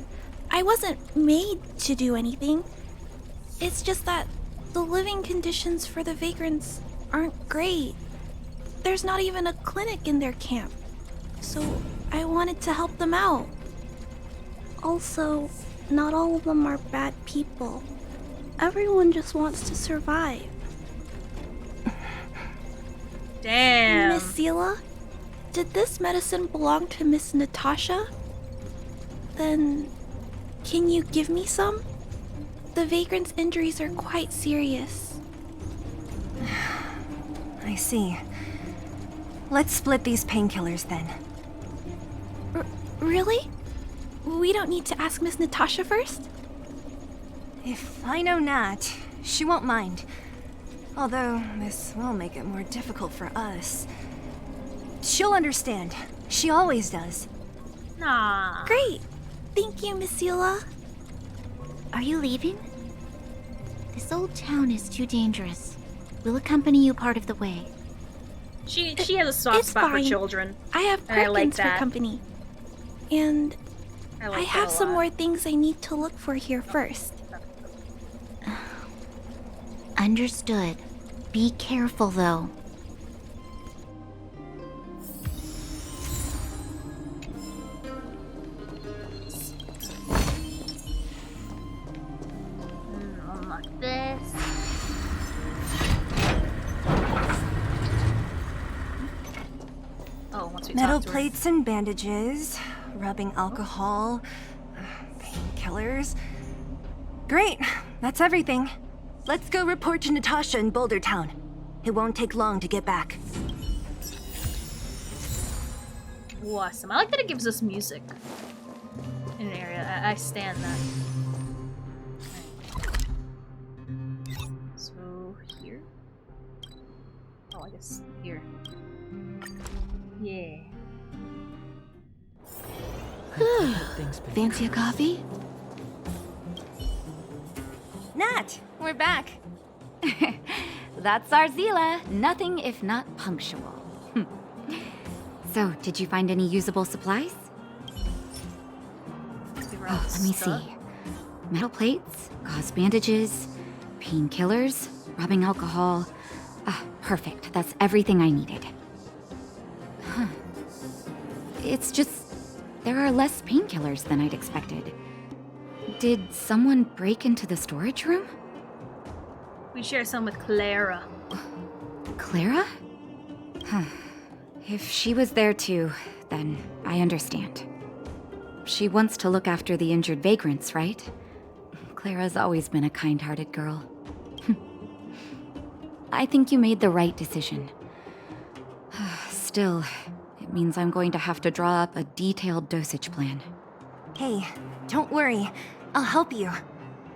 I wasn't made to do anything. It's just that the living conditions for the vagrants aren't great. There's not even a clinic in their camp. So I wanted to help them out. Also, not all of them are bad people. Everyone just wants to survive. Damn. Miss Seela, did this medicine belong to Miss Natasha? Then, can you give me some? The vagrant's injuries are quite serious. I see. Let's split these painkillers then. Really? We don't need to ask Miss Natasha first? If I know Nat, she won't mind. Although, this will make it more difficult for us. She'll understand. She always does. Nah. Great. Thank you, Miss Seela. Are you leaving? This old town is too dangerous. We'll accompany you part of the way. She has a soft It's spot fine. for children. I have And I like Perkins for that. company. And I I have some more things I need to look for here first. Understood. Be careful, though. Unlock this. Oh, once we Metal talk to her. plates and bandages, rubbing alcohol, painkillers. Great, that's everything. Let's go report to Natasha in Boulder Town. It won't take long to get back. Awesome. I like that it gives us music in an area. I stand that. So here. Oh, I guess here. Yeah. Fancy a coffee? Nat, we're back. That's Arzila. Nothing if not punctual. So, did you find any usable supplies? Oh, let me see. Metal plates, gauze bandages, painkillers, rubbing alcohol. Ah, perfect. That's everything I needed. Huh. It's just, there are less painkillers than I'd expected. Did someone break into the storage room? We share some with Clara. Clara? Huh. If she was there too, then I understand. She wants to look after the injured vagrants, right? Clara's always been a kind-hearted girl. I think you made the right decision. Still, it means I'm going to have to draw up a detailed dosage plan. Hey, don't worry. I'll help you.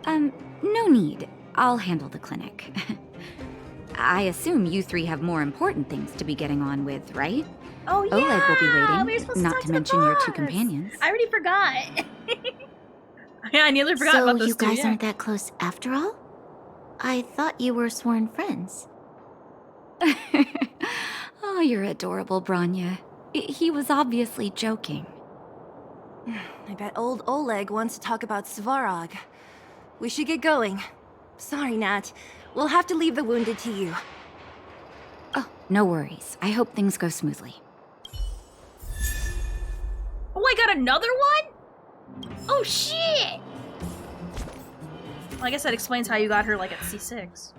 No need. I'll handle the clinic. I assume you three have more important things to be getting on with, right? Oh yeah! Oleg will be waiting, We were supposed not to, to talk mention the your two boss. companions. I already forgot. Yeah, I nearly forgot So about those you two, guys yeah. aren't that close after all? I thought you were sworn friends. Oh, you're adorable, Branya. He was obviously joking. I bet old Oleg wants to talk about Svarog. We should get going. Sorry, Nat. We'll have to leave the wounded to you. Oh, no worries. I hope things go smoothly. Oh, I got another one? Oh, shit! Well, I guess that explains how you got her, like, at C6.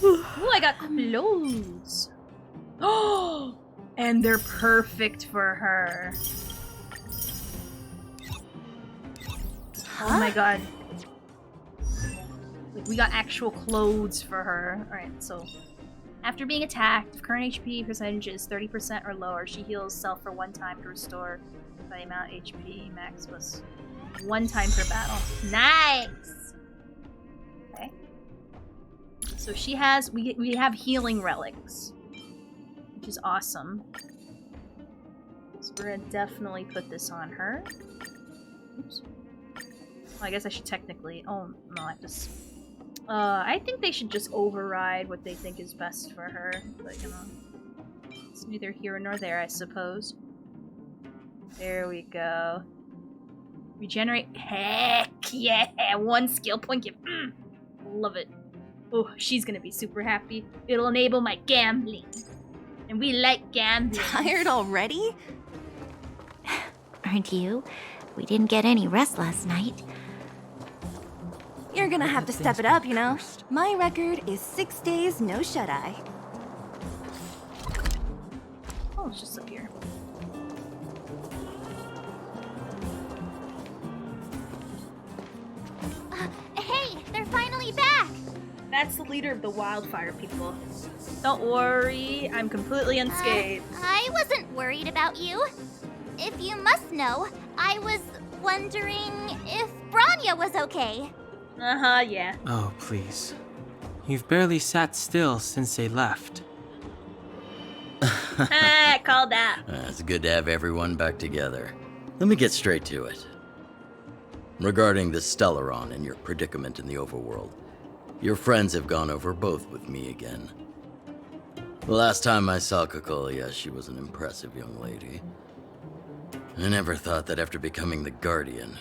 Oh, I got clothes. Oh, and they're perfect for her. Oh my god. Like, we got actual clothes for her. Alright, so... After being attacked, if current HP percentage is 30% or lower, she heals self for 1 time to restore by the amount HP max was 1 time per battle. Nice! Okay. So she has... We have healing relics. Which is awesome. So we're gonna definitely put this on her. Oops. Well, I guess I should technically... Oh, no, I have to... I think they should just override what they think is best for her. But, you know... It's neither here nor there, I suppose. There we go. Regenerate... Heck yeah! 1 skill point give... Love it. Oh, she's gonna be super happy. It'll enable my gambling. And we like gambling. Tired already? Aren't you? We didn't get any rest last night. You're gonna have to step it up, you know? My record is 6 days, no shut-eye. Oh, it's just up here. Hey, they're finally back! That's the leader of the wildfire people. Don't worry, I'm completely unscathed. I wasn't worried about you. If you must know, I was wondering if Branya was okay. Uh-huh, yeah. Oh, please. You've barely sat still since they left. Ah, called that. It's good to have everyone back together. Let me get straight to it. Regarding the Stellaron and your predicament in the overworld, your friends have gone over both with me again. The last time I saw Cocolia, she was an impressive young lady. I never thought that after becoming the Guardian.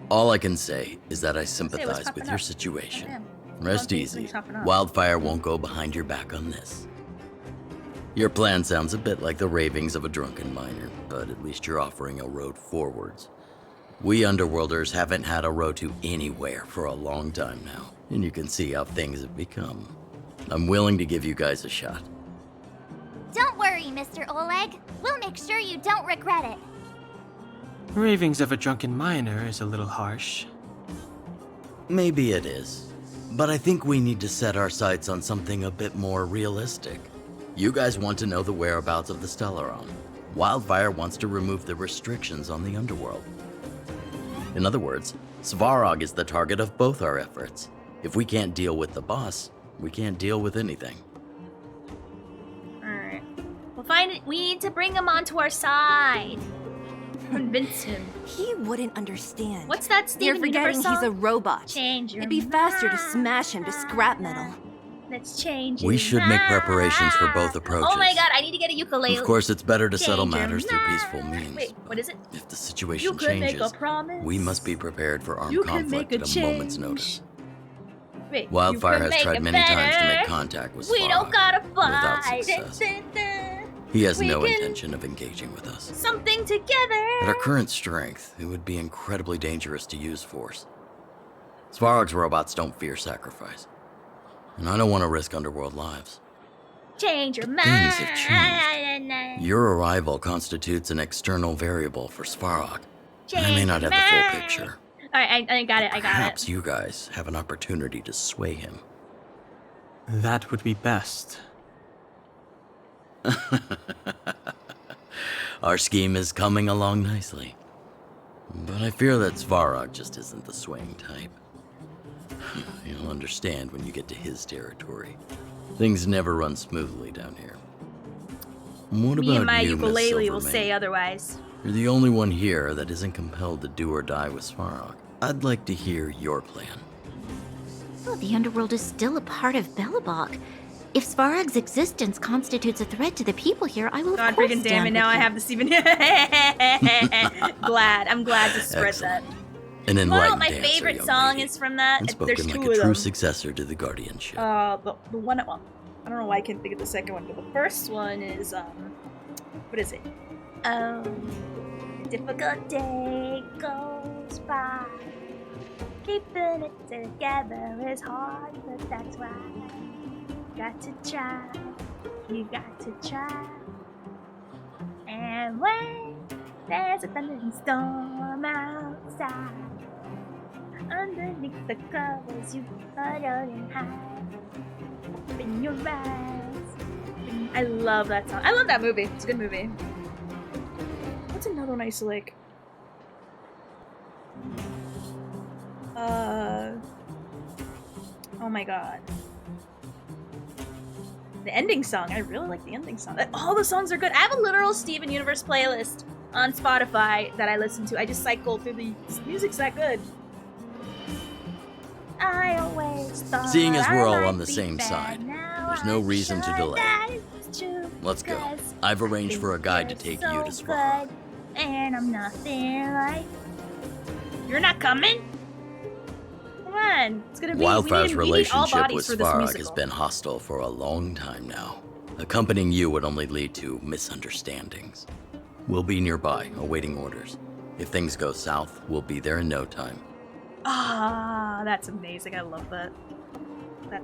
All I can say is that I sympathize with your situation. Rest easy. Wildfire won't go behind your back on this. Your plan sounds a bit like the ravings of a drunken miner, but at least you're offering a road forwards. We Underworlders haven't had a road to anywhere for a long time now, and you can see how things have become. I'm willing to give you guys a shot. Don't worry, Mr. Oleg. We'll make sure you don't regret it. Ravings of a drunken miner is a little harsh. Maybe it is, but I think we need to set our sights on something a bit more realistic. You guys want to know the whereabouts of the Stellaron. Wildfire wants to remove the restrictions on the Underworld. In other words, Svarog is the target of both our efforts. If we can't deal with the boss, we can't deal with anything. Alright. We'll find it. We need to bring him onto our side. Convince him. He wouldn't understand. What's that You're Steven forgetting Universe he's a song? robot. Change your It'd be faster to mind. smash him to scrap metal. Let's change We your should make preparations for both approaches. Oh my god, I need to get a ukulele. Of course, it's better to settle Change your matters through mind. peaceful means. Wait, what is it? If the situation You could make a changes, promise. we must be prepared for armed You can conflict make a at a moment's change. notice. Wait, Wildfire you could has make tried it many times to better. make contact with We don't Svarog, gotta without fight. success. He has We no can- intention of engaging with us. Something together. At our current strength, it would be incredibly dangerous to use force. Svarog's robots don't fear sacrifice. And I don't want to risk underworld lives. Change your mind. Things have changed. Your arrival constitutes an external variable for Svarog. And I may not have the full picture. Alright, I got it, I got it. Perhaps you guys have an opportunity to sway him. That would be best. Our scheme is coming along nicely. But I fear that Svarog just isn't the swaying type. You'll understand when you get to his territory. Things never run smoothly down here. What Me about and my you, Miss ukulele will Silvermane? say otherwise. You're the only one here that isn't compelled to do or die with Svarog. I'd like to hear your plan. Well, the underworld is still a part of Belobog. If Svarog's existence constitutes a threat to the people here, I will God of course freaking damn stand it, now with I you. have this even. I'm glad to spread that. An Well, enlightened my dancer, favorite young song lady, is from that. and There's spoken two like a of true them. successor to the guardianship. The one, well, I don't know why I can't think of the second one, but the first one is, what is it? Difficult day goes by. Keeping it together is hard, but that's why. Got to try, you got to try. And when there's a thunderstorm outside, underneath the covers you huddle and hide. Open your eyes. I love that song. I love that movie. It's a good movie. What's another one I used to like? Oh my god. The ending song. I really like the ending song. All the songs are good. I have a literal Steven Universe playlist on Spotify that I listen to. I just cycle through the music's that good. I always thought Seeing as we're all I on might the be same bad. side, Now there's no I reason to should delay. die. It's true, Let's go. 'cause I've arranged for a guide to take you to Svarog. good, and I'm nothing like. You're not coming? Come on, it's gonna be. Wildfire's we need all relationship bodies with for this Svarog has musical. been hostile for a long time now. Accompanying you would only lead to misunderstandings. We'll be nearby, awaiting orders. If things go south, we'll be there in no time. Ah, that's amazing. I love that.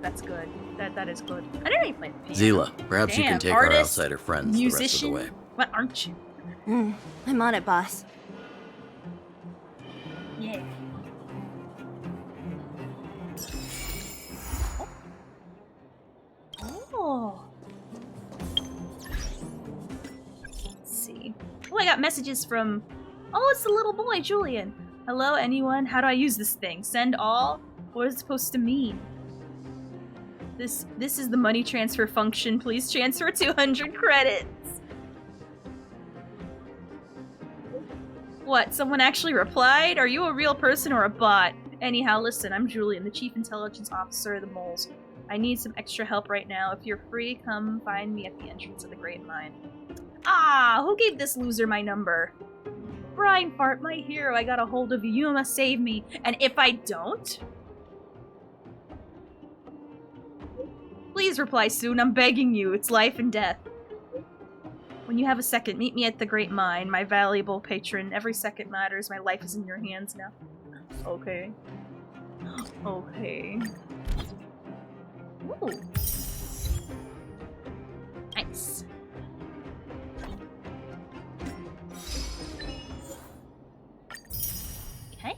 That's good. That is good. I didn't even play the piano. Zila, perhaps you Damn, can take artist, our outsider friends musician. the rest of the way. What aren't you? I'm on it, boss. Yeah. Oh. Let's see. Oh, I got messages from. Oh, it's the little boy, Julian. Hello, anyone? How do I use this thing? Send all? What is it supposed to mean? This is the money transfer function. Please transfer 200 credits. What? Someone actually replied? Are you a real person or a bot? Anyhow, listen, I'm Julian, the Chief Intelligence Officer of the Moles. I need some extra help right now. If you're free, come find me at the entrance of the Great Mine. Ah, who gave this loser my number? Brian Fart, my hero, I got a hold of you. You must save me. And if I don't? Please reply soon. I'm begging you. It's life and death. When you have a second, meet me at the Great Mine, my valuable patron. Every second matters. My life is in your hands now. Okay. Okay. Ooh. Nice. Okay.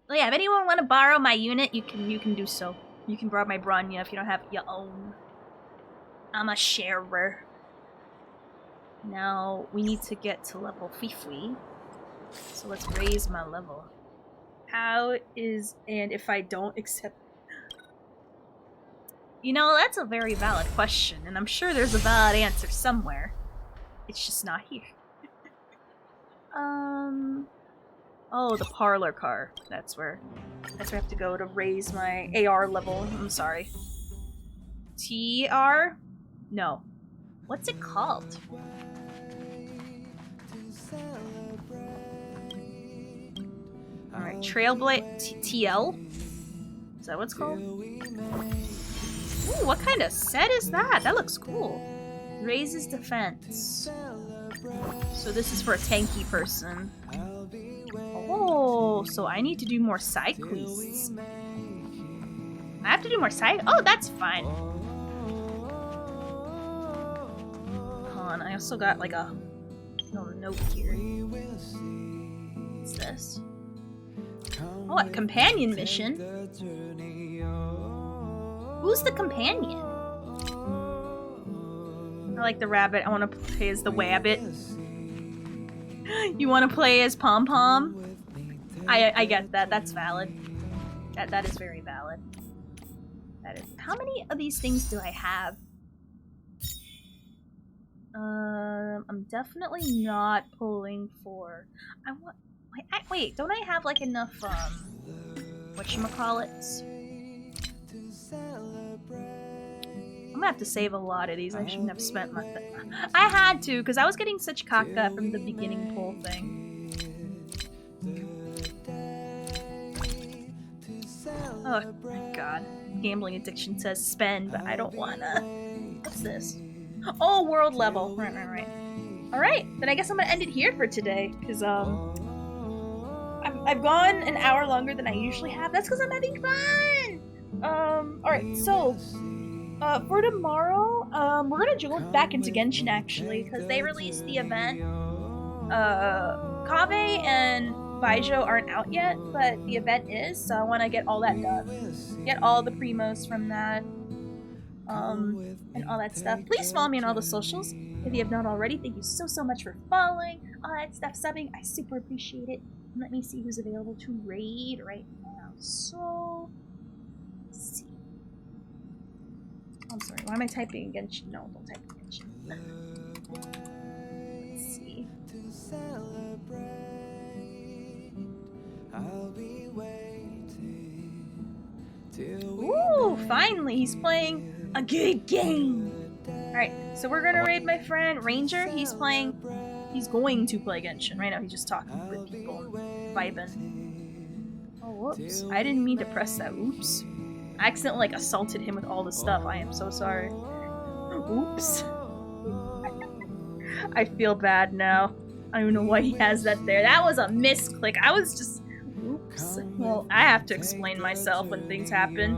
Well, yeah, if anyone want to borrow my unit, you can do so. You can borrow my Bronya if you don't have your own. I'm a sharer. Now, we need to get to level 50. So let's raise my level. How is, and if I don't accept... You know, that's a very valid question, and I'm sure there's a valid answer somewhere. It's just not here. Oh, the parlor car. That's where I have to go to raise my AR level. I'm sorry. TR? No. What's it called? Alright, Trailblade TL? Is that what it's called? Ooh, what kind of set is that? That looks cool. Raises defense. So this is for a tanky person. Oh, so I need to do more side quests. I have to do more side? Oh, that's fine. Hold on, I also got like a little note here. What's this? Oh, a companion mission? Who's the companion? I like the rabbit. I want to play as the wabbit. You want to play as Pom Pom? I get that. That's valid. That is very valid. That is. How many of these things do I have? I'm definitely not pulling for. I want. Wait. Don't I have like enough? Whatchamacallits? I'm gonna have to save a lot of these. I shouldn't have spent my. I had to because I was getting such caca from the beginning pull thing. Oh my god. Gambling addiction says spend, but I don't wanna. What's this? Oh, world level. Right. Alright, then I guess I'm gonna end it here for today, because, I've gone an hour longer than I usually have. That's because I'm having fun! Alright, so, for tomorrow, we're gonna jump back into Genshin, actually, because they released the event. Kaveh and Baijo aren't out yet, but the event is, so I want to get all that done. Get all the primos from that, and all that stuff. Please follow me on all the socials if you have not already. Thank you so much for following, all that stuff, subbing. I super appreciate it. And let me see who's available to raid right now. So, let's see. I'm sorry, why am I typing Genshin? No, don't type Genshin. Let's see. I'll be waiting till Ooh, finally, he's playing a good game. Alright, so we're gonna raid my friend Ranger. He's going to play Genshin. Right now he's just talking with people, vibing. Oh, whoops. I didn't mean to press that. Oops. I accidentally assaulted him with all the stuff. I am so sorry. Oops. I feel bad now. I don't know why he has that there. That was a misclick. I was just... Oops. Well, I have to explain myself when things happen.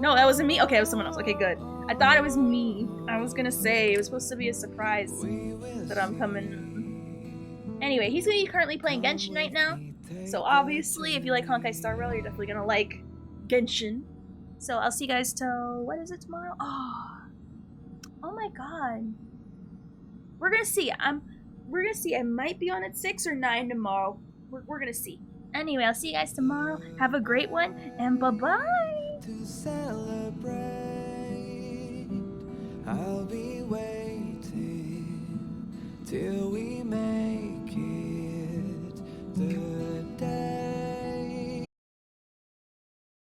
No, that wasn't me. Okay, it was someone else. Okay, good. I thought it was me. I was gonna say, it was supposed to be a surprise that I'm coming. Anyway, he's gonna be currently playing Genshin right now. So obviously, if you like Honkai Star Rail, you're definitely gonna like Genshin. So I'll see you guys till... What is it tomorrow? Oh my god. We're gonna see. We're gonna see. I might be on at 6 or 9 tomorrow. We're gonna see. Anyway, I'll see you guys tomorrow. Have a great one, and bye-bye! to celebrate. I'll be